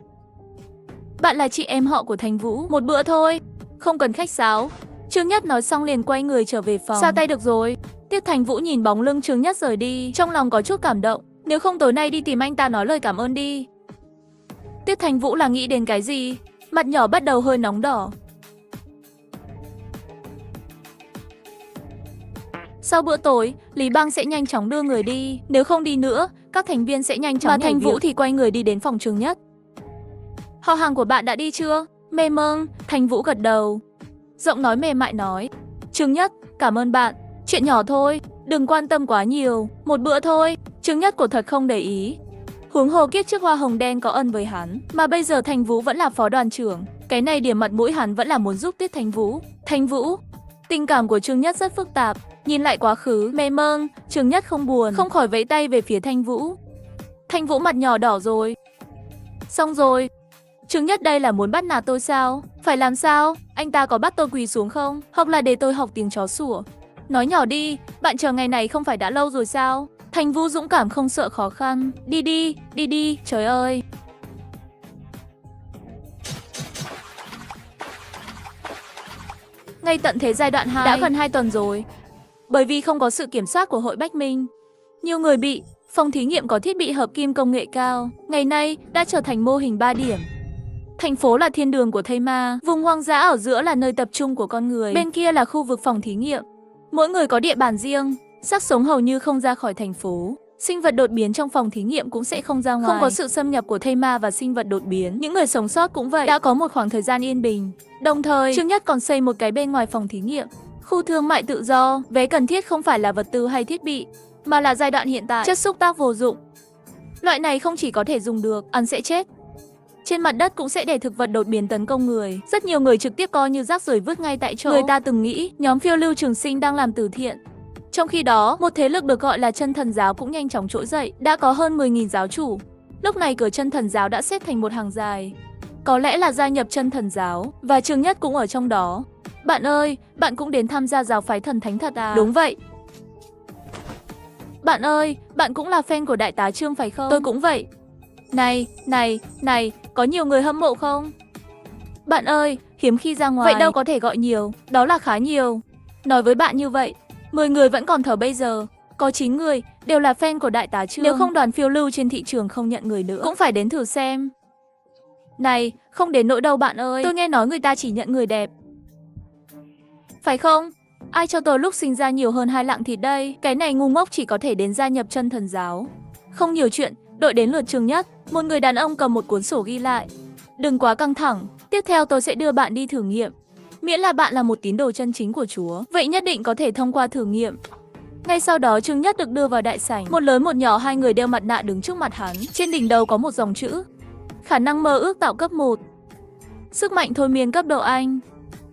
Bạn là chị em họ của Thanh Vũ, một bữa thôi, không cần khách sáo. Trương Nhất nói xong liền quay người trở về phòng. Xa tay được rồi. Tiết Thanh Vũ nhìn bóng lưng Trương Nhất rời đi, trong lòng có chút cảm động. Nếu không tối nay đi tìm anh ta nói lời cảm ơn đi. Tiết Thanh Vũ là nghĩ đến cái gì? Mặt nhỏ bắt đầu hơi nóng đỏ. Sau bữa tối, Lý Băng sẽ nhanh chóng đưa người đi. Nếu không đi nữa, các thành viên sẽ nhanh chóng nhảy việc. Mà Thanh Vũ thì quay người đi đến phòng Trương Nhất. Họ hàng của bạn đã đi chưa? Mê mông, Thanh Vũ gật đầu. Giọng nói mềm mại nói. Trương Nhất, cảm ơn bạn. Chuyện nhỏ thôi, đừng quan tâm quá nhiều. Một bữa thôi. Trương Nhất của thật không để ý. Huống hồ kiếp trước Hoa Hồng Đen có ân với hắn, mà bây giờ Thanh Vũ vẫn là phó đoàn trưởng. Cái này điểm mặt mũi hắn vẫn là muốn giúp Tiết Thanh Vũ. Thanh Vũ, Tình cảm của Trương Nhất rất phức tạp, nhìn lại quá khứ, mê mơn, Trương Nhất không buồn, không khỏi vẫy tay về phía Thanh Vũ. Thanh Vũ mặt nhỏ đỏ rồi. Xong rồi. Trương Nhất đây là muốn bắt nạt tôi sao? Phải làm sao? Anh ta có bắt tôi quỳ xuống không? Hoặc là để tôi học tiếng chó sủa? Nói nhỏ đi, bạn chờ ngày này không phải đã lâu rồi sao? Thanh Vũ dũng cảm không sợ khó khăn. Đi đi, đi đi, trời ơi. Ngay tận thế giai đoạn 2 đã gần 2 tuần rồi. Bởi vì không có sự kiểm soát của Hội Bách Minh, nhiều người bị. Phòng thí nghiệm có thiết bị hợp kim công nghệ cao, ngày nay đã trở thành mô hình 3 điểm. Thành phố là thiên đường của thây ma, vùng hoang dã ở giữa là nơi tập trung của con người, bên kia là khu vực phòng thí nghiệm. Mỗi người có địa bàn riêng, xác sống hầu như không ra khỏi thành phố. Sinh vật đột biến trong phòng thí nghiệm cũng sẽ không ra ngoài. Không có sự xâm nhập của thây ma và sinh vật đột biến. Những người sống sót cũng vậy, đã có một khoảng thời gian yên bình. Đồng thời, Trương Nhất còn xây một cái bên ngoài phòng thí nghiệm, khu thương mại tự do. Vé cần thiết không phải là vật tư hay thiết bị, mà là giai đoạn hiện tại, chất xúc tác vô dụng. Loại này không chỉ có thể dùng được, ăn sẽ chết. Trên mặt đất cũng sẽ để thực vật đột biến tấn công người. Rất nhiều người trực tiếp coi như rác rưởi vứt ngay tại chỗ. Người ta từng nghĩ nhóm phiêu lưu trường sinh đang làm từ thiện. Trong khi đó, một thế lực được gọi là Chân Thần Giáo cũng nhanh chóng trỗi dậy, đã có hơn 10.000 giáo chủ. Lúc này cửa Chân Thần Giáo đã xếp thành một hàng dài. Có lẽ là gia nhập Chân Thần Giáo, và Trương Nhất cũng ở trong đó. Bạn ơi, bạn cũng đến tham gia giáo phái thần thánh thật à? Đúng vậy. Bạn ơi, bạn cũng là fan của đại tá Trương phải không? Tôi cũng vậy. Này, có nhiều người hâm mộ không? Bạn ơi, hiếm khi ra ngoài. Vậy đâu có thể gọi nhiều, đó là khá nhiều. Nói với bạn như vậy, 10 người vẫn còn thở bây giờ. Có 9 người, đều là fan của đại tá Trương. Nếu không đoàn phiêu lưu trên thị trường không nhận người nữa, cũng phải đến thử xem. Này, không đến nỗi đâu bạn ơi, tôi nghe nói người ta chỉ nhận người đẹp. Phải không? Ai cho tôi lúc sinh ra nhiều hơn 2 lạng thịt đây? Cái này ngu ngốc chỉ có thể đến gia nhập Chân Thần Giáo. Không nhiều chuyện, đợi đến lượt Trương Nhất. Một người đàn ông cầm một cuốn sổ ghi lại. Đừng quá căng thẳng, tiếp theo tôi sẽ đưa bạn đi thử nghiệm. Miễn là bạn là một tín đồ chân chính của Chúa, vậy nhất định có thể thông qua thử nghiệm. Ngay sau đó Trương Nhất được đưa vào đại sảnh. Một lớn một nhỏ 2 người đeo mặt nạ đứng trước mặt hắn. Trên đỉnh đầu có một dòng chữ: khả năng mơ ước tạo cấp 1. Sức mạnh thôi miên cấp độ Anh.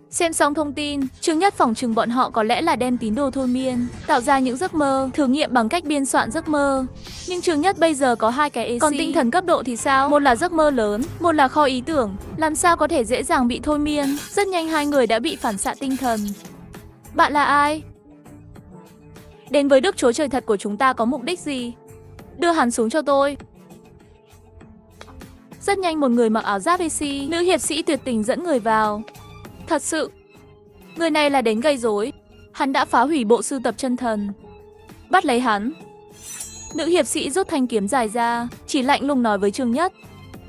Xem xong thông tin, Trương Nhất phỏng chừng bọn họ có lẽ là đem tín đồ thôi miên, tạo ra những giấc mơ, thử nghiệm bằng cách biên soạn giấc mơ. Nhưng Trương Nhất bây giờ có 2 cái AC. Còn tinh thần cấp độ thì sao? Một là giấc mơ lớn, một là kho ý tưởng. Làm sao có thể dễ dàng bị thôi miên? Rất nhanh 2 người đã bị phản xạ tinh thần. Bạn là ai? Đến với Đức Chúa Trời thật của chúng ta có mục đích gì? Đưa hắn xuống cho tôi. Rất nhanh một người mặc áo giáp AC, nữ hiệp sĩ tuyệt tình dẫn người vào. Thật sự, người này là đến gây rối. Hắn đã phá hủy bộ sưu tập chân thần. Bắt lấy hắn. Nữ hiệp sĩ rút thanh kiếm dài ra, chỉ lạnh lùng nói với Trương Nhất: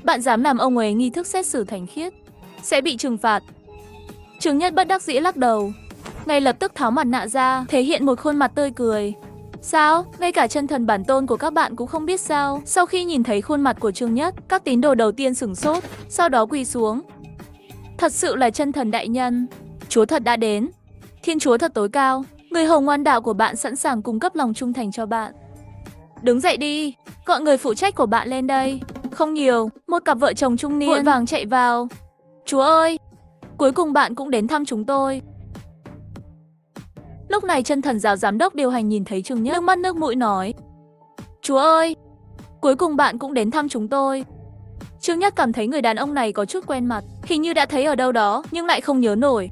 bạn dám làm ông ấy nghi thức xét xử thánh khiết, sẽ bị trừng phạt. Trương Nhất bất đắc dĩ lắc đầu, ngay lập tức tháo mặt nạ ra, thể hiện một khuôn mặt tươi cười. Sao? Ngay cả chân thần bản tôn của các bạn cũng không biết sao? Sau khi nhìn thấy khuôn mặt của Trương Nhất, các tín đồ đầu tiên sửng sốt, sau đó quỳ xuống. Thật sự là chân thần đại nhân. Chúa thật đã đến. Thiên Chúa thật tối cao. Người hầu ngoan đạo của bạn sẵn sàng cung cấp lòng trung thành cho bạn. Đứng dậy đi, gọi người phụ trách của bạn lên đây. Không nhiều, một cặp vợ chồng trung niên vội vàng chạy vào. Chúa ơi, cuối cùng bạn cũng đến thăm chúng tôi. Lúc này Chân Thần Giáo giám đốc điều hành nhìn thấy Trương Nhất, nước mắt nước mũi nói: Chúa ơi, cuối cùng bạn cũng đến thăm chúng tôi. Trương Nhất cảm thấy người đàn ông này có chút quen mặt, hình như đã thấy ở đâu đó, nhưng lại không nhớ nổi.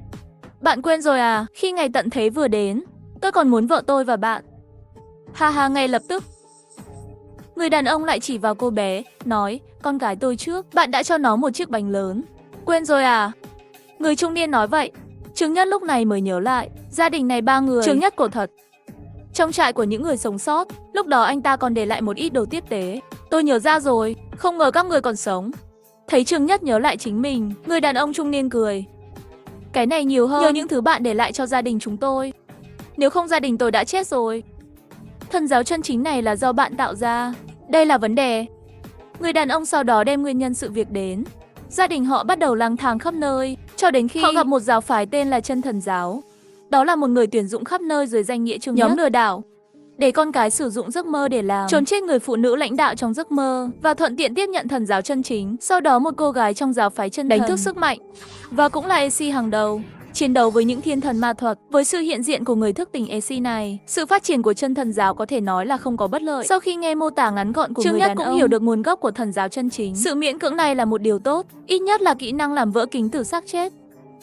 Bạn quên rồi à, khi ngày tận thế vừa đến, tôi còn muốn vợ tôi và bạn. Ha ha, ngay lập tức. Người đàn ông lại chỉ vào cô bé, nói: con gái tôi trước, bạn đã cho nó một chiếc bánh lớn. Quên rồi à? Người trung niên nói vậy. Trương Nhất lúc này mới nhớ lại, gia đình này 3 người. Trương Nhất cổ thật. Trong trại của những người sống sót, lúc đó anh ta còn để lại một ít đồ tiếp tế. Tôi nhớ ra rồi, không ngờ các người còn sống. Thấy Trương Nhất nhớ lại chính mình, người đàn ông trung niên cười. Cái này nhiều hơn nhờ những thứ bạn để lại cho gia đình chúng tôi. Nếu không gia đình tôi đã chết rồi. Thần giáo chân chính này là do bạn tạo ra. Đây là vấn đề. Người đàn ông sau đó đem nguyên nhân sự việc đến. Gia đình họ bắt đầu lang thang khắp nơi, cho đến khi họ gặp một giáo phái tên là Chân Thần Giáo. Đó là một người tuyển dụng khắp nơi dưới danh nghĩa Trương Nhất. Nhóm lừa đảo, để con cái sử dụng giấc mơ để làm trốn chết người phụ nữ lãnh đạo trong giấc mơ và thuận tiện tiếp nhận thần giáo chân chính. Sau đó một cô gái trong giáo phái chân thần đánh thức sức mạnh và cũng là AC hàng đầu. chiến đấu với những thiên thần ma thuật. Với sự hiện diện của người thức tỉnh EC này, sự phát triển của chân thần giáo có thể nói là không có bất lợi. Sau khi nghe mô tả ngắn gọn của Trương người Nhất đàn cũng ông hiểu được nguồn gốc của thần giáo chân chính. Sự miễn cưỡng này là một điều tốt, ít nhất là kỹ năng làm vỡ kính tử xác chết.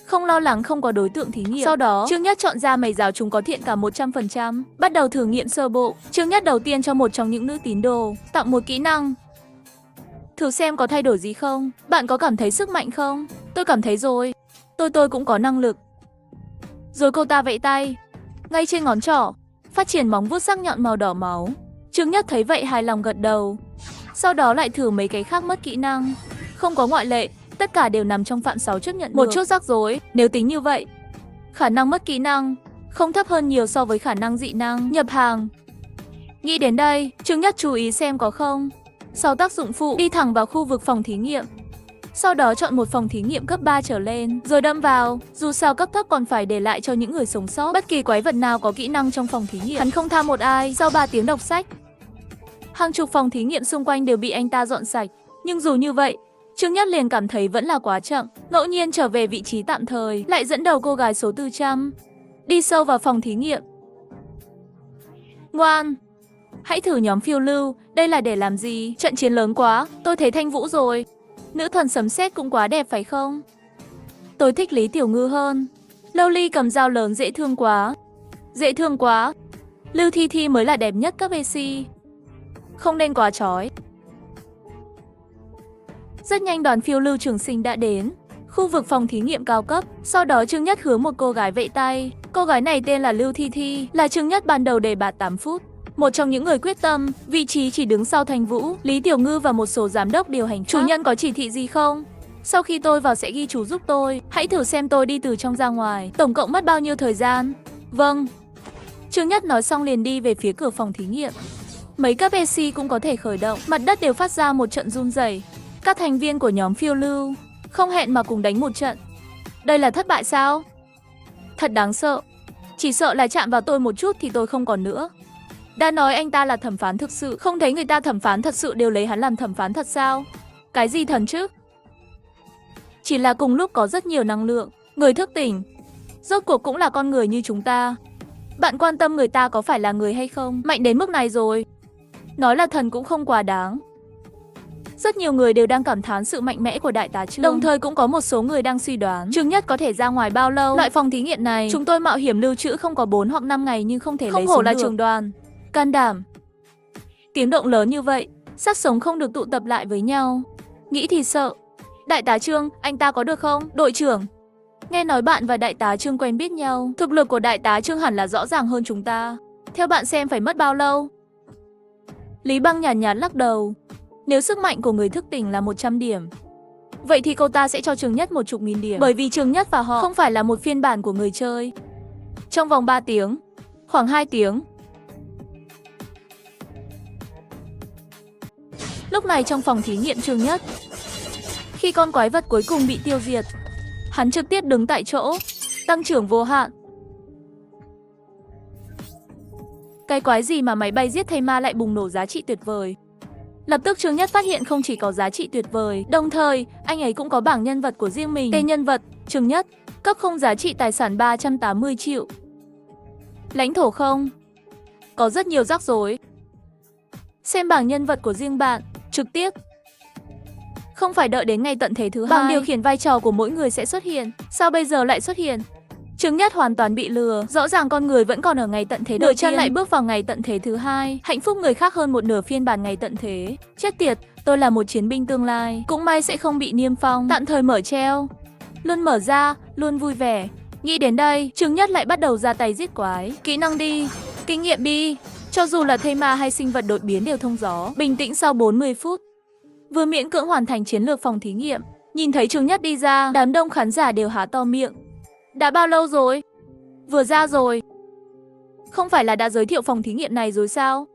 Không lo lắng không có đối tượng thí nghiệm. Sau đó, Trương Nhất chọn ra mấy giáo chúng có thiện cảm 100%, bắt đầu thử nghiệm sơ bộ. Trương Nhất đầu tiên cho một trong những nữ tín đồ tặng một kỹ năng. Thử xem có thay đổi gì không? Bạn có cảm thấy sức mạnh không? Tôi cảm thấy rồi. Tôi cũng có năng lực. Rồi cô ta vẫy tay, ngay trên ngón trỏ, phát triển móng vuốt sắc nhọn màu đỏ máu. Trương Nhất thấy vậy hài lòng gật đầu. Sau đó lại thử mấy cái khác mất kỹ năng. Không có ngoại lệ, tất cả đều nằm trong phạm 6 chấp nhận một chút rắc rối. Nếu tính như vậy, khả năng mất kỹ năng không thấp hơn nhiều so với khả năng dị năng nhập hàng. Nghĩ đến đây, Trương Nhất chú ý xem có không. Sau tác dụng phụ, đi thẳng vào khu vực phòng thí nghiệm. Sau đó chọn một phòng thí nghiệm cấp 3 trở lên, rồi đâm vào. Dù sao cấp thấp còn phải để lại cho những người sống sót. Bất kỳ quái vật nào có kỹ năng trong phòng thí nghiệm, hắn không tha một ai. Sau 3 tiếng đọc sách, hàng chục phòng thí nghiệm xung quanh đều bị anh ta dọn sạch. Nhưng dù như vậy, Trương Nhất liền cảm thấy vẫn là quá chậm. Ngẫu nhiên trở về vị trí tạm thời, lại dẫn đầu cô gái số 400 đi sâu vào phòng thí nghiệm. Ngoan, hãy thử nhóm phiêu lưu. Đây là để làm gì? Trận chiến lớn quá, tôi thấy Thanh Vũ rồi. Nữ thần sấm sét cũng quá đẹp phải không? Tôi thích Lý Tiểu Ngư hơn. Lâu Ly cầm dao lớn dễ thương quá. Dễ thương quá. Lưu Thi Thi mới là đẹp nhất các EC. Không nên quá chói. Rất nhanh đoàn phiêu lưu trường sinh đã đến khu vực phòng thí nghiệm cao cấp. Sau đó Trương Nhất hướng một cô gái vẫy tay. Cô gái này tên là Lưu Thi Thi, là Trương Nhất ban đầu đề bạt 8 phút. Một trong những người quyết tâm, vị trí chỉ đứng sau Thanh Vũ, Lý Tiểu Ngư và một số giám đốc điều hành khác. Chủ nhân có chỉ thị gì không? Sau khi tôi vào sẽ ghi chú giúp tôi. Hãy thử xem tôi đi từ trong ra ngoài. Tổng cộng mất bao nhiêu thời gian? Vâng. Trương Nhất nói xong liền đi về phía cửa phòng thí nghiệm. Mấy các PC cũng có thể khởi động. Mặt đất đều phát ra một trận run rẩy. Các thành viên của nhóm phiêu lưu không hẹn mà cùng đánh một trận. Đây là thất bại sao? Thật đáng sợ. Chỉ sợ là chạm vào tôi một chút thì tôi không còn nữa. Đã nói anh ta là thẩm phán thực sự, không thấy người ta thẩm phán thật sự đều lấy hắn làm thẩm phán thật sao? Cái gì thần chứ? Chỉ là cùng lúc có rất nhiều năng lượng, người thức tỉnh. Rốt cuộc cũng là con người như chúng ta. Bạn quan tâm người ta có phải là người hay không? Mạnh đến mức này rồi. Nói là thần cũng không quá đáng. Rất nhiều người đều đang cảm thán sự mạnh mẽ của đại tá Trương. Đồng thời cũng có một số người đang suy đoán Trương Nhất có thể ra ngoài bao lâu. Loại phòng thí nghiệm này, chúng tôi mạo hiểm lưu trữ không có 4 hoặc 5 ngày nhưng không thể lấy xuống được. Không hổ là trưởng đoàn. Can đảm. Tiếng động lớn như vậy, xác sống không được tụ tập lại với nhau. Nghĩ thì sợ. Đại tá Trương, anh ta có được không? Đội trưởng. Nghe nói bạn và đại tá Trương quen biết nhau. Thực lực của đại tá Trương hẳn là rõ ràng hơn chúng ta. Theo bạn xem phải mất bao lâu? Lý Băng nhàn nhạt lắc đầu. Nếu sức mạnh của người thức tỉnh là 100 điểm, vậy thì cô ta sẽ cho Trương Nhất 10.000 điểm. Bởi vì Trương Nhất và họ không phải là một phiên bản của người chơi. Trong vòng 3 tiếng, khoảng 2 tiếng. Lúc này trong phòng thí nghiệm Trương Nhất, khi con quái vật cuối cùng bị tiêu diệt, hắn trực tiếp đứng tại chỗ, tăng trưởng vô hạn. Cái quái gì mà máy bay giết thây ma lại bùng nổ giá trị tuyệt vời. Lập tức Trương Nhất phát hiện không chỉ có giá trị tuyệt vời, đồng thời anh ấy cũng có bảng nhân vật của riêng mình. Tên nhân vật, Trương Nhất, cấp không giá trị tài sản 380 triệu. Lãnh thổ không. Có rất nhiều rắc rối. Xem bảng nhân vật của riêng bạn, trực tiếp. Không phải đợi đến ngày tận thế thứ 2, bảng điều khiển vai trò của mỗi người sẽ xuất hiện. Sao bây giờ lại xuất hiện? Trương Nhất hoàn toàn bị lừa, rõ ràng con người vẫn còn ở ngày tận thế đầu tiên, chân lại bước vào ngày tận thế thứ 2, hạnh phúc người khác hơn một nửa phiên bản ngày tận thế. Chết tiệt, tôi là một chiến binh tương lai, cũng may sẽ không bị niêm phong, tạm thời mở treo. Luôn mở ra, luôn vui vẻ. Nghĩ đến đây, Trương Nhất lại bắt đầu ra tay giết quái. Kỹ năng đi, kinh nghiệm đi. Cho dù là thây ma hay sinh vật đột biến đều thông gió. Bình tĩnh sau 40 phút. Vừa miễn cưỡng hoàn thành chiến lược phòng thí nghiệm, nhìn thấy Trương Nhất đi ra, đám đông khán giả đều há to miệng. Đã bao lâu rồi? Vừa ra rồi. Không phải là đã giới thiệu phòng thí nghiệm này rồi sao?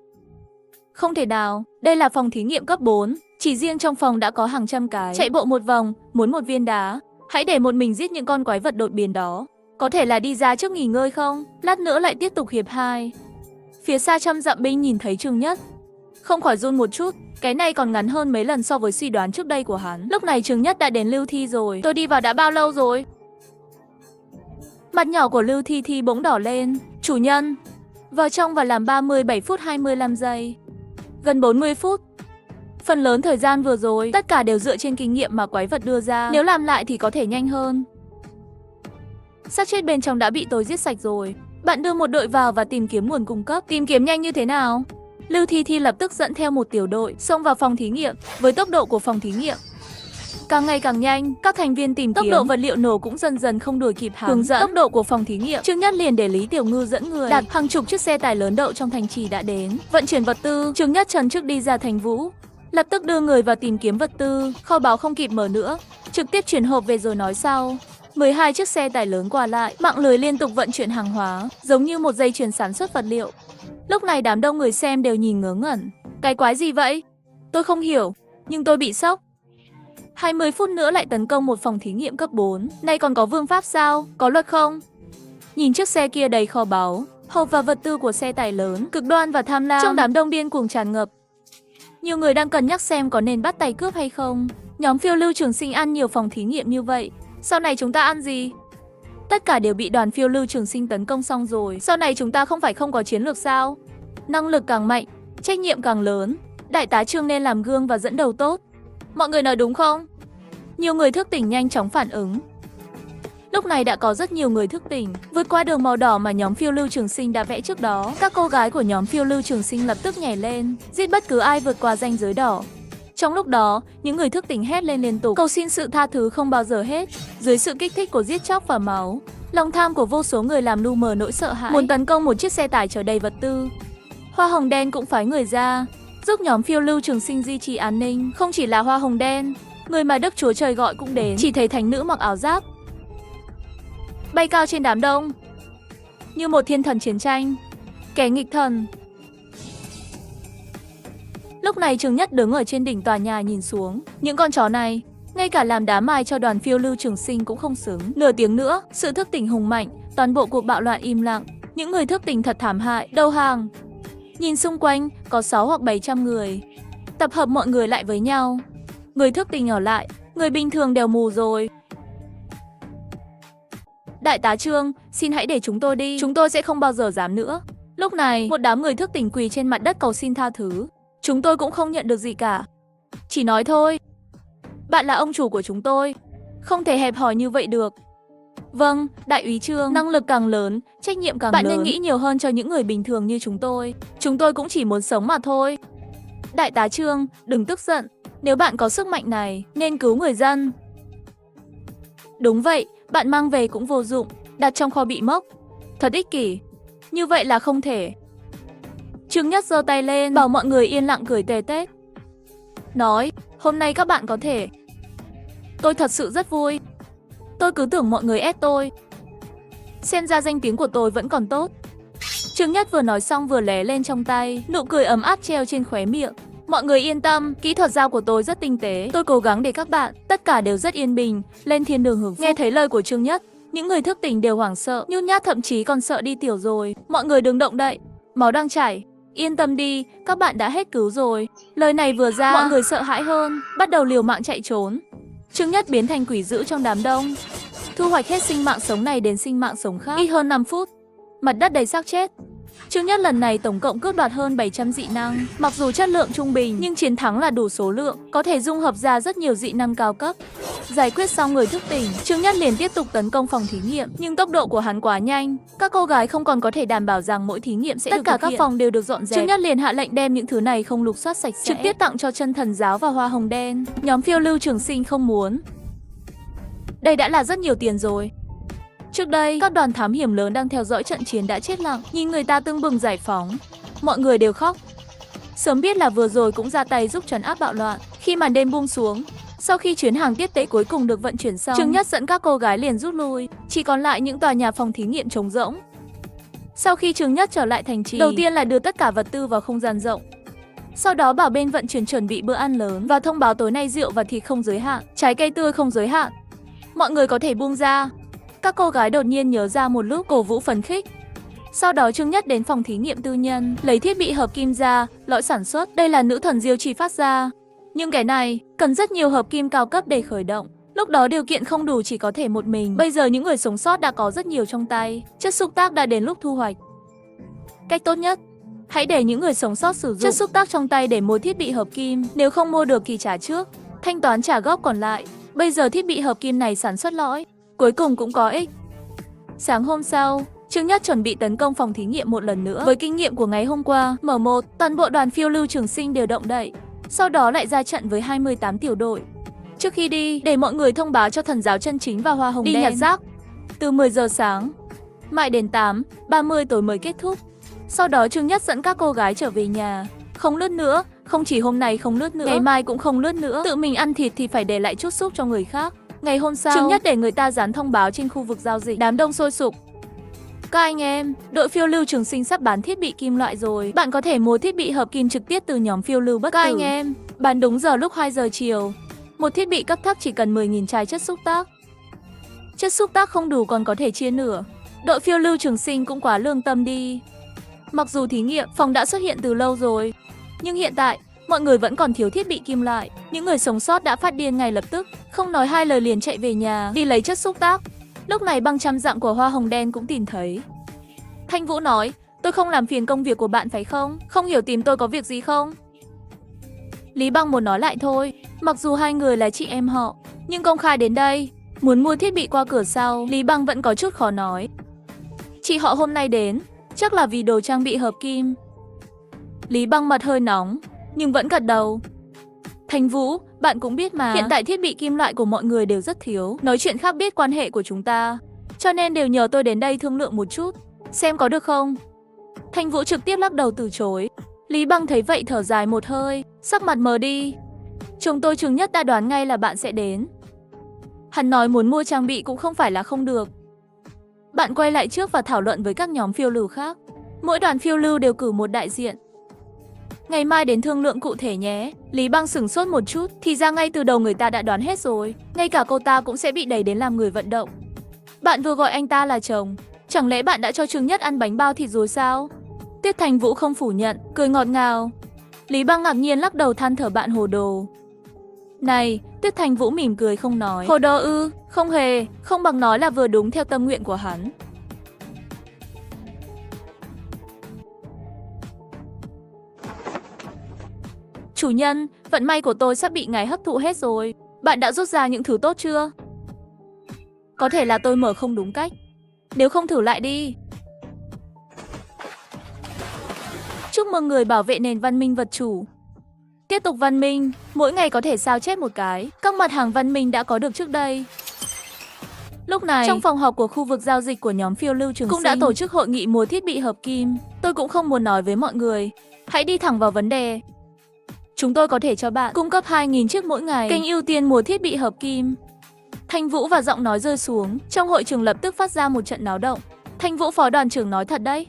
Không thể nào, đây là phòng thí nghiệm cấp 4. Chỉ riêng trong phòng đã có hàng trăm cái. Chạy bộ một vòng, muốn một viên đá. Hãy để một mình giết những con quái vật đột biến đó. Có thể là đi ra trước nghỉ ngơi không? Lát nữa lại tiếp tục hiệp 2. Phía xa trăm dặm binh nhìn thấy Trương Nhất, không khỏi run một chút. Cái này còn ngắn hơn mấy lần so với suy đoán trước đây của hắn. Lúc này Trương Nhất đã đến Lưu Thi rồi. Tôi đi vào đã bao lâu rồi? Mặt nhỏ của Lưu Thi Thi bỗng đỏ lên. Chủ nhân, vào trong và làm 37 phút 25 giây. Gần 40 phút. Phần lớn thời gian vừa rồi, tất cả đều dựa trên kinh nghiệm mà quái vật đưa ra. Nếu làm lại thì có thể nhanh hơn. Xác chết bên trong đã bị tôi giết sạch rồi. Bạn đưa một đội vào và tìm kiếm nguồn cung cấp. Tìm kiếm nhanh như thế nào? Lưu Thi Thi lập tức dẫn theo một tiểu đội xông vào phòng thí nghiệm. Với tốc độ của phòng thí nghiệm càng ngày càng nhanh, các thành viên tìm kiếm, tốc độ vật liệu nổ cũng dần dần không đuổi kịp hắn. Hướng dẫn tốc độ của phòng thí nghiệm, Trương Nhất liền để Lý Tiểu Ngư dẫn người. Đặt hàng chục chiếc xe tải lớn đậu trong thành trì đã đến. Vận chuyển vật tư, Trương Nhất trần trước đi ra thành Vũ. Lập tức đưa người vào tìm kiếm vật tư. Kho báu không kịp mở nữa, trực tiếp chuyển hộp về rồi nói sau. 12 chiếc xe tải lớn qua lại, mạng lưới liên tục vận chuyển hàng hóa, giống như một dây chuyền sản xuất vật liệu. Lúc này đám đông người xem đều nhìn ngớ ngẩn. Cái quái gì vậy? Tôi không hiểu, nhưng tôi bị sốc. 20 phút nữa lại tấn công một phòng thí nghiệm cấp 4. Nay còn có vương pháp sao? Có luật không? Nhìn chiếc xe kia đầy kho báu, hộp và vật tư của xe tải lớn, cực đoan và tham lam. Trong đám đông điên cuồng tràn ngập. Nhiều người đang cân nhắc xem có nên bắt tay cướp hay không. Nhóm phiêu lưu Trường Sinh ăn nhiều phòng thí nghiệm như vậy, sau này chúng ta ăn gì? Tất cả đều bị đoàn phiêu lưu Trường Sinh tấn công xong rồi. Sau này chúng ta không phải không có chiến lược sao? Năng lực càng mạnh, trách nhiệm càng lớn. Đại tá Trương nên làm gương và dẫn đầu tốt. Mọi người nói đúng không? Nhiều người thức tỉnh nhanh chóng phản ứng. Lúc này đã có rất nhiều người thức tỉnh, vượt qua đường màu đỏ mà nhóm phiêu lưu Trường Sinh đã vẽ trước đó. Các cô gái của nhóm phiêu lưu Trường Sinh lập tức nhảy lên, giết bất cứ ai vượt qua ranh giới đỏ. Trong lúc đó, những người thức tỉnh hét lên liên tục, cầu xin sự tha thứ không bao giờ hết. Dưới sự kích thích của giết chóc và máu, lòng tham của vô số người làm lu mờ nỗi sợ hãi, muốn tấn công một chiếc xe tải chở đầy vật tư. Hoa hồng đen cũng phái người ra, giúp nhóm phiêu lưu Trường Sinh duy trì an ninh. Không chỉ là hoa hồng đen, người mà Đức Chúa Trời gọi cũng đến. Chỉ thấy thánh nữ mặc áo giáp, bay cao trên đám đông, như một thiên thần chiến tranh, kẻ nghịch thần. Lúc này Trương Nhất đứng ở trên đỉnh tòa nhà nhìn xuống. Những con chó này, ngay cả làm đá mài cho đoàn phiêu lưu Trường Sinh cũng không xứng. Nửa tiếng nữa, sự thức tỉnh hùng mạnh, toàn bộ cuộc bạo loạn im lặng. Những người thức tỉnh thật thảm hại, đầu hàng. Nhìn xung quanh, có 6 hoặc 700 người. Tập hợp mọi người lại với nhau. Người thức tỉnh ở lại, người bình thường đều mù rồi. Đại tá Trương, xin hãy để chúng tôi đi, chúng tôi sẽ không bao giờ dám nữa. Lúc này, một đám người thức tỉnh quỳ trên mặt đất cầu xin tha thứ. Chúng tôi cũng không nhận được gì cả. Chỉ nói thôi. Bạn là ông chủ của chúng tôi, không thể hẹp hòi như vậy được. Vâng, đại úy Trương, năng lực càng lớn, trách nhiệm càng lớn. Bạn nên nghĩ nhiều hơn cho những người bình thường như chúng tôi. Chúng tôi cũng chỉ muốn sống mà thôi. Đại tá Trương, đừng tức giận. Nếu bạn có sức mạnh này, nên cứu người dân. Đúng vậy, bạn mang về cũng vô dụng, đặt trong kho bị mốc. Thật ích kỷ. Như vậy là không thể. Trương Nhất giơ tay lên, bảo mọi người yên lặng cười tê tét. Nói, hôm nay các bạn có thể. Tôi thật sự rất vui. Tôi cứ tưởng mọi người ép tôi. Xem ra danh tiếng của tôi vẫn còn tốt. Trương Nhất vừa nói xong vừa lé lên trong tay, nụ cười ấm áp treo trên khóe miệng. Mọi người yên tâm, kỹ thuật dao của tôi rất tinh tế. Tôi cố gắng để các bạn, tất cả đều rất yên bình, lên thiên đường hưởng phúc. Nghe thấy lời của Trương Nhất, những người thức tỉnh đều hoảng sợ, nhút nhát thậm chí còn sợ đi tiểu rồi. Mọi người đừng động đậy, máu đang chảy. Yên tâm đi, các bạn đã hết cứu rồi. Lời này vừa ra, mọi người sợ hãi hơn, bắt đầu liều mạng chạy trốn. Trương Nhất biến thành quỷ dữ trong đám đông, thu hoạch hết sinh mạng sống này đến sinh mạng sống khác. Ít hơn 5 phút, mặt đất đầy xác chết. Trương Nhất lần này tổng cộng cướp đoạt hơn 700 dị năng. Mặc dù chất lượng trung bình, nhưng chiến thắng là đủ số lượng, có thể dung hợp ra rất nhiều dị năng cao cấp. Giải quyết xong người thức tỉnh, Trương Nhất liền tiếp tục tấn công phòng thí nghiệm. Nhưng tốc độ của hắn quá nhanh, các cô gái không còn có thể đảm bảo rằng mỗi thí nghiệm sẽ được thực hiện. Tất cả các phòng đều được dọn dẹp. Trương Nhất liền hạ lệnh đem những thứ này không lục soát sạch sẽ, trực tiếp tặng cho chân thần giáo và hoa hồng đen. Nhóm phiêu lưu Trường Sinh không muốn. Đây đã là rất nhiều tiền rồi. Trước đây, các đoàn thám hiểm lớn đang theo dõi trận chiến đã chết lặng, nhìn người ta tưng bừng giải phóng. Mọi người đều khóc. Sớm biết là vừa rồi cũng ra tay giúp trấn áp bạo loạn. Khi màn đêm buông xuống, sau khi chuyến hàng tiếp tế cuối cùng được vận chuyển xong, Trương Nhất dẫn các cô gái liền rút lui, chỉ còn lại những tòa nhà phòng thí nghiệm trống rỗng. Sau khi Trương Nhất trở lại thành trì, đầu tiên là đưa tất cả vật tư vào không gian rộng. Sau đó bảo bên vận chuyển chuẩn bị bữa ăn lớn và thông báo tối nay rượu và thịt không giới hạn, trái cây tươi không giới hạn. Mọi người có thể buông ra. Các cô gái đột nhiên nhớ ra một lúc, cổ vũ phấn khích. Sau đó Trương Nhất đến phòng thí nghiệm tư nhân, lấy thiết bị hợp kim ra, lõi sản xuất. Đây là nữ thần diêu trì phát ra. Nhưng cái này cần rất nhiều hợp kim cao cấp để khởi động. Lúc đó điều kiện không đủ, chỉ có thể một mình. Bây giờ những người sống sót đã có rất nhiều trong tay. Chất xúc tác đã đến lúc thu hoạch. Cách tốt nhất, hãy để những người sống sót sử dụng chất xúc tác trong tay để mua thiết bị hợp kim. Nếu không mua được thì trả trước, thanh toán trả góp còn lại. Bây giờ thiết bị hợp kim này sản xuất lõi, cuối cùng cũng có ích. Sáng hôm sau, Trương Nhất chuẩn bị tấn công phòng thí nghiệm một lần nữa. Với kinh nghiệm của ngày hôm qua, mở một, toàn bộ đoàn phiêu lưu Trường Sinh đều động đậy. Sau đó lại ra trận với 28 tiểu đội. Trước khi đi, để mọi người thông báo cho thần giáo chân chính và hoa hồng đen. Đi nhặt rác. Từ 10 giờ sáng, mãi đến 8:30 tối mới kết thúc. Sau đó Trương Nhất dẫn các cô gái trở về nhà. Không lướt nữa, không chỉ hôm nay không lướt nữa, ngày mai cũng không lướt nữa. Tự mình ăn thịt thì phải để lại chút xúc cho người khác. Ngày hôm sau, Trương Nhất để người ta dán thông báo trên khu vực giao dịch. Đám đông sôi sục. Các anh em, đội phiêu lưu Trường Sinh sắp bán thiết bị kim loại rồi. Bạn có thể mua thiết bị hợp kim trực tiếp từ nhóm phiêu lưu bất tử. Các anh em, bán đúng giờ lúc 2 giờ chiều. Một thiết bị cấp thấp chỉ cần 10.000 chai chất xúc tác. Chất xúc tác không đủ còn có thể chia nửa. Đội phiêu lưu Trường Sinh cũng quá lương tâm đi. Mặc dù thí nghiệm phòng đã xuất hiện từ lâu rồi, nhưng hiện tại mọi người vẫn còn thiếu thiết bị kim loại. Những người sống sót đã phát điên ngay lập tức, không nói hai lời liền chạy về nhà đi lấy chất xúc tác. Lúc này băng trăm dặm của hoa hồng đen cũng tìm thấy. Thanh Vũ nói, tôi không làm phiền công việc của bạn phải không? Không hiểu tìm tôi có việc gì không? Lý Băng muốn nói lại thôi, mặc dù hai người là chị em họ, nhưng công khai đến đây, muốn mua thiết bị qua cửa sau, Lý Băng vẫn có chút khó nói. Chị họ hôm nay đến, chắc là vì đồ trang bị hợp kim. Lý Băng mặt hơi nóng, nhưng vẫn gật đầu. Thanh Vũ, bạn cũng biết mà, hiện tại thiết bị kim loại của mọi người đều rất thiếu, nói chuyện khác biết quan hệ của chúng ta, cho nên đều nhờ tôi đến đây thương lượng một chút, xem có được không. Thanh Vũ trực tiếp lắc đầu từ chối. Lý Băng thấy vậy thở dài một hơi, sắc mặt mờ đi. Chúng tôi Trương Nhất đã đoán ngay là bạn sẽ đến. Hắn nói muốn mua trang bị cũng không phải là không được. Bạn quay lại trước và thảo luận với các nhóm phiêu lưu khác. Mỗi đoàn phiêu lưu đều cử một đại diện. Ngày mai đến thương lượng cụ thể nhé. Lý Băng sửng sốt một chút, thì ra ngay từ đầu người ta đã đoán hết rồi. Ngay cả cô ta cũng sẽ bị đẩy đến làm người vận động. Bạn vừa gọi anh ta là chồng, chẳng lẽ bạn đã cho Trương Nhất ăn bánh bao thịt rồi sao? Tiết Thành Vũ không phủ nhận, cười ngọt ngào. Lý Băng ngạc nhiên lắc đầu than thở bạn hồ đồ. Này, Tiết Thành Vũ mỉm cười không nói. Hồ đồ ư? Không hề, không bằng nói là vừa đúng theo tâm nguyện của hắn. Chủ nhân, vận may của tôi sắp bị ngài hấp thụ hết rồi. Bạn đã rút ra những thứ tốt chưa? Có thể là tôi mở không đúng cách. Nếu không thử lại đi. Chúc mừng người bảo vệ nền văn minh vật chủ. Tiếp tục văn minh, mỗi ngày có thể sao chép một cái. Các mặt hàng văn minh đã có được trước đây. Lúc này, trong phòng họp của khu vực giao dịch của nhóm phiêu lưu Trường Sinh cũng đã tổ chức hội nghị mua thiết bị hợp kim. Tôi cũng không muốn nói với mọi người. Hãy đi thẳng vào vấn đề. Chúng tôi có thể cho bạn cung cấp 2.000 chiếc mỗi ngày. Kênh ưu tiên mua thiết bị hợp kim. Thanh Vũ và giọng nói rơi xuống. Trong hội trường lập tức phát ra một trận náo động. Thanh Vũ phó đoàn trưởng nói thật đấy.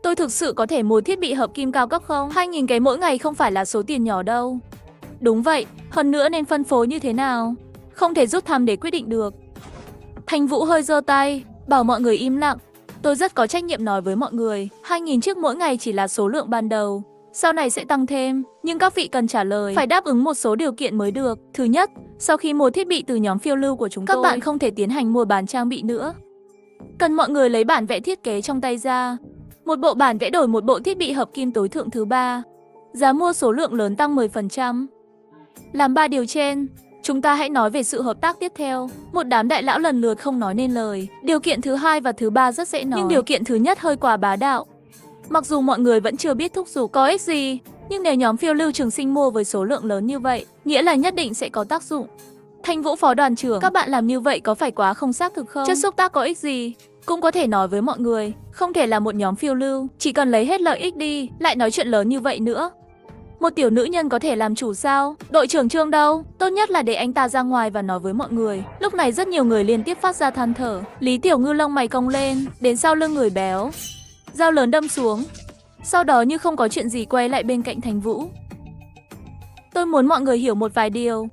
Tôi thực sự có thể mua thiết bị hợp kim cao cấp không? 2.000 cái mỗi ngày không phải là số tiền nhỏ đâu. Đúng vậy, hơn nữa nên phân phối như thế nào? Không thể rút thăm để quyết định được. Thanh Vũ hơi giơ tay, bảo mọi người im lặng. Tôi rất có trách nhiệm nói với mọi người, 2.000 chiếc mỗi ngày chỉ là số lượng ban đầu. Sau này sẽ tăng thêm, nhưng các vị cần trả lời, phải đáp ứng một số điều kiện mới được. Thứ nhất, sau khi mua thiết bị từ nhóm phiêu lưu của chúng tôi, các bạn không thể tiến hành mua bán trang bị nữa. Cần mọi người lấy bản vẽ thiết kế trong tay ra. Một bộ bản vẽ đổi một bộ thiết bị hợp kim tối thượng thứ ba. Giá mua số lượng lớn tăng 10%. Làm 3 điều trên, chúng ta hãy nói về sự hợp tác tiếp theo. Một đám đại lão lần lượt không nói nên lời. Điều kiện thứ hai và thứ ba rất dễ nói, nhưng điều kiện thứ nhất hơi quá bá đạo. Mặc dù mọi người vẫn chưa biết thúc giục có ích gì, nhưng nếu nhóm phiêu lưu Trường Sinh mua với số lượng lớn như vậy, nghĩa là nhất định sẽ có tác dụng. Thanh Vũ phó đoàn trưởng, các bạn làm như vậy có phải quá không xác thực không? Chất xúc tác có ích gì? Cũng có thể nói với mọi người, không thể là một nhóm phiêu lưu, chỉ cần lấy hết lợi ích đi, lại nói chuyện lớn như vậy nữa. Một tiểu nữ nhân có thể làm chủ sao? Đội trưởng Trương đâu? Tốt nhất là để anh ta ra ngoài và nói với mọi người. Lúc này rất nhiều người liên tiếp phát ra than thở. Lý Tiểu Ngư lông mày cong lên, đến sau lưng người béo. Dao lớn đâm xuống. Sau đó như không có chuyện gì quay lại bên cạnh Thành Vũ. Tôi muốn mọi người hiểu một vài điều.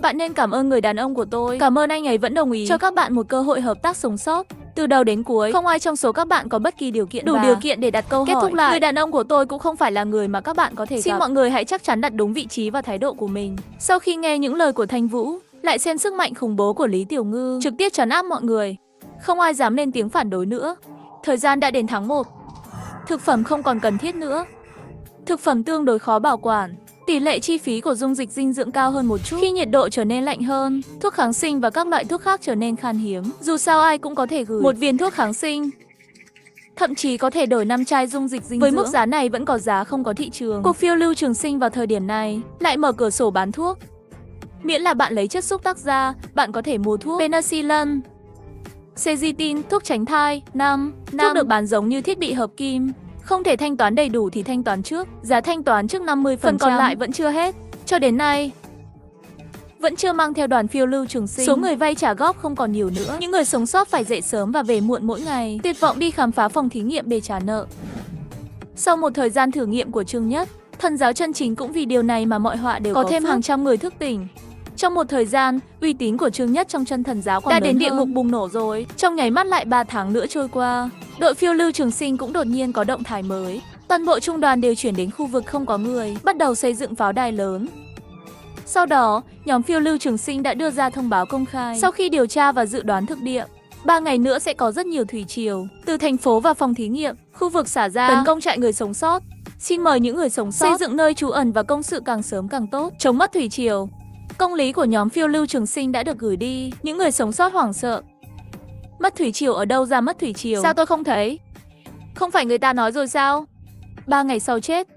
Bạn nên cảm ơn người đàn ông của tôi. Cảm ơn anh ấy vẫn đồng ý cho các bạn một cơ hội hợp tác sống sót. Từ đầu đến cuối, không ai trong số các bạn có bất kỳ điều kiện đủ điều kiện để đặt câu hỏi. Kết thúc lại, người đàn ông của tôi cũng không phải là người mà các bạn có thể gặp. Xin mọi người hãy chắc chắn đặt đúng vị trí và thái độ của mình. Sau khi nghe những lời của Thanh Vũ, Lại xem sức mạnh khủng bố của Lý Tiểu Ngư, trực tiếp trấn áp mọi người. Không ai dám lên tiếng phản đối nữa. Thời gian đã đến tháng 1. Thực phẩm không còn cần thiết nữa. Thực phẩm tương đối khó bảo quản. Tỷ lệ chi phí của dung dịch dinh dưỡng cao hơn một chút. Khi nhiệt độ trở nên lạnh hơn, thuốc kháng sinh và các loại thuốc khác trở nên khan hiếm. Dù sao ai cũng có thể gửi một viên thuốc kháng sinh. Thậm chí có thể đổi 5 chai dung dịch dinh dưỡng. Với mức giá này vẫn có giá không có thị trường. Cuộc phiêu lưu trường sinh vào thời điểm này lại mở cửa sổ bán thuốc. Miễn là bạn lấy chất xúc tác ra, bạn có thể mua thuốc penicillin, Cegitin, thuốc tránh thai, thuốc được bán giống như thiết bị hợp kim. Không thể thanh toán đầy đủ thì thanh toán trước, giá thanh toán trước 50%, phần còn lại vẫn chưa hết. Cho đến nay, vẫn chưa mang theo đoàn phiêu lưu trường sinh. Số người vay trả góp không còn nhiều nữa. Những người sống sót phải dậy sớm và về muộn mỗi ngày, tuyệt vọng đi khám phá phòng thí nghiệm để trả nợ. Sau một thời gian thử nghiệm của Trương Nhất, thần giáo chân chính cũng vì điều này mà mọi họa đều có thêm hàng trăm người thức tỉnh. Trong một thời gian, uy tín của Trương Nhất trong chân thần giáo còn đã đến địa ngục bùng nổ rồi. Trong nháy mắt lại 3 tháng nữa trôi qua, đội phiêu lưu trường sinh cũng đột nhiên có động thái mới. Toàn bộ trung đoàn đều chuyển đến khu vực không có người, bắt đầu xây dựng pháo đài lớn. Sau đó, nhóm phiêu lưu trường sinh đã đưa ra thông báo công khai. Sau khi điều tra và dự đoán thực địa, 3 ngày nữa sẽ có rất nhiều thủy triều từ thành phố và phòng thí nghiệm, khu vực xả ra tấn công trại người sống sót. Xin mời những người sống sót xây dựng nơi trú ẩn và công sự càng sớm càng tốt, chống mất thủy triều. Công lý của nhóm phiêu lưu trường sinh đã được gửi đi. Những người sống sót hoảng sợ. Mất thủy triều ở đâu ra mất thủy triều? Sao tôi không thấy? Không phải người ta nói rồi sao? 3 ngày sau chết,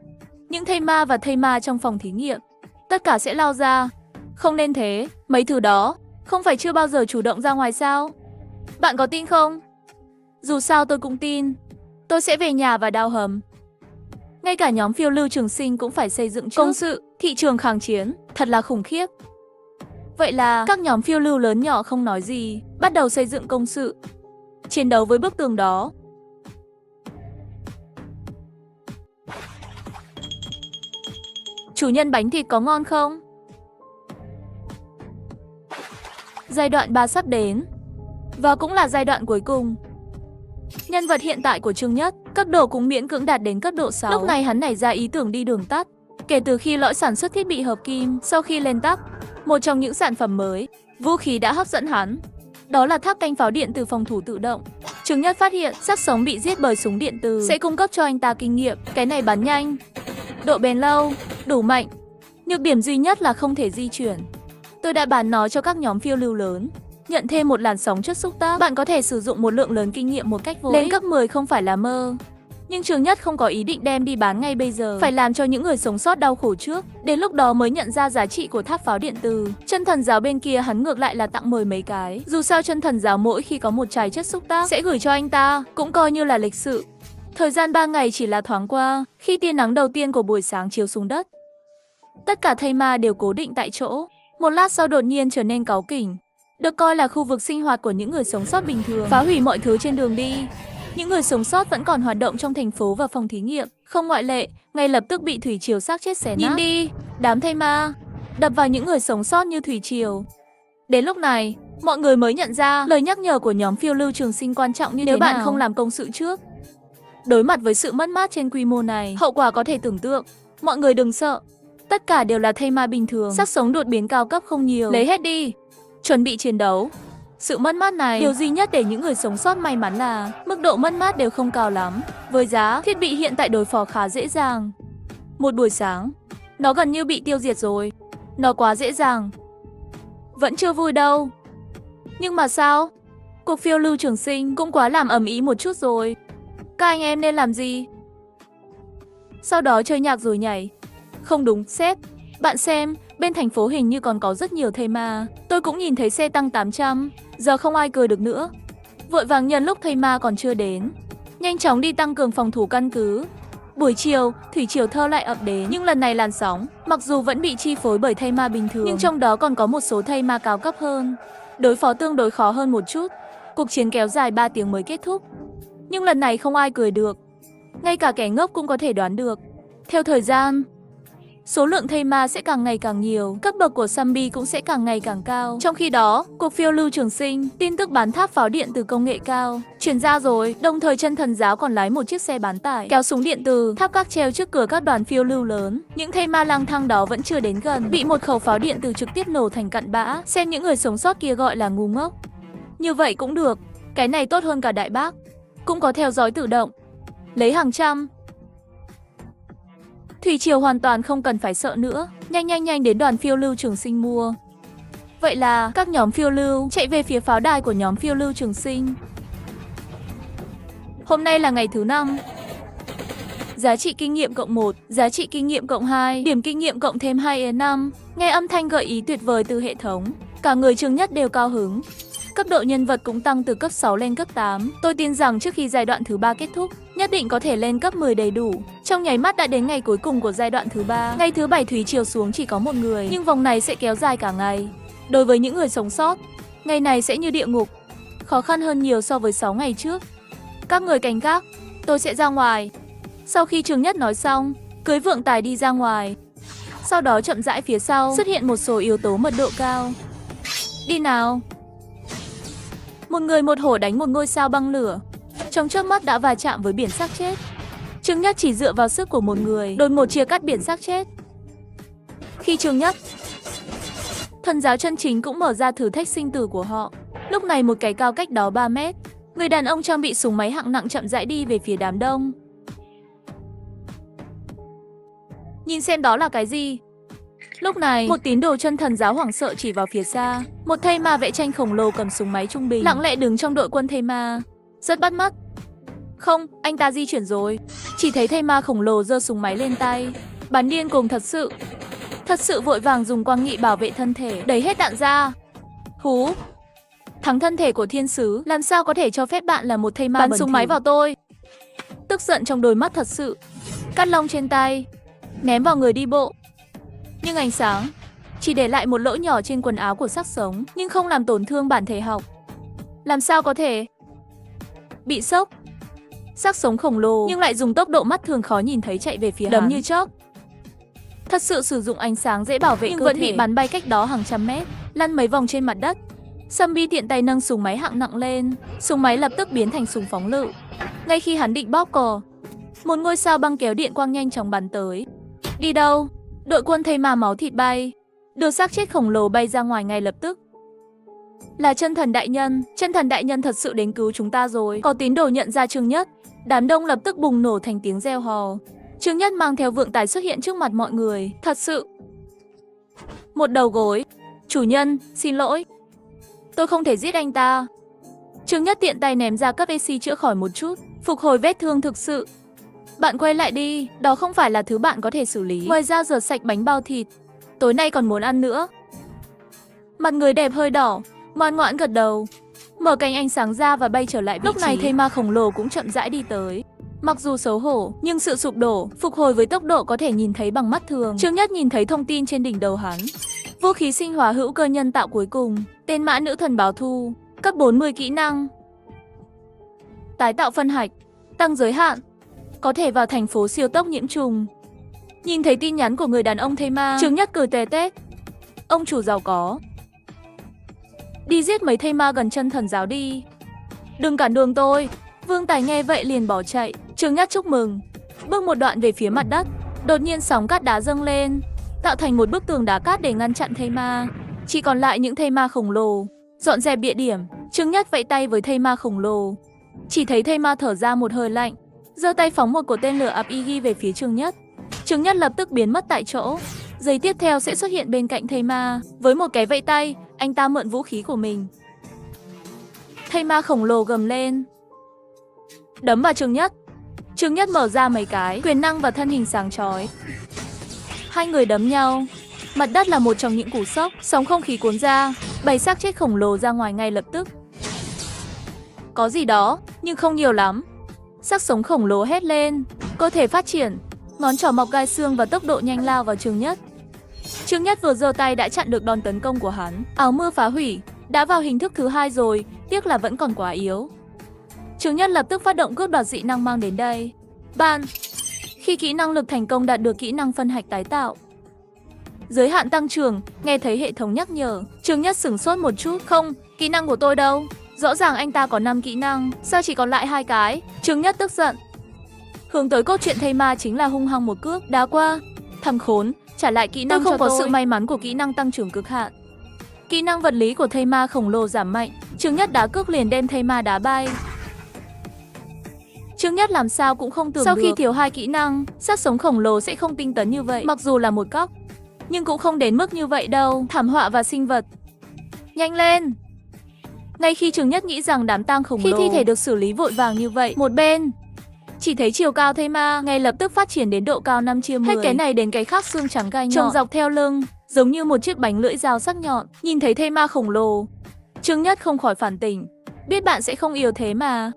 những thây ma và thây ma trong phòng thí nghiệm tất cả sẽ lao ra. Không nên thế, mấy thứ đó không phải chưa bao giờ chủ động ra ngoài sao? Bạn có tin không? Dù sao tôi cũng tin. Tôi sẽ về nhà và đào hầm. Ngay cả nhóm phiêu lưu trường sinh cũng phải xây dựng công sự, thị trường kháng chiến, thật là khủng khiếp. Vậy là các nhóm phiêu lưu lớn nhỏ không nói gì, bắt đầu xây dựng công sự, chiến đấu với bức tường đó. Chủ nhân bánh thịt có ngon không? Giai đoạn 3 sắp đến, và cũng là giai đoạn cuối cùng. Nhân vật hiện tại của Trương Nhất, cấp độ cũng miễn cưỡng đạt đến cấp độ 6. Lúc này hắn nảy ra ý tưởng đi đường tắt. Kể từ khi lõi sản xuất thiết bị hợp kim, sau khi lên tắp, một trong những sản phẩm mới, vũ khí đã hấp dẫn hắn. Đó là tháp canh pháo điện từ phòng thủ tự động. Trương Nhất phát hiện xác sống bị giết bởi súng điện từ sẽ cung cấp cho anh ta kinh nghiệm. Cái này bắn nhanh, độ bền lâu, đủ mạnh. Nhược điểm duy nhất là không thể di chuyển. Tôi đã bán nó cho các nhóm phiêu lưu lớn. Nhận thêm một làn sóng chất xúc tác, bạn có thể sử dụng một lượng lớn kinh nghiệm một cách vô ích. Lên cấp 10 không phải là mơ. Nhưng Trương Nhất không có ý định đem đi bán ngay bây giờ, phải làm cho những người sống sót đau khổ trước. Đến lúc đó mới nhận ra giá trị của tháp pháo điện từ. Chân thần giáo bên kia hắn ngược lại là tặng 10 mấy cái. Dù sao chân thần giáo mỗi khi có một chai chất xúc tác sẽ gửi cho anh ta, cũng coi như là lịch sự. Thời gian 3 ngày chỉ là thoáng qua, khi tia nắng đầu tiên của buổi sáng chiếu xuống đất. Tất cả thây ma đều cố định tại chỗ. Một lát sau đột nhiên trở nên cáu kỉnh. Được coi là khu vực sinh hoạt của những người sống sót bình thường, phá hủy mọi thứ trên đường đi. Những người sống sót vẫn còn hoạt động trong thành phố và phòng thí nghiệm, không ngoại lệ, ngay lập tức bị thủy triều xác chết xé nát. Nhìn đi, đám thây ma đập vào những người sống sót như thủy triều. Đến lúc này, mọi người mới nhận ra lời nhắc nhở của nhóm phiêu lưu trường sinh quan trọng như thế nào. Nếu bạn không làm công sự trước, đối mặt với sự mất mát trên quy mô này, hậu quả có thể tưởng tượng. Mọi người đừng sợ, tất cả đều là thây ma bình thường, xác sống đột biến cao cấp không nhiều, lấy hết đi, chuẩn bị chiến đấu. Sự mất mát này, điều duy nhất để những người sống sót may mắn là mức độ mất mát đều không cao lắm. Với giá, thiết bị hiện tại đối phó khá dễ dàng. Một buổi sáng, nó gần như bị tiêu diệt rồi. Nó quá dễ dàng. Vẫn chưa vui đâu. Nhưng mà sao? Cuộc phiêu lưu trường sinh cũng quá làm ầm ĩ một chút rồi. Các anh em nên làm gì? Sau đó chơi nhạc rồi nhảy. Không đúng, sếp. Bạn xem, bên thành phố hình như còn có rất nhiều thây ma. Tôi cũng nhìn thấy xe tăng 800. Giờ không ai cười được nữa. Vội vàng nhân lúc thây ma còn chưa đến, nhanh chóng đi tăng cường phòng thủ căn cứ. Buổi chiều, thủy triều thơ lại ập đến. Nhưng lần này làn sóng, mặc dù vẫn bị chi phối bởi thây ma bình thường, nhưng trong đó còn có một số thây ma cao cấp hơn. Đối phó tương đối khó hơn một chút. Cuộc chiến kéo dài 3 tiếng mới kết thúc. Nhưng lần này không ai cười được. Ngay cả kẻ ngốc cũng có thể đoán được. Theo thời gian, số lượng thây ma sẽ càng ngày càng nhiều, cấp bậc của zombie cũng sẽ càng ngày càng cao. Trong khi đó, cuộc phiêu lưu trường sinh, tin tức bán tháp pháo điện từ công nghệ cao chuyển ra rồi, đồng thời chân thần giáo còn lái một chiếc xe bán tải, kéo súng điện từ tháp các treo trước cửa các đoàn phiêu lưu lớn. Những thây ma lang thang đó vẫn chưa đến gần, bị một khẩu pháo điện từ trực tiếp nổ thành cặn bã, xem những người sống sót kia gọi là ngu ngốc. Như vậy cũng được, cái này tốt hơn cả đại bác. Cũng có theo dõi tự động, lấy hàng trăm. Thủy triều hoàn toàn không cần phải sợ nữa, nhanh đến đoàn phiêu lưu trường sinh mua. Vậy là các nhóm phiêu lưu chạy về phía pháo đài của nhóm phiêu lưu trường sinh. Hôm nay là ngày thứ 5. Giá trị kinh nghiệm cộng 1, giá trị kinh nghiệm cộng 2, điểm kinh nghiệm cộng thêm 2/5. Nghe âm thanh gợi ý tuyệt vời từ hệ thống, cả người Trương Nhất đều cao hứng. Cấp độ nhân vật cũng tăng từ cấp 6 lên cấp 8. Tôi tin rằng trước khi giai đoạn thứ 3 kết thúc, nhất định có thể lên cấp 10 đầy đủ. Trong nháy mắt đã đến ngày cuối cùng của giai đoạn thứ 3. Ngày thứ 7 thủy triều xuống chỉ có một người, nhưng vòng này sẽ kéo dài cả ngày. Đối với những người sống sót, ngày này sẽ như địa ngục, khó khăn hơn nhiều so với 6 ngày trước. Các người canh gác, tôi sẽ ra ngoài. Sau khi Trương Nhất nói xong, cưỡi vượng tài đi ra ngoài. Sau đó chậm rãi phía sau xuất hiện một số yếu tố mật độ cao. Đi nào. Một người một hổ đánh một ngôi sao băng lửa, trong chớp mắt đã va chạm với biển xác chết. Trương Nhất chỉ dựa vào sức của một người đột ngột chia cắt biển xác chết. Khi Trương Nhất, thần giáo chân chính cũng mở ra thử thách sinh tử của họ. Lúc này một cái cao cách đó 3 mét, người đàn ông trang bị súng máy hạng nặng chậm rãi đi về phía đám đông. Nhìn xem đó là cái gì? Lúc này, một tín đồ chân thần giáo hoảng sợ chỉ vào phía xa. Một thây ma vẽ tranh khổng lồ cầm súng máy trung bình, lặng lẽ đứng trong đội quân thây ma. Rất bắt mắt. Không, anh ta di chuyển rồi. Chỉ thấy thây ma khổng lồ giơ súng máy lên tay, bắn điên cuồng thật sự. Thật sự vội vàng dùng quang nghị bảo vệ thân thể, đẩy hết đạn ra. Hú! Thắng thân thể của thiên sứ, làm sao có thể cho phép bạn là một thây ma bắn súng máy vào tôi? Tức giận trong đôi mắt thật sự. Cắt lông trên tay, ném vào người đi bộ. Nhưng ánh sáng chỉ để lại một lỗ nhỏ trên quần áo của xác sống, nhưng không làm tổn thương bản thể học. Làm sao có thể? Bị sốc. Xác sống khổng lồ nhưng lại dùng tốc độ mắt thường khó nhìn thấy chạy về phía đấm như chớp. Thật sự sử dụng ánh sáng dễ bảo vệ nhưng cơ vẫn thể. Bị bắn bay cách đó hàng trăm mét, lăn mấy vòng trên mặt đất. Zombie tiện tay nâng súng máy hạng nặng lên, súng máy lập tức biến thành súng phóng lựu. Ngay khi hắn định bóp cò, một ngôi sao băng kéo điện quang nhanh chóng bắn tới. Đi đâu? Đội quân thây ma máu thịt bay, đưa xác chết khổng lồ bay ra ngoài ngay lập tức. Là chân thần đại nhân thật sự đến cứu chúng ta rồi. Có tín đồ nhận ra Trương Nhất, đám đông lập tức bùng nổ thành tiếng reo hò. Trương Nhất mang theo vượng tài xuất hiện trước mặt mọi người, thật sự. Một đầu gối, chủ nhân, xin lỗi. Tôi không thể giết anh ta. Trương Nhất tiện tay ném ra cấp AC chữa khỏi một chút, phục hồi vết thương thực sự. Bạn quay lại đi, đó không phải là thứ bạn có thể xử lý. Ngoài ra rửa sạch bánh bao thịt, tối nay còn muốn ăn nữa. Mặt người đẹp hơi đỏ, ngoan ngoãn gật đầu, mở cánh ánh sáng ra và bay trở lại vị trí. Lúc này thây ma khổng lồ cũng chậm rãi đi tới. Mặc dù xấu hổ, nhưng sự sụp đổ, phục hồi với tốc độ có thể nhìn thấy bằng mắt thường. Trương Nhất nhìn thấy thông tin trên đỉnh đầu hắn. Vũ khí sinh hóa hữu cơ nhân tạo cuối cùng, tên mã nữ thần báo thù, cấp 40 kỹ năng. Tái tạo phân hạch, tăng giới hạn, có thể vào thành phố siêu tốc nhiễm trùng. Nhìn thấy tin nhắn của người đàn ông thây ma, Trương Nhất cười tê tét. Ông chủ giàu có. Đi giết mấy thây ma gần chân thần giáo đi. Đừng cản đường tôi. Vương Tài nghe vậy liền bỏ chạy. Trương Nhất chúc mừng, bước một đoạn về phía mặt đất. Đột nhiên sóng cát đá dâng lên, tạo thành một bức tường đá cát để ngăn chặn thây ma. Chỉ còn lại những thây ma khổng lồ. Dọn dẹp địa điểm, Trương Nhất vẫy tay với thây ma khổng lồ. Chỉ thấy thây ma thở ra một hơi lạnh, giơ tay phóng một cổ tên lửa RPG về phía Trương Nhất. Trương Nhất lập tức biến mất tại chỗ. Giây tiếp theo sẽ xuất hiện bên cạnh thây ma. Với một cái vẫy tay, anh ta mượn vũ khí của mình. Thây ma khổng lồ gầm lên, đấm vào Trương Nhất. Trương Nhất mở ra mấy cái quyền năng và thân hình sáng chói. Hai người đấm nhau. Mặt đất là một trong những cú sốc, sóng không khí cuốn ra, bầy xác chết khổng lồ ra ngoài ngay lập tức. Có gì đó, nhưng không nhiều lắm. Xác sống khổng lồ hét lên, cơ thể phát triển, ngón trỏ mọc gai xương và tốc độ nhanh lao vào Trương Nhất. Trương Nhất vừa giơ tay đã chặn được đòn tấn công của hắn. Áo mưa phá hủy, đã vào hình thức thứ 2 rồi, tiếc là vẫn còn quá yếu. Trương Nhất lập tức phát động cướp đoạt dị năng mang đến đây. Ban. Khi kỹ năng lực thành công đạt được kỹ năng phân hạch tái tạo, Giới hạn tăng trưởng, nghe thấy hệ thống nhắc nhở, Trương Nhất sửng sốt một chút. Không, kỹ năng của tôi đâu? Rõ ràng anh ta có 5 kỹ năng, sao chỉ còn lại 2 cái? Trương Nhất tức giận. Hướng tới cốt truyện thây ma chính là hung hăng một cước đá qua. Thằng khốn, trả lại kỹ năng cho tôi. Không có sự may mắn của kỹ năng tăng trưởng cực hạn. Kỹ năng vật lý của thây ma khổng lồ giảm mạnh, Trương Nhất đá cước liền đem thây ma đá bay. Trương Nhất làm sao cũng không tưởng được. Sau khi thiếu 2 kỹ năng, xác sống khổng lồ sẽ không tinh tấn như vậy. Mặc dù là một cóc, nhưng cũng không đến mức như vậy đâu. Thảm họa và sinh vật. Nhanh lên! Ngay khi Trương Nhất nghĩ rằng đám tang khổng lồ, khi thi thể được xử lý vội vàng như vậy, một bên chỉ thấy chiều cao thây ma ngay lập tức phát triển đến độ cao 5/10. Hết cái này đến cái khác xương trắng gai nhọn, trông dọc theo lưng, giống như một chiếc bánh lưỡi dao sắc nhọn. Nhìn thấy thây ma khổng lồ, Trương Nhất không khỏi phản tỉnh. Biết bạn sẽ không yếu thế mà.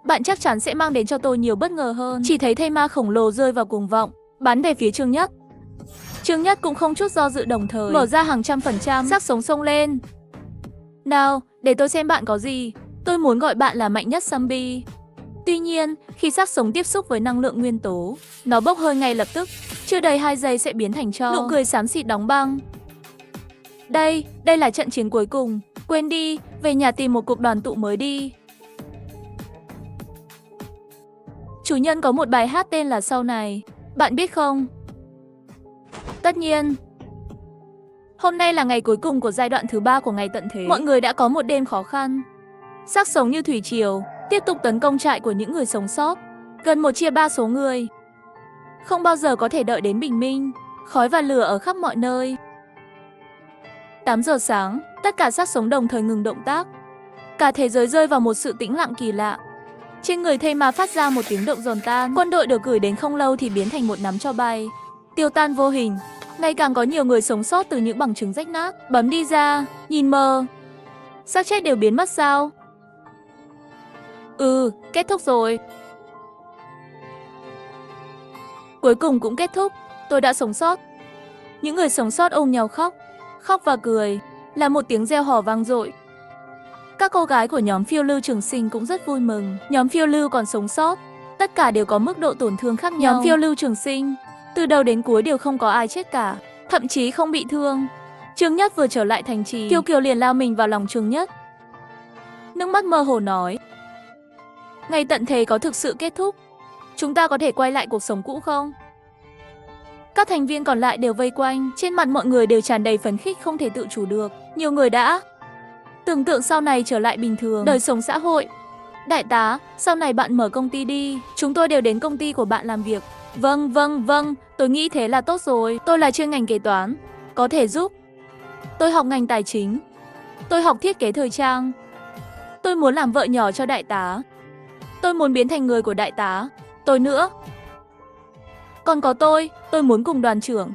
Bạn chắc chắn sẽ mang đến cho tôi nhiều bất ngờ hơn. Chỉ thấy thây ma khổng lồ rơi vào cuồng vọng, bắn về phía Trương Nhất. Trương Nhất cũng không chút do dự đồng thời mở ra hàng trăm %, xác sống xông lên. Nào, để tôi xem bạn có gì. Tôi muốn gọi bạn là mạnh nhất zombie. Tuy nhiên, khi xác sống tiếp xúc với năng lượng nguyên tố, nó bốc hơi ngay lập tức, chưa đầy 2 giây sẽ biến thành tro. Nụ cười xám xịt đóng băng. Đây là trận chiến cuối cùng. Quên đi, về nhà tìm một cuộc đoàn tụ mới đi. Chủ nhân có một bài hát tên là Sau Này. Bạn biết không? Tất nhiên. Hôm nay là ngày cuối cùng của giai đoạn thứ 3 của ngày tận thế. Mọi người đã có một đêm khó khăn. Xác sống như thủy triều tiếp tục tấn công trại của những người sống sót. Gần 1/3 số người không bao giờ có thể đợi đến bình minh. Khói và lửa ở khắp mọi nơi. 8 giờ sáng, tất cả xác sống đồng thời ngừng động tác. Cả thế giới rơi vào một sự tĩnh lặng kỳ lạ. Trên người thây ma phát ra một tiếng động giòn tan. Quân đội được gửi đến không lâu thì biến thành một nắm tro bay, tiêu tan vô hình. Ngày càng có nhiều người sống sót từ những bằng chứng rách nát bấm đi ra, nhìn mờ. Xác chết đều biến mất sao? Kết thúc rồi. Cuối cùng cũng kết thúc, tôi đã sống sót. Những người sống sót ôm nhau khóc và cười, là một tiếng reo hò vang dội. Các cô gái của nhóm phiêu lưu trường sinh cũng rất vui mừng. Nhóm phiêu lưu còn sống sót, tất cả đều có mức độ tổn thương khác nhau. Nhóm phiêu lưu trường sinh, từ đầu đến cuối đều không có ai chết cả, thậm chí không bị thương. Trương Nhất vừa trở lại thành trì, Kiều Kiều liền lao mình vào lòng Trương Nhất. Nước mắt mơ hồ nói, ngày tận thế có thực sự kết thúc? Chúng ta có thể quay lại cuộc sống cũ không? Các thành viên còn lại đều vây quanh, trên mặt mọi người đều tràn đầy phấn khích không thể tự chủ được. Nhiều người đã tưởng tượng sau này trở lại bình thường, đời sống xã hội. Đại tá, sau này bạn mở công ty đi, chúng tôi đều đến công ty của bạn làm việc. Vâng, tôi nghĩ thế là tốt rồi. Tôi là chuyên ngành kế toán, có thể giúp. Tôi học ngành tài chính, tôi học thiết kế thời trang. Tôi muốn làm vợ nhỏ cho đại tá. Tôi muốn biến thành người của đại tá. Tôi nữa. Còn có tôi muốn cùng đoàn trưởng.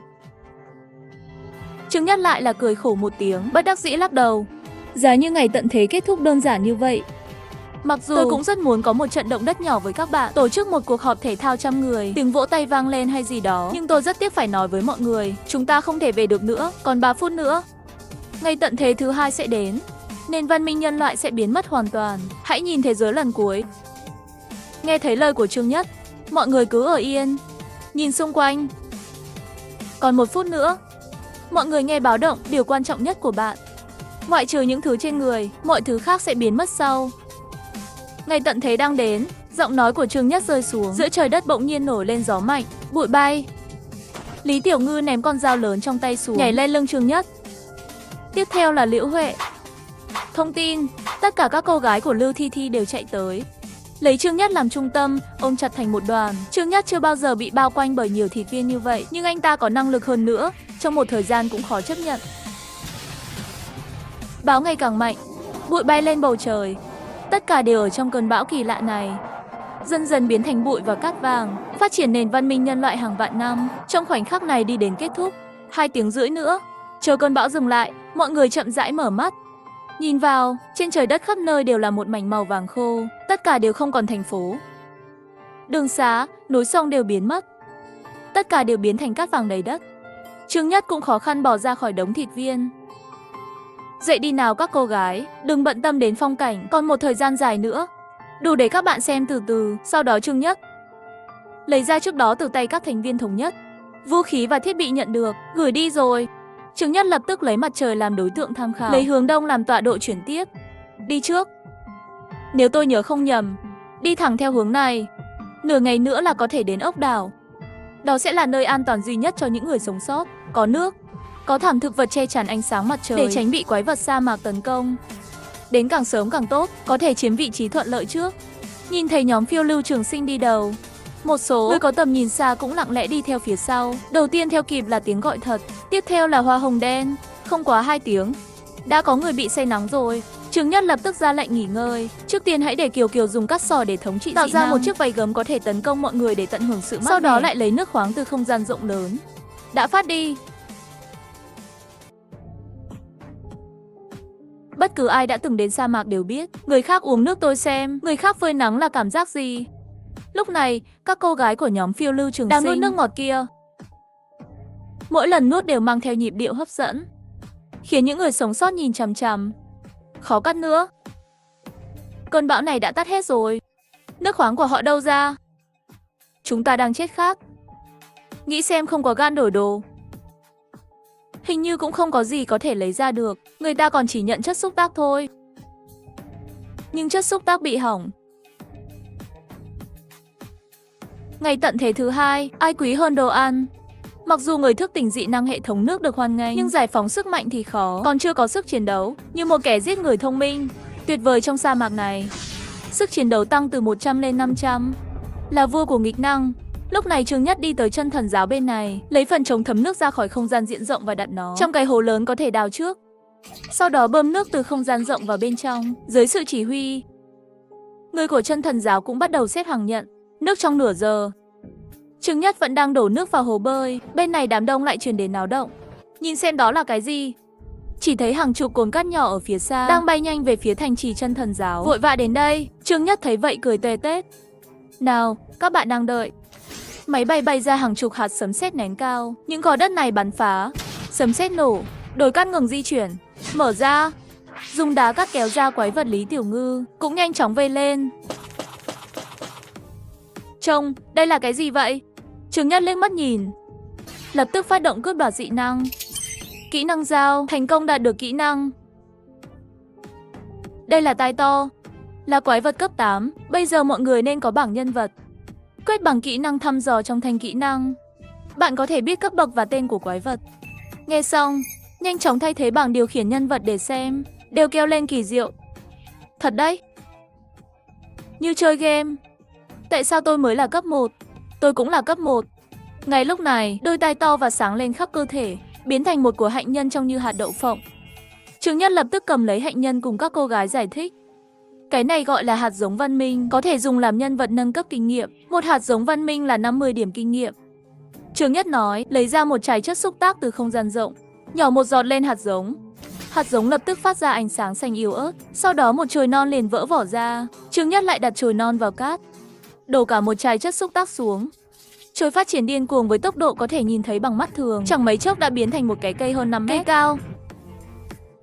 Trương Nhất lại là cười khổ một tiếng, bất đắc dĩ lắc đầu. Giá như ngày tận thế kết thúc đơn giản như vậy. Mặc dù tôi cũng rất muốn có một trận động đất nhỏ với các bạn, tổ chức một cuộc họp thể thao 100 người, tiếng vỗ tay vang lên hay gì đó. Nhưng tôi rất tiếc phải nói với mọi người, chúng ta không thể về được nữa, còn 3 phút nữa. Ngày tận thế thứ 2 sẽ đến, nên văn minh nhân loại sẽ biến mất hoàn toàn. Hãy nhìn thế giới lần cuối. Nghe thấy lời của Trương Nhất, mọi người cứ ở yên, nhìn xung quanh. Còn 1 phút nữa. Mọi người nghe báo động, điều quan trọng nhất của bạn. Ngoại trừ những thứ trên người, mọi thứ khác sẽ biến mất sau. Ngày tận thế đang đến, giọng nói của Trương Nhất rơi xuống, giữa trời đất bỗng nhiên nổi lên gió mạnh, bụi bay. Lý Tiểu Ngư ném con dao lớn trong tay xuống, nhảy lên lưng Trương Nhất. Tiếp theo là Liễu Huệ. Thông tin, tất cả các cô gái của Lưu Thi Thi đều chạy tới. Lấy Trương Nhất làm trung tâm, ôm chặt thành một đoàn. Trương Nhất chưa bao giờ bị bao quanh bởi nhiều thịt viên như vậy, nhưng anh ta có năng lực hơn nữa, trong một thời gian cũng khó chấp nhận. Bão ngày càng mạnh, bụi bay lên bầu trời. Tất cả đều ở trong cơn bão kỳ lạ này. Dần dần biến thành bụi và cát vàng, phát triển nền văn minh nhân loại hàng vạn năm. Trong khoảnh khắc này đi đến kết thúc, 2 tiếng rưỡi nữa. Chờ cơn bão dừng lại, mọi người chậm rãi mở mắt. Nhìn vào, trên trời đất khắp nơi đều là một mảnh màu vàng khô. Tất cả đều không còn thành phố. Đường xá, núi sông đều biến mất. Tất cả đều biến thành cát vàng đầy đất. Trương Nhất cũng khó khăn bò ra khỏi đống thịt viên. Dậy đi nào các cô gái, đừng bận tâm đến phong cảnh, còn một thời gian dài nữa. Đủ để các bạn xem từ từ. Sau đó Trương Nhất lấy ra trước đó từ tay các thành viên thống nhất. Vũ khí và thiết bị nhận được, gửi đi rồi. Trương Nhất lập tức lấy mặt trời làm đối tượng tham khảo, lấy hướng đông làm tọa độ chuyển tiếp. Đi trước. Nếu tôi nhớ không nhầm, đi thẳng theo hướng này, nửa ngày nữa là có thể đến ốc đảo. Đó sẽ là nơi an toàn duy nhất cho những người sống sót, có nước, có thảm thực vật che chắn ánh sáng mặt trời để tránh bị quái vật sa mạc tấn công. Đến càng sớm càng tốt, có thể chiếm vị trí thuận lợi trước. Nhìn thấy nhóm phiêu lưu Trường Sinh đi đầu, một số người có tầm nhìn xa cũng lặng lẽ đi theo phía sau. Đầu tiên theo kịp là tiếng gọi thật, tiếp theo là hoa hồng đen. Không quá 2 tiếng, đã có người bị say nắng rồi. Trương Nhất lập tức ra lệnh nghỉ ngơi. Trước tiên hãy để Kiều Kiều dùng cát sỏi để thống trị tạo ra một chiếc váy gấm có thể tấn công mọi người để tận hưởng sự mát mẻ. Sau đó lại lấy nước khoáng từ không gian rộng lớn. Đã phát đi. Bất cứ ai đã từng đến sa mạc đều biết, người khác uống nước tôi xem, người khác phơi nắng là cảm giác gì. Lúc này, các cô gái của nhóm phiêu lưu Trường Sinh đang nuốt nước ngọt kia. Mỗi lần nuốt đều mang theo nhịp điệu hấp dẫn, khiến những người sống sót nhìn chằm chằm. Khó cắt nữa. Cơn bão này đã tắt hết rồi. Nước khoáng của họ đâu ra? Chúng ta đang chết khát. Nghĩ xem không có gan đổi đồ. Hình như cũng không có gì có thể lấy ra được. Người ta còn chỉ nhận chất xúc tác thôi. Nhưng chất xúc tác bị hỏng. Ngày tận thế thứ 2, ai quý hơn đồ ăn? Mặc dù người thức tỉnh dị năng hệ thống nước được hoan nghênh, nhưng giải phóng sức mạnh thì khó, còn chưa có sức chiến đấu. Như một kẻ giết người thông minh, tuyệt vời trong sa mạc này. Sức chiến đấu tăng từ 100 lên 500. Là vua của nghịch năng. Lúc này Trương Nhất đi tới chân thần giáo bên này, lấy phần chống thấm nước ra khỏi không gian diện rộng và đặt nó trong cái hố lớn có thể đào trước. Sau đó bơm nước từ không gian rộng vào bên trong, dưới sự chỉ huy. Người của chân thần giáo cũng bắt đầu xếp hàng nhận nước trong nửa giờ. Trương Nhất vẫn đang đổ nước vào hồ bơi, bên này đám đông lại truyền đến náo động. Nhìn xem đó là cái gì? Chỉ thấy hàng chục cồn cát nhỏ ở phía xa đang bay nhanh về phía thành trì chân thần giáo, vội vã đến đây. Trương Nhất thấy vậy cười tê tết. Nào, các bạn đang đợi. Máy bay bay ra hàng chục hạt sấm sét nén cao, những gò đất này bắn phá, sấm sét nổ, đồi cát ngừng di chuyển, mở ra, dùng đá cát kéo ra quái vật Lý Tiểu Ngư, cũng nhanh chóng vây lên. Trông, đây là cái gì vậy? Trương Nhất liếc mắt nhìn, lập tức phát động cướp đoạt dị năng. Kỹ năng dao, thành công đạt được kỹ năng. Đây là tai to, là quái vật cấp 8, bây giờ mọi người nên có bảng nhân vật. Quét bằng kỹ năng thăm dò trong thanh kỹ năng. Bạn có thể biết cấp bậc và tên của quái vật. Nghe xong, nhanh chóng thay thế bảng điều khiển nhân vật để xem, đều kêu lên kỳ diệu. Thật đấy. Như chơi game. Tại sao tôi mới là cấp 1? Tôi cũng là cấp 1. Ngay lúc này, đôi tai to và sáng lên khắp cơ thể, biến thành một của hạnh nhân trông như hạt đậu phộng. Trương Nhất lập tức cầm lấy hạnh nhân cùng các cô gái giải thích. Cái này gọi là hạt giống văn minh, có thể dùng làm nhân vật nâng cấp kinh nghiệm. Một hạt giống văn minh là 50 điểm kinh nghiệm. Trương Nhất nói, lấy ra một chai chất xúc tác từ không gian rộng, nhỏ một giọt lên hạt giống. Hạt giống lập tức phát ra ánh sáng xanh yếu ớt, sau đó một chồi non liền vỡ vỏ ra. Trương Nhất lại đặt chồi non vào cát, đổ cả một chai chất xúc tác xuống. Chồi phát triển điên cuồng với tốc độ có thể nhìn thấy bằng mắt thường, chẳng mấy chốc đã biến thành một cái cây hơn 5 mét cao.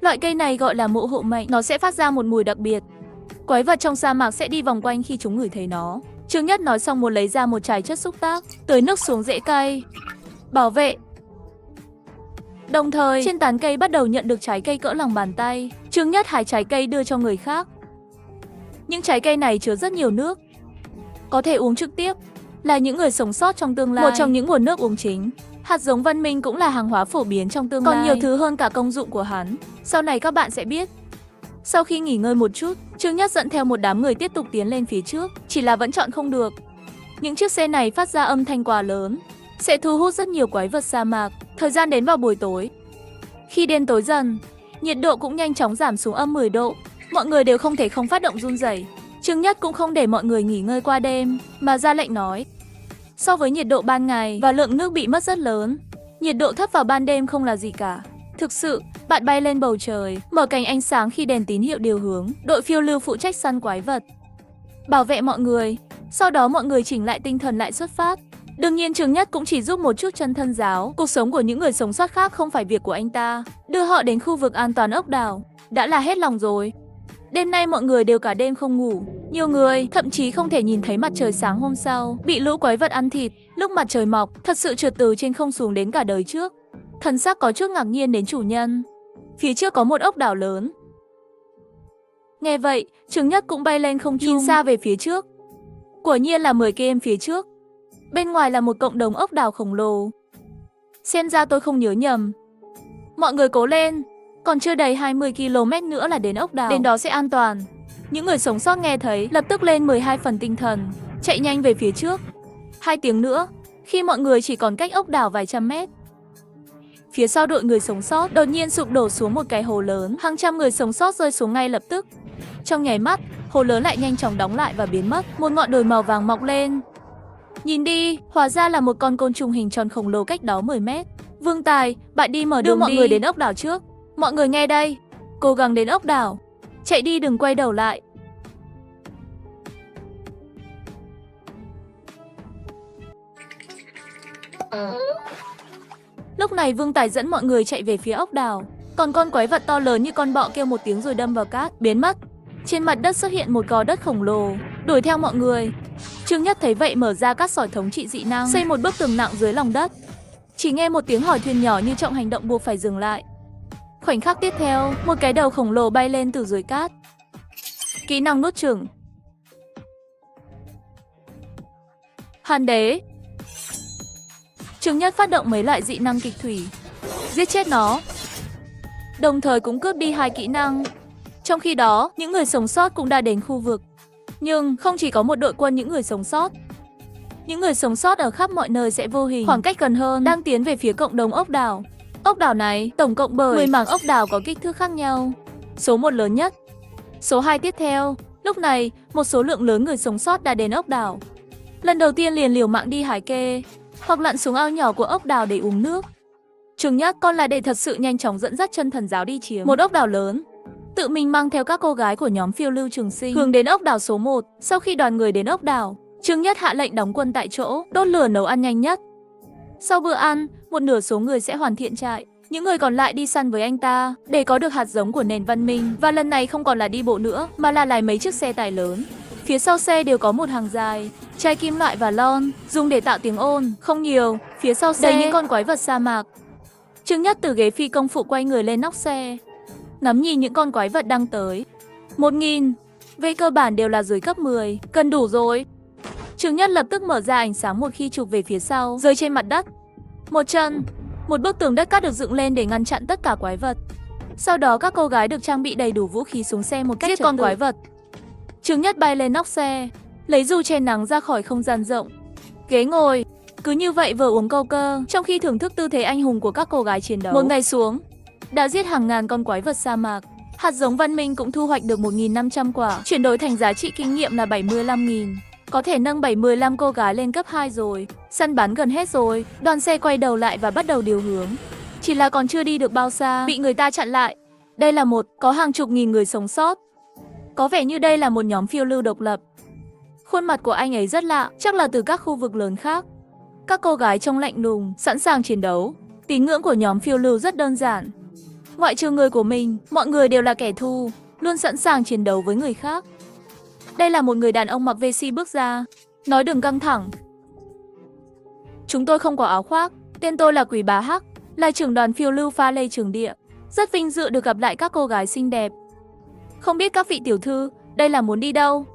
Loại cây này gọi là mộ hộ mệnh, nó sẽ phát ra một mùi đặc biệt. Quái vật trong sa mạc sẽ đi vòng quanh khi chúng ngửi thấy nó. Trương Nhất nói xong muốn lấy ra một chai chất xúc tác, tưới nước xuống rễ cây. Bảo vệ. Đồng thời, trên tán cây bắt đầu nhận được trái cây cỡ lòng bàn tay. Trương Nhất hái trái cây đưa cho người khác. Những trái cây này chứa rất nhiều nước, có thể uống trực tiếp, là những người sống sót trong tương lai. Một trong những nguồn nước uống chính. Hạt giống văn minh cũng là hàng hóa phổ biến trong tương lai. Còn nhiều thứ hơn cả công dụng của hắn. Sau này các bạn sẽ biết. Sau khi nghỉ ngơi một chút, Trương Nhất dẫn theo một đám người tiếp tục tiến lên phía trước, chỉ là vẫn chọn không được. Những chiếc xe này phát ra âm thanh quá lớn, sẽ thu hút rất nhiều quái vật sa mạc. Thời gian đến vào buổi tối. Khi đêm tối dần, nhiệt độ cũng nhanh chóng giảm xuống âm 10 độ. Mọi người đều không thể không phát động run rẩy. Trương Nhất cũng không để mọi người nghỉ ngơi qua đêm, mà ra lệnh nói. So với nhiệt độ ban ngày và lượng nước bị mất rất lớn, nhiệt độ thấp vào ban đêm không là gì cả. Thực sự, bạn bay lên bầu trời, mở cánh ánh sáng khi đèn tín hiệu điều hướng. Đội phiêu lưu phụ trách săn quái vật, bảo vệ mọi người. Sau đó mọi người chỉnh lại tinh thần lại xuất phát. Đương nhiên Trương Nhất cũng chỉ giúp một chút chân thân giáo. Cuộc sống của những người sống sót khác không phải việc của anh ta. Đưa họ đến khu vực an toàn ốc đảo đã là hết lòng rồi. Đêm nay mọi người đều cả đêm không ngủ. Nhiều người thậm chí không thể nhìn thấy mặt trời sáng hôm sau, bị lũ quái vật ăn thịt. Lúc mặt trời mọc, thật sự trượt từ trên không xuống đến cả đời trước. Thần sắc có chút ngạc nhiên đến chủ nhân. Phía trước có một ốc đảo lớn. Nghe vậy, Trương Nhất cũng bay lên không trung, nhìn xa về phía trước. Quả nhiên là 10 km phía trước. Bên ngoài là một cộng đồng ốc đảo khổng lồ. Xem ra tôi không nhớ nhầm. Mọi người cố lên, còn chưa đầy 20 km nữa là đến ốc đảo. Đến đó sẽ an toàn. Những người sống sót nghe thấy, lập tức lên 12 phần tinh thần, chạy nhanh về phía trước. 2 tiếng nữa, khi mọi người chỉ còn cách ốc đảo vài trăm mét. Phía sau đội người sống sót đột nhiên sụp đổ xuống một cái hồ lớn, hàng trăm người sống sót rơi xuống ngay lập tức. Trong nháy mắt, hồ lớn lại nhanh chóng đóng lại và biến mất, một ngọn đồi màu vàng mọc lên. Nhìn đi, hóa ra là một con côn trùng hình tròn khổng lồ cách đó 10 mét. Vương Tài, bạn đi mở đường, đưa mọi người đến ốc đảo trước. Mọi người nghe đây, cố gắng đến ốc đảo. Chạy đi, đừng quay đầu lại. Lúc này Vương Tài dẫn mọi người chạy về phía ốc đảo. Còn con quái vật to lớn như con bọ kêu một tiếng rồi đâm vào cát, biến mất. Trên mặt đất xuất hiện một gò đất khổng lồ, đuổi theo mọi người. Trương Nhất thấy vậy mở ra các sỏi thống trị dị năng, xây một bức tường nặng dưới lòng đất. Chỉ nghe một tiếng hỏi thuyền nhỏ như trọng hành động buộc phải dừng lại. Khoảnh khắc tiếp theo, một cái đầu khổng lồ bay lên từ dưới cát. Kỹ năng nuốt chửng. Hàn đế. Trương Nhất phát động mấy loại dị năng kịch thủy, giết chết nó, đồng thời cũng cướp đi 2 kỹ năng. Trong khi đó, những người sống sót cũng đã đến khu vực. Nhưng không chỉ có một đội quân những người sống sót. Những người sống sót ở khắp mọi nơi sẽ vô hình, khoảng cách gần hơn, đang tiến về phía cộng đồng ốc đảo. Ốc đảo này tổng cộng bởi 10 mảng ốc đảo có kích thước khác nhau. Số 1 lớn nhất, số 2 tiếp theo. Lúc này, một số lượng lớn người sống sót đã đến ốc đảo. Lần đầu tiên liền liều mạng đi hải kê, hoặc lặn xuống ao nhỏ của ốc đảo để uống nước. Trương Nhất còn là để thật sự nhanh chóng dẫn dắt chân thần giáo đi chiếm một ốc đảo lớn. Tự mình mang theo các cô gái của nhóm phiêu lưu trường sinh hướng đến ốc đảo số 1. Sau khi đoàn người đến ốc đảo, Trương Nhất hạ lệnh đóng quân tại chỗ, đốt lửa nấu ăn nhanh nhất. Sau bữa ăn, một nửa số người sẽ hoàn thiện trại, những người còn lại đi săn với anh ta để có được hạt giống của nền văn minh. Và lần này không còn là đi bộ nữa, mà là lái mấy chiếc xe tải lớn. Phía sau xe đều có một hàng dài, chai kim loại và lon, dùng để tạo tiếng ôn, không nhiều. Phía sau xe đầy những con quái vật sa mạc. Trương Nhất từ ghế phi công phụ quay người lên nóc xe, ngắm nhìn những con quái vật đang tới. 1000, về cơ bản đều là dưới cấp 10, cần đủ rồi. Trương Nhất lập tức mở ra ánh sáng một khi chụp về phía sau, rơi trên mặt đất. Một chân, một bức tường đất cát được dựng lên để ngăn chặn tất cả quái vật. Sau đó các cô gái được trang bị đầy đủ vũ khí xuống xe một cách giết con quái vật. Trương Nhất bay lên nóc xe, lấy dù che nắng ra khỏi không gian rộng. Ghế ngồi, cứ như vậy vừa uống câu cơ, trong khi thưởng thức tư thế anh hùng của các cô gái chiến đấu. Một ngày xuống, đã giết hàng ngàn con quái vật sa mạc. Hạt giống văn minh cũng thu hoạch được 1.500 quả, chuyển đổi thành giá trị kinh nghiệm là 75.000. Có thể nâng 75 cô gái lên cấp 2 rồi. Săn bắn gần hết rồi, đoàn xe quay đầu lại và bắt đầu điều hướng. Chỉ là còn chưa đi được bao xa, bị người ta chặn lại. Đây là có hàng chục nghìn người sống sót. Có vẻ như đây là một nhóm phiêu lưu độc lập. Khuôn mặt của anh ấy rất lạ, chắc là từ các khu vực lớn khác. Các cô gái trông lạnh lùng, sẵn sàng chiến đấu. Tín ngưỡng của nhóm phiêu lưu rất đơn giản. Ngoại trừ người của mình, mọi người đều là kẻ thù, luôn sẵn sàng chiến đấu với người khác. Đây là một người đàn ông mặc vest bước ra, nói đừng căng thẳng. Chúng tôi không có áo khoác, tên tôi là Quý Bá Hắc, là trưởng đoàn phiêu lưu pha lê trường địa. Rất vinh dự được gặp lại các cô gái xinh đẹp. Không biết các vị tiểu thư, đây là muốn đi đâu?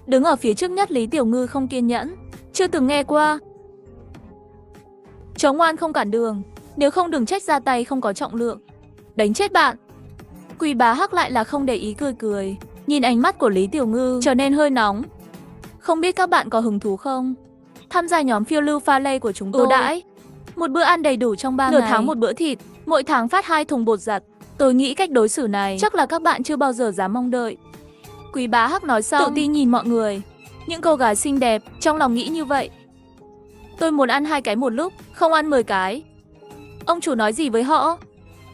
Đứng ở phía trước nhất Lý Tiểu Ngư không kiên nhẫn, chưa từng nghe qua. Cháu ngoan không cản đường, nếu không đừng trách ra tay không có trọng lượng. Đánh chết bạn. Quý Bá Hắc lại là không để ý cười cười, nhìn ánh mắt của Lý Tiểu Ngư trở nên hơi nóng. Không biết các bạn có hứng thú không? Tham gia nhóm phiêu lưu pha lê của chúng tôi. Ưu đãi, một bữa ăn đầy đủ trong 3 ngày. Nửa tháng một bữa thịt, mỗi tháng phát 2 thùng bột giặt. Tôi nghĩ cách đối xử này chắc là các bạn chưa bao giờ dám mong đợi. Quý Bá Hắc nói xong, tự tin nhìn mọi người. Những cô gái xinh đẹp, trong lòng nghĩ như vậy. Tôi muốn ăn 2 cái một lúc, không ăn 10 cái. Ông chủ nói gì với họ?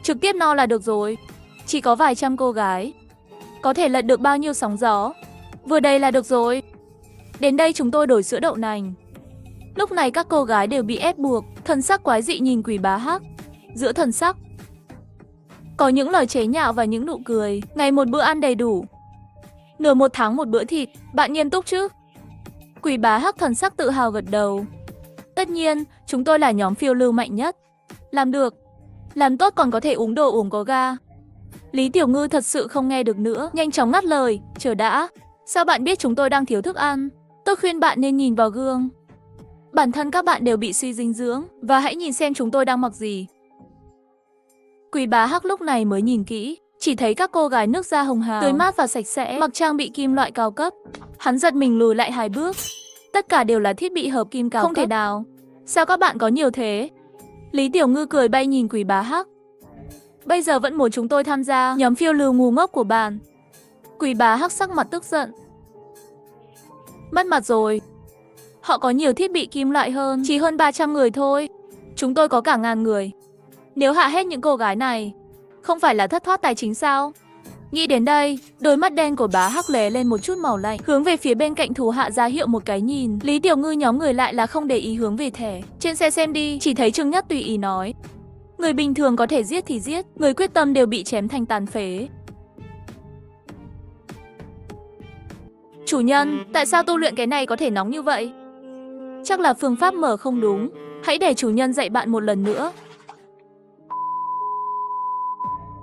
Trực tiếp no là được rồi. Chỉ có vài trăm cô gái, có thể lật được bao nhiêu sóng gió. Vừa đây là được rồi. Đến đây chúng tôi đổi sữa đậu nành. Lúc này các cô gái đều bị ép buộc, thần sắc quái dị nhìn Quý Bá Hắc. Giữa thần sắc có những lời chế nhạo và những nụ cười. Ngày một bữa ăn đầy đủ, nửa một tháng một bữa thịt, bạn nghiêm túc chứ? Quý Bá Hắc thần sắc tự hào gật đầu. Tất nhiên, chúng tôi là nhóm phiêu lưu mạnh nhất. Làm được. Làm tốt còn có thể uống đồ uống có ga. Lý Tiểu Ngư thật sự không nghe được nữa, nhanh chóng ngắt lời, chờ đã. Sao bạn biết chúng tôi đang thiếu thức ăn? Tôi khuyên bạn nên nhìn vào gương. Bản thân các bạn đều bị suy dinh dưỡng, và hãy nhìn xem chúng tôi đang mặc gì. Quý Bá Hắc lúc này mới nhìn kỹ, chỉ thấy các cô gái nước da hồng hào, tươi mát và sạch sẽ, mặc trang bị kim loại cao cấp. Hắn giật mình lùi lại 2 bước. Tất cả đều là thiết bị hợp kim cao cấp. Không thể nào. Sao các bạn có nhiều thế? Lý Tiểu Ngư cười bay nhìn Quý Bá Hắc. Bây giờ vẫn muốn chúng tôi tham gia nhóm phiêu lưu ngu ngốc của bạn. Quý Bá Hắc sắc mặt tức giận. Mất mặt rồi. Họ có nhiều thiết bị kim loại hơn, chỉ hơn 300 người thôi. Chúng tôi có cả 1000 người. Nếu hạ hết những cô gái này, không phải là thất thoát tài chính sao? Nghĩ đến đây, đôi mắt đen của Bá Hắc lóe lên một chút màu lạnh, hướng về phía bên cạnh thủ hạ ra hiệu một cái nhìn. Lý Tiểu Ngư nhóm người lại là không để ý hướng về thẻ. Trên xe xem đi, chỉ thấy Trương Nhất tùy ý nói. Người bình thường có thể giết thì giết, người quyết tâm đều bị chém thành tàn phế. Chủ nhân, tại sao tu luyện cái này có thể nóng như vậy? Chắc là phương pháp mở không đúng. Hãy để chủ nhân dạy bạn một lần nữa.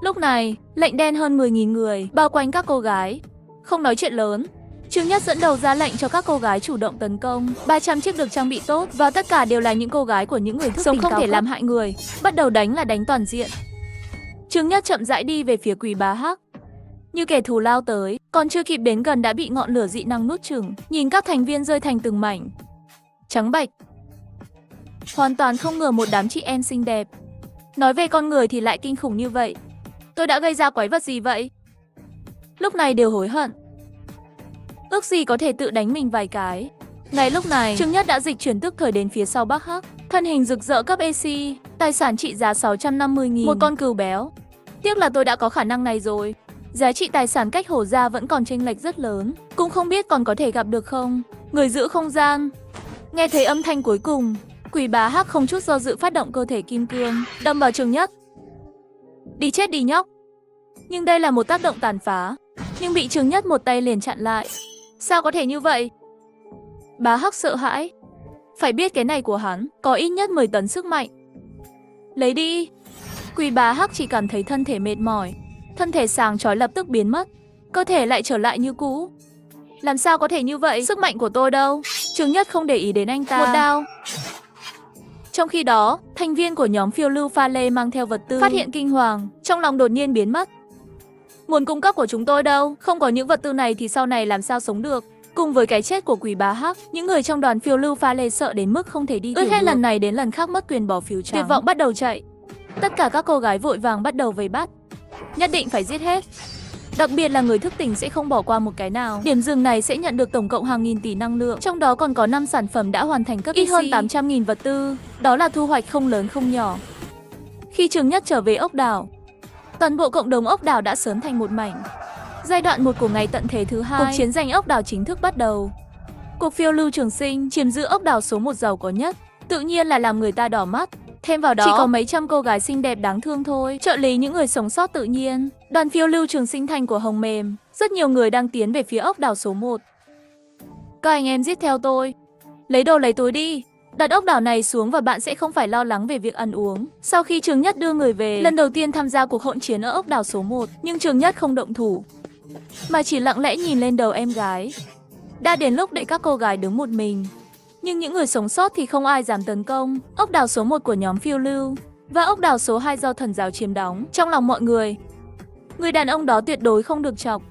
Lúc này, lệnh đen hơn 10.000 người bao quanh các cô gái. Không nói chuyện lớn, Trương Nhất dẫn đầu ra lệnh cho các cô gái chủ động tấn công. 300 chiếc được trang bị tốt và tất cả đều là những cô gái của những người thức tỉnh không thể làm hại người. Bắt đầu đánh là đánh toàn diện. Trương Nhất chậm rãi đi về phía Quý Bá Hắc. Như kẻ thù lao tới, còn chưa kịp đến gần đã bị ngọn lửa dị năng nuốt chửng. Nhìn các thành viên rơi thành từng mảnh trắng bạch. Hoàn toàn không ngờ một đám chị em xinh đẹp. Nói về con người thì lại kinh khủng như vậy. Tôi đã gây ra quái vật gì vậy? Lúc này đều hối hận. Ước gì có thể tự đánh mình vài cái. Ngay lúc này, Trương Nhất đã dịch chuyển tức thời đến phía sau Bác Hắc. Thân hình rực rỡ cấp AC, tài sản trị giá 650.000, một con cừu béo. Tiếc là tôi đã có khả năng này rồi. Giá trị tài sản cách Hổ Gia vẫn còn chênh lệch rất lớn. Cũng không biết còn có thể gặp được không. Người giữ không gian. Nghe thấy âm thanh cuối cùng, Quý Bá Hắc không chút do dự phát động cơ thể kim cương, đâm vào Trương Nhất. Đi chết đi nhóc. Nhưng đây là một tác động tàn phá, nhưng bị Trương Nhất một tay liền chặn lại. Sao có thể như vậy? Bá Hắc sợ hãi. Phải biết cái này của hắn có ít nhất 10 tấn sức mạnh. Lấy đi. Quý Bá Hắc chỉ cảm thấy thân thể mệt mỏi. Thân thể sáng chói lập tức biến mất. Cơ thể lại trở lại như cũ. Làm sao có thể như vậy? Sức mạnh của tôi đâu? Trương Nhất không để ý đến anh ta. Một đao. Trong khi đó, thành viên của nhóm phiêu lưu pha lê mang theo vật tư, phát hiện kinh hoàng, trong lòng đột nhiên biến mất. Nguồn cung cấp của chúng tôi đâu? Không có những vật tư này thì sau này làm sao sống được? Cùng với cái chết của Quý Bá Hắc, những người trong đoàn phiêu lưu pha lê sợ đến mức không thể đi tiểu hết lần này đến lần khác mất quyền bỏ phiếu trắng. Tuyệt vọng bắt đầu chạy. Tất cả các cô gái vội vàng bắt đầu vây bắt. Nhất định phải giết hết. Đặc biệt là người thức tỉnh sẽ không bỏ qua một cái nào. Điểm dừng này sẽ nhận được tổng cộng hàng nghìn tỷ năng lượng, trong đó còn có 5 sản phẩm đã hoàn thành cấp ít hơn 800.000 vật tư. Đó là thu hoạch không lớn không nhỏ. Khi Trương Nhất trở về ốc đảo, toàn bộ cộng đồng ốc đảo đã sớm thành một mảnh. Giai đoạn 1 của ngày tận thế thứ 2, cuộc chiến giành ốc đảo chính thức bắt đầu. Cuộc phiêu lưu trường sinh chiếm giữ ốc đảo số 1 giàu có nhất, tự nhiên là làm người ta đỏ mắt. Thêm vào đó, chỉ có mấy trăm cô gái xinh đẹp đáng thương thôi. Trợ lý những người sống sót tự nhiên. Đoàn phiêu lưu trường sinh thành của Hồng Mềm. Rất nhiều người đang tiến về phía ốc đảo số 1. Các anh em giết theo tôi. Lấy đồ lấy túi đi. Đặt ốc đảo này xuống và bạn sẽ không phải lo lắng về việc ăn uống. Sau khi Trương Nhất đưa người về, lần đầu tiên tham gia cuộc hỗn chiến ở ốc đảo số 1. Nhưng Trương Nhất không động thủ, mà chỉ lặng lẽ nhìn lên đầu em gái. Đã đến lúc để các cô gái đứng một mình. Nhưng những người sống sót thì không ai dám tấn công. Ốc đảo số 1 của nhóm phiêu lưu và ốc đảo số 2 do thần giáo chiếm đóng. Trong lòng mọi người, người đàn ông đó tuyệt đối không được chọc.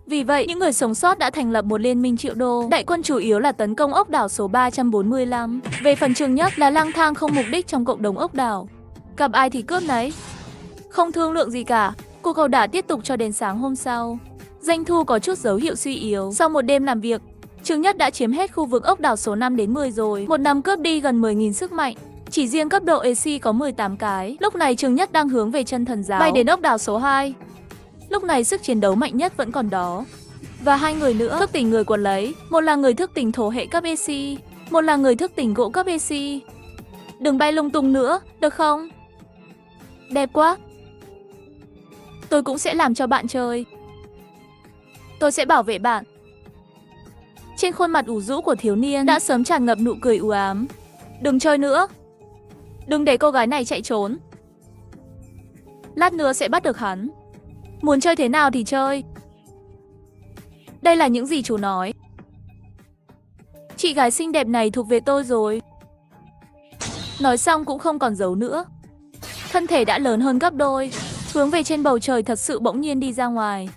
Vì vậy, những người sống sót đã thành lập một liên minh triệu đô. Đại quân chủ yếu là tấn công ốc đảo số 345. Về phần Trương Nhất là lang thang không mục đích trong cộng đồng ốc đảo. Gặp ai thì cướp nấy. Không thương lượng gì cả. Cuộc ẩu đả tiếp tục cho đến sáng hôm sau. Doanh thu có chút dấu hiệu suy yếu. Sau một đêm làm việc, Trương Nhất đã chiếm hết khu vực ốc đảo số 5 đến 10 rồi. Một năm cướp đi gần 10.000 sức mạnh. Chỉ riêng cấp độ AC có 18 cái. Lúc này Trương Nhất đang hướng về chân thần giáo, bay đến ốc đảo số 2. Lúc này sức chiến đấu mạnh nhất vẫn còn đó. Và hai người nữa thức tỉnh người quật lấy. Một là người thức tỉnh thổ hệ cấp AC, một là người thức tỉnh gỗ cấp AC. Đừng bay lung tung nữa, được không? Đẹp quá. Tôi cũng sẽ làm cho bạn chơi. Tôi sẽ bảo vệ bạn. Trên khuôn mặt ủ rũ của thiếu niên đã sớm tràn ngập nụ cười u ám. Đừng chơi nữa. Đừng để cô gái này chạy trốn. Lát nữa sẽ bắt được hắn. Muốn chơi thế nào thì chơi. Đây là những gì chú nói. Chị gái xinh đẹp này thuộc về tôi rồi. Nói xong cũng không còn giấu nữa. Thân thể đã lớn hơn gấp đôi, hướng về trên bầu trời thật sự bỗng nhiên đi ra ngoài.